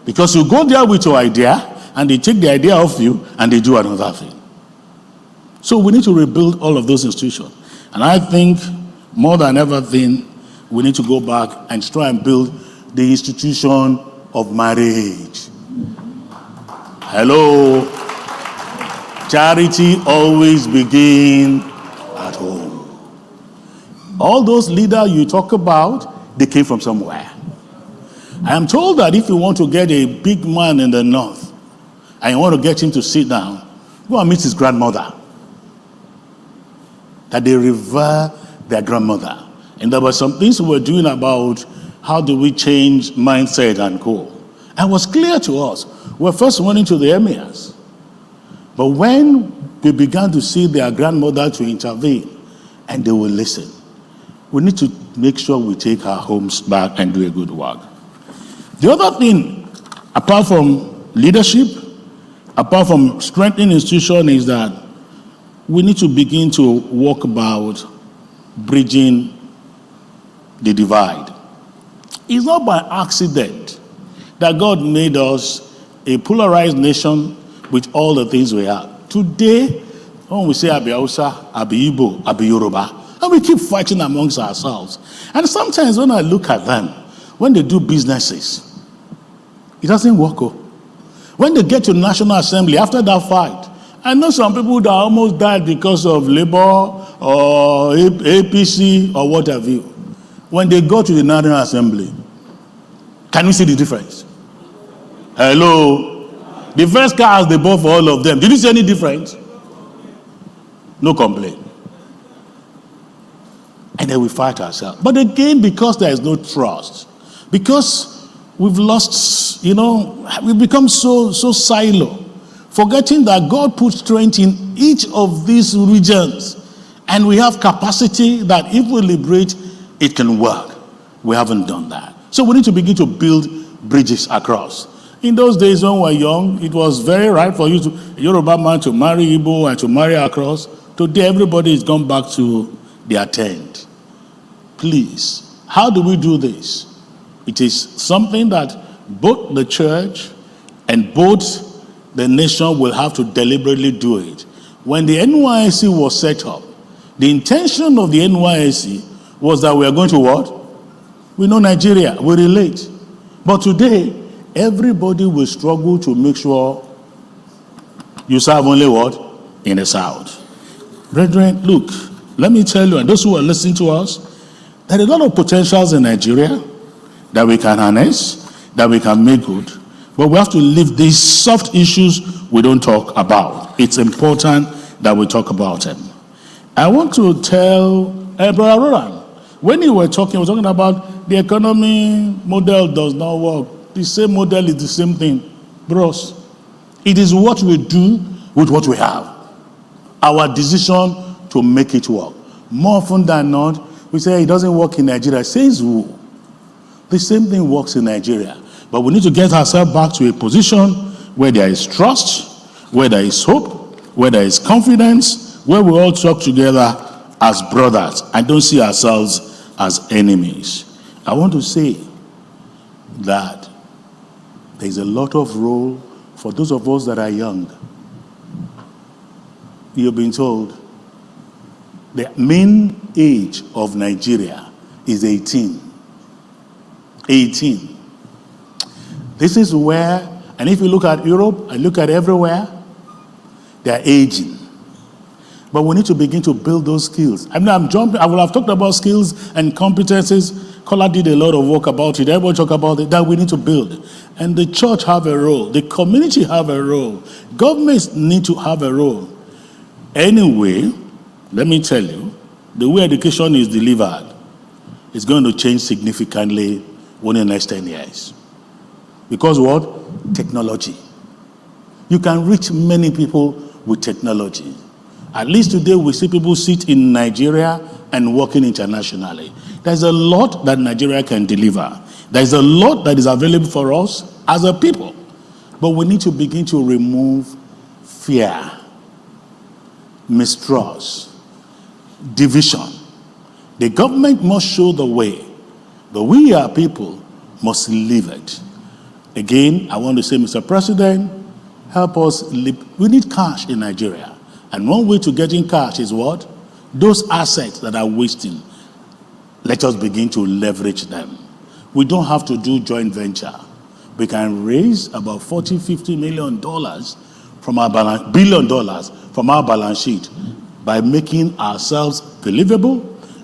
Speaker 15: Because you go there with your idea, and they take the idea off you, and they do another thing. So we need to rebuild all of those institutions. And I think, more than everything, we need to go back and try and build the institution of marriage. Hello. Charity always begins at home. All those leaders you talk about, they came from somewhere. I am told that if you want to get a big man in the north and you want to get him to sit down, go and meet his grandmother. That they revere their grandmother. And there were some things we were doing about how do we change mindset and co. And it was clear to us. We first went into the emirs. But when they began to see their grandmother to intervene, and they will listen, we need to make sure we take our homes back and do a good work. The other thing, apart from leadership, apart from strengthening institution, is that we need to begin to walk about bridging the divide. It's not by accident that God made us a polarized nation with all the things we have. Today, when we say Abi Hausa, Abi Igbo, Abi Yoruba, and we keep fighting amongst ourselves. And sometimes when I look at them, when they do businesses, it doesn't work. When they get to National Assembly, after that fight, I know some people that almost died because of Labour or APC or what have you. When they go to the National Assembly, can you see the difference? Hello? The first car has the ball for all of them. Did you see any difference? No complaint. And then we fight ourselves. But again, because there is no trust, because we've lost, we've become so silo, forgetting that God put strength in each of these regions, and we have capacity that if we liberate, it can work. We haven't done that. So we need to begin to build bridges across. In those days when we were young, it was very right for a Yoruba man to marry Igbo and to marry across. Today, everybody has gone back to their tent. Please, how do we do this? It is something that both the church and both the nation will have to deliberately do it. When the NYSC was set up, the intention of the NYSC was that we are going to what? We know Nigeria, we relate. But today, everybody will struggle to make sure you serve only what? In the South. Brethren, look, let me tell you, and those who are listening to us, there are a lot of potentials in Nigeria that we can harness, that we can make good. But we have to leave these soft issues we don't talk about. It's important that we talk about them. I want to tell Brother Roland, when you were talking, about the economy model does not work. The same model is the same thing. Bros, it is what we do with what we have. Our decision to make it work. More often than not, we say it doesn't work in Nigeria. Says who? The same thing works in Nigeria. But we need to get ourselves back to a position where there is trust, where there is hope, where there is confidence, where we all talk together as brothers and don't see ourselves as enemies. I want to say that there is a lot of role for those of us that are young. You've been told the mean age of Nigeria is 18. 18. This is where, and if you look at Europe and look at everywhere, they are aging. But we need to begin to build those skills. I will have talked about skills and competencies. Kola did a lot of work about it. Everybody talk about it, that we need to build. And the church have a role. The community have a role. Governments need to have a role. Anyway, let me tell you, the way education is delivered is going to change significantly within the next 10 years. Because what? Technology. You can reach many people with technology. At least today we see people sit in Nigeria and working internationally. There's a lot that Nigeria can deliver. There's a lot that is available for us as a people. But we need to begin to remove fear, mistrust, division. The government must show the way, but we, our people, must live it. Again, I want to say, Mr. President, help us live. We need cash in Nigeria. And one way to getting cash is what? Those assets that are wasting. Let us begin to leverage them. We don't have to do joint venture. We can raise about $40-50 million from our billion dollars from our balance sheet by making ourselves believable,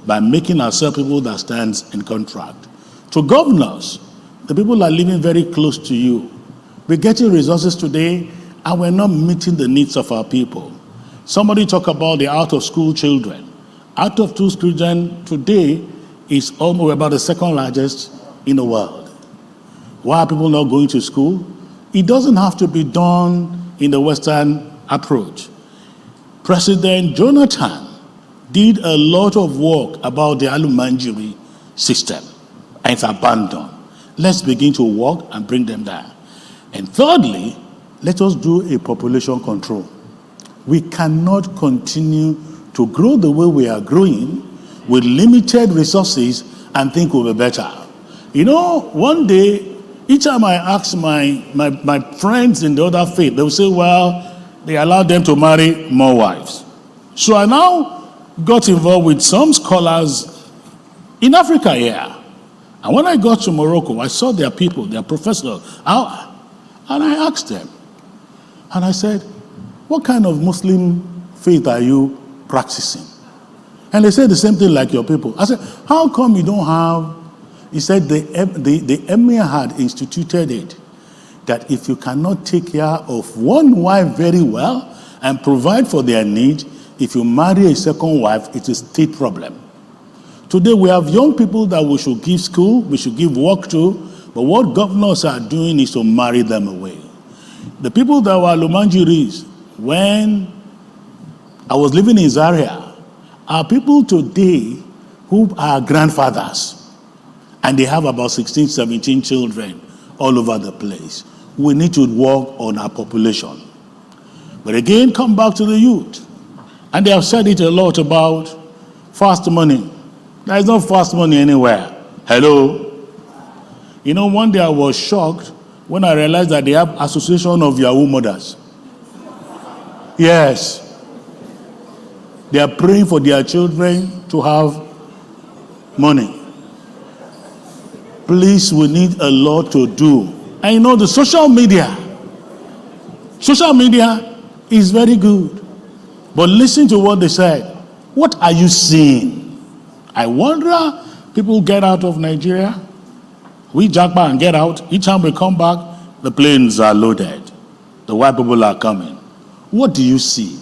Speaker 15: by making ourselves people that stands in contract. To governors, the people are living very close to you. We're getting resources today and we're not meeting the needs of our people. Somebody talk about the out-of-school children. Out-of-school children today is almost about the second largest in the world. Why are people not going to school? It doesn't have to be done in the Western approach. President Jonathan did a lot of work about the Alumanjiri system, and it's abandoned. Let's begin to work and bring them there. And thirdly, let us do a population control. We cannot continue to grow the way we are growing with limited resources and think we'll be better. You know, one day, each time I ask my friends in the other faith, they will say, well, they allow them to marry more wives. So I now got involved with some scholars in Africa here. And when I got to Morocco, I saw their people, their professors, and I asked them, and I said, what kind of Muslim faith are you practicing? And they said the same thing like your people. I said, how come you don't have? He said the emir had instituted it, that if you cannot take care of one wife very well and provide for their needs, if you marry a second wife, it's a state problem. Today we have young people that we should give school, we should give work to, but what governors are doing is to marry them away. The people that were Lumanjiris, when I was living in Zaria, are people today who are grandfathers. And they have about 16, 17 children all over the place. We need to work on our population. But again, come back to the youth. And they have said it a lot about fast money. There is no fast money anywhere. Hello? You know, one day I was shocked when I realized that they have Association of Yahoo Mothers. Yes. They are praying for their children to have money. Please, we need a lot to do. And you know, the social media is very good. But listen to what they said. What are you seeing? I wonder, people get out of Nigeria, we jackpot and get out. Each time we come back, the planes are loaded. The white people are coming. What do you see?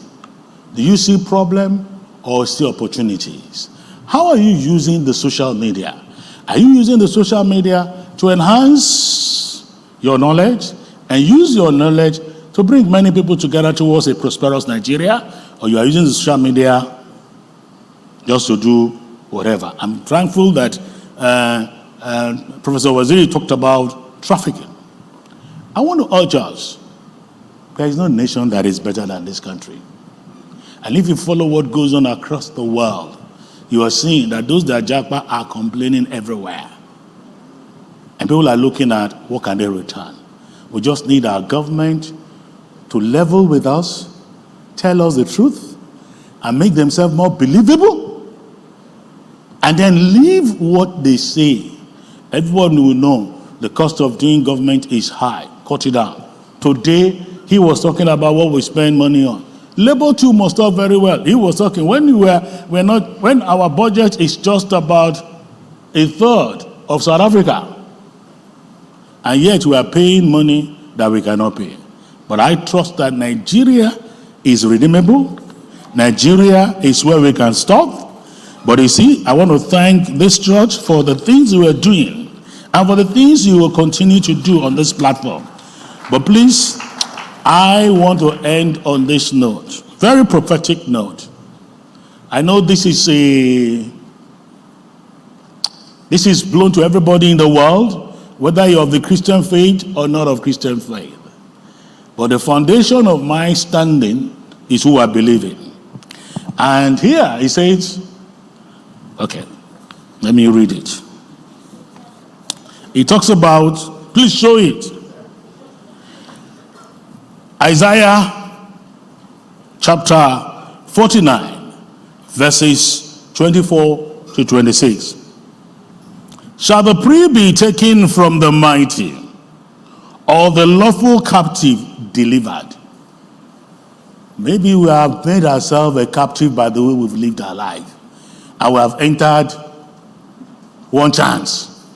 Speaker 15: Do you see problem or see opportunities? How are you using the social media? Are you using the social media to enhance your knowledge and use your knowledge to bring many people together towards a prosperous Nigeria? Or you are using the social media just to do whatever? I'm thankful that Professor Waziri talked about trafficking. I want to urge us, there is no nation that is better than this country. And if you follow what goes on across the world, you are seeing that those that jackpot are complaining everywhere. And people are looking at what can they return. We just need our government to level with us, tell us the truth, and make themselves more believable, and then leave what they say. Everyone will know the cost of doing government is high. Cut it down. Today, he was talking about what we spend money on. Labor too must talk very well. He was talking when our budget is just about a third of South Africa, and yet we are paying money that we cannot pay. But I trust that Nigeria is redeemable. Nigeria is where we can stop. But you see, I want to thank this church for the things we are doing. and for the things you will continue to do on this platform. But please, I want to end on this note, very prophetic note. I know this is blown to everybody in the world, whether you're of the Christian faith or not of Christian faith. But the foundation of my standing is who I believe in. And here he says, okay, let me read it. He talks about, please show it. Isaiah chapter 49, verses 24 to 26. Shall the prey be taken from the mighty, or the lawful captive delivered? Maybe we have made ourselves a captive by the way we've lived our life, and we have entered one chance.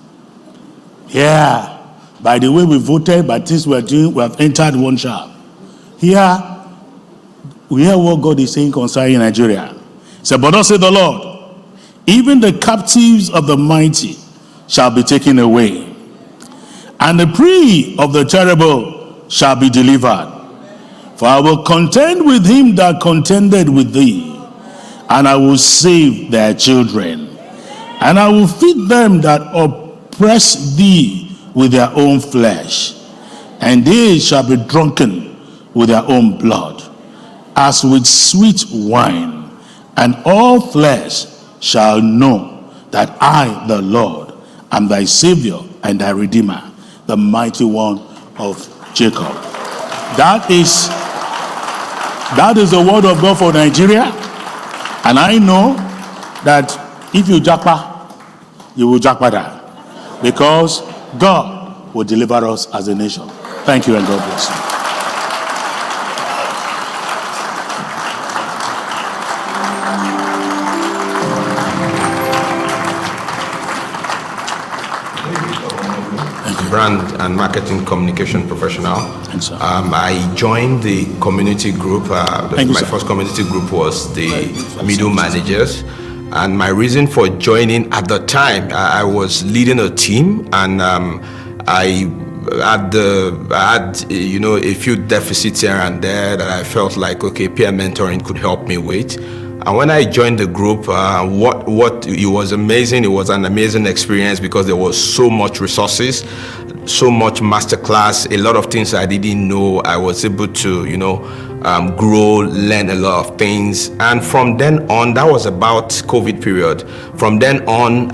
Speaker 15: Yeah, by the way we voted, by things we're doing, we have entered one chance. Here, we hear what God is saying concerning Nigeria. He said, but thus saith the Lord, even the captives of the mighty shall be taken away, and the prey of the terrible shall be delivered. For I will contend with him that contended with thee, and I will save their children, and I will feed them that oppress thee with their own flesh, and they shall be drunken with their own blood, as with sweet wine, and all flesh shall know that I, the Lord, am thy Savior and thy Redeemer, the mighty one of Jacob. That is the word of God for Nigeria. And I know that if you japa, you will japada, because God will deliver us as a nation. Thank you, and God bless you.
Speaker 17: Brand and marketing communication professional. I joined the community group. My first community group was the middle managers. And my reason for joining at the time, I was leading a team, and I had a few deficits here and there that I felt like, okay, peer mentoring could help me with. And when I joined the group, it was amazing. It was an amazing experience because there was so much resources, so much masterclass, a lot of things I didn't know. I was able to, grow, learn a lot of things. And from then on, that was about COVID period. From then on,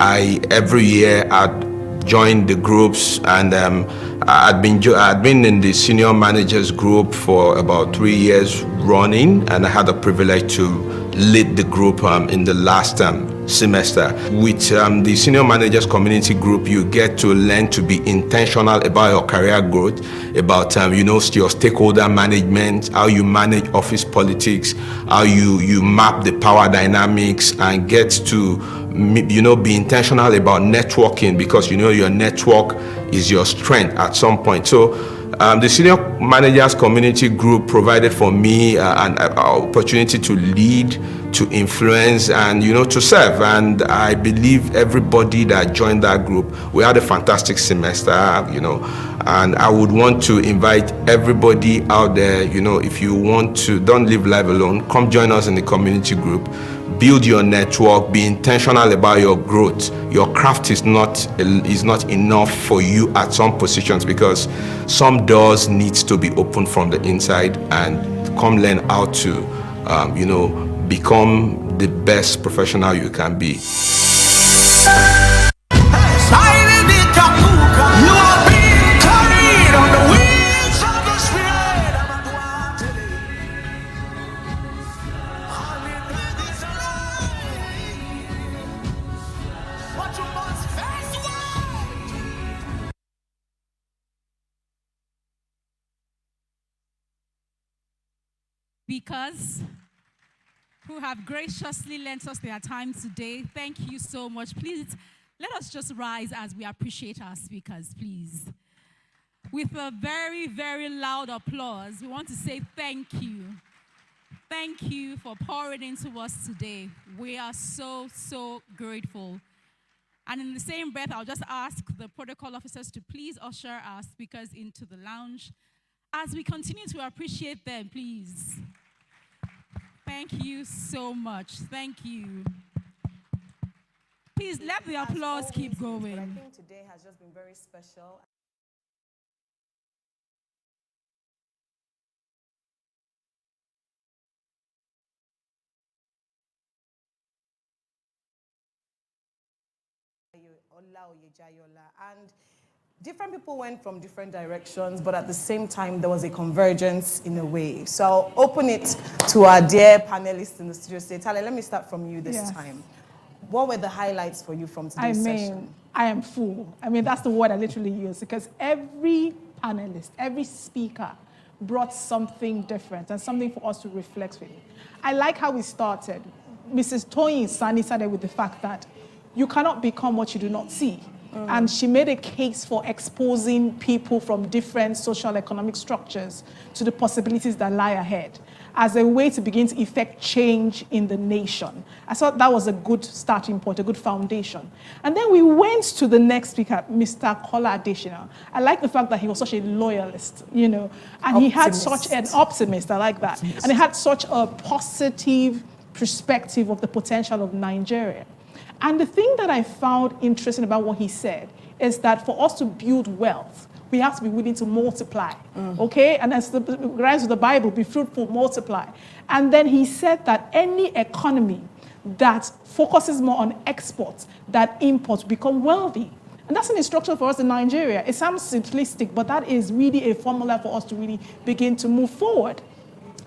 Speaker 17: every year I'd joined the groups, and I'd been in the senior managers group for about 3 years running, and I had the privilege to lead the group in the last semester. With the senior managers community group, you get to learn to be intentional about your career growth, about your stakeholder management, how you manage office politics, how you map the power dynamics, and get to be intentional about networking, because your network is your strength at some point. So the senior managers community group provided for me an opportunity to lead, to influence, and to serve. And I believe everybody that joined that group, we had a fantastic semester, and I would want to invite everybody out there, if you want to, don't live life alone, come join us in the community group. Build your network, be intentional about your growth. Your craft is not enough for you at some positions, because some doors needs to be opened from the inside, and come learn how to become the best professional you can be.
Speaker 4: Because who have graciously lent us their time today. Thank you so much. Please, let us just rise as we appreciate our speakers, please. With a very, very loud applause, we want to say thank you. Thank you for pouring into us today. We are so, so grateful. And in the same breath, I'll just ask the protocol officers to please usher our speakers into the lounge as we continue to appreciate them, please. Thank you so much. Thank you. Please let the applause keep going.
Speaker 2: But I think today has just been very special. Olaoye, Jaiyeola, and different people went from different directions, but at the same time, there was a convergence in a way. So I'll open it to our dear panelists in the studio today. Tale, let me start from you this time. What were the highlights for you from today's session?
Speaker 3: I am full. I mean, that's the word I literally use, because every panelist, every speaker brought something different and something for us to reflect with. I like how we started. Mrs. Toyin Sanni started with the fact that you cannot become what you do not see. And she made a case for exposing people from different social economic structures to the possibilities that lie ahead as a way to begin to effect change in the nation. I thought that was a good starting point, a good foundation. And then we went to the next speaker, Mr. Kola Adesina. I like the fact that he was such a loyalist, you know, and he had such an optimist, I like that. And he had such a positive perspective of the potential of Nigeria. And the thing that I found interesting about what he said is that for us to build wealth, we have to be willing to multiply, okay? And as the rhymes of the Bible, be fruitful, multiply. And then he said that any economy that focuses more on exports than imports become wealthy. And that's an instruction for us in Nigeria. It sounds simplistic, but that is really a formula for us to really begin to move forward.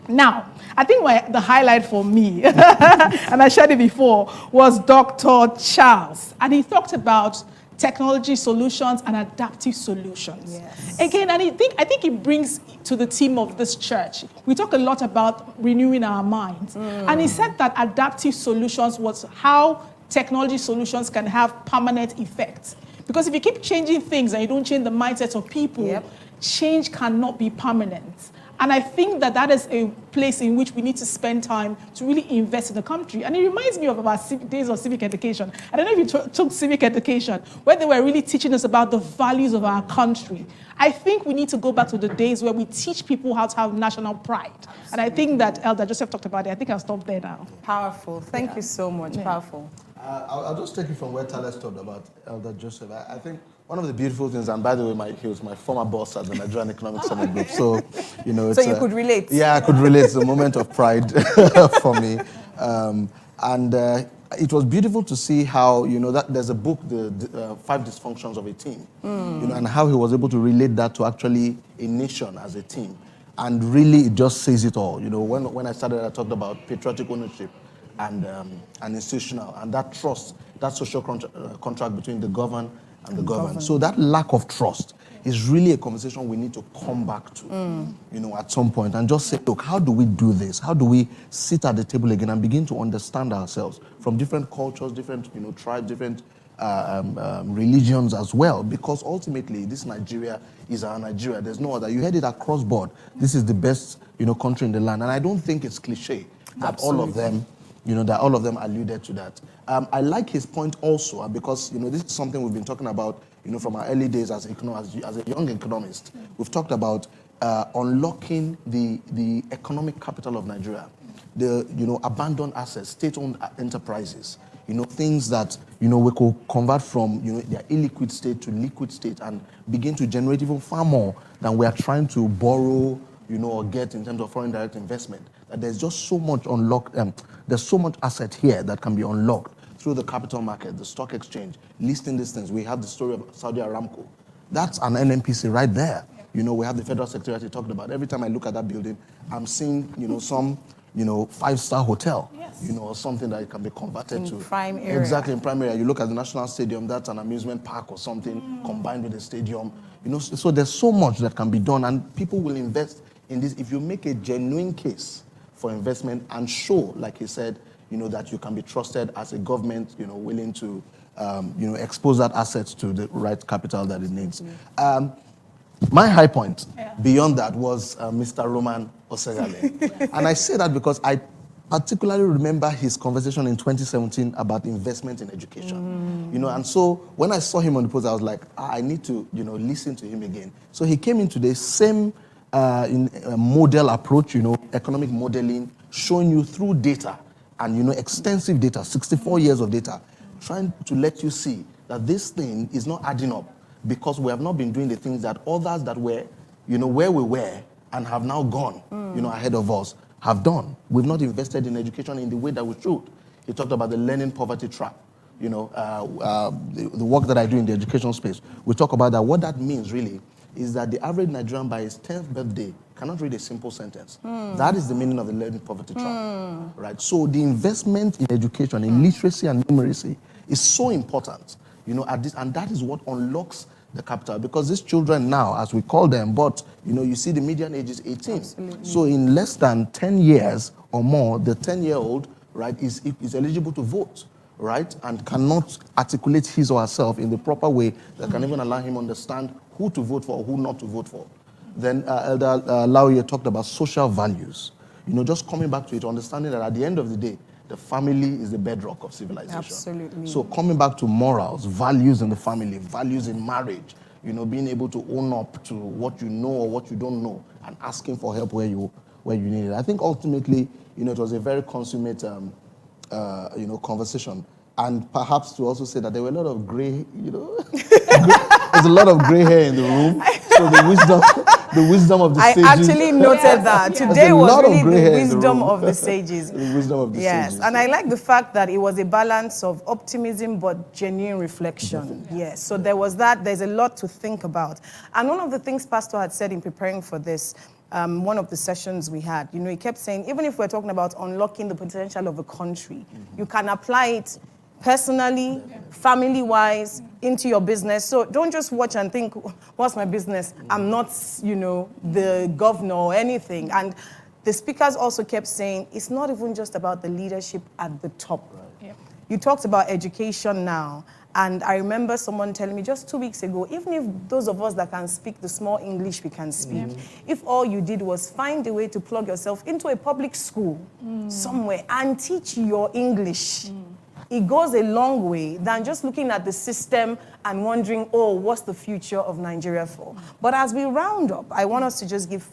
Speaker 3: Now, I think the highlight for me, and I shared it before, was Dr. Charles. And he talked about technology solutions and adaptive solutions. Yes. Again, and I think it brings to the theme of this church. We talk a lot about renewing our minds. And he said that adaptive solutions was how technology solutions can have permanent effects. Because if you keep changing things and you don't change the mindsets of people, change cannot be permanent. And I think that that is a place in which we need to spend time to really invest in the country. And it reminds me of our days of civic education. I don't know if you took civic education, where they were really teaching us about the values of our country. I think we need to go back to the days where we teach people how to have national pride. And I think that Elder Joseph talked about it. I think I'll stop there now.
Speaker 2: Powerful. Thank you so much. Powerful.
Speaker 1: I'll just take it from where Tales talked about Elder Joseph. I think one of the beautiful things, and by the way, he was my former boss at the Nigerian Economic Summit Group. So, you know,
Speaker 2: so you could relate.
Speaker 1: Yeah, I could relate. It's a moment of pride for me. It was beautiful to see how, you know, that there's a book, the 5 Dysfunctions of a Team, you know, and how he was able to relate that to actually a nation as a team. And really, it just says it all. You know, when I started, I talked about patriotic ownership and institutional, and that trust, that social contract between the governed and the governed. So that lack of trust is really a conversation we need to come back to, you know, at some point and just say, look, how do we do this? How do we sit at the table again and begin to understand ourselves from different cultures, different, you know, tribes, different religions as well? Because ultimately, this Nigeria is our Nigeria. There's no other. You heard it across board. This is the best, you know, country in the land. And I don't think it's cliche that all of them, you know, that all of them alluded to that. I like his point also, because, you know, this is something we've been talking about, you know, from our early days as a young economist. We've talked about unlocking the economic capital of Nigeria, the, you know, abandoned assets, state-owned enterprises, you know, things that, you know, we could convert from, you know, their illiquid state to liquid state and begin to generate even far more than we are trying to borrow, you know, or get in terms of foreign direct investment. That there's just so much unlocked, there's so much asset here that can be unlocked through the capital market, the stock exchange, listing these things. We have the story of Saudi Aramco. That's an NNPC right there. You know, we have the Federal Secretariat you talked about. Every time I look at that building, I'm seeing, you know, some, you know, 5-star hotel, you know, or something that it can be converted to.
Speaker 2: Prime area.
Speaker 1: Exactly, in prime area. You look at the National Stadium, that's an amusement park or something combined with the stadium. You know, so there's so much that can be done, and people will invest in this if you make a genuine case for investment and show, like he said, you know, that you can be trusted as a government, you know, willing to, you know, expose that asset to the right capital that it needs. My high point beyond that was Mr. Roman Osegale. And I say that because I particularly remember his conversation in 2017 about investment in education. You know, and so when I saw him on the post, I was like, I need to, you know, listen to him again. So he came into the same model approach, you know, economic modeling, showing you through data and, you know, extensive data, 64 years of data, trying to let you see that this thing is not adding up because we have not been doing the things that others that were, you know, where we were and have now gone, you know, ahead of us have done. We've not invested in education in the way that we should. He talked about the learning poverty trap. You know, the work that I do in the education space, we talk about that. What that means really is that the average Nigerian by his 10th birthday cannot read a simple sentence. That is the meaning of the learning poverty trap, right? So the investment in education, in literacy and numeracy is so important, you know, at this, and that is what unlocks the capital, because these children now, as we call them, but you know, you see the median age is 18.
Speaker 2: Absolutely.
Speaker 1: So in less than 10 years or more, the 10-year-old, right, is eligible to vote, right, and cannot articulate his or herself in the proper way that can even allow him understand who to vote for or who not to vote for. Then Elder Olaoye talked about social values. You know, just coming back to it, understanding that at the end of the day, the family is the bedrock of civilization.
Speaker 2: Absolutely.
Speaker 1: So coming back to morals, values in the family, values in marriage, you know, being able to own up to what you know or what you don't know and asking for help where you need it. I think ultimately, you know, it was a very consummate, you know, conversation. And perhaps to also say that there were a lot of gray, you know, there's a lot of gray hair in the room. So the wisdom of the sages.
Speaker 2: I actually noted that. Today was really the wisdom of the sages.
Speaker 1: The wisdom of the sages.
Speaker 2: Yes, and I like the fact that it was a balance of optimism but genuine reflection. Yes, so there was that. There's a lot to think about. And one of the things Pastor had said in preparing for this, one of the sessions we had, you know, he kept saying, even if we're talking about unlocking the potential of a country, you can apply it personally, family-wise, into your business. So don't just watch and think, what's my business? I'm not, you know, the governor or anything. And the speakers also kept saying, it's not even just about the leadership at the top.
Speaker 3: Yeah.
Speaker 2: You talked about education now. And I remember someone telling me just 2 weeks ago, even if those of us that can speak the small English we can speak, if all you did was find a way to plug yourself into a public school somewhere and teach your English, it goes a long way than just looking at the system and wondering, oh, what's the future of Nigeria for? But as we round up, I want us to just give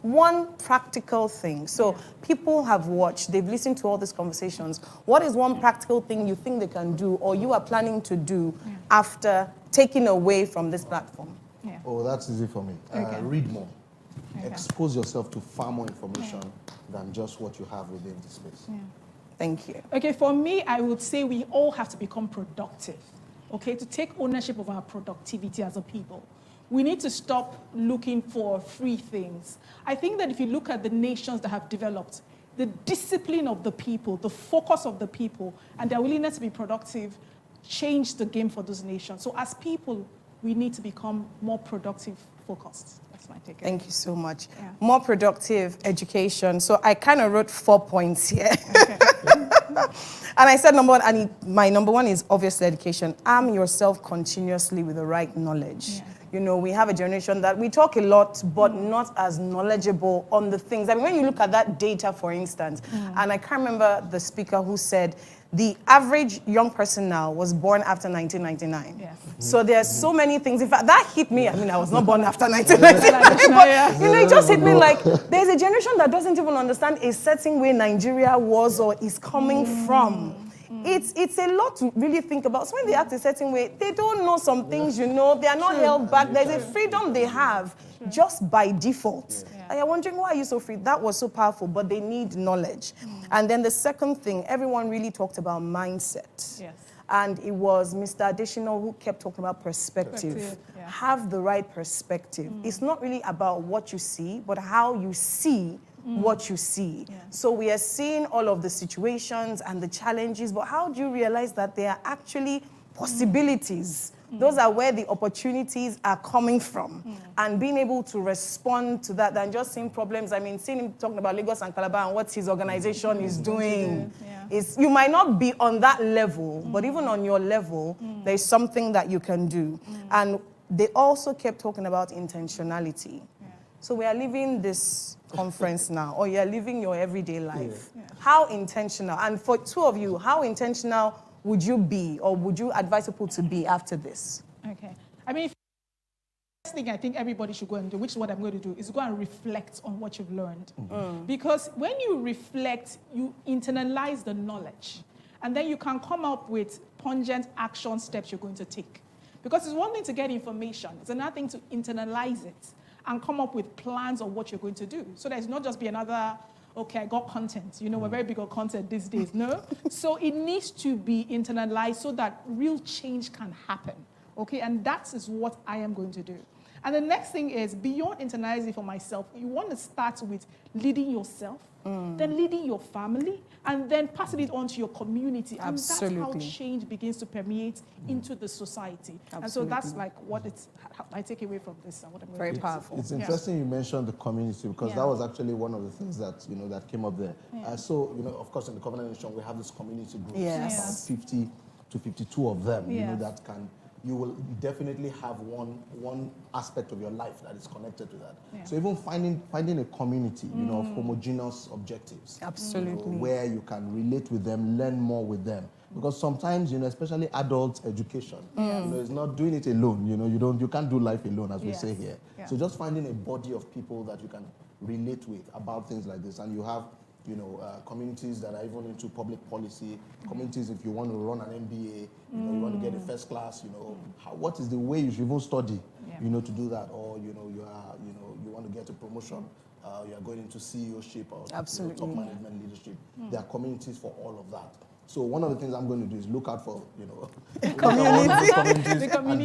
Speaker 2: one practical thing. So people have watched, they've listened to all these conversations. What is one practical thing you think they can do or you are planning to do after taking away from this platform?
Speaker 3: Yeah.
Speaker 1: Oh, that's easy for me. Read more. Expose yourself to far more information than just what you have within the space.
Speaker 2: Thank you.
Speaker 3: Okay, for me, I would say we all have to become productive, okay, to take ownership of our productivity as a people. We need to stop looking for free things. I think that if you look at the nations that have developed, the discipline of the people, the focus of the people, and their willingness to be productive changed the game for those nations. So as people, we need to become more productive focused. That's my take.
Speaker 2: Thank you so much.
Speaker 3: Yeah.
Speaker 2: More productive education. So I kind of wrote 4 points here. And I said number one, and my number one is obviously education. Arm yourself continuously with the right knowledge.
Speaker 3: Yeah.
Speaker 2: You know, we have a generation that we talk a lot, but not as knowledgeable on the things. I mean, when you look at that data, for instance, and I can't remember the speaker who said, the average young person now was born after 1999.
Speaker 3: Yes.
Speaker 2: So there's so many things. In fact, that hit me. I mean, I was not born after 1999, but you know, it just hit me like there's a generation that doesn't even understand a certain way Nigeria was or is coming from. It's a lot to really think about. So when they act a certain way, they don't know some things, you know, they are not held back. There's a freedom they have just by default. And you're wondering, why are you so free? That was so powerful, but they need knowledge. And then the second thing, everyone really talked about mindset.
Speaker 3: Yes.
Speaker 2: And it was Mr. Adesina who kept talking about perspective. Have the right perspective. It's not really about what you see, but how you see what you see. So we are seeing all of the situations and the challenges, but how do you realize that there are actually possibilities? Those are where the opportunities are coming from. And being able to respond to that than just seeing problems. I mean, seeing him talking about Lagos and Calabar and what his organization is doing. You might not be on that level, but even on your level, there's something that you can do. And they also kept talking about intentionality. So we are living this conference now, or you're living your everyday life. How intentional? And for two of you, how intentional would you be, or would you advise people to be after this?
Speaker 3: Okay. I mean, first thing I think everybody should go and do, which is what I'm going to do, is go and reflect on what you've learned. Because when you reflect, you internalize the knowledge. And then you can come up with pungent action steps you're going to take. Because it's one thing to get information, it's another thing to internalize it and come up with plans of what you're going to do. So there's not just be another, okay, I got content. You know, we're very big on content these days. No? So it needs to be internalized so that real change can happen. Okay, and that is what I am going to do. And the next thing is, beyond internalizing for myself, you want to start with leading yourself, then leading your family, and then passing it on to your community. And that's how change begins to permeate into the society. And so that's like what I take away from this. And what I'm
Speaker 2: Very powerful.
Speaker 1: It's interesting you mentioned the community, because that was actually one of the things that, that came up there. So, of course, in the Convener Nation, we have this community group, about 50 to 52 of them, that can... You will definitely have one aspect of your life that is connected to that. So even finding a community, of homogeneous objectives.
Speaker 2: Absolutely.
Speaker 1: Where you can relate with them, learn more with them. Because sometimes, especially adult education, it's not doing it alone. You can't do life alone, as we say here. So just finding a body of people that you can relate with about things like this, and you have communities that are even into public policy, communities if you want to run an MBA, you want to get a first class, what is the way you should even study, to do that, or you want to get a promotion, you are going into CEOship or top management leadership. There are communities for all of that. So one of the things I'm going to do is look out for, communities and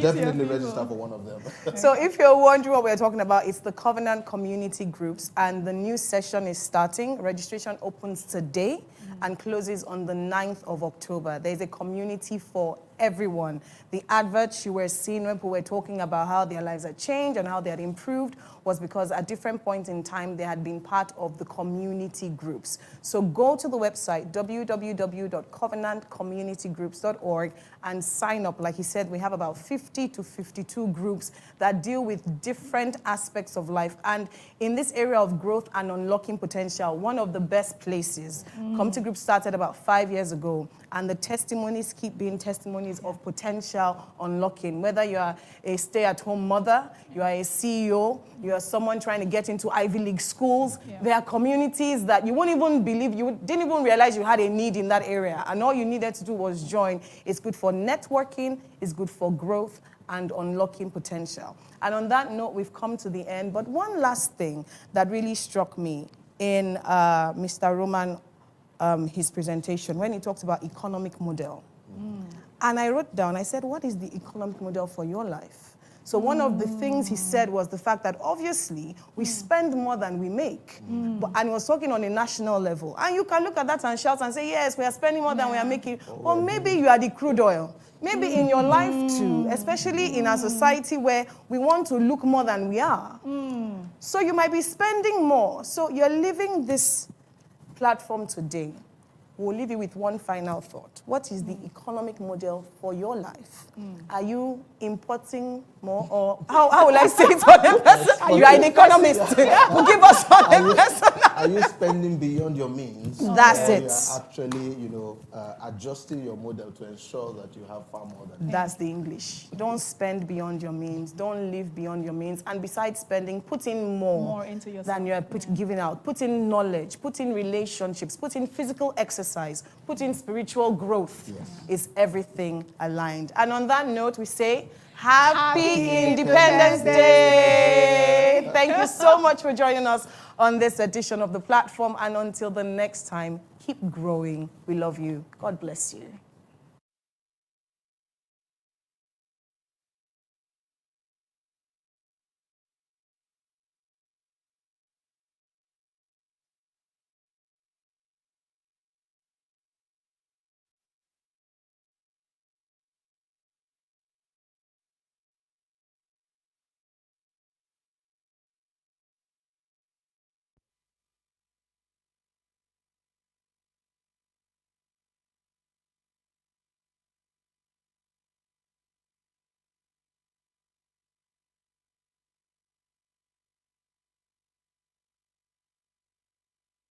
Speaker 1: definitely register for one of them.
Speaker 2: So if you're wondering what we're talking about, it's the Covenant Community Groups, and the new session is starting. Registration opens today and closes on the 9th of October. There's a community for everyone. The adverts you were seeing when people were talking about how their lives had changed and how they had improved was because at different points in time they had been part of the community groups. So go to the website www.covenantcommunitygroups.org and sign up. Like he said, we have about 50 to 52 groups that deal with different aspects of life. And in this area of growth and unlocking potential, one of the best places. Community Group started about 5 years ago, and the testimonies keep being testimonies of potential unlocking. Whether you are a stay-at-home mother, you are a CEO, you are someone trying to get into Ivy League schools, there are communities that you won't even believe, you didn't even realize you had a need in that area, and all you needed to do was join. It's good for networking, it's good for growth and unlocking potential. And on that note, we've come to the end. But one last thing that really struck me in Mr. Roman, his presentation, when he talked about economic model. And I wrote down, I said, what is the economic model for your life? So one of the things he said was the fact that obviously we spend more than we make. And he was talking on a national level. And you can look at that and shout and say, yes, we are spending more than we are making. Or maybe you are the crude oil. Maybe in your life too, especially in our society where we want to look more than we are. So you might be spending more. So you're leaving this platform today. We'll leave you with one final thought. What is the economic model for your life? Are you importing more, or how will I say it for the person? You are an economist. We'll give us for the person.
Speaker 1: Are you spending beyond your means?
Speaker 2: That's it.
Speaker 1: You are actually, adjusting your model to ensure that you have far more than
Speaker 2: That's the English. Don't spend beyond your means. Don't live beyond your means. And besides spending, put in more
Speaker 3: into yourself
Speaker 2: than you are giving out. Put in knowledge. Put in relationships. Put in physical exercise. Put in spiritual growth. Is everything aligned? And on that note, we say, Happy Independence Day! Thank you so much for joining us on this edition of the platform. And until the next time, keep growing. We love you. God bless you.